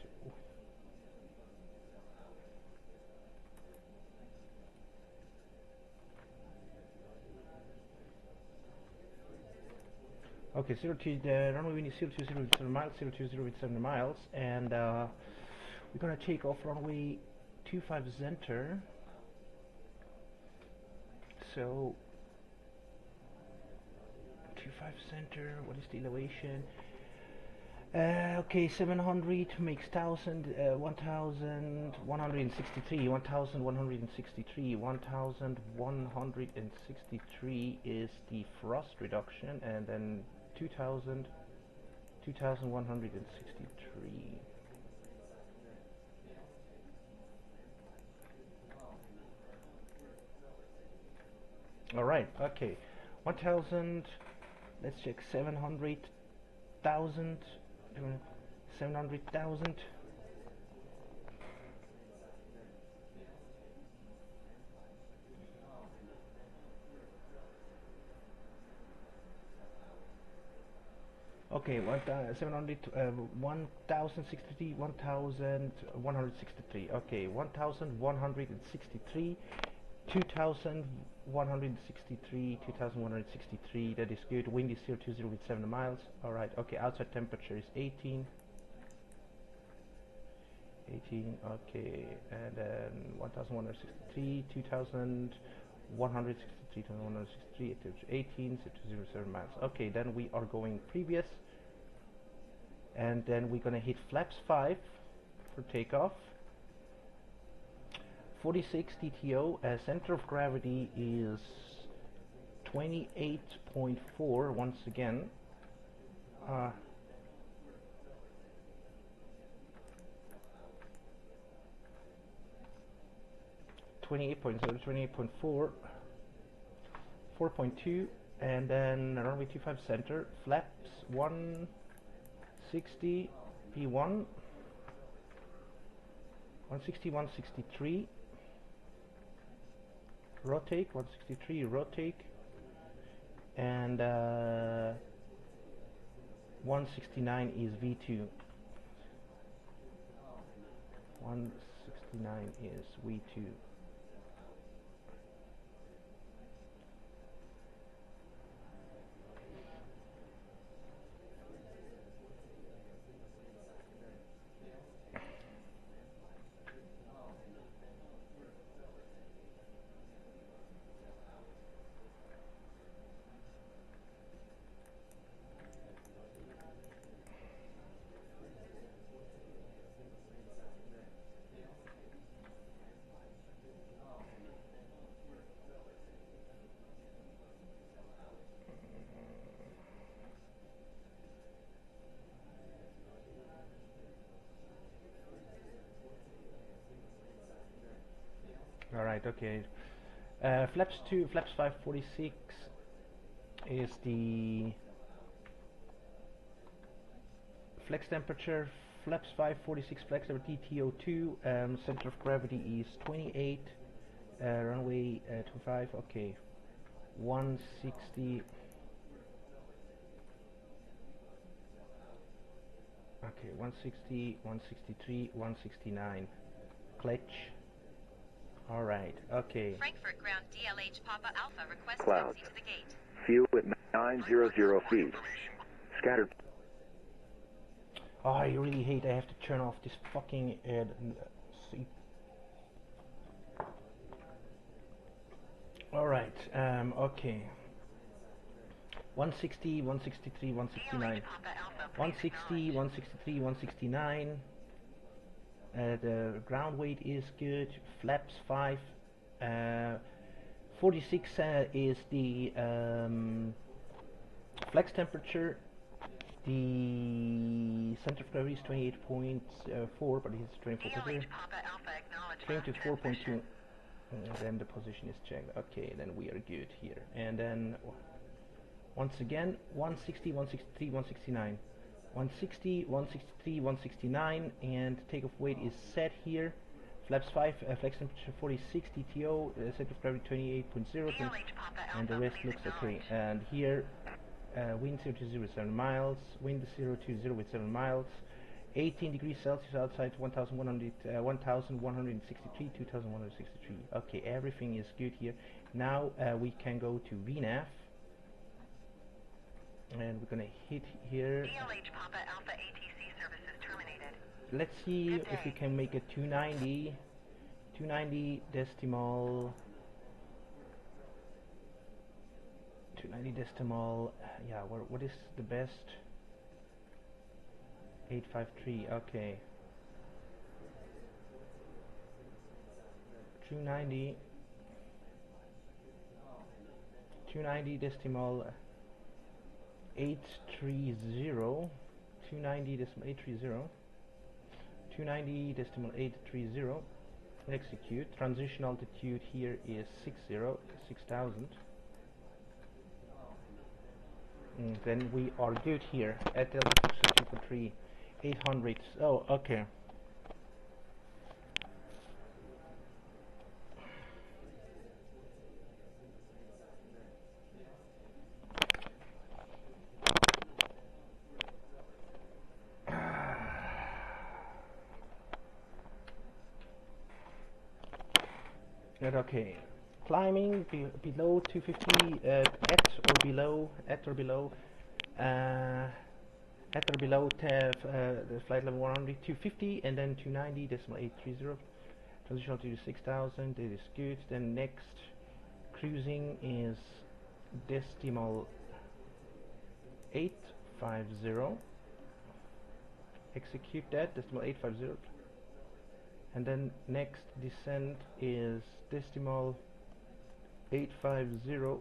Okay, the runway wind is 020 with 7 miles, 020 with 7 miles, and we're gonna take off runway 25 center. So 25 center, what is the elevation? Okay, 700 makes 1000, 1163, 1163, 1163 is the thrust reduction, and then 2163. Alright, okay. 1000, let's check 700,000. 700,000. Okay, 1063, 1163. Okay, 1163, 2163, 2163. That is good. Wind is 020 with 7 miles. Alright, okay, outside temperature is 18. 18, okay, and then 1163, 2163, 2163, 18, 007 miles. Okay, then we are going previous, and then we're gonna hit flaps 5 for takeoff. 46 DTO, center of gravity is 28.4 once again. 28.0, 28.4, 4.2, and then runway 25 center, flaps 160, P1, 160, 163, rotate, 163, rotate, and 169 is V2. 169 is V2. Alright, okay. Flaps 546 is the flex temperature. Flaps 546 flex temperature TTO2. Center of gravity is 28. Runway 25. Okay. 160. Okay, 160, 163, 169. Clutch. Alright, okay. Frankfurt ground DLH Papa Alpha request Clouds. taxi to the gate. Fuel at 900 feet. Scattered. Oh, I really hate I have to turn off this fucking see. Alright, okay. 160, 163, 169. 160, 163, 169. The ground weight is good. Flaps 5. 46 is the flex temperature. The center of gravity is 28.4, but it's 24.0. Came to 4.2. Then the position is checked. Okay, then we are good here. And then once again, 160, 163, 169. 160, 163, 169, and takeoff weight is set here. Flaps 5, flex temperature 46, TTO, center of gravity 28.0, and the rest looks okay. And here, wind 0 to 0 with 7 miles, wind 0 to 0 with 7 miles, 18 degrees Celsius outside, 1163, 2163. Okay, everything is good here. Now we can go to VNAV. And we're gonna hit here. DLH Papa Alpha ATC services terminated. Let's see if we can make a 290. 290 decimal. 290 decimal. Yeah, what is the best? 853. Okay. 290. 290 decimal. 830, 290 decimal 830, 290 decimal 830. Execute. Transition altitude here is 6,000. And then we are good here at altitude 243, 800. Oh, okay. Okay, climbing below 250 at or below the flight level 100 250, and then 290 decimal 830. Transition to 6,000. It is good. Then next cruising is decimal 850. Execute that decimal 850. And then next descent is decimal 850.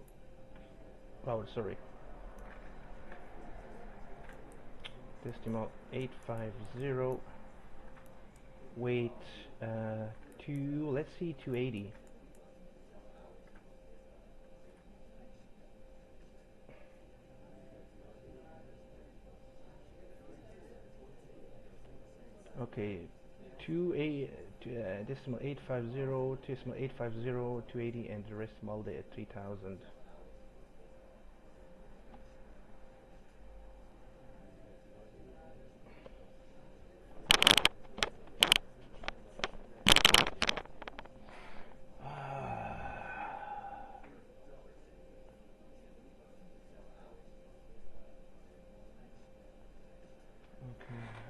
Oh, sorry. Decimal 850. Weight let's see, 280. Okay. Decimal 850, decimal 850, 280, and the rest all day at 3000.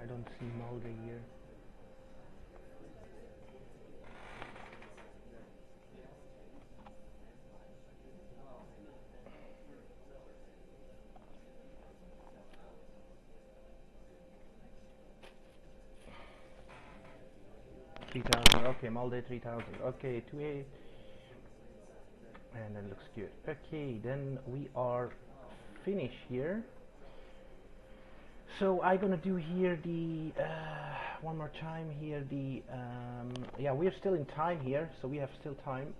I don't see Mulder here. Okay, Mulder 3000. Okay, 2A. And that looks good. Okay, then we are finished here. So I'm gonna do here the one more time here the yeah, we're still in time here, so we have still time.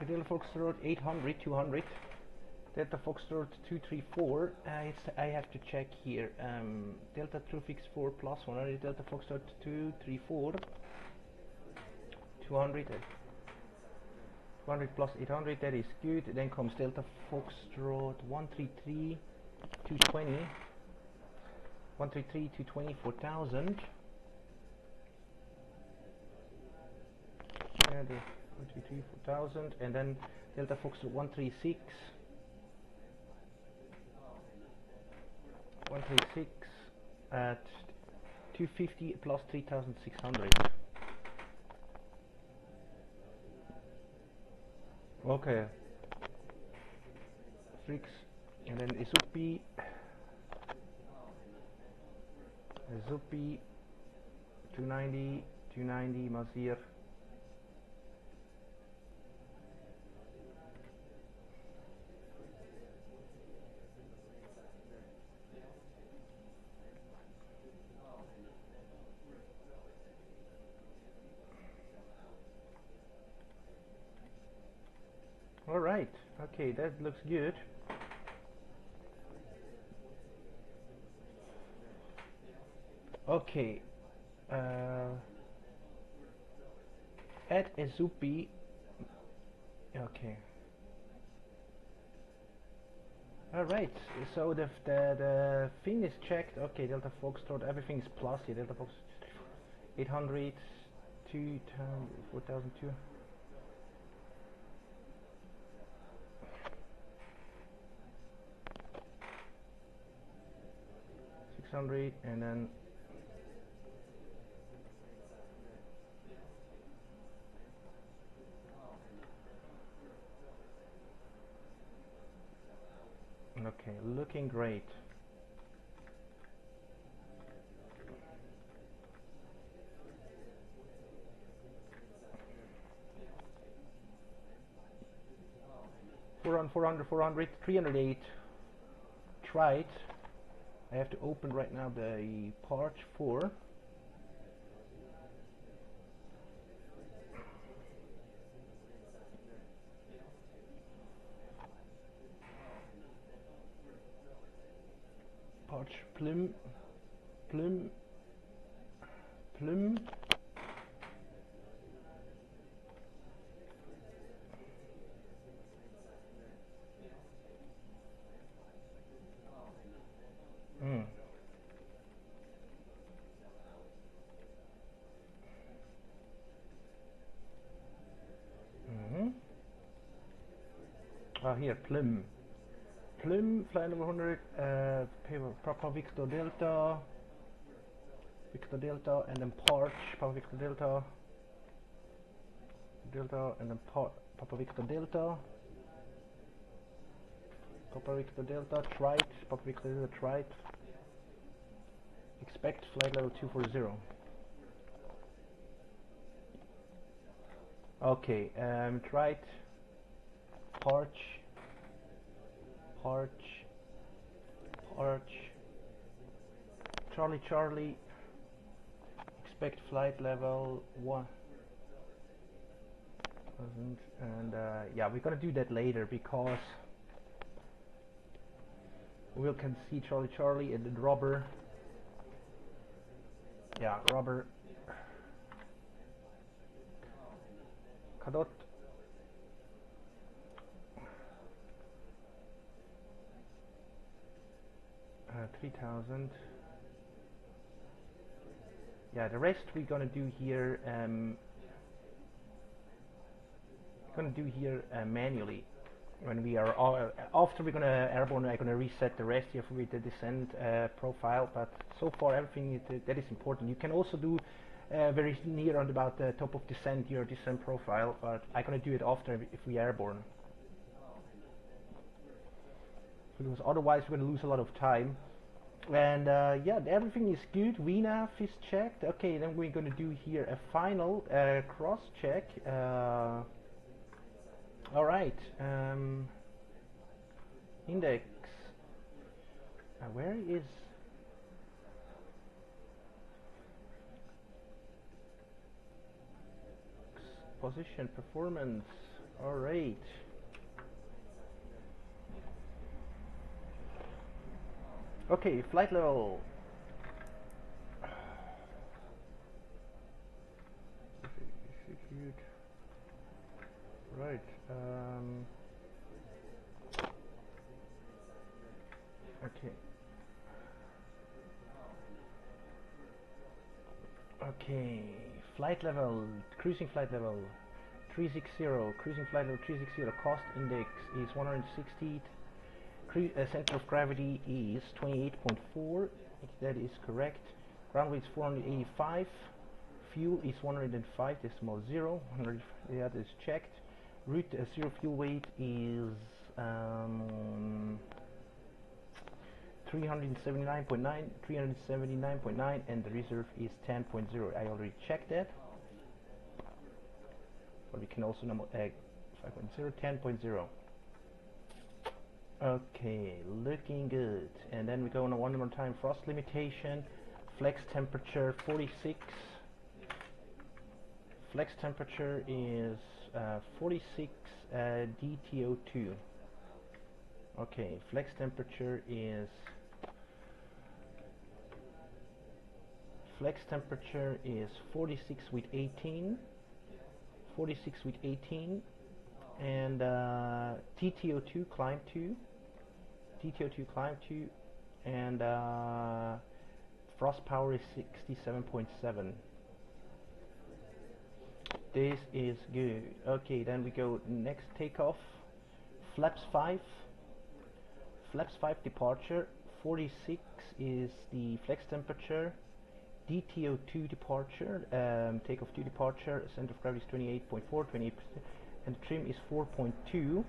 Delta Foxtrot 800, 200. Delta Foxtrot 234. I have to check here. Delta Trufix 4 plus 100. Delta Foxtrot 234. 200. 200 plus 800. That is good. Then comes Delta Foxtrot 133, 220. 133, 220, 4000. Yeah, 133, 4000, and then Delta Foxtrot 136, 136 at 250 plus 3600. Okay. Freaks, and then Izupi 290, 290 Mazir. Alright, okay, that looks good. Okay, at Izupi, okay. Alright, so the thing is checked. Okay, Delta Foxtrot, everything is plus here. Delta Fox 800, 4002. 600, and then okay, looking great. On 400, 400, 308. Tried. I have to open right now the part 4. Part plum. Here, plum, fly number 100, Papa Victor Delta, and then Parch, Papa Victor Delta, and then Papa Victor Delta, Trite, Papa Victor Delta, Trite, expect flight level 240. Okay, Trite, Parch, Charlie, expect flight level 1. And yeah, we're gonna do that later because we can see Charlie and then Robber. Yeah, Robber. Cadot. 3000. Yeah, the rest we're gonna do here. Manually. When we are after we're gonna airborne, I'm gonna reset the rest here with the descent profile. But so far, everything that is important. You can also do very near on about the top of descent your descent profile. But I'm gonna do it after if we airborne. Because otherwise we're gonna lose a lot of time. And yeah, everything is good. VNAV is checked. Okay, then we're gonna do here a final cross check. All right. Index. Where is? Position performance. All right. Okay, flight level. Execute. Right. Okay. Okay. Flight level. Cruising flight level. 360. Cruising flight level 360. Cost index is 160. Center of gravity is 28.4. That is correct. Ground weight is 485. Fuel is 105.0. That is checked. Route zero fuel weight is 379.9, and the reserve is 10.0. I already checked that. But we can also number 5.0, 10.0. Okay, looking good. And then we go on one more time. Frost limitation. Flex temperature 46. Flex temperature is 46 DTO2. Okay, flex temperature is 46 with 18. 46 with 18. And TTO2 climb 2. TTO2 climb 2. And frost power is 67.7. This is good. Okay, then we go next takeoff. Flaps 5. Flaps 5 departure. 46 is the flex temperature. DTO2 departure. Takeoff 2 departure. Center of gravity is 28.4, 28%. And the trim is 4.2.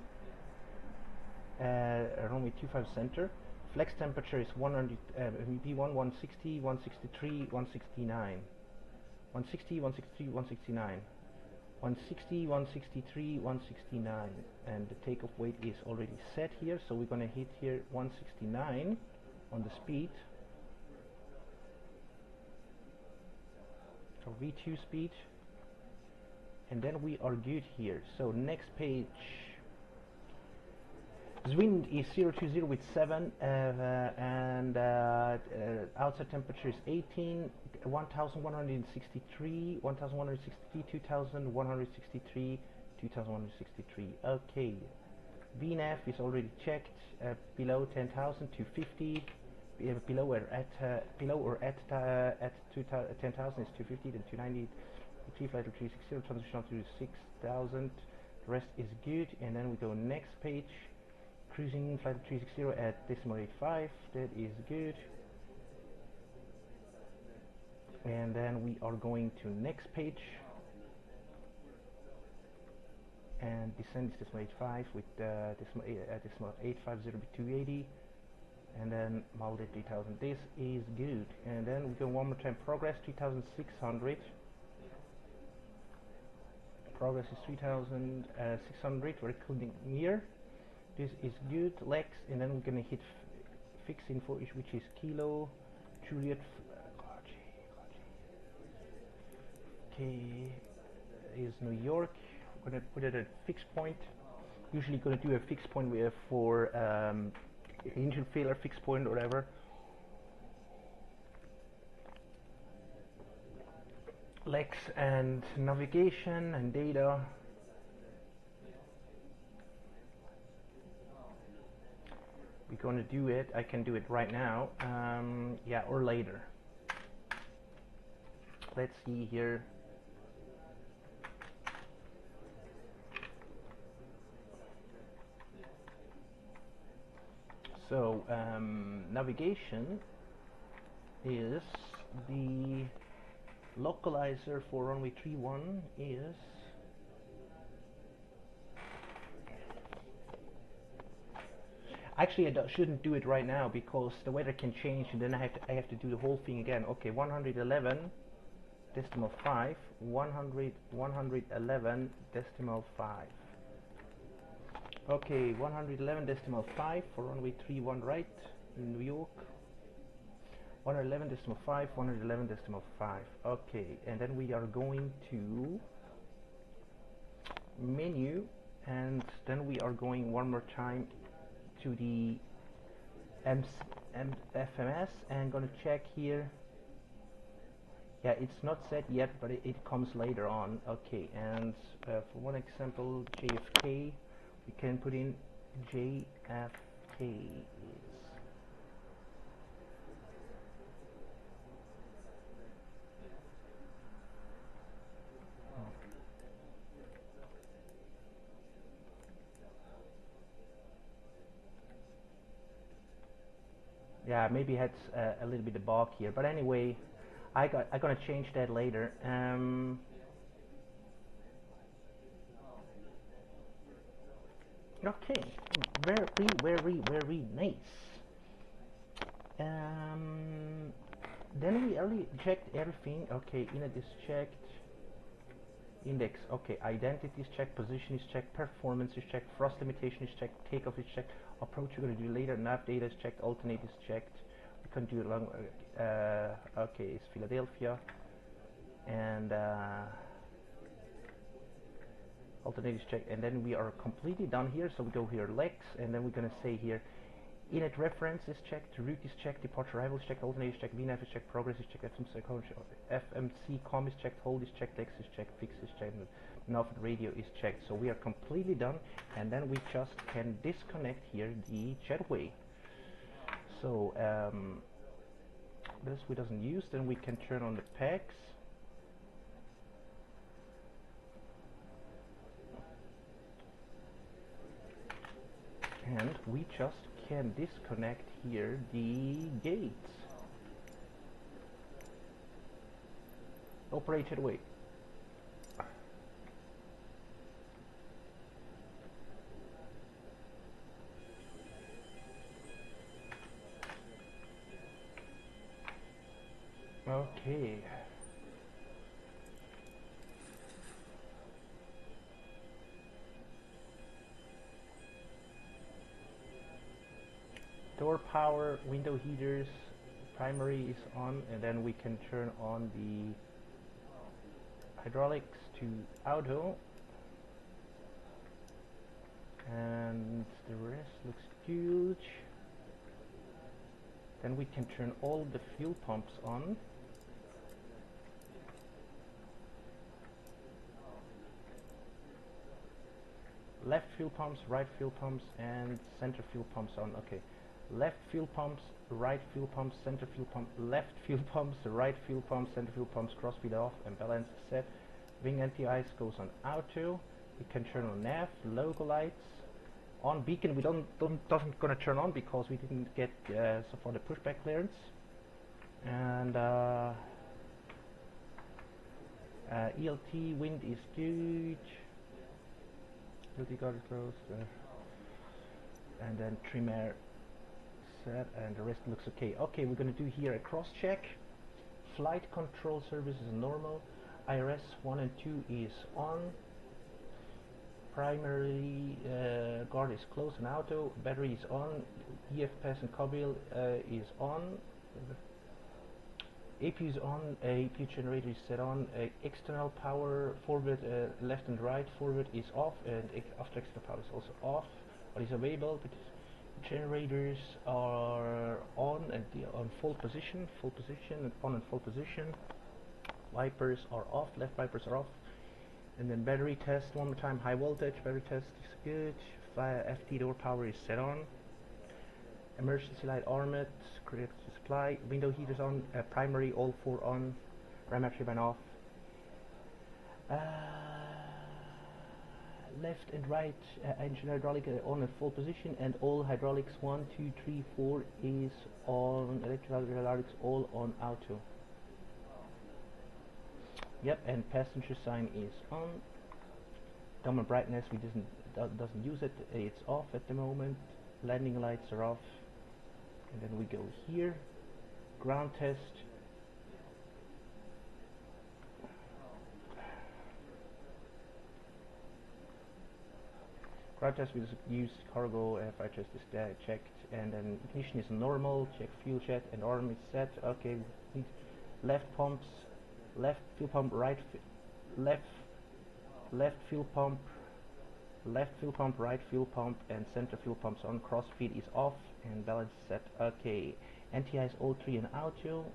Runway 25 center. Flex temperature is 100. V1 160, 163, 169. 160, 163, 169. 160, 163, 169, and the takeoff weight is already set here, so we're gonna hit here 169 on the speed, so V2 speed, and then we are good here. So next page. The wind is 020 with 7, and outside temperature is 18, 1163, 1163, 2163, 2163. Okay, VNAV is already checked. Below 10,000 to 50. Below or at 10,000 is 250, then 290. Flight 360, transition to 6,000. The rest is good, and then we go next page. Cruising flight 360 at decimal 85. That is good. And then we are going to next page. And descend is decimal 85 with decimal 850 to 280. And then Malde 3000. This is good. And then we go one more time. Progress 3600. Progress is 3600. We're clicking here. This is good. Legs, and then we're gonna hit fix info, which is Kilo Juliet. Okay, is New York. I'm gonna put it at fixed point. Usually gonna do a fixed point with for engine failure fixed point or whatever. Lex and navigation and data. We're gonna do it. I can do it right now. Yeah, or later. Let's see here. So navigation is the localizer for runway 31 is actually I shouldn't do it right now because the weather can change and then I have to do the whole thing again. Okay, 111.5 111.5. Okay, 111.5 for runway 31 right in New York. 111.5 111.5. Okay, and then we are going to menu, and then we are going one more time to the FMS and gonna check here. Yeah, it's not set yet, but it comes later on. Okay, and for one example, JFK, we can put in JFK is yeah, maybe it had a little bit of bug here, but anyway, I'm gonna change that later. Okay, very nice. Then we already checked everything. Okay, init is checked. Index, okay, identity is checked, position is checked, performance is checked, thrust limitation is checked, takeoff is checked, approach we're going to do later, nav data is checked, alternate is checked. We can do it along, okay, it's Philadelphia, and alternate is checked, and then we are completely done here, so we go here, Lex, and then we're going to say here, init reference is checked, route is checked, departure arrival is checked, alternate is checked, VNAV is checked, progress is checked, FMC com is checked, hold is checked, X is checked, fix is checked, nav radio is checked. So we are completely done, and then we just can disconnect here the jetway. So this we doesn't use, then we can turn on the pegs. And we just can disconnect here the gates. Operate it away. Okay. Door power, window heaters, primary is on, and then we can turn on the hydraulics to auto, and the rest looks good. Then we can turn all the fuel pumps on. Left fuel pumps, right fuel pumps, and center fuel pumps on. Okay. Left fuel pumps, right fuel pumps, center fuel pump, left fuel pumps, right fuel pumps, center fuel pumps, crossfeed off, and balance set. Wing anti-ice goes on auto. We can turn on nav, logo lights. On beacon we doesn't gonna turn on because we didn't get so far the pushback clearance. And ELT wind is good. ELT guard is closed. And then trim air set, and the rest looks okay. Okay, we're going to do here a cross check. Flight control service is normal. IRS 1 and 2 is on. Primary guard is closed and auto. Battery is on. EF pass and cobble is on. APU is on, APU generator is set on, external power forward, left and right forward is off, and after external power is also off, but is available because generators are on and they are on full position, and on and full position. Wipers are off, left wipers are off. And then battery test one more time, high voltage, battery test is good. FT door power is set on. Emergency light armlet, correct supply. Window heaters on, primary all 4 on. Ram turbine off. Left and right engine hydraulic on in full position, and all hydraulics 1, 2, 3, 4 is on. Electrical hydraulics all on auto. Yep, and passenger sign is on. Dumb brightness, we doesn't use it. It's off at the moment. Landing lights are off. And then we go here. Ground test. Ground test, we just use cargo. Fire test is checked, and then ignition is normal. Check fuel jet and arm is set. Okay, left pumps. Left fuel pump, right left fuel pump, right fuel pump, and center fuel pumps on. Cross feed is off and balance set. Okay, NTI is all 3 in auto.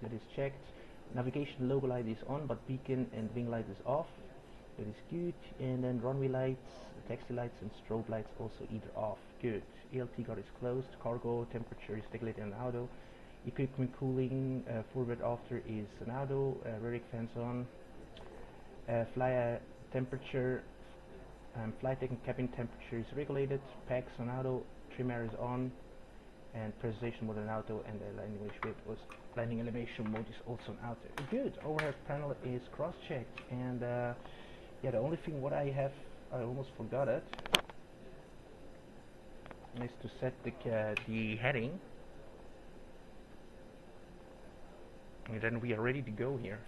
That is checked. Navigation logo light is on, but beacon and wing light is off. That is good. And then runway lights, taxi lights, and strobe lights also either off. Good. ELT guard is closed. Cargo temperature is regulated in auto. Equipment cooling forward after is an auto. Rear fans on. Fly temperature, flight deck and cabin temperature is regulated. Packs on auto. Trim air is on. And presentation mode on auto. And the landing elevation mode is also on auto. Good. Overhead panel is cross-checked. And yeah, the only thing what I almost forgot it, is to set the heading. And then we are ready to go here.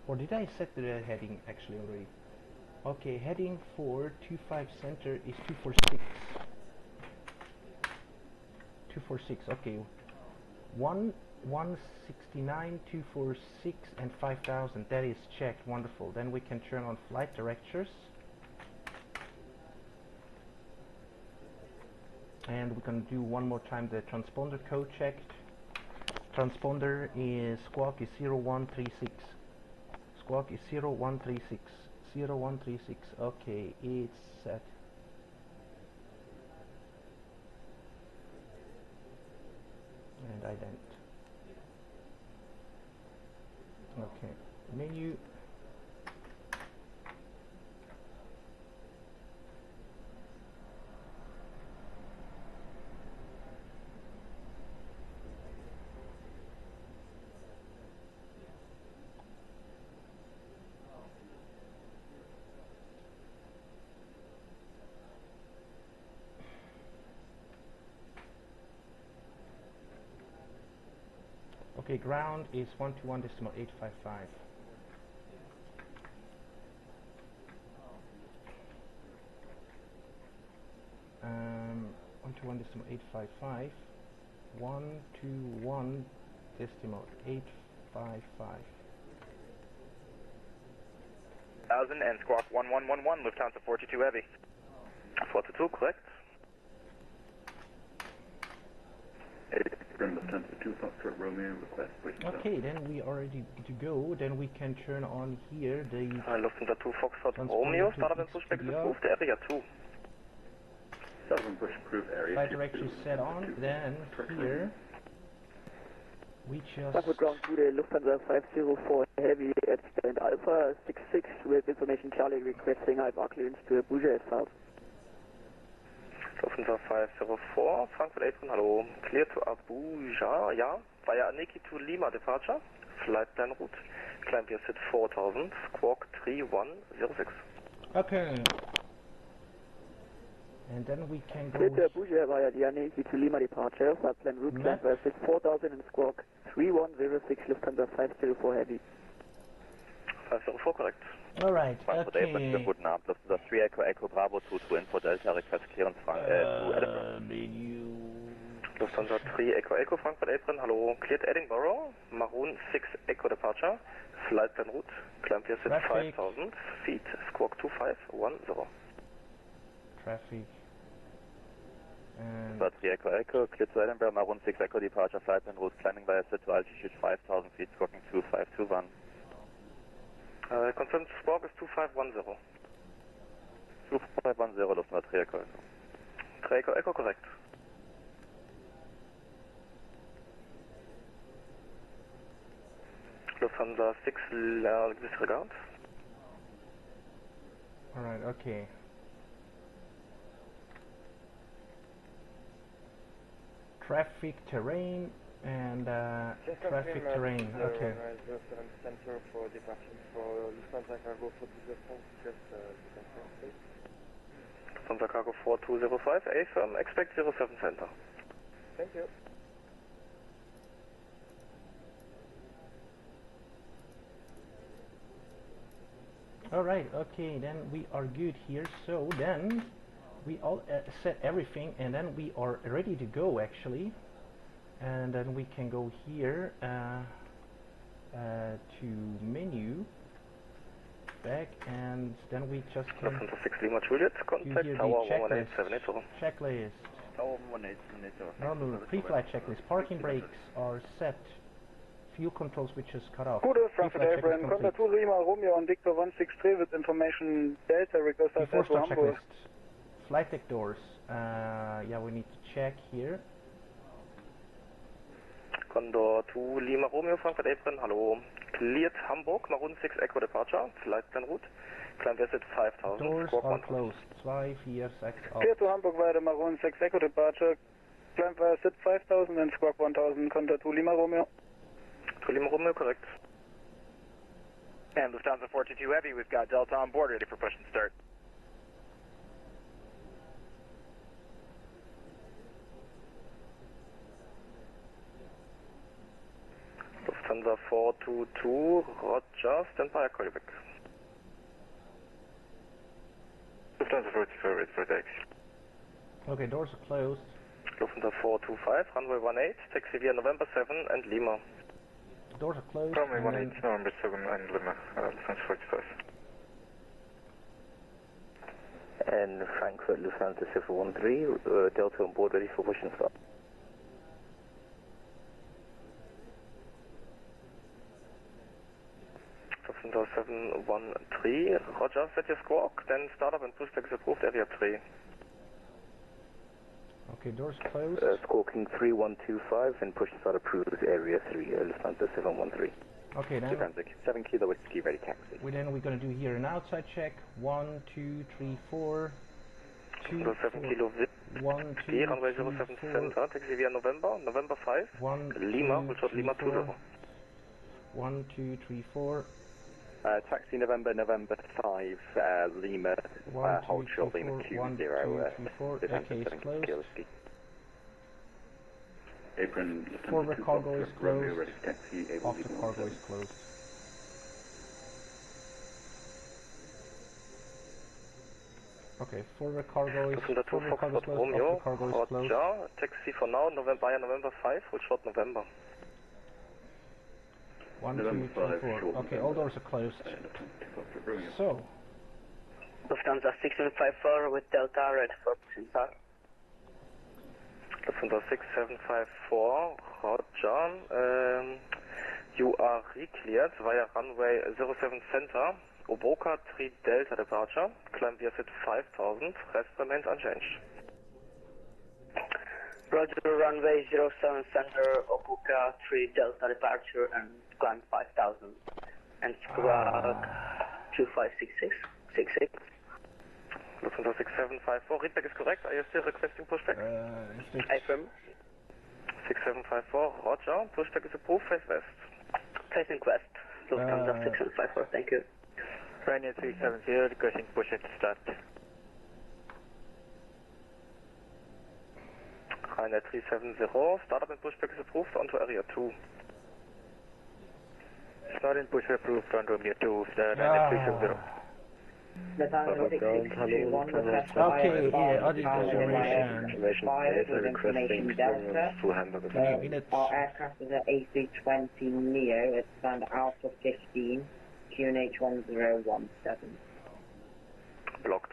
Or did I set the heading actually already? Okay, heading for 25 center is 246. 246, okay. 169, 246, and 5000. That is checked. Wonderful. Then we can turn on flight directors. And we can do one more time the transponder code checked. Transponder is squawk is 0136. Squawk is 0136. 0136. Okay, it's set. And ident. Okay, menu. Okay, ground is 121.855. Um, 121.855. 121.855. 1000 and squawk 1111, Lufthansa 422 Heavy. 422, correct. Lufthansa 2 Foxtrot Romeo, request pushing start. Okay, then we are ready to go. Then we can turn on here the Lufthansa 2 Foxtrot Romeo, start up and push back to approved area 2. Southern push approved area. Flight direction is set on. Then here we just Frankfurt ground to the Lufthansa 504 Heavy at stand Alpha 66 with information Charlie requesting IFR clearance to Abuja as south. Lufthansa 504, Frankfurt 81, hello. Clear to Abuja, yeah. Via Niki to Lima departure. Flight plan route. Climb here at 4000, squawk 3106. Okay. And then we can go... Clear to Abuja via Yankee to Lima departure, flight plan route climb via 4000 and squawk 3106 Lufthansa 504 Heavy. 504, correct. Alright, okay. Guten Abend, Lufthansa 3 Echo Bravo 22 Info Delta, request clearance to Edinburgh. Lufthansa 3 Echo Frankfurt Apron, hello. Cleared Edinburgh, Maroon 6 Echo departure, flight plan route, climb via 5000 feet, squawk 2510. Traffic. And... 3 Echo, cleared to Edinburgh, Maroon 6 Echo departure, flight plan route, climbing via altitude 5000 feet, squawking 2521. Confirmed squawk is 2510. 2510, Lufthansa 3 Echo. 3 Echo, correct. Lufthansa 6, disregard. Alright, okay. Traffic terrain and traffic terrain, okay. Center for departure for Lufthansa Cargo 4205, just confirm please. Lufthansa Cargo 4205, AFM, expect 07 center. Thank you. Alright, okay, then we are good here. So then we all set everything and then we are ready to go actually. And then we can go here to menu, back, and then we just can Lufthansa 6 Lima Juliet, contact Tower 11878. Checklist. Tower 11878. Normal pre-flight checklist. Parking brakes are set. Fuel control switches cut off. Gute, Frankfurt Airplane, contact 2 Lima Romeo and Victor 163 with information Delta request to Before Hamburg. checklist. Flight deck doors. Yeah, we need to check here. Condor 2 Lima Romeo Frankfurt Apron, hello. Cleared Hamburg, Maroon 6 Echo departure, flight plan route, climb visit 5000. Doors are closed. 2, 4, 6 out. Clear to Hamburg via the Maroon 6 Echo departure, climb via SIT 5000 and squawk 1000, contact 2 Lima Romeo. 2 Lima Romeo, correct. And Lufthansa 422 Heavy, we've got Delta on board, ready for push and start. Lufthansa 422, Roger, stand by, call you back. Lufthansa 44, ready for taxi. Okay, doors are closed. Lufthansa 425, runway 18, taxi via November 7 and Lima. Doors are closed. Runway 18, November 7 and Lima, Lufthansa 45. And Frankfurt, Lufthansa 713, Delta on board, ready for push and start. Lufthansa 713, Roger, set your squawk, then start up and push taxi approved, area 3. Okay, doors closed. Squawking 3125 and push and start approved, area 3, Lufthansa 713. Okay, then. 7 Kilo Whiskey, ready taxi. We're going to do here an outside check. 1, 2, 3, 4. 2, 7 Kilo Whiskey, runway 07 center, taxi via November 5. 1, Lima, will short Lima 20. 1, 2, 3, 4. Taxi November 5, Lima, hold short Lima 20, 1, 2, 3, 4. Okay, it's closed. Apron, Forward cargo is closed. Off the cargo is closed. Okay, forward cargo is closed. Off the cargo is closed. Roger, taxi for now, via November 5, will short November. 1, 2, 3, 4. Okay, all doors are closed. So. Lufthansa 6754 with Delta, ready for pushing start. Lufthansa 6754, Roger. You are re-cleared via runway 07 center, Oboka 3 Delta departure, climb via SIT 5000, rest remains unchanged. Roger, runway 07 center, Obuka 3 Delta departure and climb 5000 and squawk 2566. Lufthansa 6754, readback is correct. Are you still requesting pushback? Affirm. 6754, Roger. Pushback is approved, face west. Facing west. Lufthansa 6754, thank you. Ryanair 370, requesting push and start. Skynet 370, startup and pushback is approved onto area 2. Start and push approved on Romeo 2, Skynet 370. Okay, yeah, audio confirmation. Requesting clearance to handle the Our aircraft is at A320 Neo at stand Alpha 15, QNH 1017. Blocked.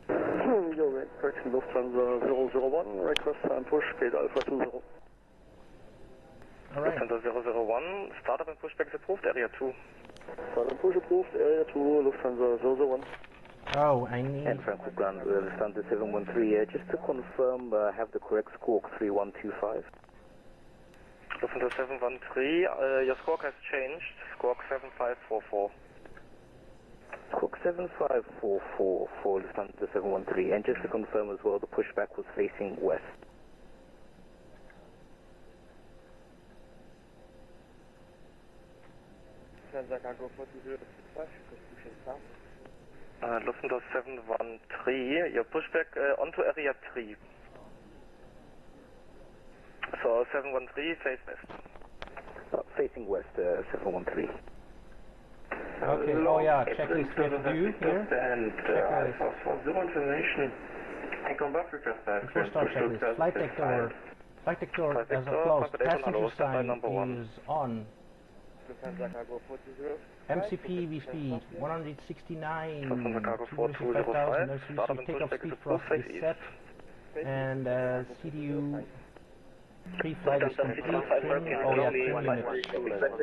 Your red, correction, Lufthansa 001, request and push, gate Alpha 20. Alright. Lufthansa 001, startup and pushback is approved, area 2. Start and push approved, area 2, Lufthansa 001. Oh, I need... And Frankfurt Ground, Lufthansa 713, just to confirm, have the correct squawk 3125. Lufthansa 713, your squawk has changed, squawk 7544. Squawk 7544 for Lufthansa 713, and just to confirm as well, the pushback was facing west. Lufthansa 713, your pushback onto area 3. So 713, face west. Facing west, 713. Okay, oh yeah, checklist we have to do here. And for zero information, I come back request that. Before start checklist, flight deck door as a closed, passenger sign is on. MCP V speed 169, 205,000, takeoff speed thrust is set, and CDU pre-flight is complete. Oh yeah, 10 minutes.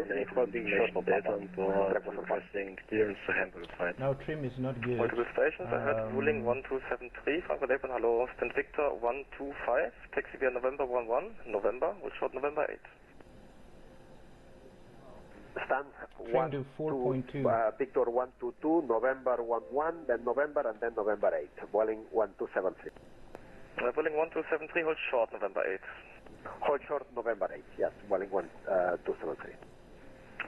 No, trim is not good. Multiple stations, I heard ruling 1273, Frankfurt Airport, hello, stand Victor 125, taxi via November 11, November, will short November 8. Stand Trim to 4.2. Victor 122, November 11, then November, and then November 8. Boeing 1273. Boeing 1273, hold short November 8. Hold short November 8, yes, Boeing 1273.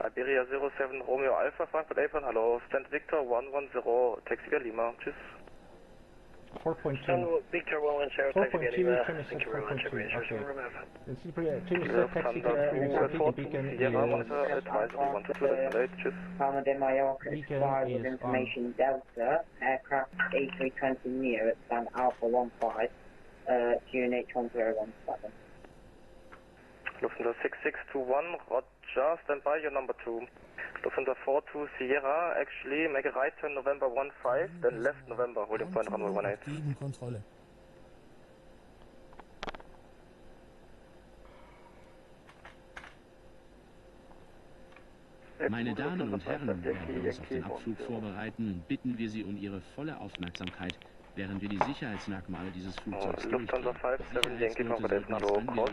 Iberia 07 Romeo Alpha, Frankfurt Airport, hello, stand Victor 110, taxi via Lima, tschüss. 4.2. Victor 110, taxi via Lima, thank you very much, okay. Let's see, Trim is set, taxi to beacon is... Palma de Mallorca is flying with information Delta, aircraft A320 Neo at stand Alpha 15, QNH 1017. Lufthansa 6621, Roger, stand by, your number 2. Lufthansa 42 Sierra, actually make a right turn November 15, then left November, holding point runway 18. Gegenkontrolle. Meine Damen und Herren, während wir uns auf den Abflug vorbereiten, bitten wir Sie um Ihre volle Aufmerksamkeit, während wir die Sicherheitsmerkmale dieses Flugzeugs Lufthansa 57 Yankee Confidence, hallo, Cross,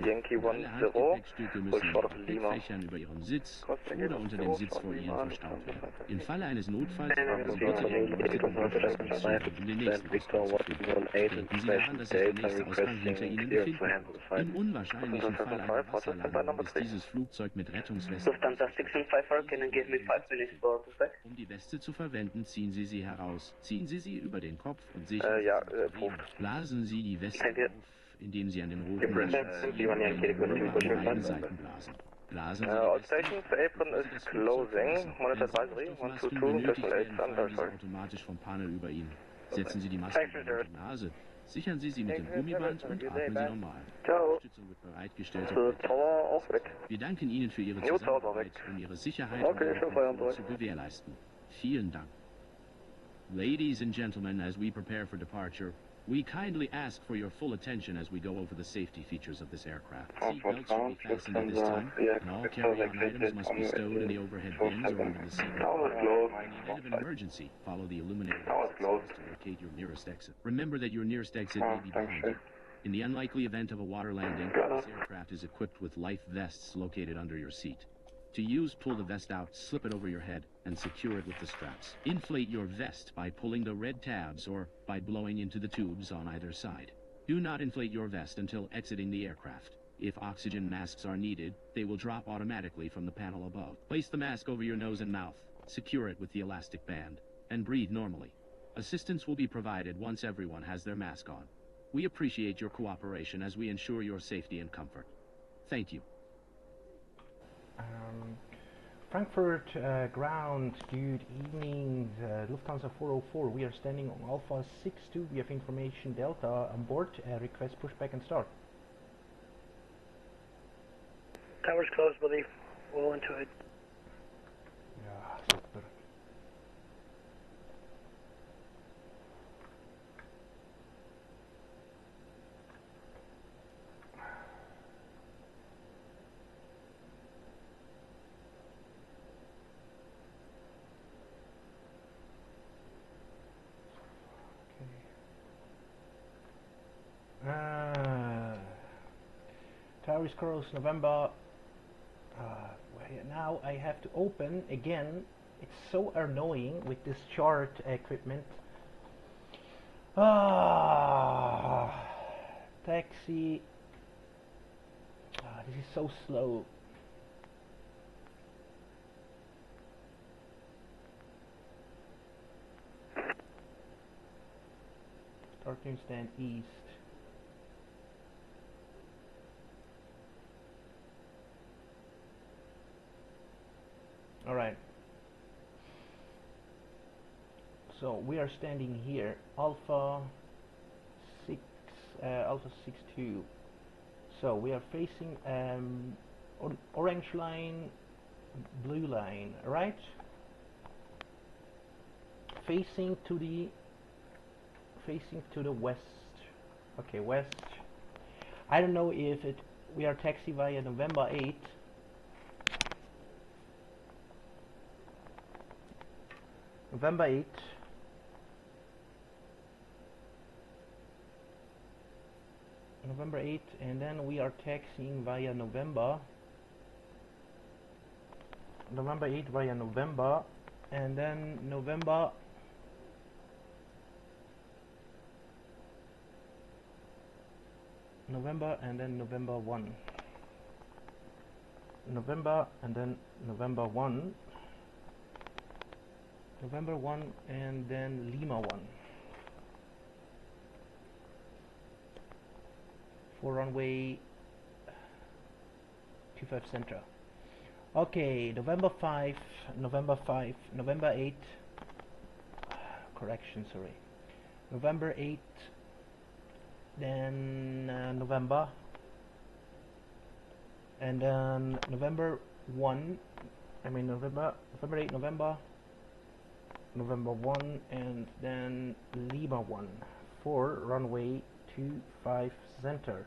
Yankee 10, Gepäckstücke müssen in Gepäckfächern über Ihrem Sitz oder unter dem Sitz vor Ihnen verstaut werden. Im Falle eines Notfalls haben Sie bitte den beleuchteten Notfallstation, um den nächsten Ausgang zu finden. Denken Sie daran, dass sich der nächste Ausgang hinter Ihnen befinden wird. Im unwahrscheinlichen Fall einer Wasserlandung ist dieses Flugzeug mit Rettungswesten. Lufthansa 654, can you give me 5 minutes for the sec? Um die Weste zu verwenden, ziehen Sie sie heraus. Ziehen Sie sie über den Kopf und sichern Blasen Sie die Weste auf, indem Sie an den roten beiden Seiten blasen. Blasen Sie all stations, apron is closing, monitor advisory, 122, decimal 8, I'm very sorry. Automatisch vom Panel über Ihnen. Setzen Sie die Maske über die Nase. Sichern Sie sie mit dem Gummiband und atmen Sie normal. Unterstützung wird bereitgestellt. Wir danken Ihnen für Ihre Zusammenarbeit, um Ihre Sicherheit zu gewährleisten. Vielen Dank. Ladies and gentlemen, as we prepare for departure, we kindly ask for your full attention as we go over the safety features of this aircraft. Seatbelts should be fastened at this time, and all carry-on items must be stowed in the overhead bins or under the seat. In the event of an emergency, follow the illuminated exit signs to locate your nearest exit. Remember that your nearest exit may be behind you. In the unlikely event of a water landing, this aircraft is equipped with life vests located under your seat. To use, pull the vest out, slip it over your head, and secure it with the straps. Inflate your vest by pulling the red tabs or by blowing into the tubes on either side. Do not inflate your vest until exiting the aircraft. If oxygen masks are needed, they will drop automatically from the panel above. Place the mask over your nose and mouth, secure it with the elastic band, and breathe normally. Assistance will be provided once everyone has their mask on. We appreciate your cooperation as we ensure your safety and comfort. Thank you. Frankfurt ground, good evening, Lufthansa 404, we are standing on Alpha 62, we have information Delta on board, request pushback and start. Tower's closed, buddy, well into it. Ja, super. Tower is closed November. Now I have to open again. It's so annoying with this chart equipment. Taxi. This is so slow. Starting stand east. Alright. So we are standing here, Alpha 62. So we are facing orange line, blue line, right? Facing to the west. Okay, west. I don't know if we are taxi via November 8. November 8. November 8, and then we are taxiing via November 8 via November, and then November and then November 1. November and then November 1. November 1 and then Lima 1 for runway 25 center. Okay, November 5, November 8, correction, sorry, November 8, then November, and then November 1, November 8, November 1, and then Lima 1 for runway 25 center.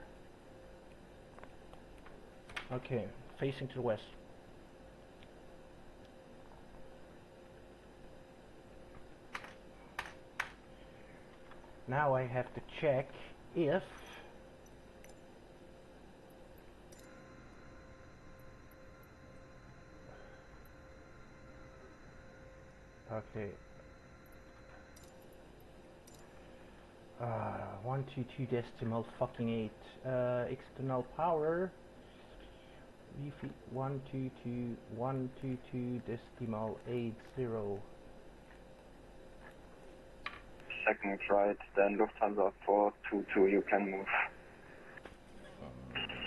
Okay, facing to the west. Now I have to check if okay. 122 decimal fucking 8. External power. VF 122 decimal 80. Second right, then Lufthansa 422, you can move.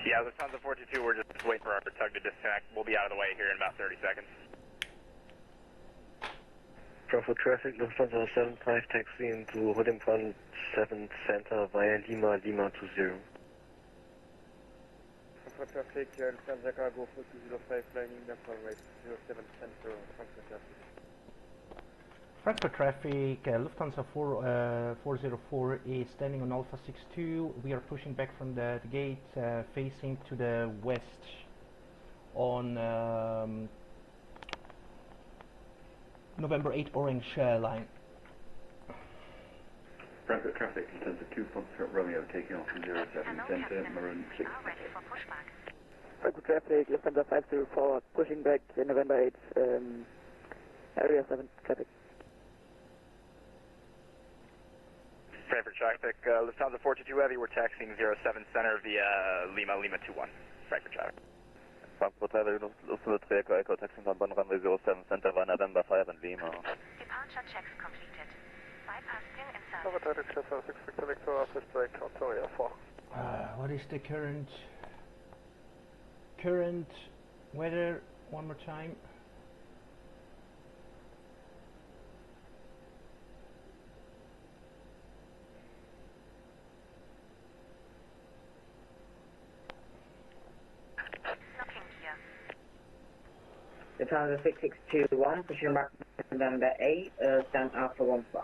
Yeah, Lufthansa 422, we're just waiting for our tug to disconnect. We'll be out of the way here in about 30 seconds. Frankfurt traffic, Lufthansa 75 taxi into holding point 7 center via Lima 20. Frankfurt traffic, Lufthansa cargo 4205 flying Nepal right 07 center, Frankfurt traffic. Frankfurt traffic, Lufthansa 404 is standing on Alpha 62. We are pushing back from the gate, facing to the west on November 8 orange line. Frankfurt traffic, Lufthansa 2 Foxtrot Romeo taking off from 07 center, Maroon 6. Frankfurt traffic, Lufthansa 504 pushing back in November 8, area 7 traffic. Frankfurt traffic, Lufthansa 422 Heavy, we're taxiing 07 center via Lima 21. Frankfurt traffic. Frankfurt Heavy, Lufthansa 3 Echo taxiing on runway 07 center via November 5 and Lima. Departure checks completed. What is the current weather? One more time. The time is 6621, pushing back to November 8, stand Alpha 15.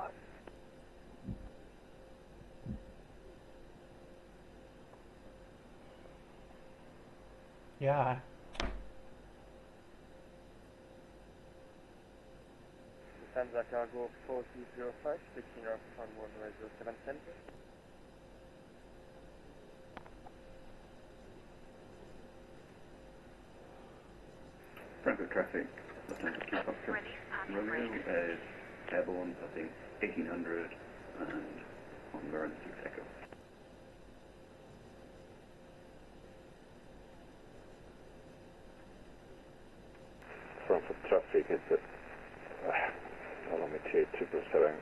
Yeah. Lufthansa Cargo 4205, picking up on runway 07 center. Frankfurt traffic, Lufthansa Q-Foxtrot, Romeo is airborne, passing 1800 and on Marin 6 Echo. Frankfurt traffic is at Alomity 777,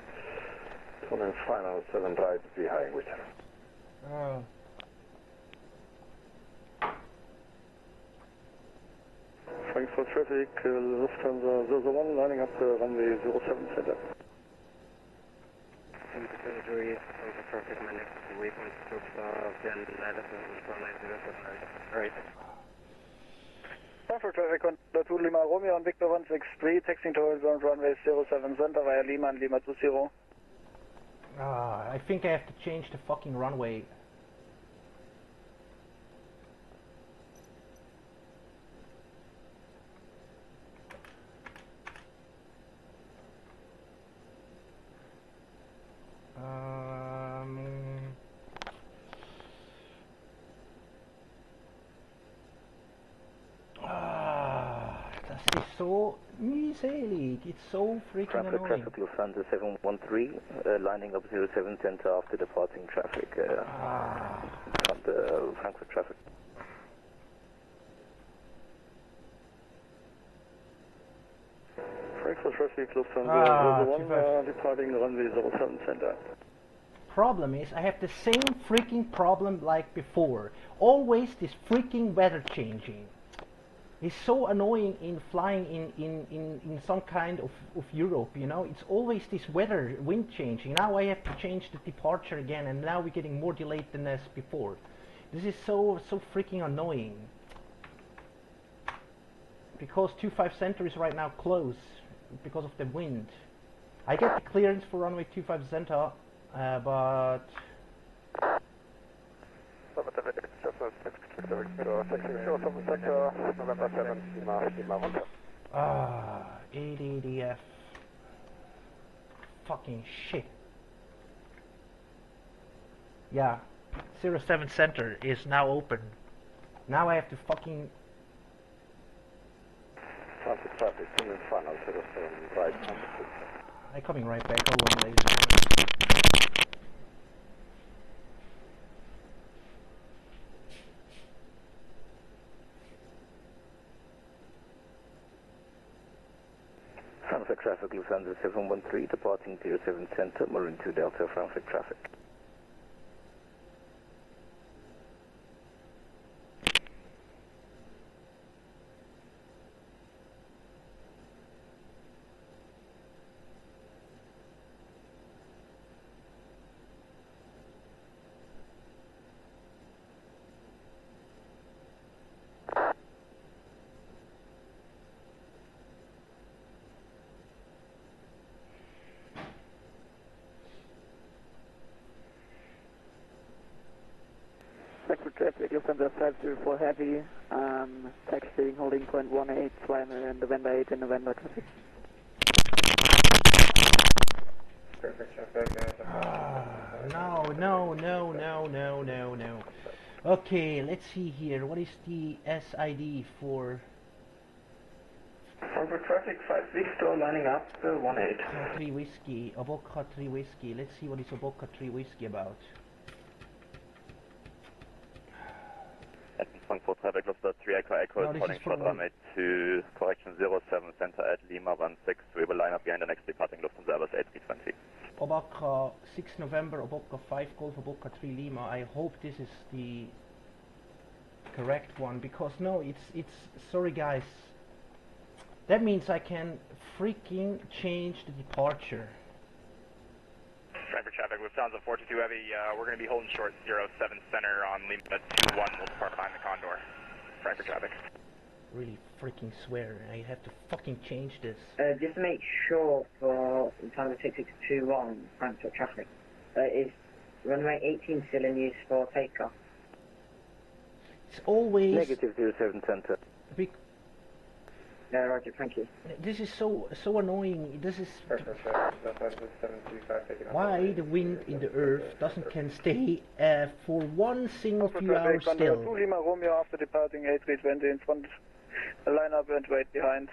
turning final 7 right behind with her. Oh. Frankfurt traffic, Lufthansa 01 lining up runway 07 center. Inventory, over traffic, my next waypoint stop then runway 07 right. Frankfurt traffic, Contour 2 Lima Romeo on Victor 163, taxiing to horizontal runway 07 center via Lima and Lima 20. I think I have to change the fucking runway. Das ist so mühselig. It's so freaking Frankfurt annoying. traffic, Lufthansa 713, lining up 07 center after departing traffic. From the Frankfurt traffic. Frankfurt traffic, Lufthansa 01 departing runway 07 center. Problem is, I have the same freaking problem like before. Always this freaking weather changing. It's so annoying in flying in some kind of Europe, you know. It's always this weather, wind changing. Now I have to change the departure again, and now we're getting more delayed than as before. This is so freaking annoying. Because 25 center is right now closed because of the wind. I get the clearance for runway 25 center, but... ADDF. Fucking shit. Yeah, 07 center is now open. Now I have to fucking... Frankfurt traffic, in final 07 right. I'm coming right back, hold on ladies and gentlemen. Frankfurt traffic, Lufthansa 713, departing 07 center, Marin 2 Delta, Frankfurt traffic. Frankfurt traffic, Lufthansa 504 Heavy, taxiing holding point 18, flying in November 8 in November traffic. No. Okay, let's see here. What is the SID for... Frankfurt traffic, 5 Victor lining up 18. 3 whiskey, Oboka 3 whiskey. Let's see what is Oboka 3 whiskey about. Frankfurt traffic, Lufthansa 3 Echo Echo, calling short runway to correction 07 center at Lima 16. We will line up behind the next departing Lufthansa Airbus A320. Oboka 6 November, Oboka 5 Golf, Oboka 3 Lima. I hope this is the correct one, because no, it's sorry guys. That means I can freaking change the departure. Frankfurt traffic, Lufthansa 422 Heavy, we're going to be holding short 07 center on Lima 21, we'll depart behind the Condor. Frankfurt traffic. Really freaking swear, I have to fucking change this. Just to make sure for Lufthansa 6621 Frankfurt traffic, is runway 18 still in use for takeoff? It's always... Negative 07 center. Yeah, roger, thank you. This is so annoying. This is why the wind in the earth can stay for one single few hours still. 2 Lima Romeo after departing A320 in front, line up and wait behind.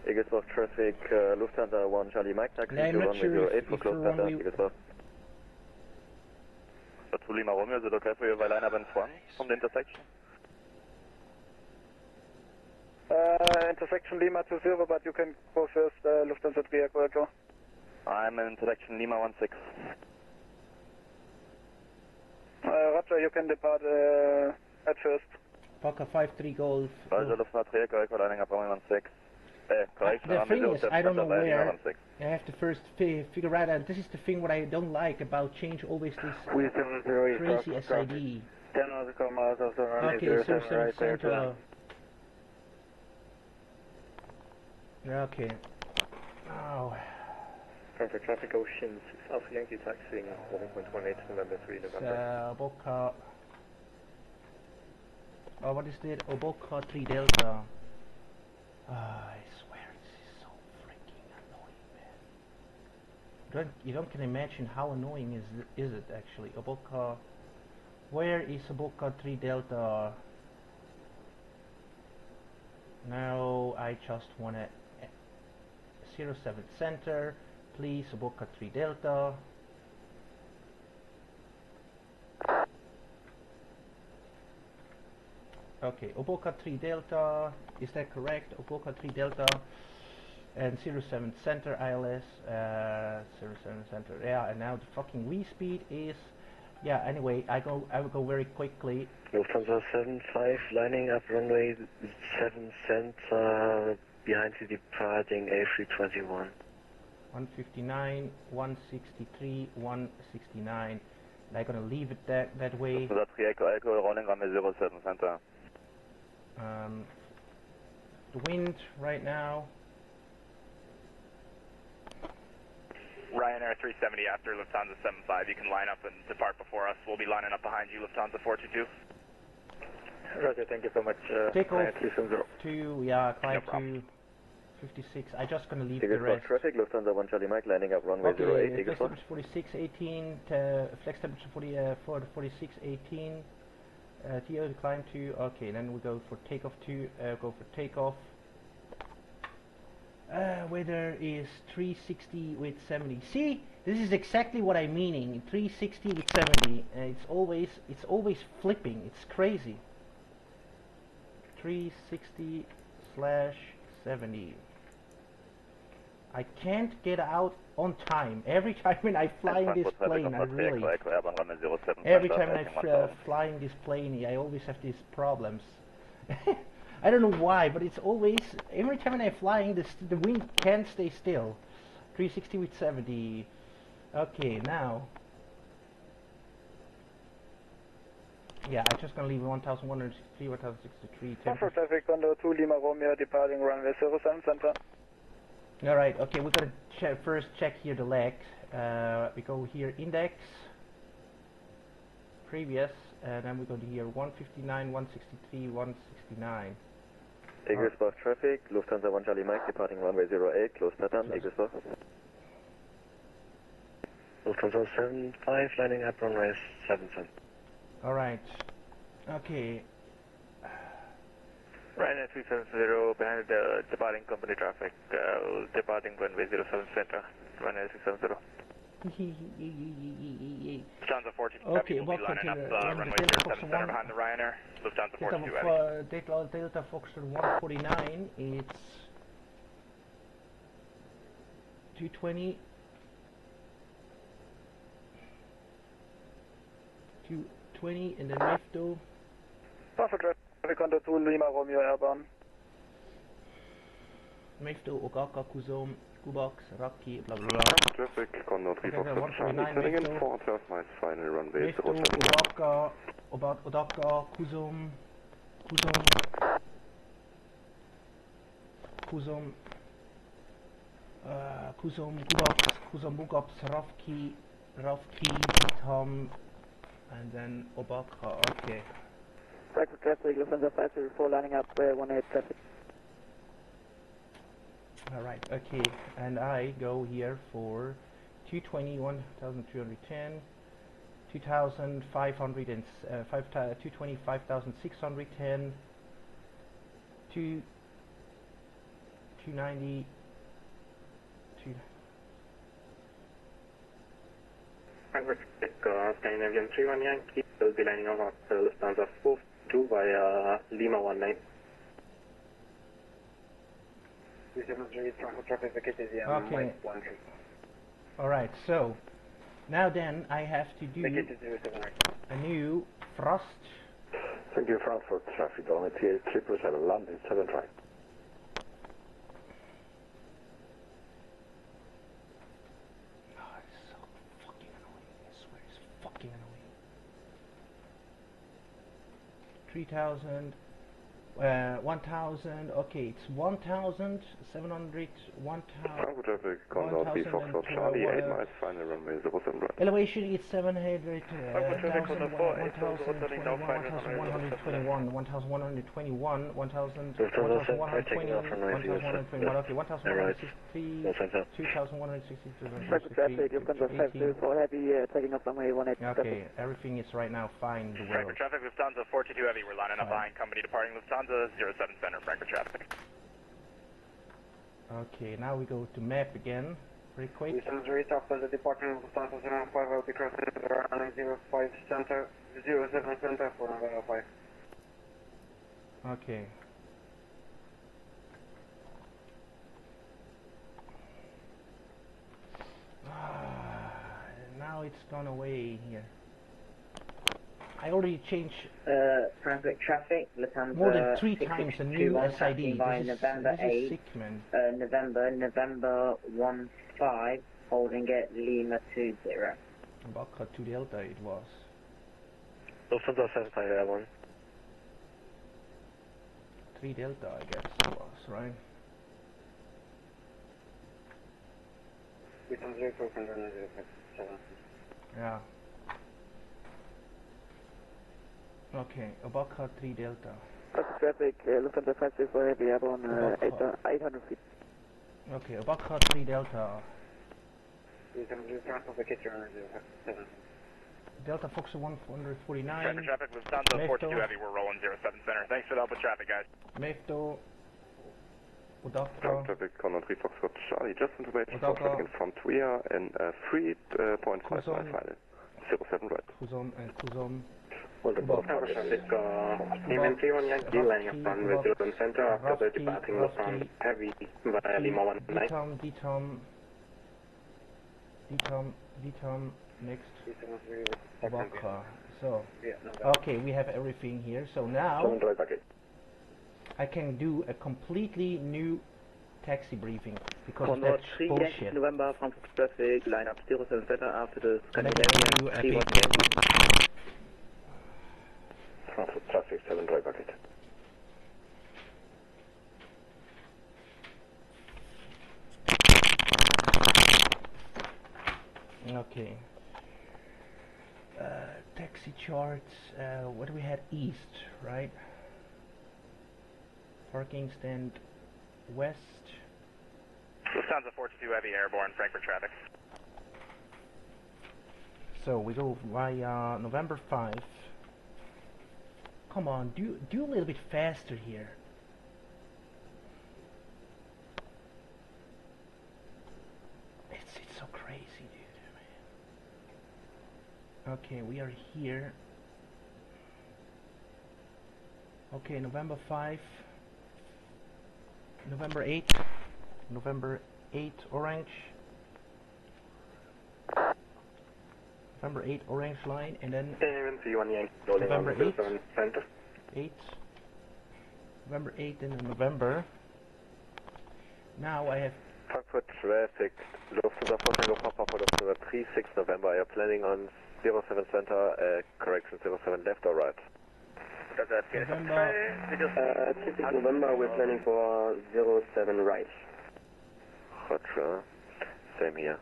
Eaglesworth traffic, Lufthansa 1 Charlie Mike, taxi to runway 08 for close pattern, Eaglesworth. 2 Lima Romeo, is it okay for you if I line up in front from the intersection? Intersection Lima 20, but you can go first, Lufthansa 3 Echo Echo. I'm in intersection Lima 16. Roger, you can depart at first. Paka 5-3 Golf. Roger, Lufthansa 3 Echo Echo, lining up runway 16. Correct, the thing is, I don't know where. 16. I have to first figure out, and this is the thing what I don't like about change always this crazy SID. 10 hours come out of the runway Okay, 07 right there to land. Okay. Oh. Frankfurt traffic Ocean 6 Alpha Yankee taxiing 1.18 November 3 November. Oboka. Oh, what is it? Oboka 3 Delta. I swear this is so freaking annoying, man. You don't can imagine how annoying is it actually. Oboka. Where is Oboka 3 Delta? No, I just wanna 07 center, please, Oboka 3 Delta. Okay, Oboka 3 Delta, is that correct? Oboka 3 Delta and 07 center ILS, 07 center, yeah, and now the fucking V speed is, yeah, anyway, I will go very quickly. Lufthansa 75, lining up runway 7 center, behind you departing A321. 159, 163, 169. I'm gonna leave it that way. Lufthansa 3 Echo Echo, running runway 07 center. The wind right now. Ryanair 370 after Lufthansa 75, you can line up and depart before us. We'll be lining up behind you, Lufthansa 422. Roger, thank you so much. Take off to, yeah, climb to 56. I'm just gonna leave the rest. Traffic, Lufthansa 1 Charlie Mike, landing up runway 08, flex temperature 46, 18, flex temperature 46, 18, TO to climb to, okay, then we go for takeoff to, go for takeoff. Weather is 360 with 70. See, this is exactly what I'm meaning. 360 with 70. It's always flipping. It's crazy. 360/70. I can't get out on time. Every time when I fly in this plane, I really. Every time I fly in this plane, I always have these problems. I don't know why, but it's always, every time when I'm flying, the wind can't stay still. 360 with 70. Okay, now. Yeah, I'm just gonna leave 1163, 1063. Frankfurt traffic under 2 Lima Romeo departing runway 07 center. Alright, okay, we're gonna first check here the legs. We go here index, previous, and then we go to here 159, 163, 169. Eaglesworth traffic, Lufthansa 1 Charlie Mike departing runway 08, close pattern, Eaglesworth. Lufthansa 75, lining up runway 7 center. Alright, okay. Ryanair 370 behind the departing company traffic, departing runway 07 center, Ryanair 370. Lufthansa 42 okay, will be lining up runway 07 center behind the Ryanair. Lufthansa 42 Delta Foxtrot 149, it's 220, 220 and then Mefto. Papa traffic Condor 2 Lima Romeo airborne. Mefto, Ogaka, Kuzom, Kubox, Raki, blah blah blah. Traffic Condor 3 Okay, Fox Charlie, turning in for 12 miles, final runway Mefto, 07. Odaka, Kuzom, Kubox, Bugops, Rafki, Tom, and then Obaka, okay. Frankfurt traffic, Lufthansa 504 lining up 18 traffic. Alright, okay, and I go here for 220, 1,310, 2,500 and 220, 5,610, 290, Frankfurt, Scandinavian 31 Yankee, will be lining up at Lufthansa 42 via Lima 19. Okay. Alright, so now then I have to do a new thrust. Thank you, Frankfurt traffic on the TA 777, landing 7 right. Oh, it's so fucking annoying, I swear it's fucking annoying. 3,000, 1,000, okay, it's 1,700, 1,000. Frankfurt traffic Condor 3 Fox Charlie, 8 miles, final runway 07 right. Elevation is 700, 1,121, 1,121, 1,120, okay, 1,160, 2,160, Frankfurt traffic, Lufthansa 504 heavy, taking off runway 18. Okay, everything is right now fine in the world. Frankfurt traffic, Lufthansa 422 Heavy, we're lining up behind company departing Lufthansa 07 Center, Frankfurt traffic. Okay, now we go to map again, pretty quick. Lufthansa rate after the departing Lufthansa 05 will be crossing the runway 05 center, 07 center for November 5. Okay. Now it's gone away here. I already changed Frankfurt traffic, Lufthansa more than 3 times a new SID. By This November is 8, sick, man. November 15, holding it Lima 20. Baka 2 Delta it was. Lufthansa 75 Airborne. 3 Delta I guess it was, right? Lufthansa 07. Yeah. Okay, Obaka 3 Delta. Traffic, Lufthansa 504 heavy airborne 800 feet. Okay, Obaka 3 Delta. Delta Fox 149. Frankfurt traffic, Lufthansa 422 Heavy, we're rolling 07 Center. Thanks for the help with traffic, guys. Mefto. Udaka. Ground traffic Condor 3 Fox Charlie, just information for traffic from Trier in 3.5 miles final. 07 right. Kuzom and Kuzom. Frankfurt traffic, Neiman 31 Yankee, lining up runway 07 Center after the departing Lufthansa Heavy via Lima 19. DTOM, next. Obaka. So, okay, we have everything here. So now, I can do a completely new taxi briefing because Condor that's 3 bullshit. November, Frankfurt traffic, line up 07 Center after the Scandinavian 3 Frankfurt traffic 7 dry bucket. Okay. Taxi charts. What do we had? East, right? Parking stand west. Lufthansa 422 Heavy, airborne, Frankfurt traffic. So we go via November 5. Come on, do a little bit faster here. It's so crazy, dude, man. Okay, we are here. Okay, November 5. November 8. November 8 orange. November 8 orange line, and then November 8. 8. November 8 in November. Now I have Frankfurt traffic, Lufthansa 4 Tango Papa for Lufthansa 36 November. You're planning on 07 center, correction 07 left or right? November. 6 November, we're planning for 07 right. Roger. Same here.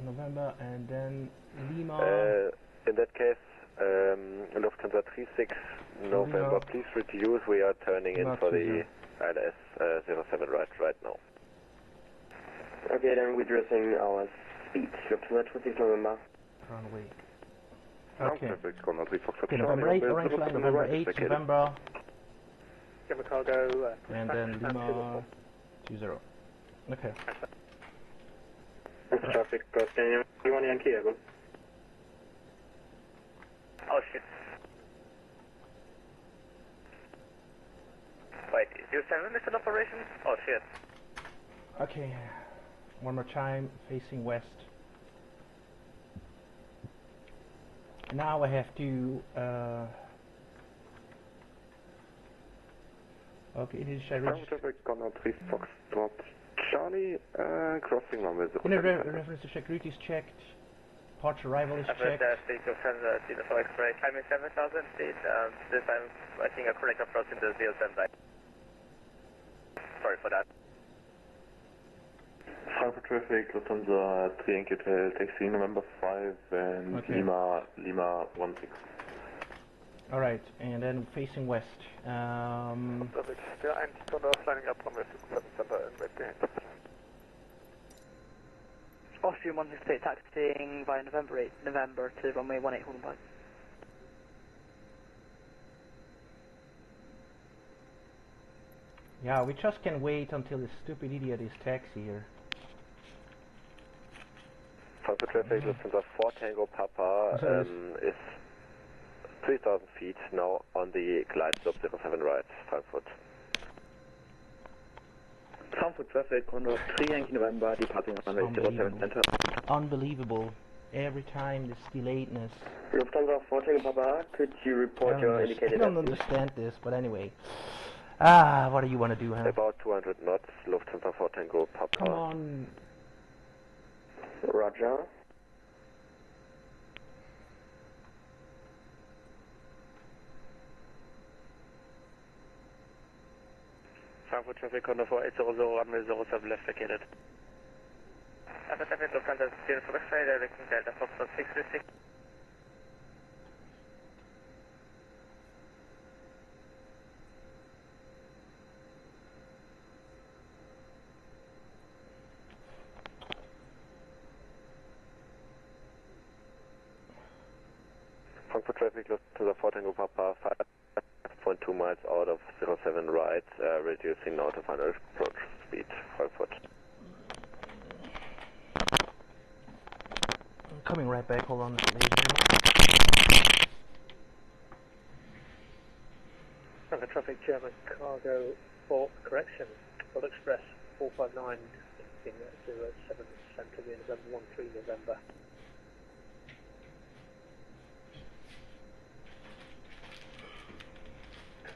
November and then Lima. In that case, Lufthansa 36 November, Lima. please reduce. We are turning in Lima for the ILS 07 right now. Okay, then we're reducing our speed. Lufthansa 36 November. Runway. Okay. Okay, November 8 orange line, November 8 November. Give a cargo. And then Lima 20. Okay. Traffic, you want Yankee, Eagle? Oh shit. Wait, is your 7 mission operations? Oh shit. Okay. One more time, facing west. Now I have to okay, it is Traffic, Condor 3 Foxtrot Charlie, crossing runway 07. Reference to check route is checked. Departure arrival is checked. State of X-ray. Climbing 7,000 feet. This time I think a correct approach in the 07 right. Sorry for that. Frankfurt traffic, Lufthansa 3 Yankee Hotel, taxi November 5 and Okay. Lima 16. Alright, and then facing west. Traffic, der 1 Condor flying up from West 7 Center in midday. Austrian 168 taxiing via November 8 November to runway 18 holding back. Yeah, we just can wait until this stupid idiot is taxi here. Frankfurt traffic, Lufthansa 4 Tango Papa is 3,000 feet now on the glide slope 07 right, Frankfurt. Frankfurt traffic, Condor 3 Yankee November, departing runway 07 center. Unbelievable. Every time this delayedness. Lufthansa 4 Tango Papa, could you report your indicated I don't airspeed? understand this, but anyway. What do you want to do, huh? About 200 knots, Lufthansa 4 Tango Papa. Come on. Roger. Frankfurt traffic, Condor 4800, runway 07 left vacated. Traffic, Lufthansa 0 for X-ray, directing Delta Foxtrot 636. Frankfurt traffic, Lufthansa 4 Tango Papa, 5.2 miles out of 07 right, reducing now to final approach speed, Frankfurt. I'm coming right back, hold on. Frankfurt traffic, German cargo for correction. World Express 459, taking 07 Center via November 13 November.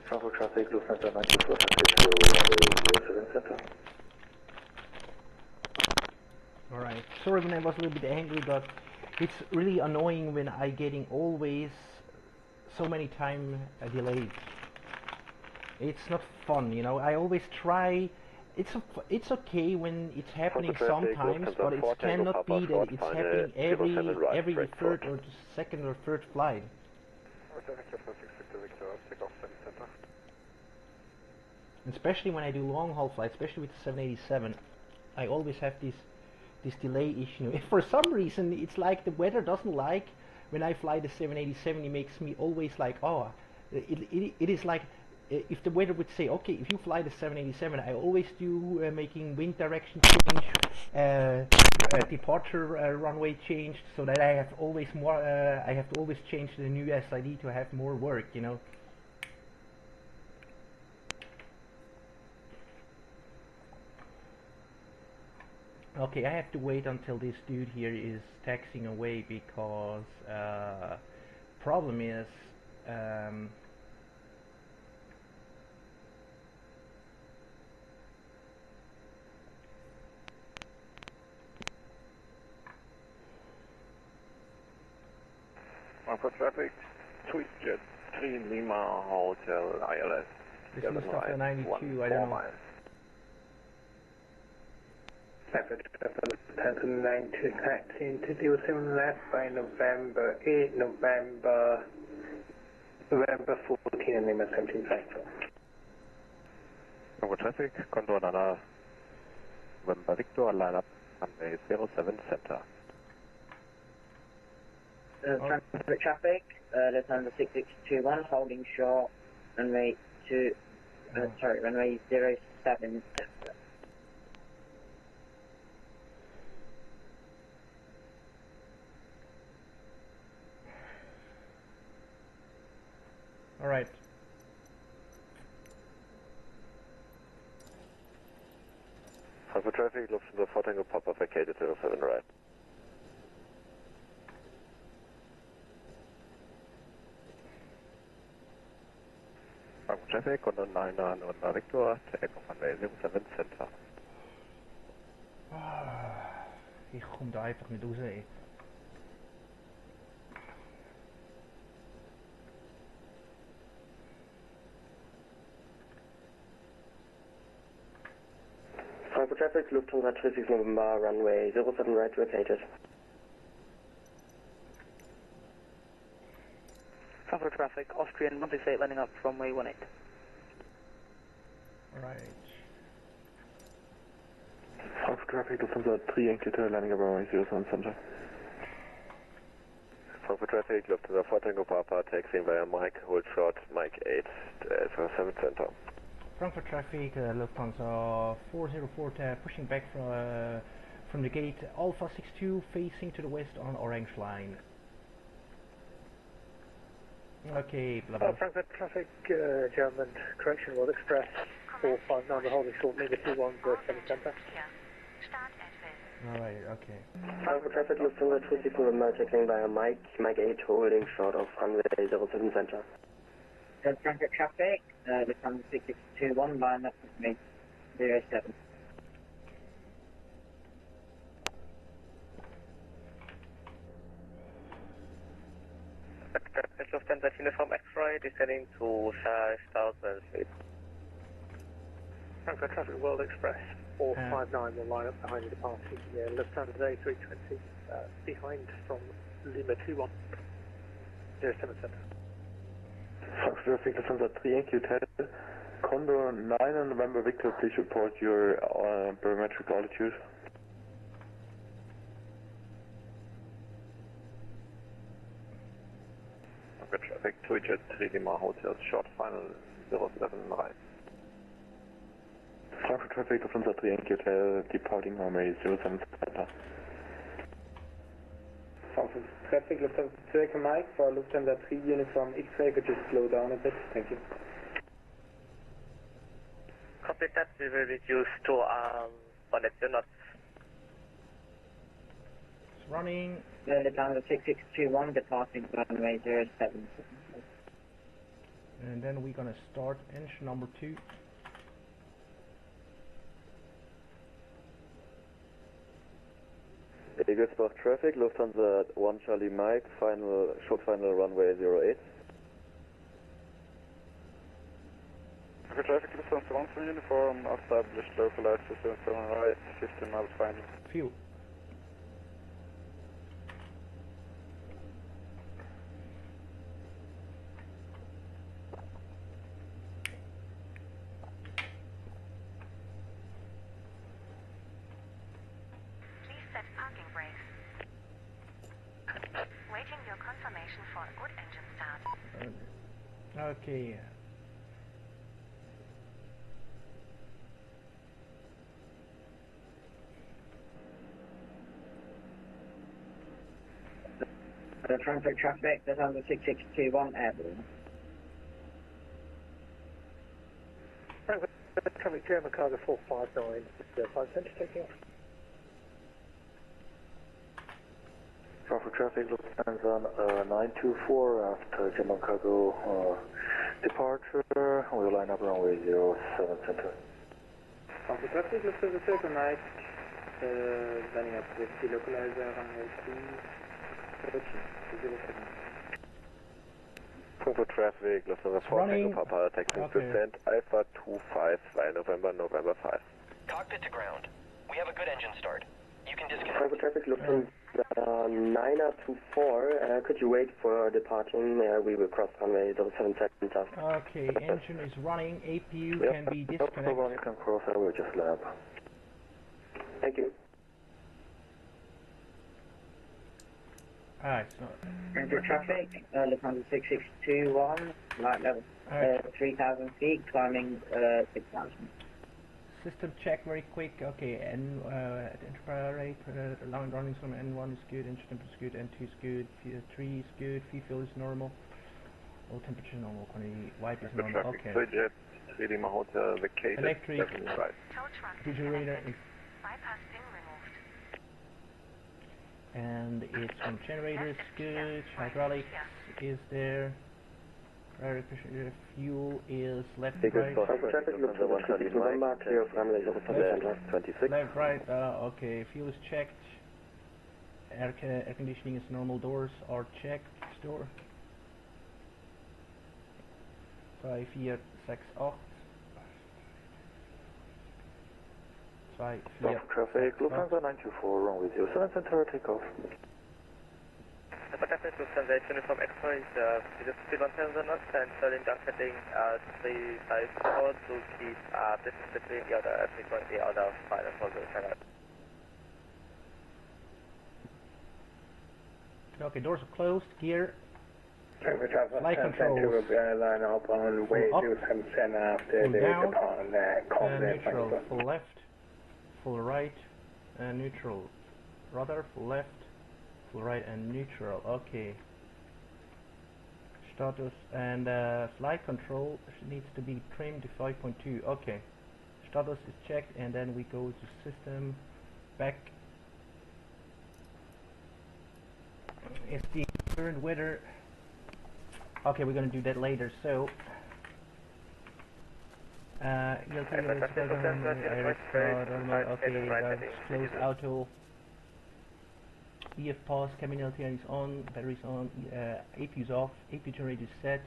Frankfurt traffic, Lufthansa 94 taxi 07 center. Alright, sorry when I was a little bit angry, but it's really annoying when I getting always so many time delayed. It's not fun, you know. I always try. It's okay when it's happening sometimes, but it cannot be that it's happening every third or second or third flight. Especially when I do long haul flights, especially with the 787, I always have this delay issue. If for some reason it's like the weather doesn't like when I fly the 787, it makes me always like, oh, it is like if the weather would say, okay, if you fly the 787, I always do making wind direction change, departure runway change, so that I have always more. I have to always change the new SID to have more work, you know. Okay, I have to wait until this dude here is taxiing away because problem is For traffic, Tweetjet 3 Lima Hotel ILS. this is Delta 92, I don't know. Delta 92 taxiing to 07 left by November 8, November 14 and Lima 17 Frankfurt. For traffic, Condor Nana, November Victor, line up runway 07 center. Transport traffic, Lufthansa 6621, holding short, runway runway 07 center. All right. For traffic, Lufthansa 4 Tango Papa vacated 07 right. For traffic, Condor 99 November Victor, take off runway 07 center. Ich komme da einfach nicht raus, ey. Frankfurt traffic, Lufthansa 36 November, runway 07 right vacated. Frankfurt traffic, Austrian 168 landing up runway 18. Alright. Frankfurt traffic, Lufthansa 3 Enkelter landing up runway 07 center. Frankfurt traffic, Lufthansa 4 Tango Papa, taxiing via Mike, hold short, Mike 8, 07 center. Frankfurt traffic, Lufthansa 404, pushing back from the gate, Alpha 62, facing to the west on orange line. Okay, blah blah. Frankfurt traffic, German Correction World Express 459, holding short, Lima 21, 07 center. Alright, okay. Frankfurt traffic, Lufthansa 26 November, taxiing via Mike 8, holding short of runway 07 center. Frankfurt traffic, Lufthansa 6621, line up with me, 07. Lufthansa uniform X-ray, descending to 5,000 feet. Frankfurt traffic, World Express 459 will line up behind the departing Lufthansa A320, behind from Lima 21, 07 center. Frankfurt traffic, Lufthansa 3 Yankee Hotel, Condor 9 and November Victor, please report your barometric altitude. Frankfurt traffic, Tweetjet 3 Lima Hotel, short final 07 right. Frankfurt traffic, Lufthansa 3 Yankee Hotel, departing runway 07 center. Frankfurt traffic, Lufthansa 2 Mike for Lufthansa 3 uniform X-ray, could you slow down a bit? Thank you. Copy that, we will reduce to 180 knots. It's running. Lufthansa 6621, departing runway 07. And then we're gonna start engine number 2. Eagle Spark traffic, Lufthansa 1 Charlie Mike, short final runway 08. Frankfurt traffic, Lufthansa 1 from uniform, established localized to 77 right, 15 miles final. Fuel. Please set parking brakes. Waiting your confirmation for a good engine start. Okay. Frankfurt traffic, Lufthansa 6621, airborne. Frankfurt traffic, German cargo 459, 05 center, taking off. Frankfurt traffic, Lufthansa 924 after German cargo departure. We'll line up runway 07 center. Frankfurt traffic, Lufthansa Mike, lining up with the localizer runway 207. Frankfurt traffic, Lufthansa 4 Tango Papa, taxing descent Alpha 25 via November 5. Cockpit to ground. We have a good engine start. You can disconnect. Frankfurt traffic, Lufthansa 924, could you wait for departing? We will cross runway 07 center. Okay, engine is running, APU can be disconnected. You can cross, I will just line up. Thank you. Alright, so... Frankfurt traffic, Lufthansa 6621, flight level 3,000 feet, climbing 6,000. System check very quick. Okay, enterprise rate, long running from N1 is good, engine temperature is good, N2 is good, 3 is good, fuel is normal, all temperature normal, quantity, wipe is normal. Okay. Lima Hotel, the case electric, right. refrigerator is and its generator is good, hydraulics is there, fuel is left, right. Left, right, okay, fuel is checked, air conditioning is normal, doors are checked, store. 5, 4, 6, 8. 5, 4, traffic, Lufthansa 924, runway 07 center, takeoff. Traffic, Lufthansa 8 uniform X-ray, just speed 1000 knots and turning down heading 354 to keep distance between the other frequency out of final for the channel. Okay, doors are closed, gear. Flight control. Line up on way 07 center after the depart neutral, full left, full right, and neutral. Rudder, full left, full right, and neutral. Okay. Status and flight control needs to be trimmed to 5.2. Okay. Status is checked, and then we go to system, back. It's the current weather. Okay, we're gonna do that later. So, you'll take it okay, close auto. EF pause, cabin LTR is on, batteries on, APU is off, APU generator is set.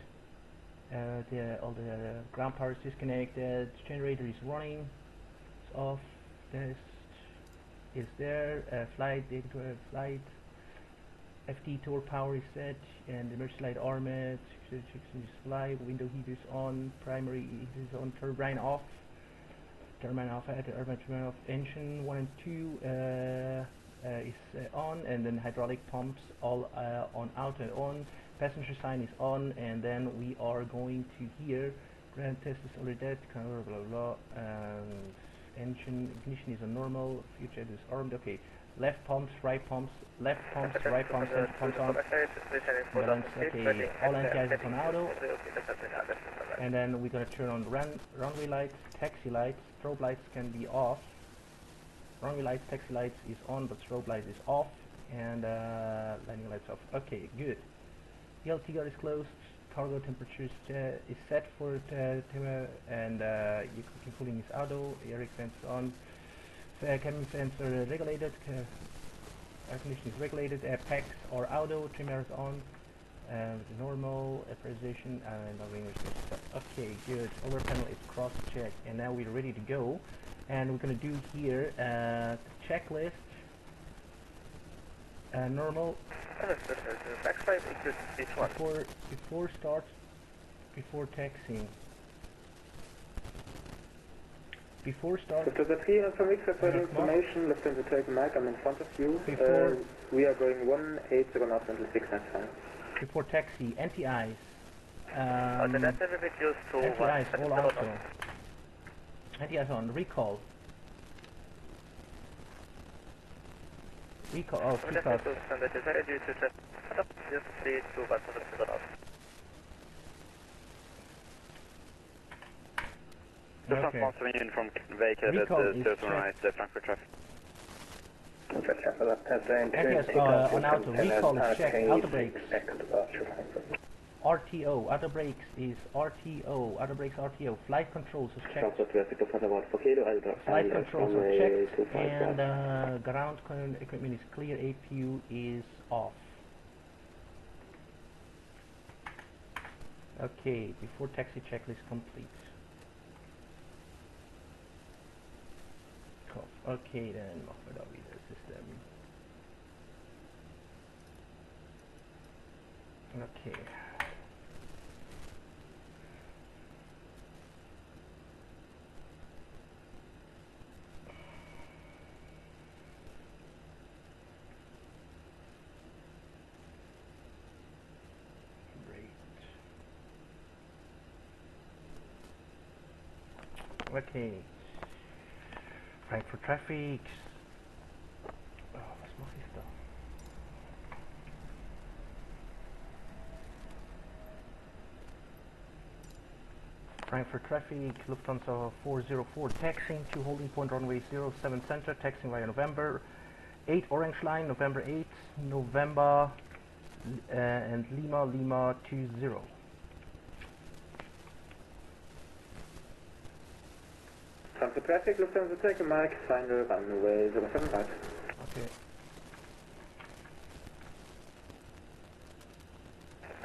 All the ground power is disconnected. Generator is running. It's off. Test is there. Flight flight. FT tour power is set, and emergency light armet, is fly, window heater is on, primary heater is on, turbine off, turbine off, engine 1 and 2 is on, and then hydraulic pumps all on, out and on, passenger sign is on, and then we are going to here, ground test is already dead, blah blah blah, and engine ignition is on normal, future is armed, okay. Left pumps, right pumps, left pumps, right pumps, center pumps on. Balance, okay, all NTIs is on auto. And then we're gonna turn on runway lights, taxi lights, strobe lights can be off. Runway lights, taxi lights is on, but strobe light is off. And landing lights off. Okay, good. ELT is closed, cargo temperature is set for and cooling is auto, air vents on. Cabin fans are regulated, air conditioning is regulated, packs are auto, trimmer is on, normal, pressurization, and okay, good. Over panel is cross checked, and now we're ready to go. And we're gonna do here the checklist. Normal. Before start, before taxiing. Before start, Lufthansa 3 for information, Lufthansa take Mike, I'm in front of you. We are going 180 knots until 695. Before taxi, NTIs. NTIs all auto. NTIs on, recall. Recall, oh, recall. This is sponsoring in from Vacate at the Zurich-Frankfurt traffic. On auto, recall is checked, auto brakes. RTO, auto brakes is RTO, auto brakes RTO, flight controls is checked. Flight controls are checked, and ground equipment is clear, APU is off. Okay, before taxi checklist complete. Okay, dann machen wir da wieder System. Okay. Okay. Frankfurt Traffic. Oh, was mache ich da? Frankfurt Traffic, Lufthansa 404, taxiing to holding point runway 07 center, taxiing via November 8 Orange Line, November 8, November and Lima 20. Frankfurt Traffic, Lufthansa take a mic, find the runway 07 right. Okay.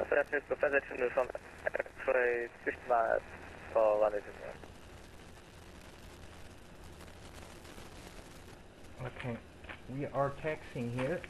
Traffic, Lufthansa to from X-ray 6 miles for runway 07. Okay, we are taxiing here.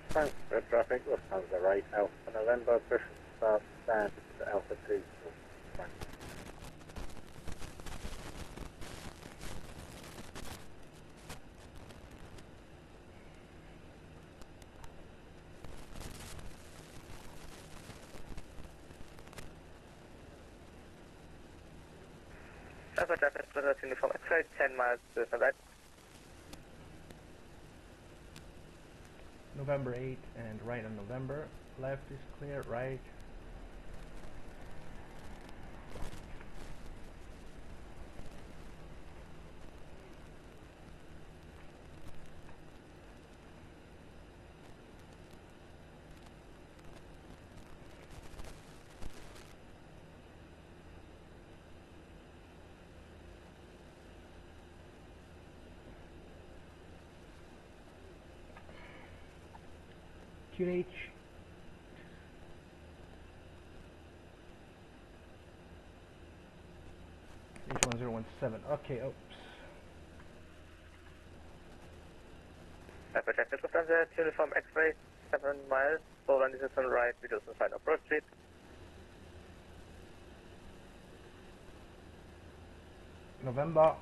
Frankfurt traffic, Lufthansa right, Alpha November, push start, stand, Alpha 2. Frankfurt traffic, Lufthansa from X-ray 10 miles to the right. November 8 and right on November. Left is clear, right. QH H1017. Okay, oops. Frankfurt traffic, Lufthansa, uniform X-ray 7 miles, full running system right, reduce and final approach speed. November.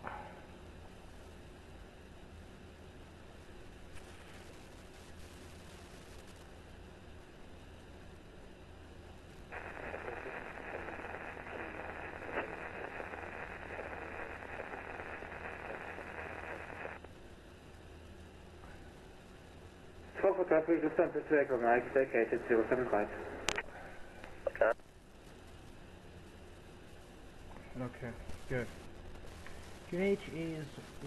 Frankfurt traffic, Lufthansa to Echo Mike, vacated 07 right. Okay. Okay, good. QH is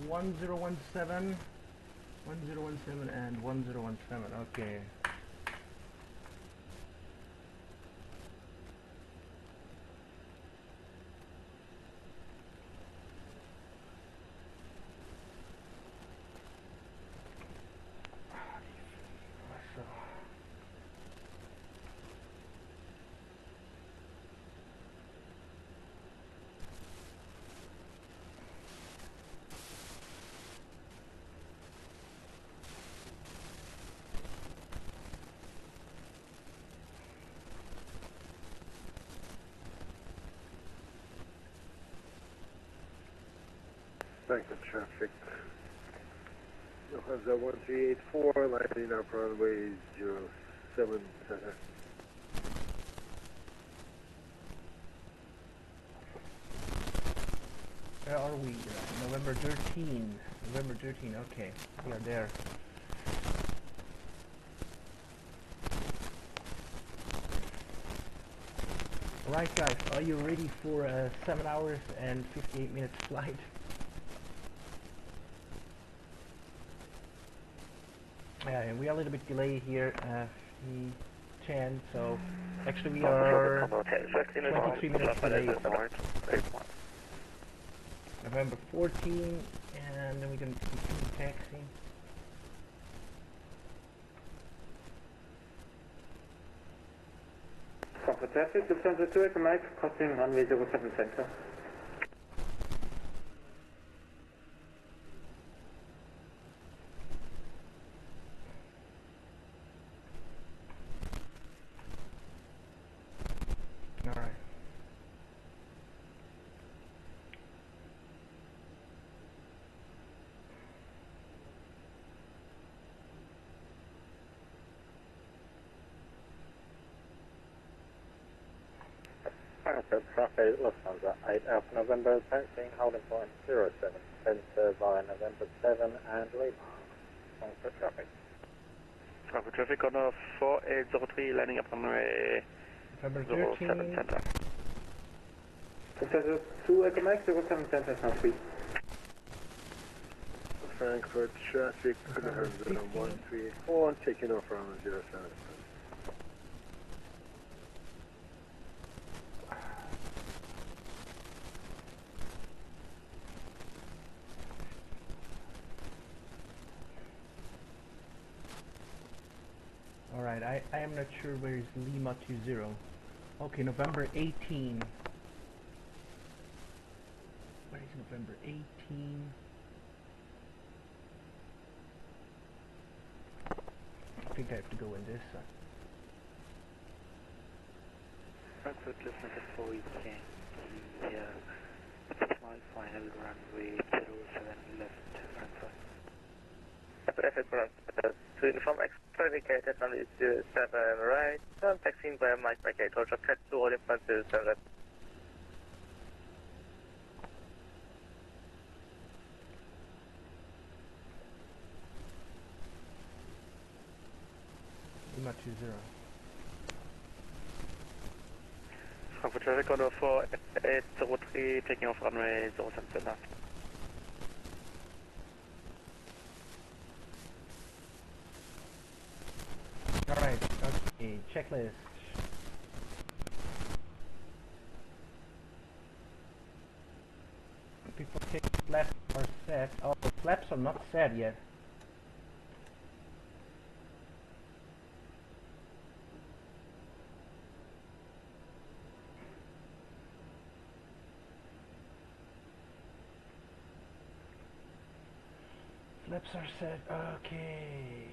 1017, 1017 and 1017, okay. Frankfurt traffic. Lufthansa 1384, landing up runway 07 center. Where are we? November 13. November 13, okay. We are there. Alright guys, are you ready for a 7 hours and 58 minutes flight? Yeah, and we are a little bit delayed here, 10, so actually we are 23 minutes delayed. November 14, and then we're going to continue taxiing. Frankfurt traffic, Lufthansa 2 Echo Mike, crossing runway 07 center. Alright. Frankfurt traffic, Lufthansa 8 Alpha November, taxiing holding point 07 center via November 7 and Lima. Frankfurt traffic. Frankfurt traffic on 4803, landing up on runway 07 center. Lufthansa 2 Echo Mike, 07 center is now free. Frankfurt traffic, Lufthansa 1384, taking off from 07. Alright, I am not sure where is Lima 20. Okay, November 18. Where is November 18? I think I have to go in this side. Frankfurt Lufthansa 4 Yankee, my final runway 07 left Frankfurt. Frankfurt to inform extra indicated on the 07 right, taxiing by Mike Brigade, Roger, cut to all point 07 left. Lima 20. Frankfurt traffic on 4803, taking off runway 07 center. Alright, okay, checklist. Before flaps are set. Oh, the flaps are not set yet. Flaps are set, okay.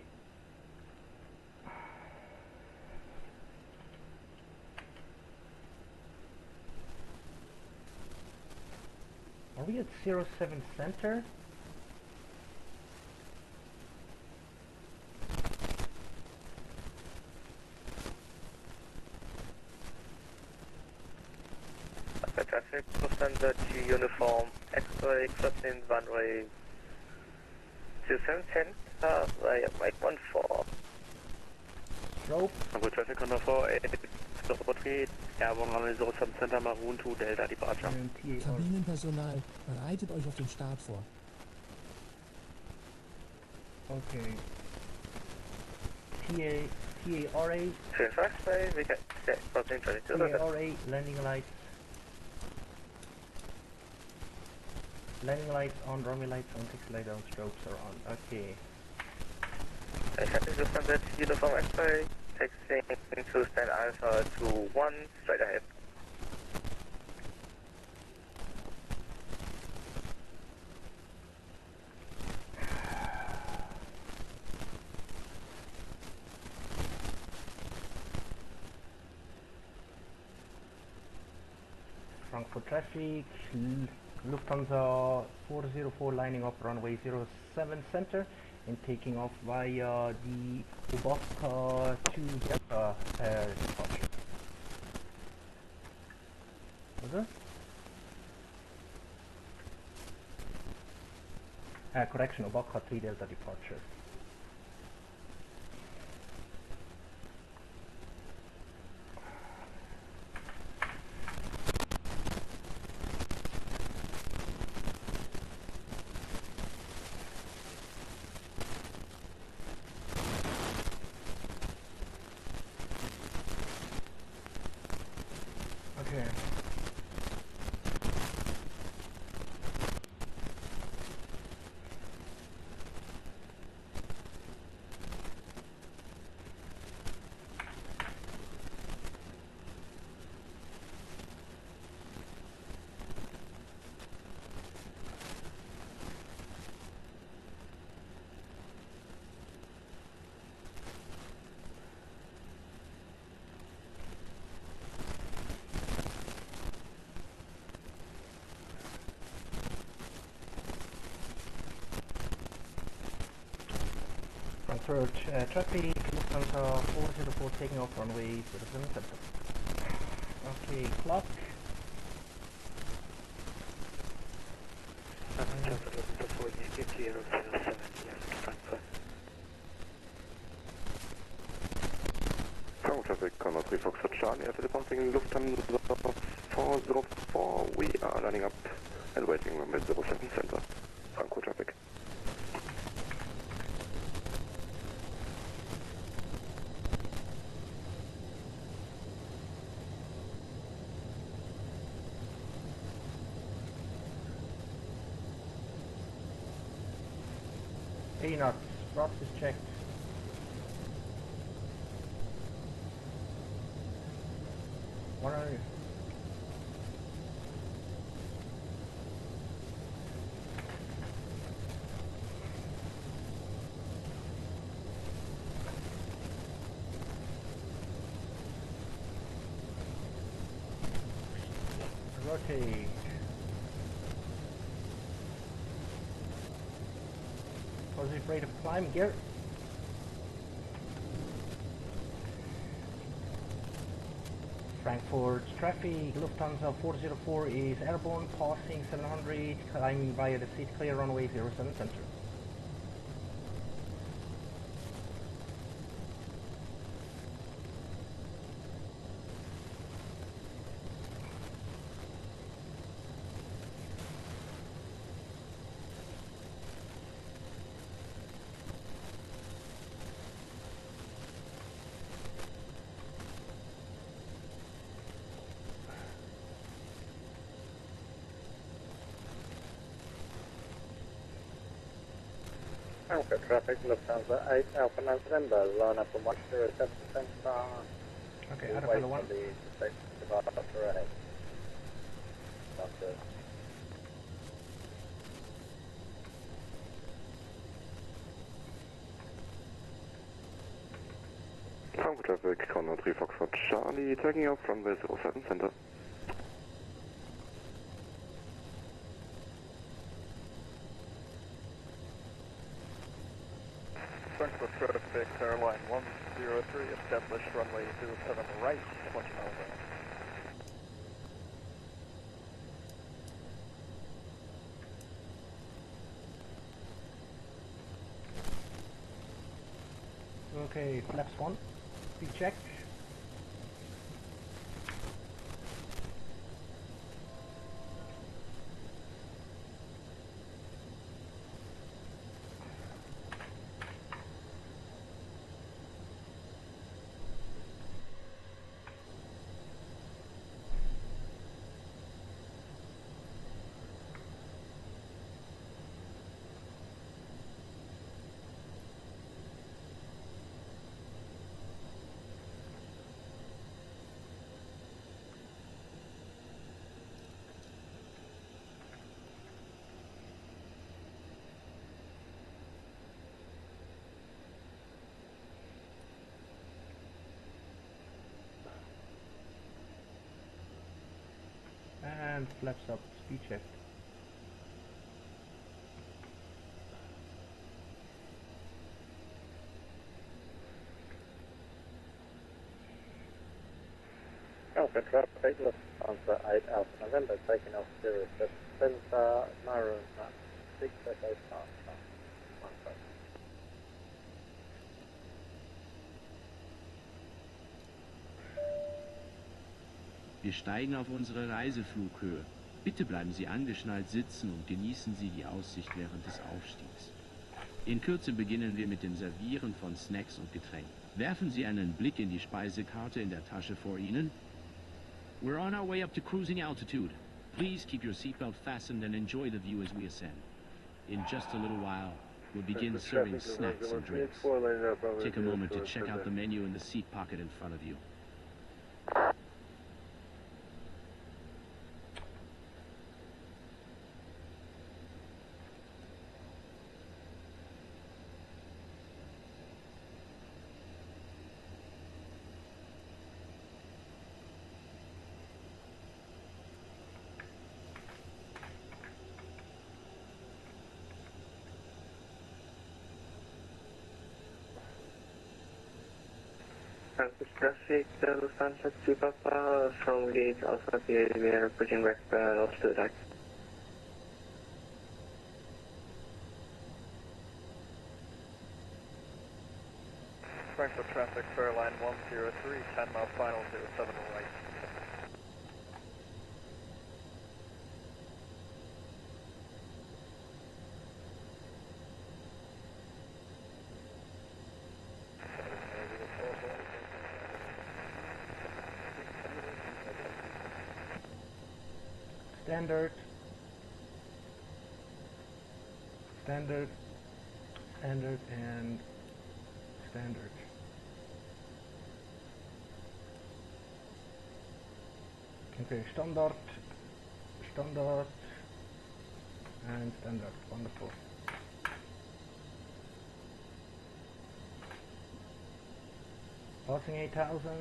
Are we at 07 center? Traffic, Lufthansa to uniform, X-ray, crossing runway 2710, via Mike 14. Strobe. Frankfurt traffic on 4803, Airborne runway 07 center, Maroon 2 Delta departure. Kabinenpersonal, bereitet euch auf den Start vor. Okay. TARA. We got crossing 22. TARA, landing lights. Landing lights on, runway lights on, taxi light on, strobes are on. Okay. Lufthansa uniform X-ray, taxiing to stand Alpha to 1, straight ahead. Frankfurt traffic, Lufthansa 404 lining up runway 07 center and taking off via the Obaka to Delta departure. Correction, Obaka 3 Delta departure. Okay. Frankfurt traffic, Lufthansa 404 taking off runway 07 center. Okay, clock. Frankfurt traffic, Condor 3 Foxtrot Charlie, after departing Lufthansa 404, we are lining up and waiting runway 07 center. Frankfurt traffic. Knots, thrust is checked. What are you? Rotate. Positive rate of climb, gear. Frankfurt traffic, Lufthansa 404 is airborne, passing 700, climbing via the seat clear runway 07 center. Frankfurt traffic, Lufthansa 8 Alpha November, line up on 107 center. Okay, Arapella 1. The suspected departure ahead. After. Frankfurt traffic, Condor 3 Foxtrot Charlie, taking off runway 07 center. Frankfurt traffic, airline 103, establish runway 07 right, 20 miles out. Okay, flaps 1, speed check. And flaps up, speed check. Frankfurt traffic, Lufthansa 8 Alpha November, taking off 07 Center, Maroon 6 Echo Star. Wir steigen auf unsere Reiseflughöhe. Bitte bleiben Sie angeschnallt sitzen und genießen Sie die Aussicht während des Aufstiegs. In Kürze beginnen wir mit dem Servieren von Snacks und Getränken. Werfen Sie einen Blick in die Speisekarte in der Tasche vor Ihnen. We're on our way up to cruising altitude. Please keep your seatbelt fastened and enjoy the view as we ascend. In just a little while, we'll begin serving snacks and drinks. Take a moment to check out the menu in the seat pocket in front of you. Frankfurt traffic, Lufthansa 2 Papa, from gate Alpha P, we are pushing back off to the right. Frankfurt traffic, Fairline 103, 10 mile final 07 right. Standard, standard, standard, and standard. Okay, standard, standard, and standard. Wonderful. Passing 8,000.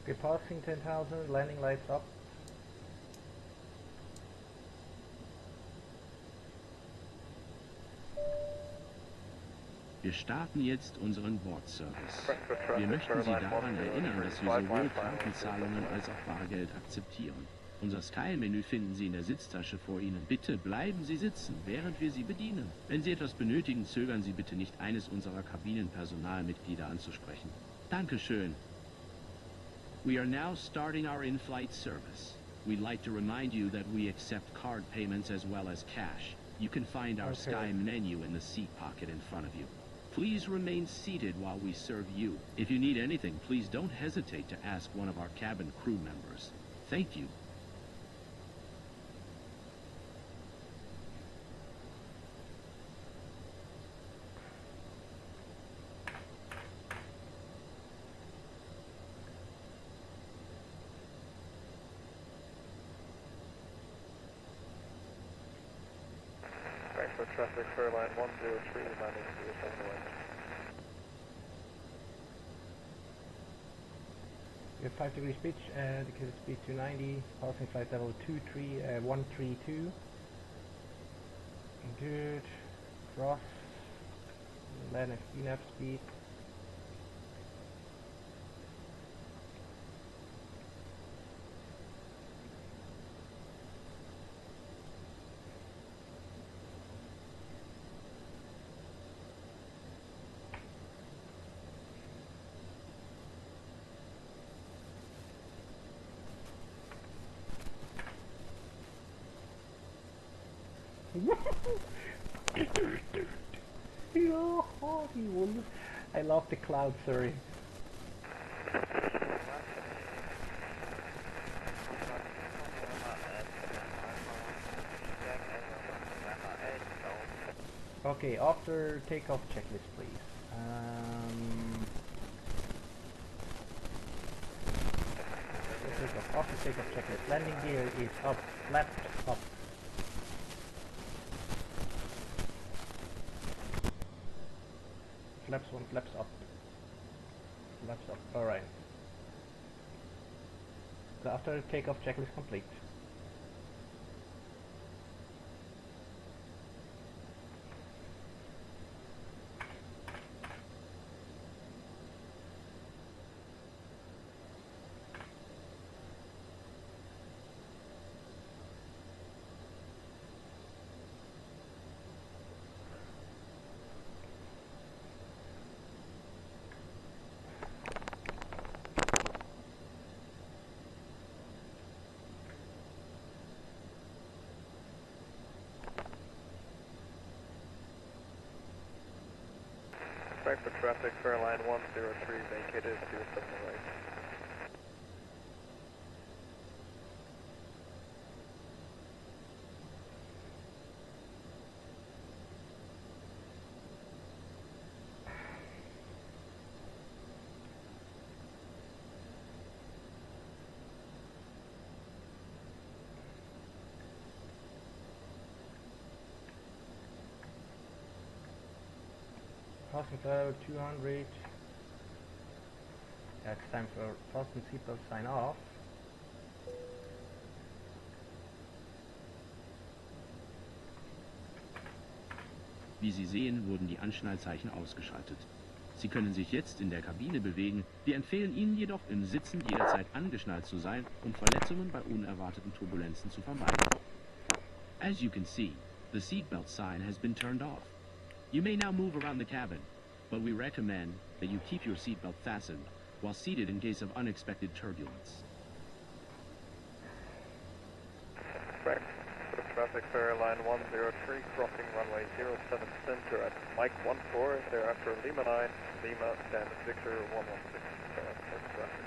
Okay, passing 10,000, landing lights up. Wir starten jetzt unseren Bordservice. Wir möchten Sie daran erinnern, dass wir sowohl Krankenzahlungen als auch Bargeld akzeptieren. Unser Sky-Menü finden Sie in der Sitztasche vor Ihnen. Bitte bleiben Sie sitzen, während wir Sie bedienen. Wenn Sie etwas benötigen, zögern Sie bitte nicht, eines unserer Kabinenpersonalmitglieder anzusprechen. Dankeschön. We are now starting our in-flight service. We'd like to remind you that we accept card payments as well as cash. You can find our Sky menu in the seat pocket in front of you. Please remain seated while we serve you. If you need anything, please don't hesitate to ask one of our cabin crew members. Thank you. Frankfurt traffic, Fairline 103, landing 07 right. We have 5 degrees pitch, indicated speed 290, passing flight level 132. Good. Cross. Land at VNAV speed. I love the cloud, sorry. Okay, after takeoff checklist, please. After takeoff checklist, landing gear is up, flaps up. Flaps 1, flaps up. Flaps up, alright. So after takeoff checklist complete. Frankfurt traffic, Fairline 103, vacated to your 7 right. Fasten cloud 200. It's time for fasten seatbelt sign off. Wie Sie sehen, wurden die Anschnallzeichen ausgeschaltet. Sie können sich jetzt in der Kabine bewegen. Wir empfehlen Ihnen jedoch, im Sitzen jederzeit angeschnallt zu sein, um Verletzungen bei unerwarteten Turbulenzen zu vermeiden. As you can see, the seatbelt sign has been turned off. You may now move around the cabin, but we recommend that you keep your seatbelt fastened while seated in case of unexpected turbulence. Frankfurt traffic, Fairline 103, crossing runway 07 center at Mike 14, thereafter Lima 9, Lima, stand Victor 116, traffic.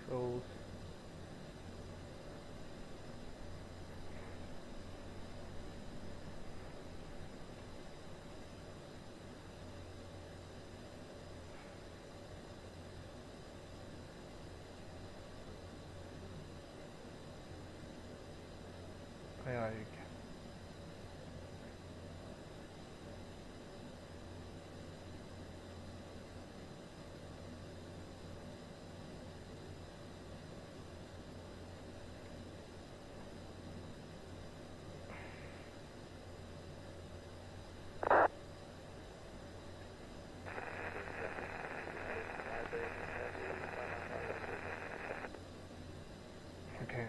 Controls. Chaotic. Okay.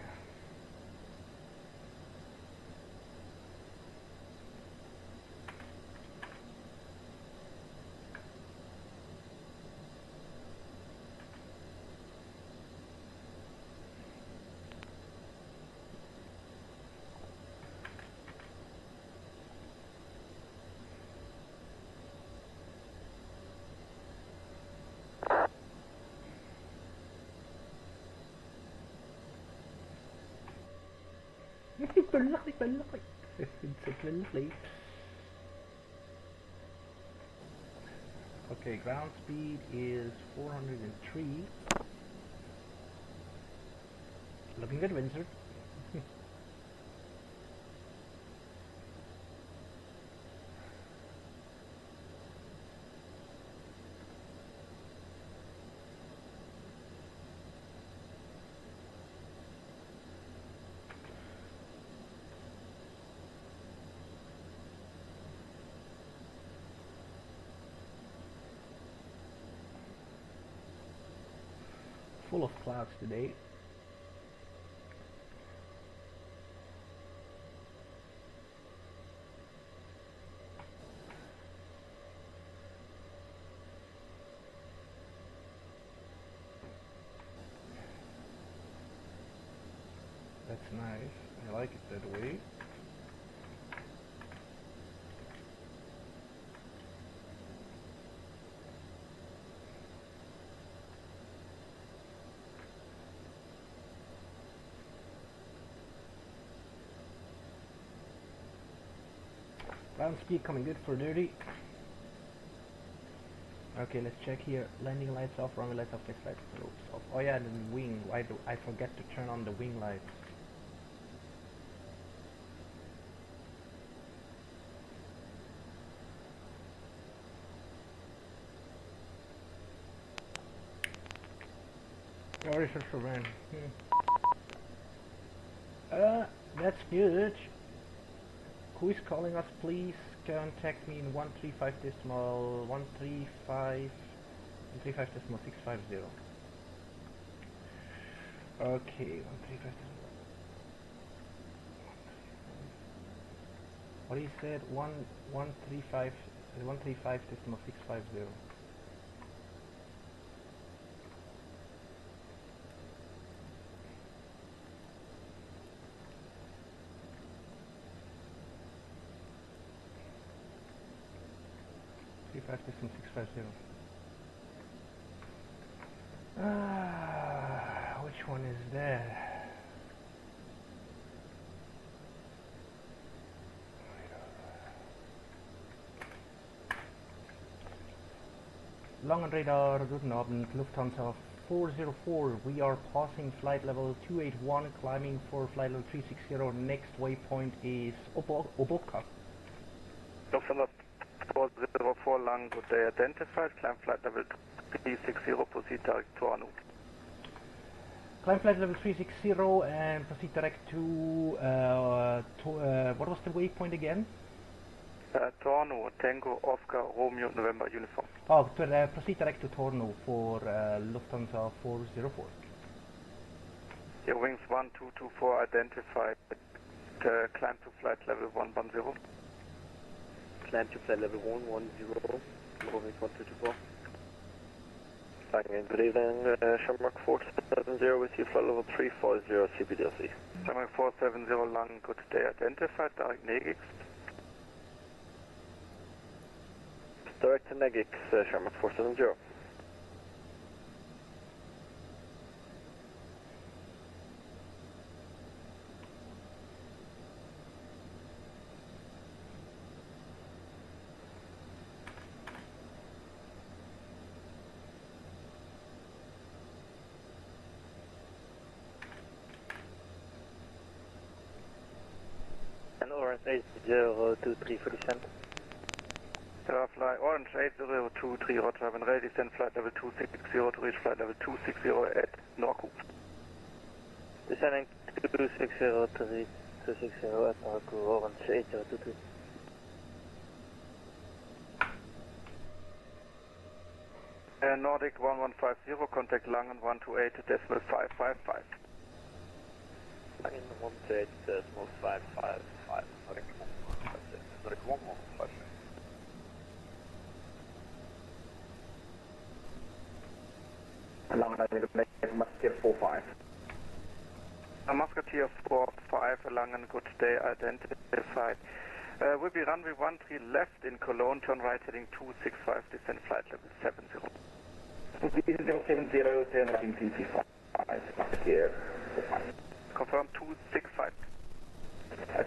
Lovely. It's lovely. Okay, ground speed is 403. Looking good, Windsor. Full of clouds today. That's nice. I like it that way. Ground speed coming good for dirty. Okay, let's check here. Landing lights off, runway lights off, fixed lights, ropes off. Oh yeah, the wing. Why do I forget to turn on the wing lights? Sorry for man. That's good. Who is calling us, please? Contact me in 135 decimal 135 decimal 650. Okay, 135 decimal. What he said? 135 decimal 650. Decimal 650. Which one is that? Langen radar, guten Abend, Lufthansa 404. We are passing flight level 281, climbing for flight level 360. Next waypoint is Oboka. Lufthansa 404, Lang, good day, identified, climb flight level 360, proceed direct to Anu. Climb flight level 360 and proceed direct to, what was the waypoint again? Torno, Tango, Oscar, Romeo, November, uniform. Oh, proceed direct to Torno for Lufthansa 404. Your wings 1224 identified, climb to flight level 110. Climb to flight level 110, moving 1224. Good evening, Shamrock 470 with you, flight level 340 CBDLC. Shamrock 470, Lang, good day, identified, direct Negix. Direct to Negix, Shamrock 470. Orange 8023 for descent. Fly Orange 8023, roger, when ready, descend flight level 260 to reach flight level 260 at Norku. Descending 260 at Norku, Orange 8023. Nordic 1150, contact Langen 128.555. Langen 128.555. Nordic 1150. Langen, Musketeer 45. Musketeer 45, Langen, good day, identified. Will be runway 13 left in Cologne, turn right heading 265, descend flight level 70. 070, turn right 265, Musketeer 45. Confirm 265.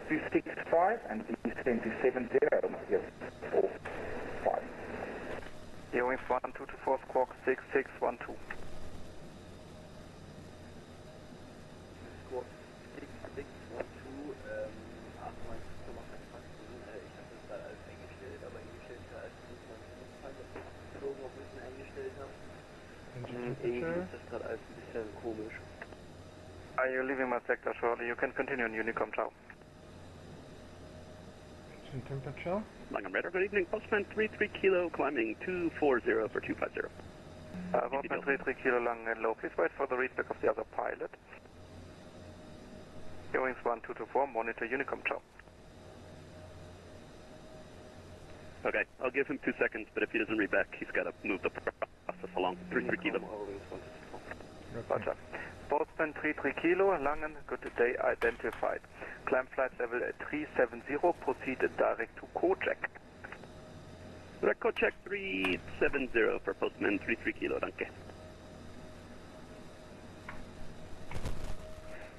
265 and descend to 70, Musketeer 45. Your wings 1224, squawk 6612. Squawk 6612, ich habe das da als eingestellt, aber eingestellt als muss man irgendwo ein bisschen eingestellt haben. Irgendwie ist das gerade alles ein bisschen komisch. Are you leaving my sector shortly? You can continue on Unicom, ciao. Temperature? Langham Radar, good evening. Postman 33 Kilo, climbing 240 for 250. Postman 33 Kilo, long and low. Please wait for the readback of the other pilot. Your wings 1224, monitor Unicom, ciao. Okay, I'll give him 2 seconds, but if he doesn't read back, he's got to move the process along. 33 Kilo. Roger. Postman 33 Kilo, Langen, good day identified. Climb flight level at 370, proceed direct to Kojak. Record check 370 for Postman 33 Kilo, danke.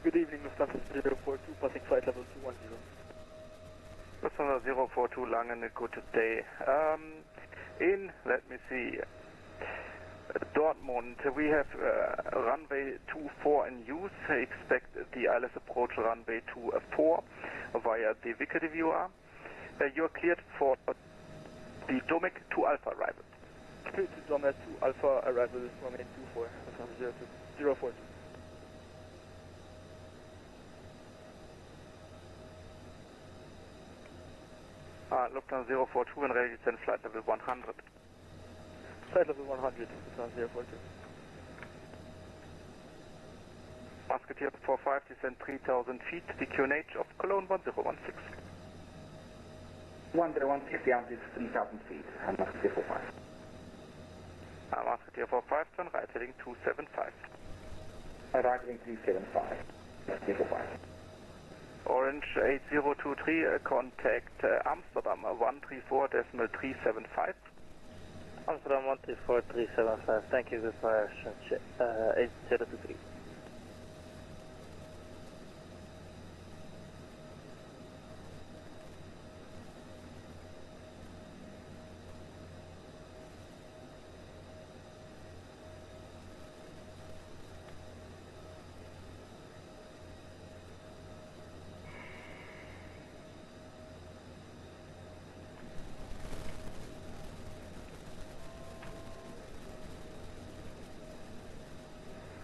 Good evening, Lufthansa 042, passing flight level 210. Lufthansa 042 Langen, good day. Let me see, Dortmund, we have runway 24 in use. Expect the ILS approach runway 24 via the Vickers viewer. You are cleared for the Domek 2 Alpha arrival. Cleared to Domek 2 Alpha arrival, runway 24, Lufthansa 042. Lufthansa 042 and ready to descend flight level 100. Flight level 100, Lufthansa 042. Musketeer 45, descend 3,000 feet, DQNH of Cologne 1016. 1016, the altitude is 3,000 feet, and Musketeer 45. Musketeer 45, turn right heading 275. Right heading 375, Musketeer 45. Orange 8023, contact Amsterdam 134.375. Amsterdam 134.375, thank you, goodbye, 8023.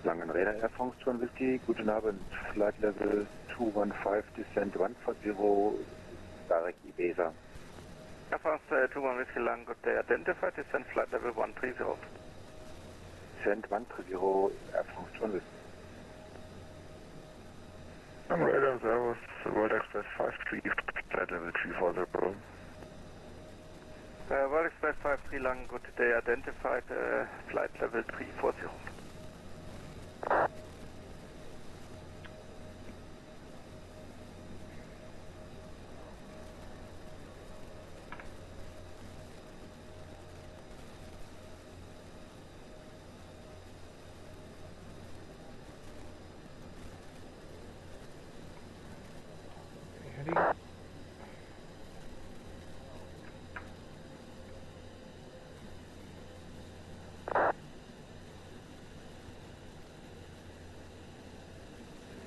Langen Räder Air France 2 Whiskey, guten Abend, flight level 215, descent 140, direct Ibiza. Air France 21 Whiskey Langen, good day identified, descent flight level 130. Descent 130, Air France 2 Whiskey. Langen Radar Service, World Express 53, flight level 340. World Express 53 Langen, good day identified, flight level 340.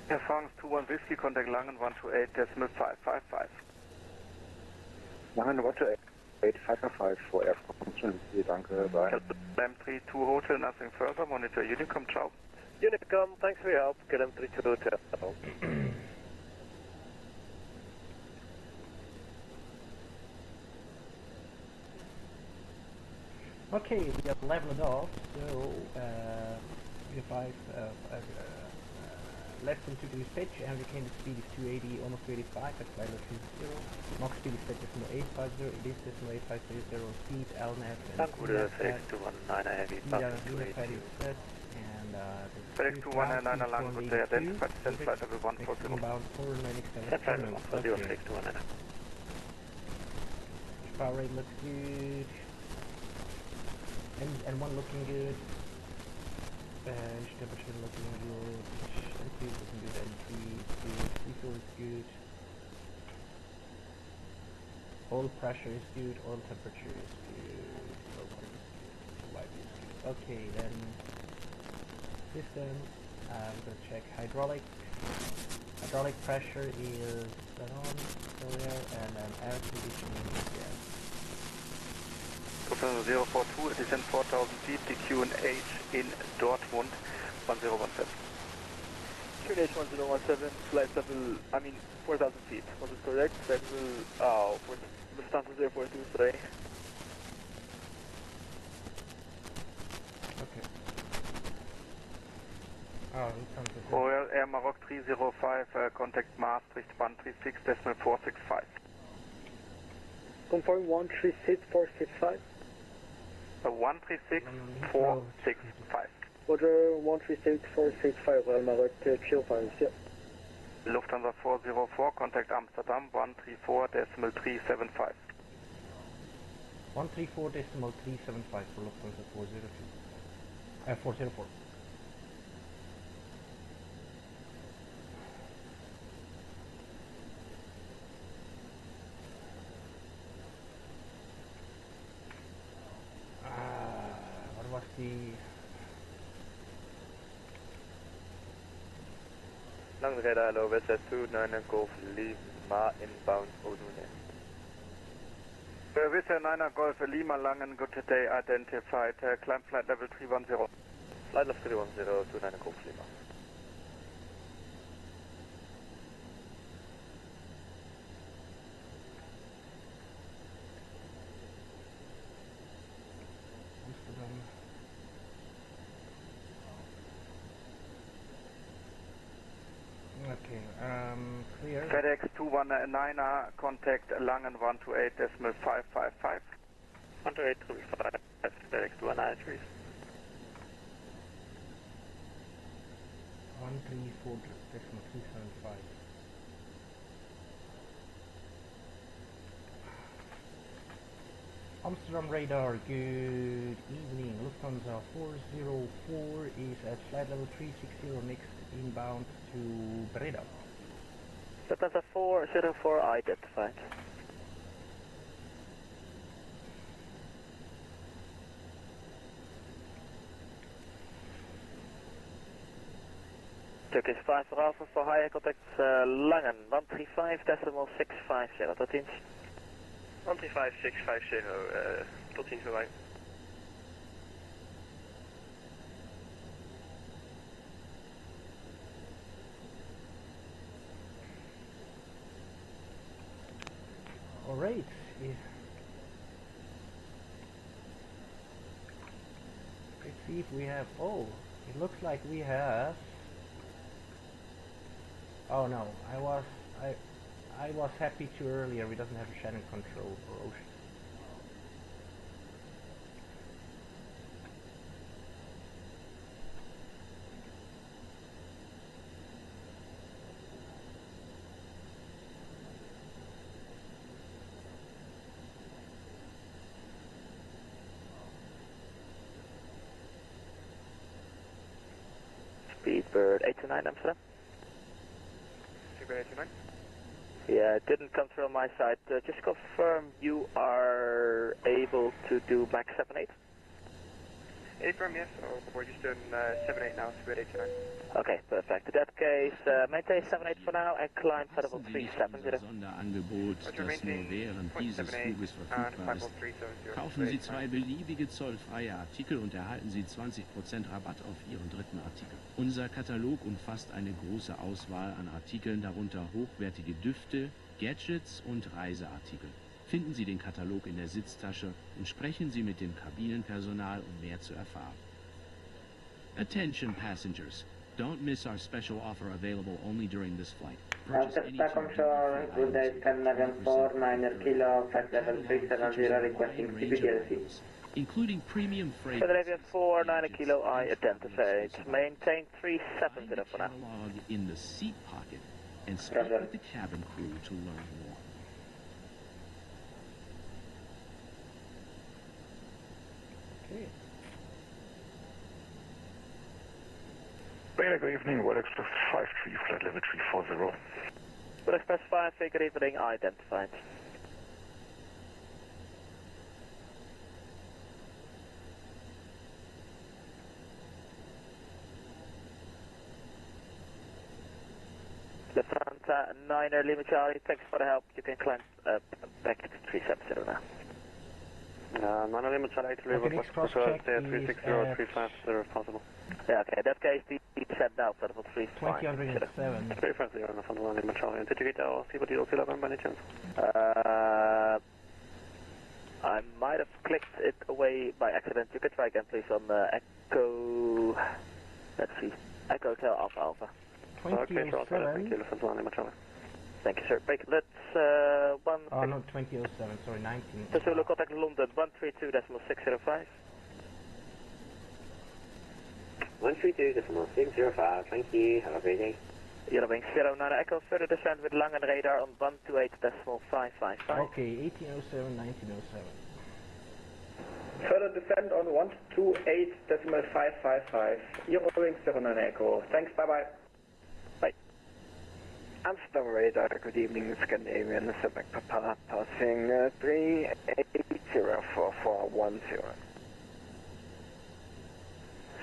Air France 21 Whiskey, contact Langen 128.555. Langen 128.555 for Air France 2 Whiskey, danke, bye. LM32 Hotel, nothing further, monitor Unicom, ciao. Unicom, thanks for your help, get LM32 Hotel. Okay, we have leveled off, so we have left into the pitch and became the speed is 280, almost 285 at flight level 20. Max speed is set decimal 850, it is decimal 8530, speed, LNAV, and Gute FX219 Heavy, FedEx 219 Langen, good day identified, descent flight level 140. Inbound 497. Flight level 140, FX219. Power rate looks good. And one looking good. Bench temperature looking good. Entry looking good. Entry good. Diesel is good. Oil pressure is good. Oil temperature is good. Low water is good. Light is good. Okay, then system. I'm gonna check hydraulic. Hydraulic pressure is on. So there, and then air conditioning is yes. Lufthansa 042, descend 4,000 feet, DQNH in Dortmund 1017. QNH 1017, flight level, 4,000 feet. Was it correct? Flight level, Lufthansa 042, sorry. Okay. Oh, Lufthansa. Royal Air Maroc 305, contact Maastricht 136.465. Confirm 136.465. 136.465. Roger, 136-465, Royal Maroc, Q5, yeah. Lufthansa 404, contact Amsterdam 134.375. 134.375 for Lufthansa 402. 404. What was the... Langrijder, hello, West 29 Golf Lima inbound Odune. Wizz 9 Golf Lima Langen, good day, identified, climb flight level 310. Flight level 310, 29 Golf Lima. Amsterdam. Okay, clear. FedEx 219, contact Langen 128.555. 128.5, FedEx 219, please. 134.375. Amsterdam radar, good evening. Lufthansa 404 is at flight level 360 next inbound to Breda. Lufthansa 404 identified. Turkish 5 for Alpha for higher contact Langen 135.650 tot ziens. 135.650, tot ziens voor mij. Alright. Let's see if we have... Oh, it looks like we have... Oh no, I was happy too earlier. We doesn't have a Shannon control for ocean. Speedbird 829 Amsterdam. Speedbird 829. Yeah, it didn't come through on my side. Just confirm you are able to do max 78? 8 firm, yes, or we're just doing 78 now, Speedbird 829. Okay, perfect. In that case, maintain 78 for now and climb for level 370. Sonderangebot, das nur während dieses Fluges verfügbar ist. Kaufen Sie 2 beliebige zollfreie Artikel und erhalten Sie 20% Rabatt auf Ihren dritten Artikel. Unser Katalog umfasst eine große Auswahl an Artikeln, darunter hochwertige Düfte, Gadgets und Reiseartikel. Finden Sie den Katalog in der Sitztasche und sprechen Sie mit dem Kabinenpersonal, um mehr zu erfahren. Attention passengers. Don't miss our special offer available only during this flight. Back on shore, good day, Scandinavian 4, 9 kilo, flight level 370, requesting CPTLC. Including premium freight. Scandinavian 4, 9 kilo, I identified. Maintain 370 for now. Catalog in the seat pocket and speak with the cabin crew to learn more. Okay. Good evening, World Express 53, flight level 340. World Express 5, good evening, identified. Lufthansa 9 Lima Charlie, thanks for the help. You can climb back to 370 now. 9 Lima Charlie, okay, next cross check is 360-350 if possible. Yeah, okay, in that case, the set now for level 35. 2007. Very friendly on the 9 Lima Charlie. Did you get our CPT-11 by any chance? I might have clicked it away by accident. You can try again, please, on Echo... Let's see. Echo Hotel Alpha Alpha. 2007. Thank you, sir. Break, let's, one... Oh, no, 2007, sorry, 19. Zulu contact London, 132.605. 132.605, thank you, have a great day. Eurowing 09 Echo, further descent with Langen radar on 128.555. Okay, 1807, 1907. Further descent on 128.555. Eurowing 09 Echo. Thanks, bye-bye. Bye. Amsterdam radar, good evening, Scandinavian, Quebec Papa, passing 3804410.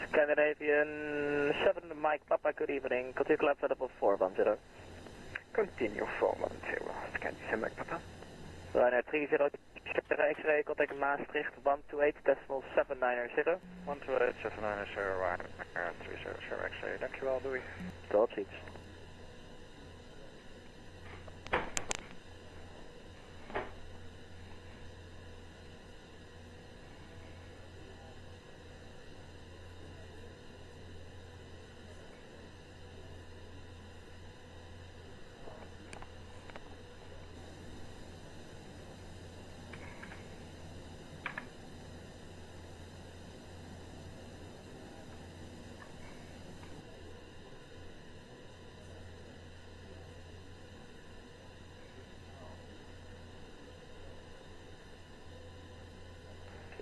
Scandinavian 7 Mike Papa, good evening, continue climb for level 410. Continue 410, Scandinavian Mike Papa. Ryanair 30, X-ray, contact Maastricht 128.790. 128.790, Ryanair 30 X-ray, dankjewel, doei. Tot ziens.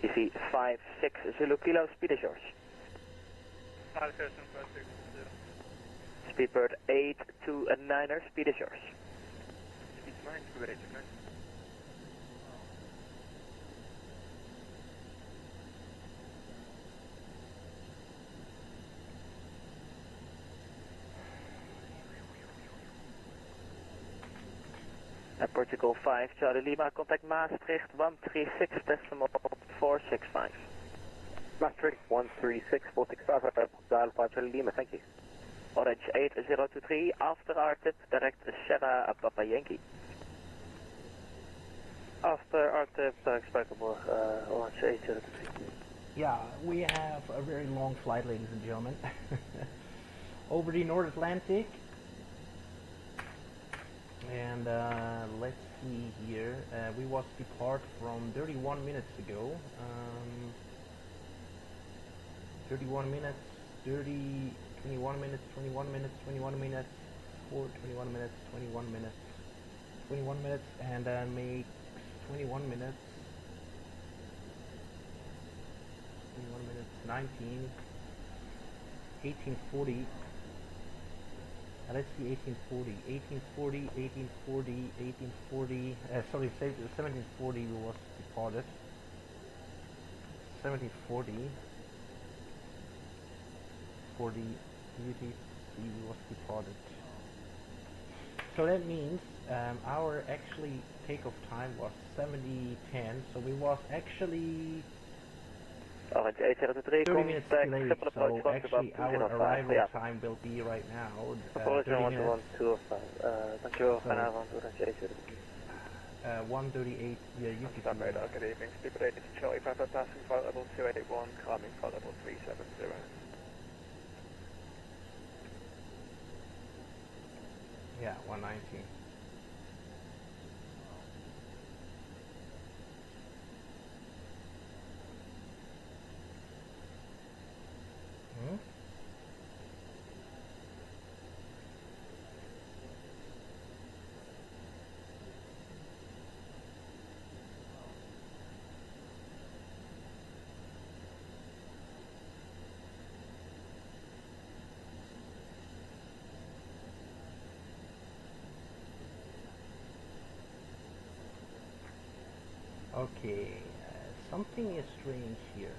EC 56 Zulu Kilo, speed is yours. 56 Speedbird 829er, speed is yours. Speed 9, Speedbird 829. Portugal 5, Charlie Lima, contact Maastricht 136.465. Maastricht 136.465, dial 5 Charlie Lima, thank you. Orange 8023, after our tip, direct Sierra Papa Yankee. After our tip, expectable Orange 8023. Yeah, we have a very long flight, ladies and gentlemen. Over the North Atlantic. And let's see here, we was depart from 31 minutes ago, 31 minutes, 30, 21 minutes, 21 minutes, 21 minutes, 4, 21 minutes, 21 minutes, 21 minutes, and make 21 minutes, 21 minutes, 19, 1840. Let's see, 1840, 1840, 1840, 1840, sorry, 1740 we was departed, 1740, 40 UTC we was departed. So that means our actually takeoff time was 70:10, so we was actually Orange 8023, 30 minutes delayed, triple approach, so actually our arrival time will be right now 30 minutes. Dankjewel, fijne avond, Orange 8023. 138, yeah, you Amsterdam radar, good evening, Speedbird 8 Charlie Papa, passing flight level 281, climbing flight level 370. Yeah, 119. Hmm? Okay, something is strange here.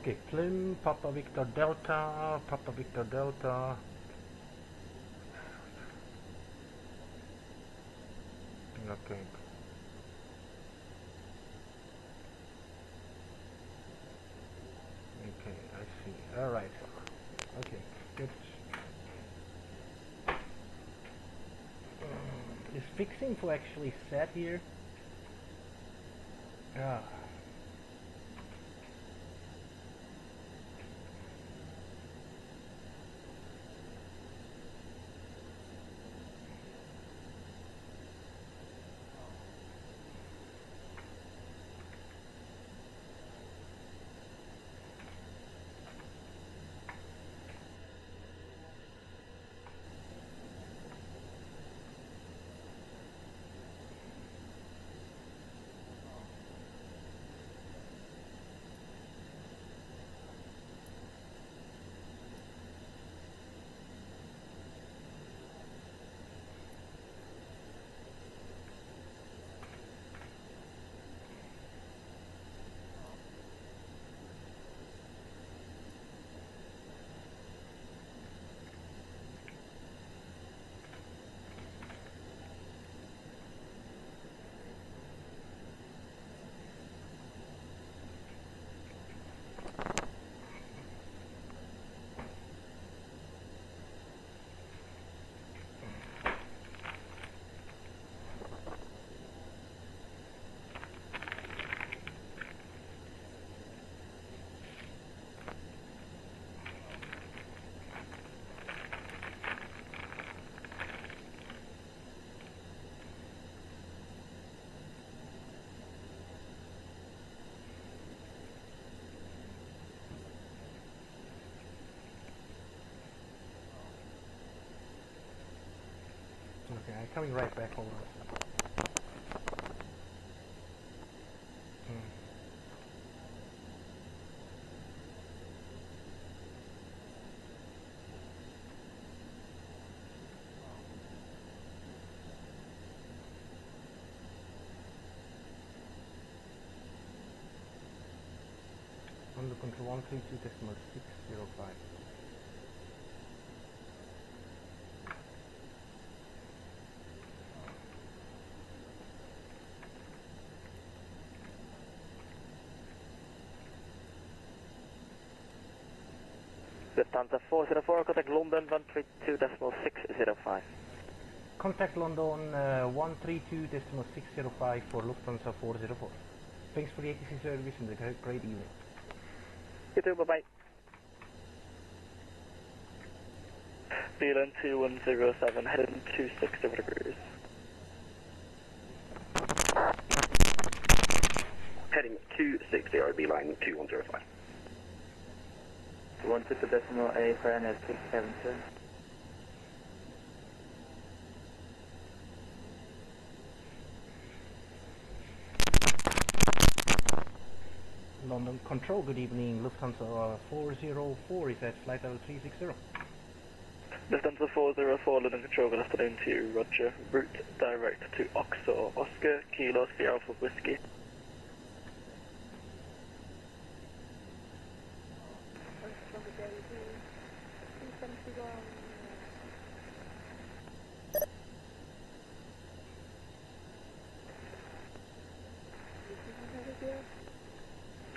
Okay, Klim, Papa Victor Delta, Papa Victor Delta. Okay. Okay, I see. Alright. Okay, good. Is fix info actually set here? Ah. Okay, I'm coming right back over. Under control 132.605. Lufthansa 404, contact London 132.605. Contact London 132.605 for Lufthansa 404. Thanks for the ATC service and a great evening. You too, bye-bye. Beeline 2107, heading 260 degrees. Heading 260, Beeline 2105. 1.8 for NS672. London Control, good evening. Lufthansa 404 is at flight level 360. Lufthansa 404, London Control, good afternoon to you, Roger. Route direct to Oxor, Oscar, Kilo, Sierra Alpha Whiskey.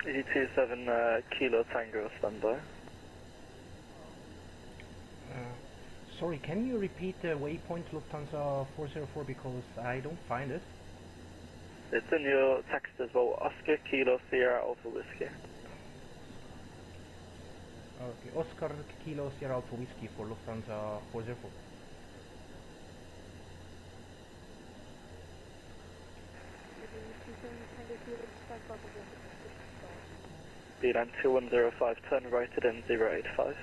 E27 Kilo Tango standby. Sorry, can you repeat the waypoint Lufthansa 404 because I don't find it? It's in your text as well, Oscar, Kilo, Sierra Alpha Whiskey. Okay, Oscar, Kilo, Sierra Alpha Whiskey for Lufthansa 404. Beeline 2105, turn right at M085.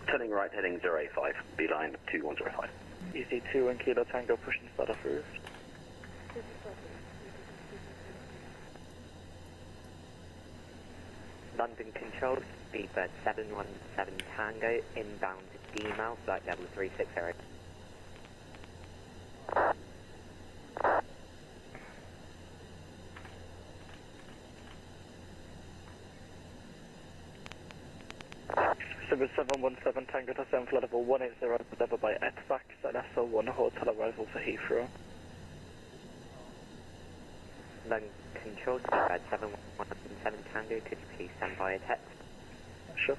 Turning right, heading 085, Beeline 2105. EC2 and Kilo Tango, push and start approved. London Control, Speedbird 717 Tango, inbound to D-Mount, flight level 360. Civic 717 Tango to descend flight level 180 level by ETVAC, and SL1 hotel arrival for Heathrow. London Control, Seabird 717 Tango, could you please stand by a text? Sure.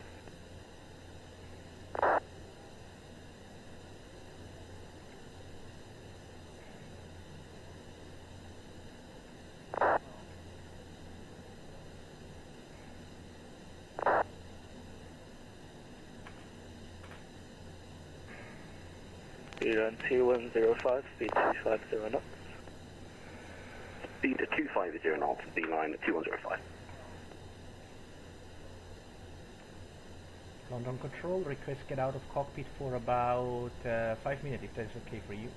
Beeline 2105, speed 250 knots. Speed 250 knots, Beeline 2105. London Control, request get out of cockpit for about 5 minutes if that is okay for you.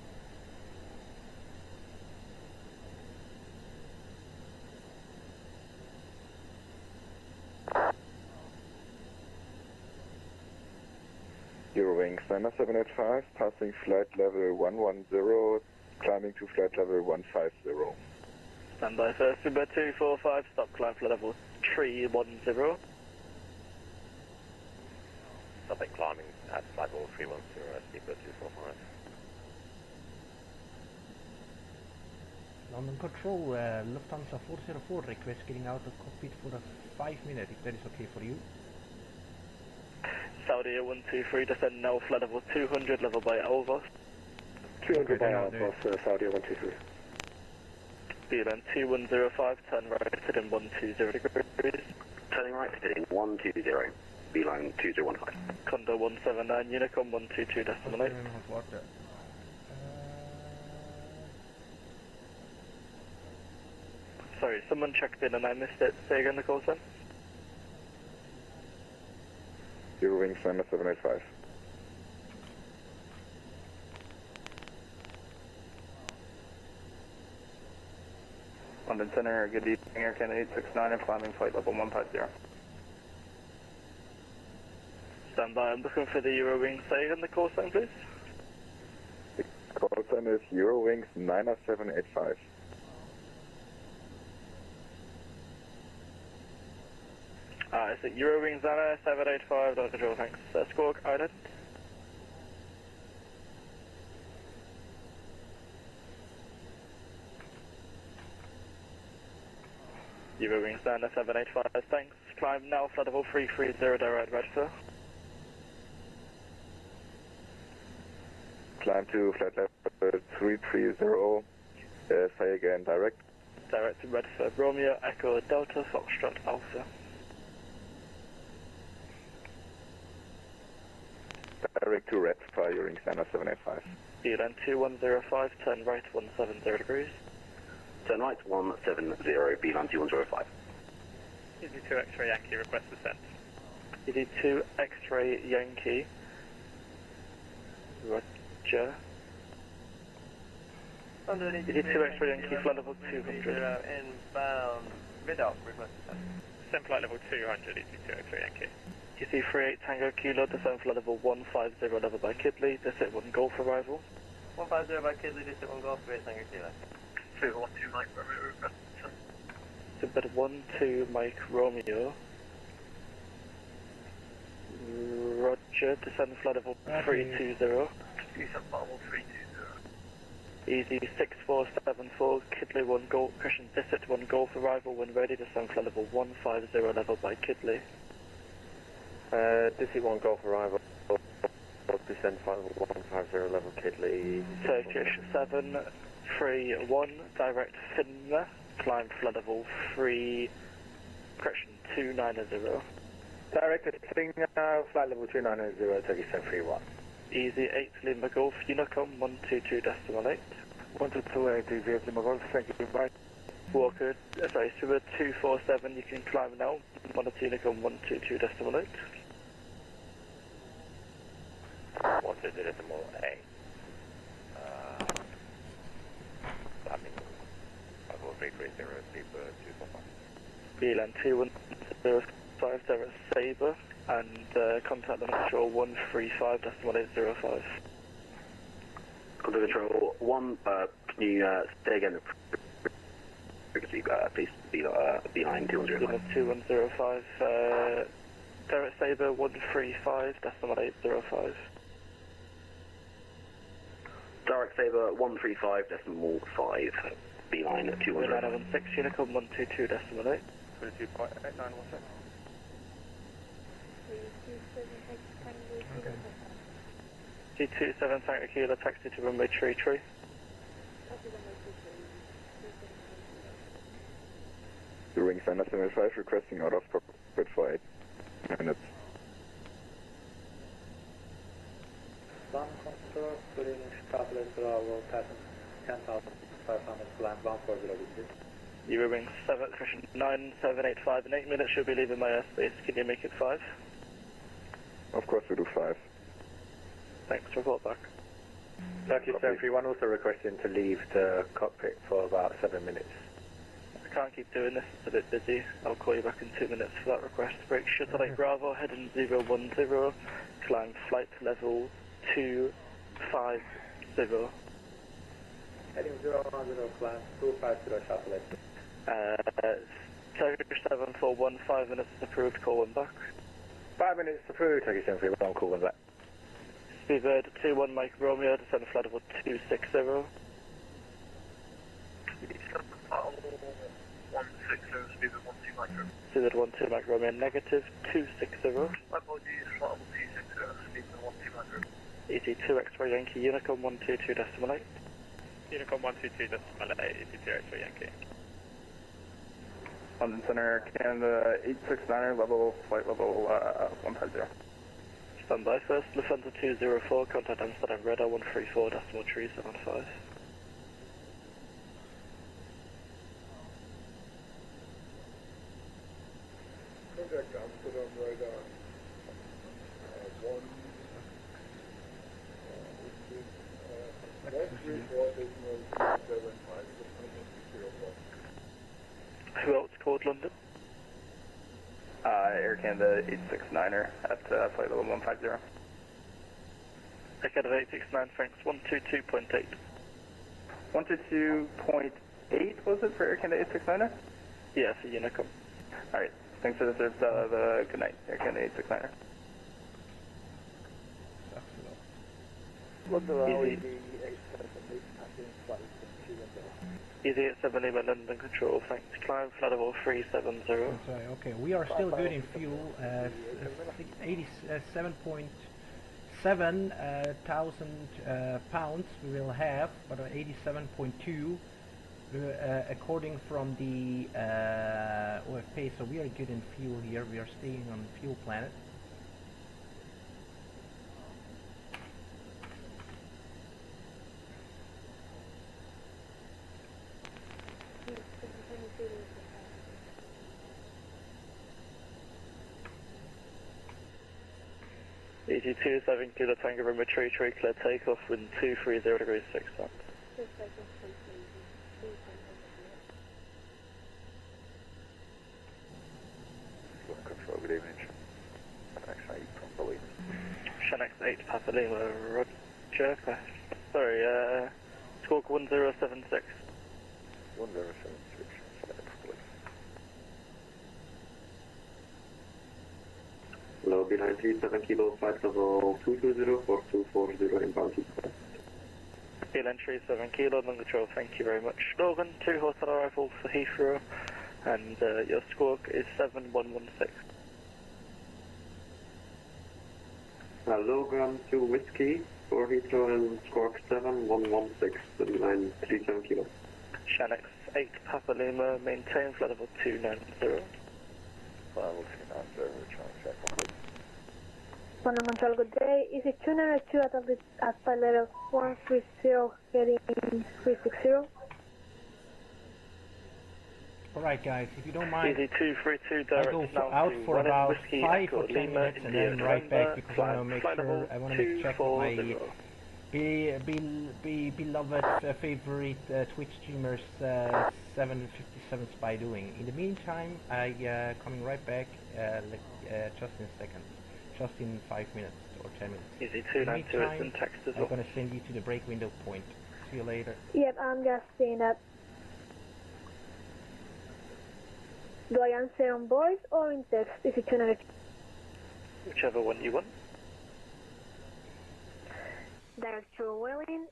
Eurowings 785, passing flight level 110, climbing to flight level 150. Stand by first, Uber 245, stop climb flight level 310. Stop at climbing at flight level 310 at Uber 245. London Control, Lufthansa 404, request getting out of cockpit for 5 minutes if that is okay for you. Saudi 123, descend now flight level 200, level by Alvos. 200 by Alvos, Saudi 123. Beeline 2105, turn right, heading 120 degrees. Turning right, heading 120, Beeline 2015. Condor 179, Unicom 122.8. Sorry, someone checked in and I missed it. Say again the call sign. Eurowings 785. London Center, good evening, Air Canada 869 and climbing flight level 150. Stand by, I'm looking for the Eurowings. Say again the call sign, please. The call sign is Eurowings 90785. Is it Eurowings 785, Dr. Control, thanks. Squawk Island. Eurowings 785, thanks. Climb now, flight level 330, direct register. Climb to flight level 330, say again, direct. Direct to Redford, Romeo, Echo, Delta, Foxtrot, Alpha. Direct to Red, Eurowings 785. Beeline 2105, turn right 170 degrees. Turn right 170, Beeline 2105. ED2 X-ray Yankee, request descent. ED2 X-ray Yankee. Roger. ED2 X-ray Yankee, flight level 200. Inbound, mid-up, request descent. Descent flight level 200, ED2 X-ray Yankee. EC38 Tango Kilo, descent flight level 150, level by Kidley, descent 1 Golf arrival. 150 by Kidley, descent 1 Golf, Tango Kilo. 212 Mike Romeo, request descent. Descent 12 Mike Romeo. Roger, descend flight level 320. Descent flight level 320. Easy 6474, Kidley 1 Golf, Christian Descent 1 Golf arrival, when ready, descend flight level 150, level by Kidley. Dizzy 1 Golf arrival, descend flight level 150 level Kidley. Turkish 731, direct Finland, climb flight level 290. Direct to Finland, flight level 290, Turkish 731. Easy 8 Lima Golf, Unicom 122.8. 122 Lima Golf, thank you, bye. Walker, sorry, Super 247, you can climb now, 12 Unicom 122.8. 122.8. Climbing level 330, Super 245. Beeline 2105, Sabre, and contact the control 135.805. Contact control 1, can you say again the frequency, please, Beeline 2105. Beeline 2105, Derek Sabre 135.805. Direct Sabre 135.5, beeline at 200. 916, Unicorn 122.8. 22.8916. G27 Tango Kilo, taxi to runway 33. Zurich Frankfurt 5 requesting out of cockpit for 8 minutes. Sun control, putting Scotland Bravo, passing 10,500, climb 140. You were wing 7, 9785 in 8 minutes, you'll be leaving my airspace. Can you make it 5? Of course we do 5. Thanks, report back. Turkey 731 also requesting to leave the cockpit for about 7 minutes. I can't keep doing this, it's a bit busy. I'll call you back in 2 minutes for that request. Break Shuttle 8 Bravo, heading 010, climb flight level 250. Heading 010, climb 250, Shuttle 8. Turkey 741, 5 minutes approved, call 1 back. 5 minutes approved, Turkey 731, call 1 back. Speedbird 21 Mike Romeo, descend flight level 260. Speedbird 12 Mike Romeo, negative 260. My apologies, flight level 260, Speedbird 12 ET2 X-ray Yankee, Unicorn 122.8. Unicorn 122.8, ET2 X-ray Yankee. London Center, Canada 869, flight level 150. Stand by first, Lufthansa 204, contact Amsterdam radar 134.375. Contact Amsterdam radar 134.75. Who else called London? Air Canada 869er at flight level 150. Air Canada 869, thanks, 122.8. 122.8 was it for Air Canada 869er? Yeah, for Unicom. Alright, thanks for the service, the good night, Air Canada 869er. Easy at 7 Lima London Control, thanks. Climb flight level 370. Sorry, okay, we are still good in fuel. 87.7 thousand pounds we will have, but 87.2 according from the OFP. So we are good in fuel here. We are staying on Fuel Planet. ET2 7 Kilo Tango Room Retreat, clear takeoff, wind 230 degrees 6 knots. Control, good evening. Actually, probably. Shanx 8 Papa Lima, Roger. Sorry, squawk 1076. 1076, Hello, behind 37 Kilo, flight level 220 for 240 inbound to West. Beeline 37 Kilo, London Control, thank you very much. Logan, 2 hotel arrival for Heathrow, and your squawk is 7116. Logan 2 Whiskey for Heathrow and squawk 7116, beeline 37 Kilo. Shanx 8 Papa Lima, maintain flight level 290. Level 290, return check. London Control, good day. Is it 292 at flight level 130 heading 360? Alright guys, if you don't mind, Easy 232 I'll go out for about 5 or 10 minutes and then right back because I want to make sure, I want to make check with my beloved favorite Twitch streamers 757 Spy doing. In the meantime, I coming right back just in a second, just in 5 minutes or 10 minutes. Easy 292 is in text as well. I'm going to send you to the break window point. See you later. Yep, I'm just seeing that. Do I answer on voice or in text? Is it 292? Whichever one you want. Director Welling,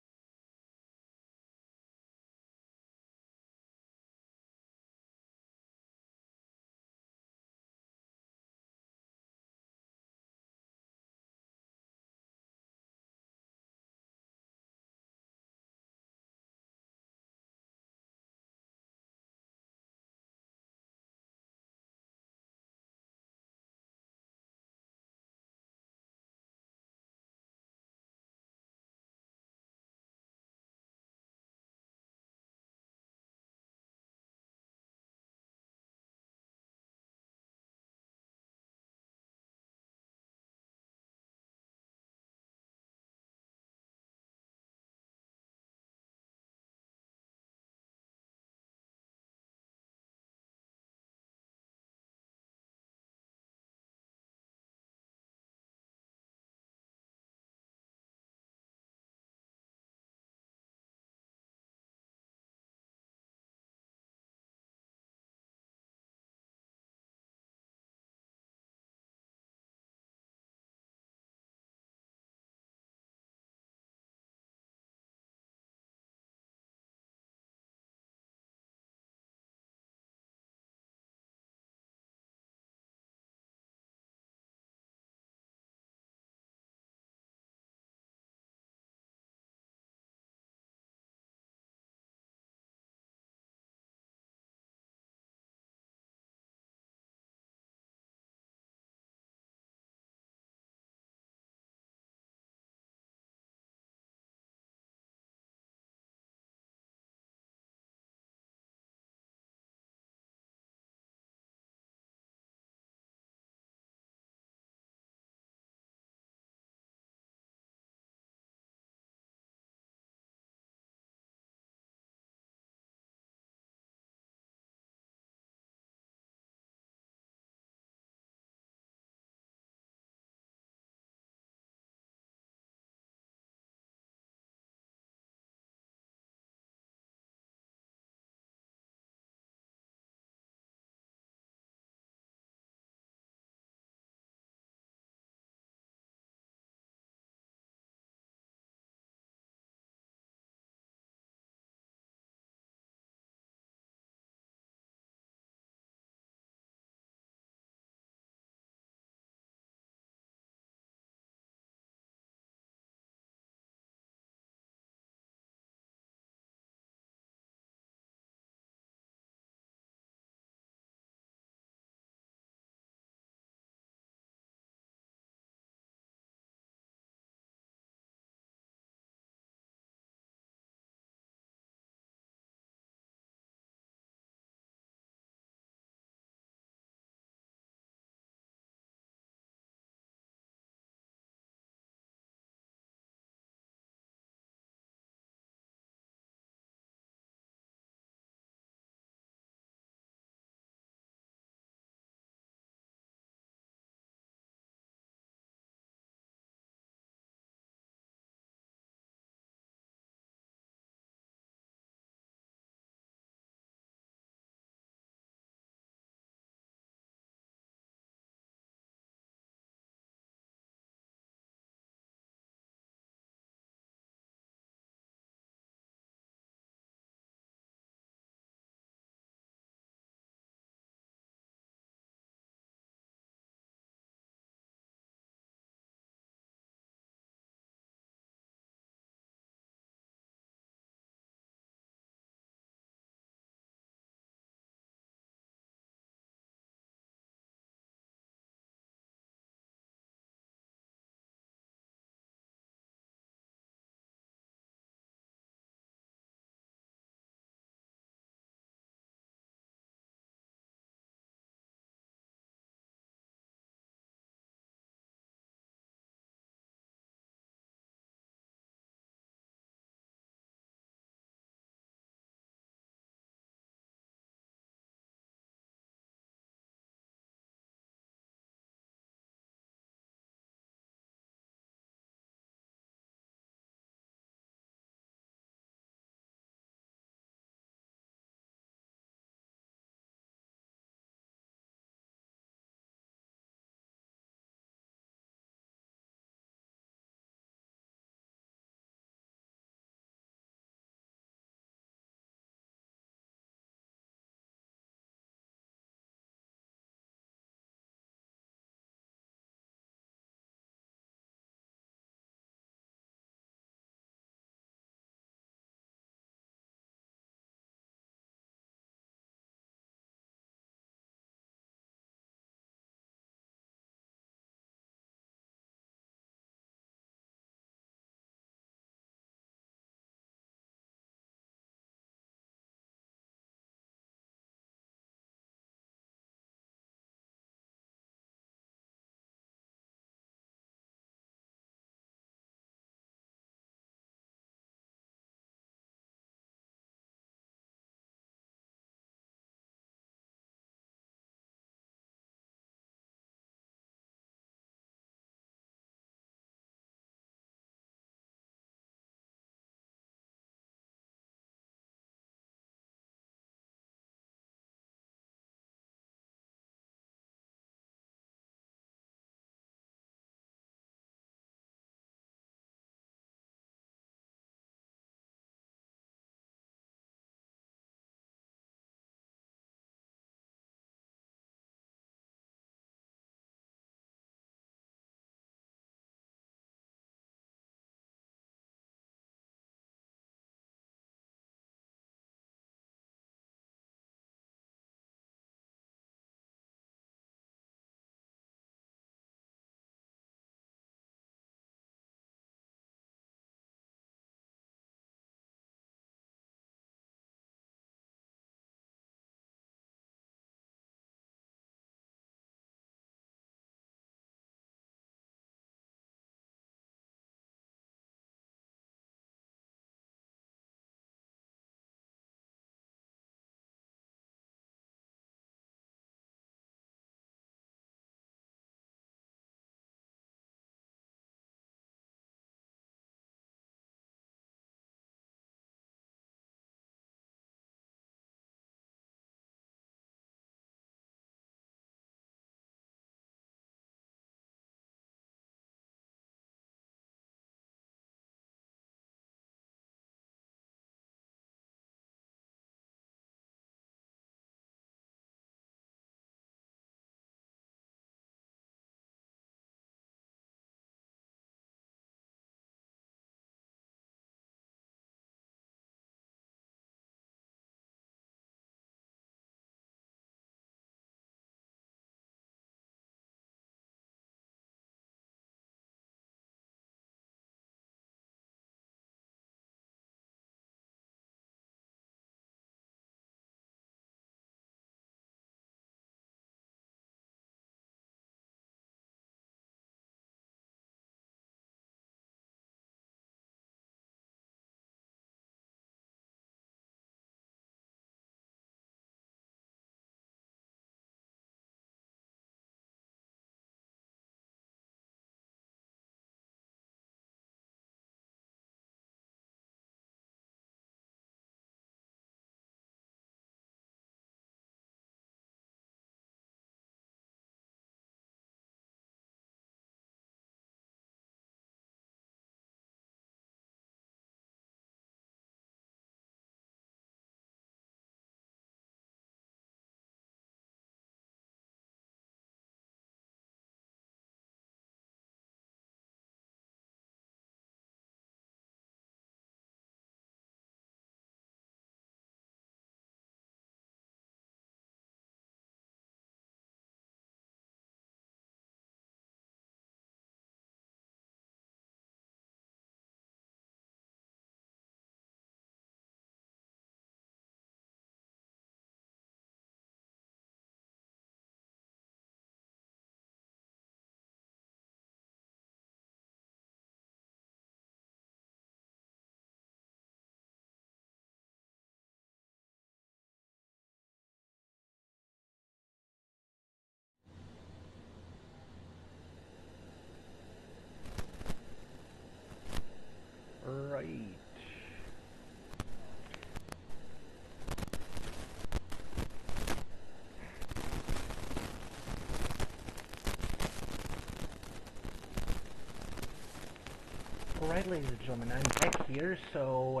Alright, ladies and gentlemen, I'm back here. So,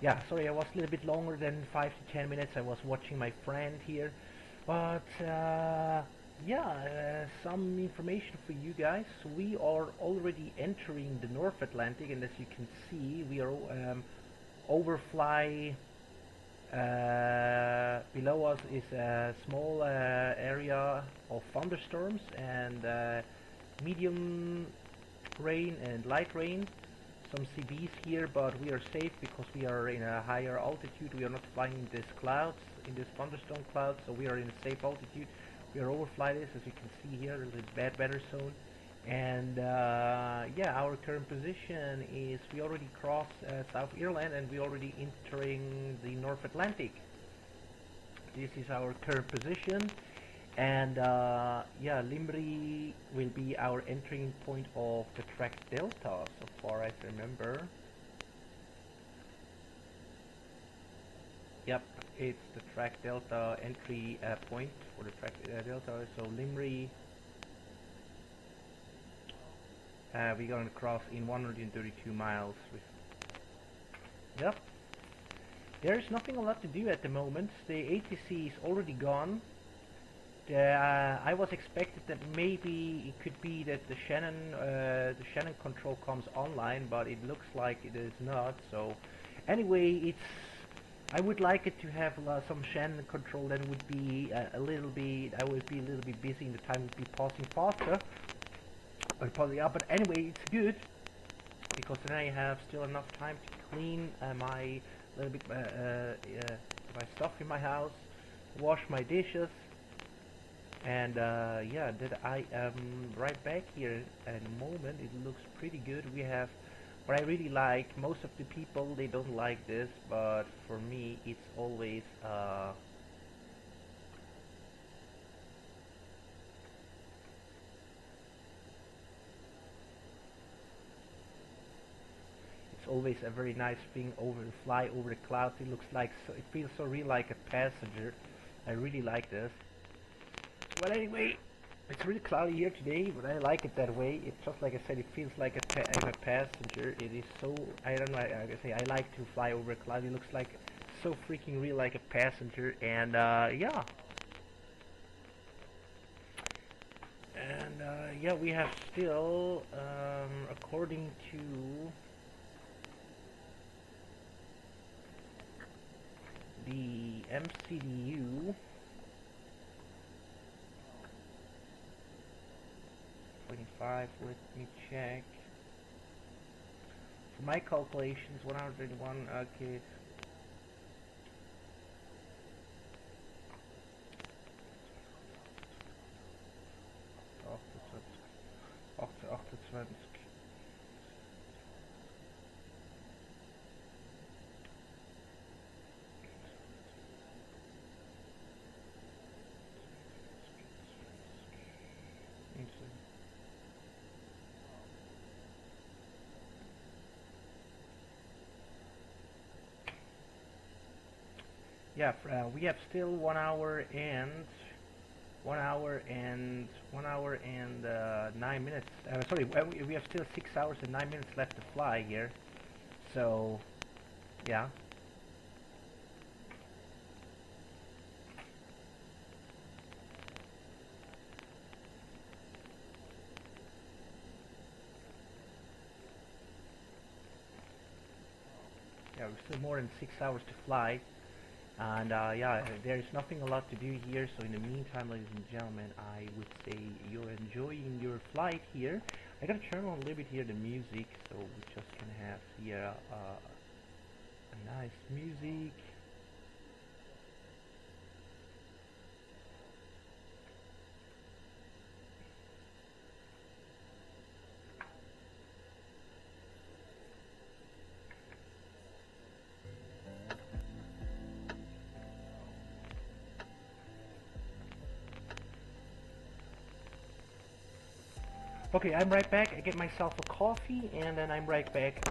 yeah, sorry, I was a little bit longer than 5 to 10 minutes. I was watching my friend here. But, yeah, some information for you guys. We are already entering the North Atlantic, and as you can see, we are overfly. Below us is a small area of thunderstorms and medium rain and light rain, some CVs here, but we are safe because we are in a higher altitude. We are not flying in these clouds, in this thunderstorm clouds, so we are in a safe altitude. We are overfly this, as you can see here, this bad weather zone. And yeah, our current position is we already crossed South Ireland and we already entering the North Atlantic. This is our current position. And yeah, Limri will be our entering point of the track delta, so far as I remember. Yep, it's the track delta entry point for the track delta. So Limri, we're going to cross in 132 miles. Yep, there's nothing a lot to do at the moment. The ATC is already gone. I was expected that maybe it could be that the Shannon control comes online, but it looks like it is not. So anyway, I would like it to have some Shannon control. Then would be a little bit. I would be a little bit busy, and the time would be passing faster. But anyway, it's good because then I have still enough time to clean my stuff in my house, wash my dishes. And yeah, that I am right back here at the moment. It looks pretty good. We have what I really like. Most of the people, they don't like this, but for me it's always a very nice thing over the fly over the clouds. It looks like it feels so real, like a passenger. I really like this. But anyway, it's really cloudy here today, but I like it that way. It's just like I said, it feels like I'm a passenger. It is so, I don't know, I say I like to fly over a cloud. It looks like so freaking real, like a passenger. And yeah. And yeah, we have still, according to the MCDU, 25, let me check. For my calculations, 131, okay. Yeah, we have still 1 hour and 9 minutes. Sorry, we have still 6 hours and 9 minutes left to fly here. So, yeah. Yeah, we're still more than 6 hours to fly. And yeah, there's nothing a lot to do here, so in the meantime, ladies and gentlemen, I would say you're enjoying your flight here. I gotta turn on a little bit here the music, so we just can have here a nice music. Okay, I'm right back. I get myself a coffee and then I'm right back.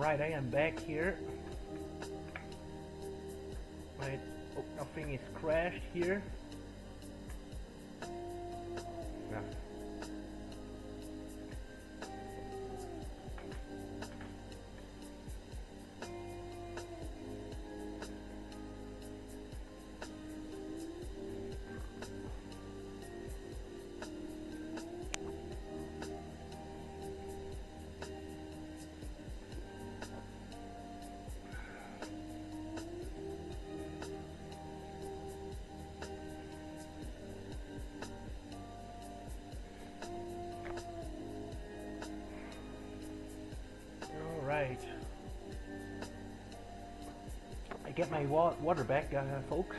Alright, I am back here. Right, oh, nothing is crashed here. Yeah. Alright. I get my water back, folks.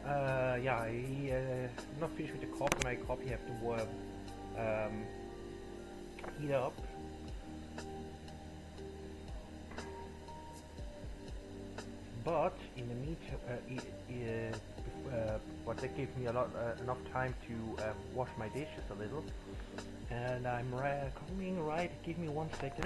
Yeah, I'm not finished with the coffee. My coffee have to heat up. But in the meantime, but that gave me enough time to wash my dishes a little. And I'm coming right. Give me 1 second.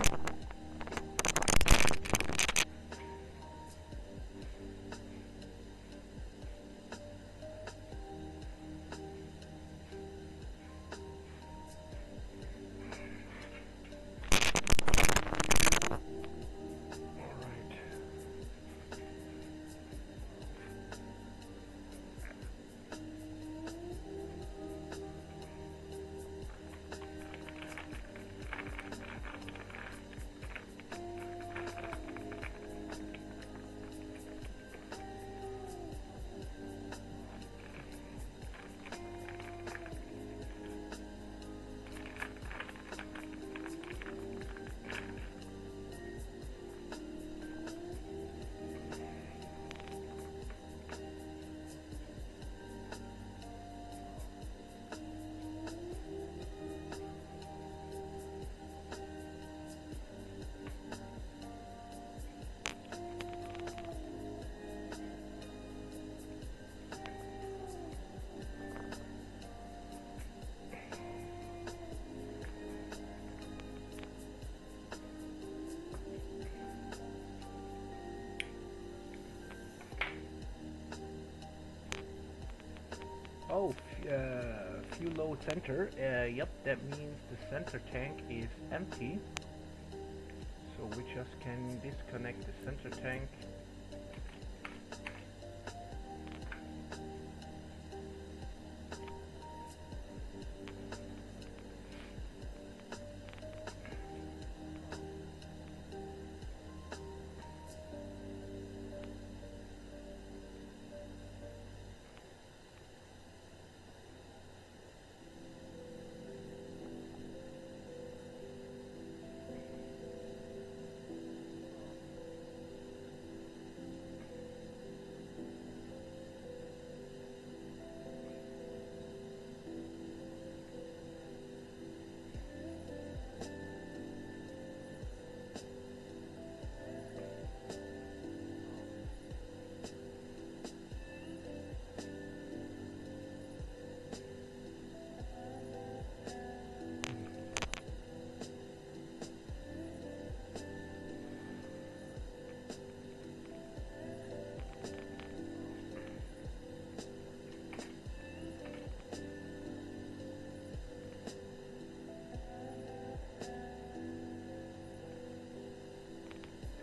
Oh, fuel load center. Yep, that means the center tank is empty. So we just can disconnect the center tank.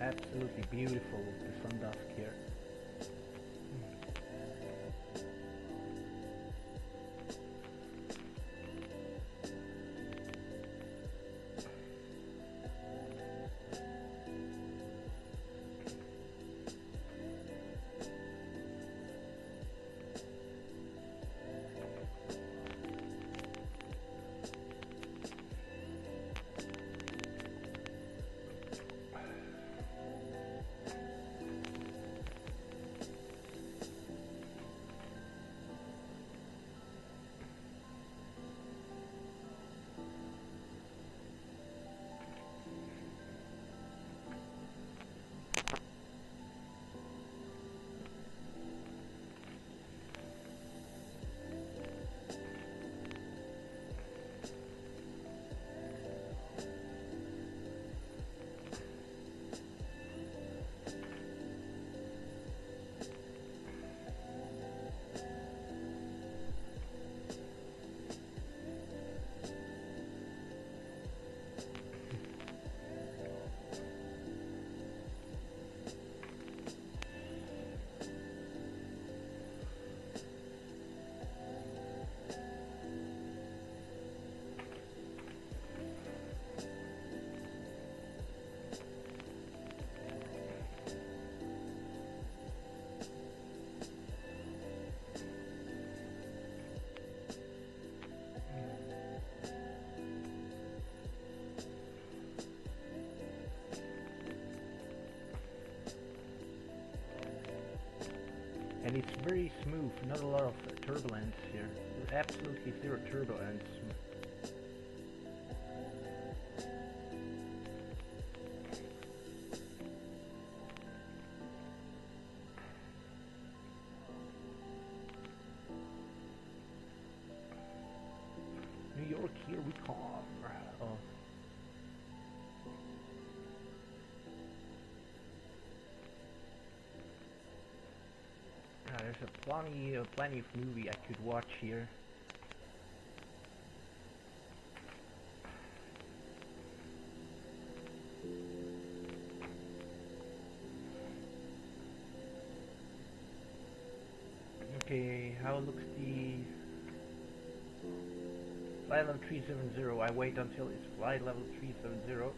Absolutely beautiful, the sun dusk here. It's very smooth, not a lot of turbulence here. Absolutely zero turbulence. New York, here we come. Oh. There's plenty of movie I could watch here. Okay, how looks the flight level 370? I wait until it's flight level 370.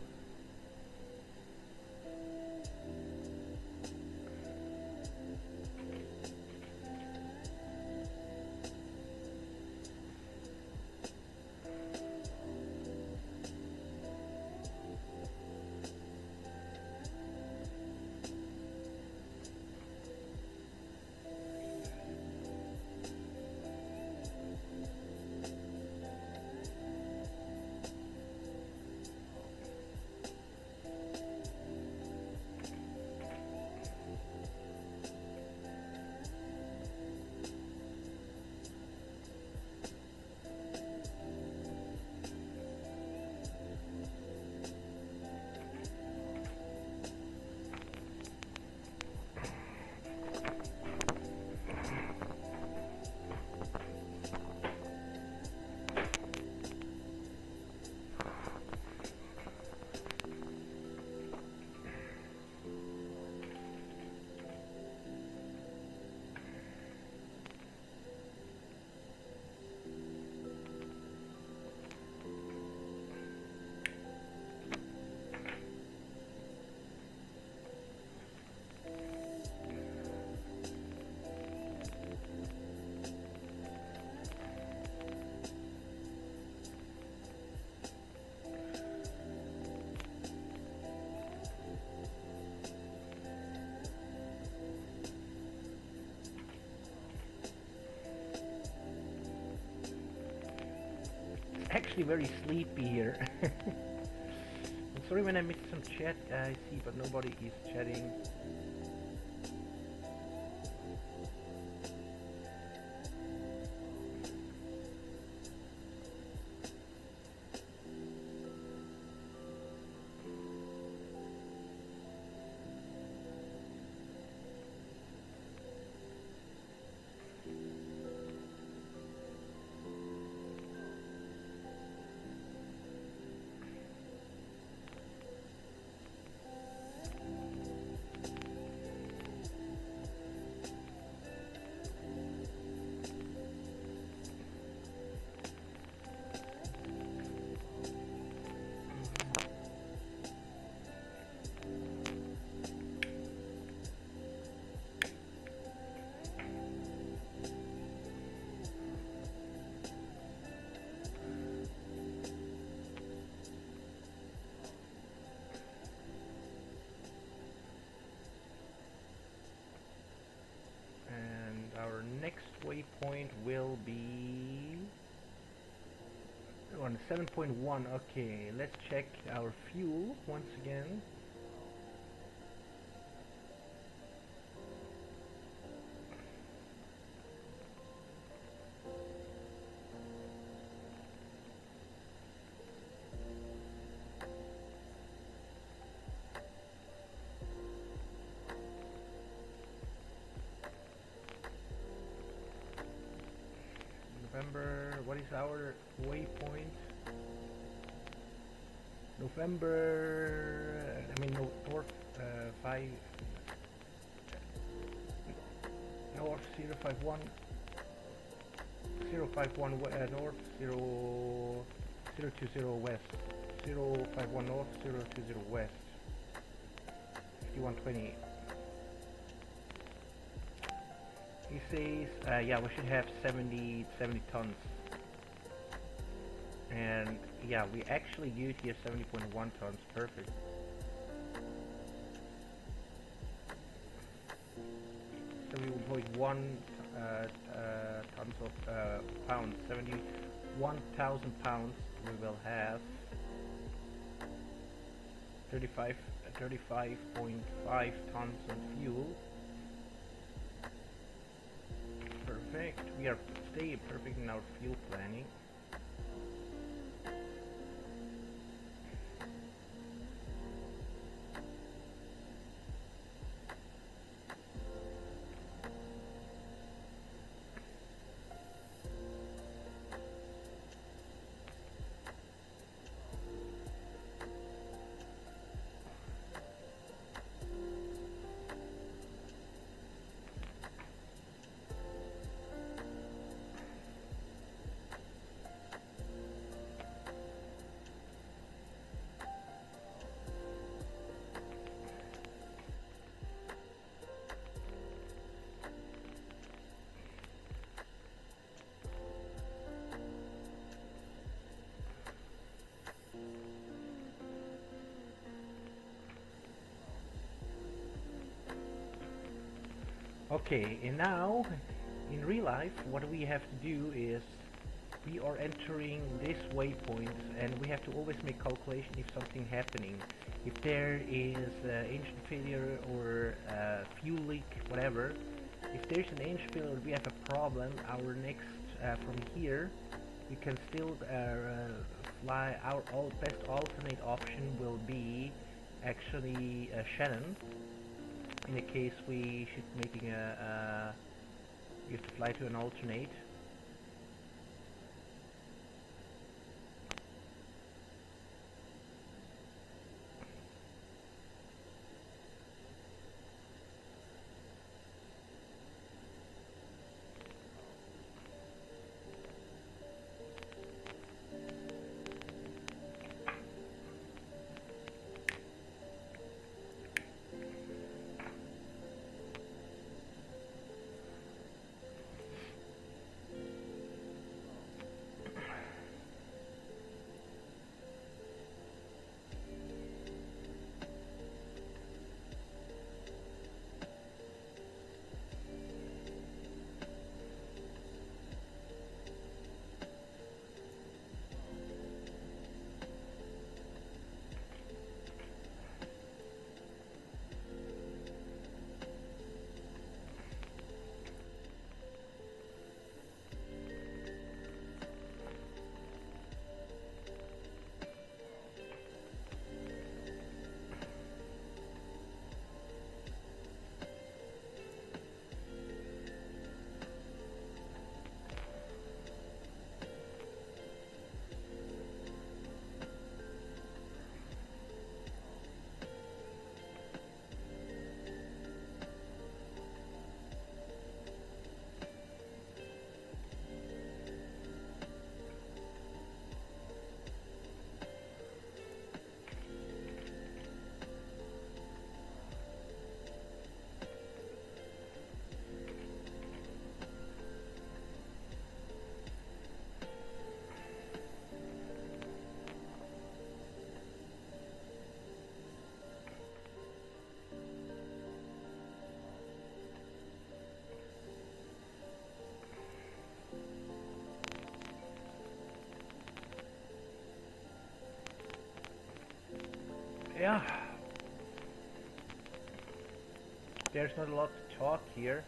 Actually very sleepy here. I'm sorry when I missed some chat, I see, but nobody is chatting. Our next waypoint will be on 7.1. Okay, let's check our fuel once again. November, what is our waypoint? November, north 5, north 051, 051 north 020 west, 051 north 020 west, 5120. He says, yeah, we should have 70 tons. And yeah, we actually use here 70.1 tons, perfect. So we will 71.1 tons of pounds, 71,000 pounds. We will have 35.5 tons of fuel. Perfect. We are staying perfect in our fuel planning. Okay, and now in real life what we have to do is we are entering this waypoint and we have to always make calculation if something happening. If there is engine failure or fuel leak, whatever. If there's an engine failure, we have a problem. Our next from here, we can still fly. Our best alternate option will be actually Shannon. In a case we should making we have to fly to an alternate. Yeah, there's not a lot to talk here.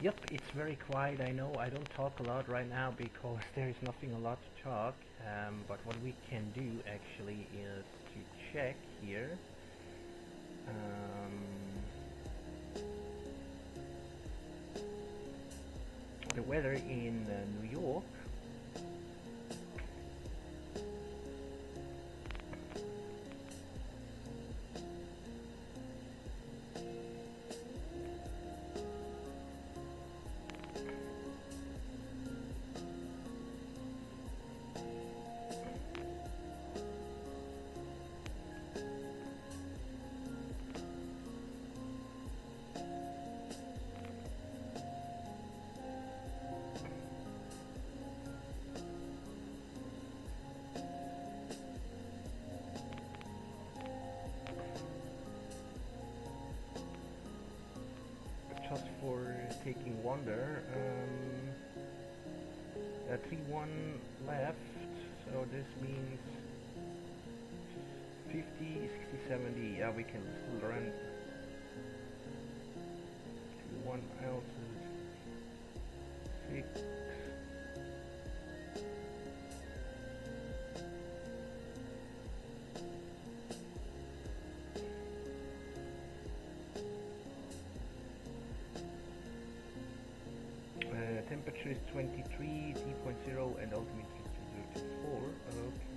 Yep, it's very quiet. I know I don't talk a lot right now because there is nothing a lot to talk. But what we can do actually is to check here. The weather in New York. Just for taking wonder, 3-1 left, so this means 50, 60, 70, yeah, we can still run 2-1 altitude, 6, temperature is 23, D.0 and altimeter is 204. Okay.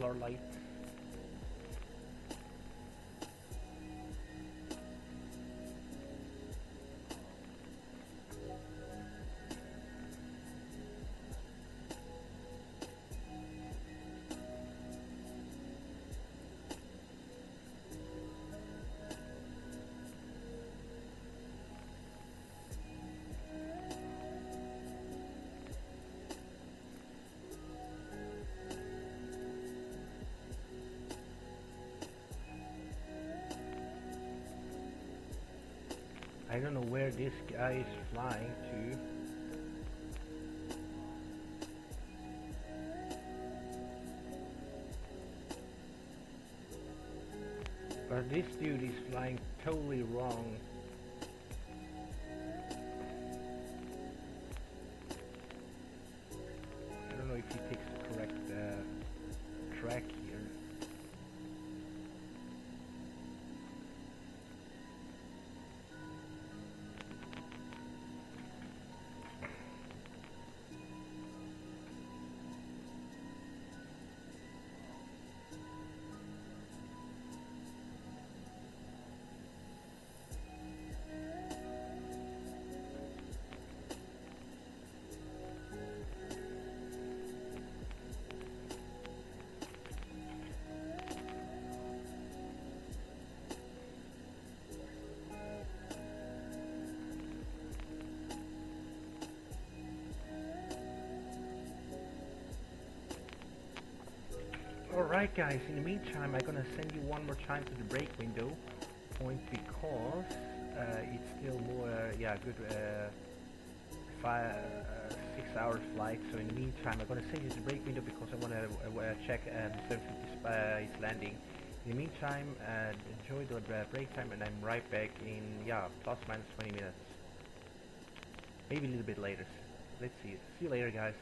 solar light. I don't know where this guy is flying to. But this dude is flying totally wrong. I don't know if he takes the correct track here. Alright guys, in the meantime I'm gonna send you one more time to the break window point because it's still more, good 6 hour flight. So in the meantime I'm gonna send you to the break window because I wanna check the 750 is landing. In the meantime, enjoy the break time and I'm right back in, plus minus 20 minutes. Maybe a little bit later. Let's see. See you later guys.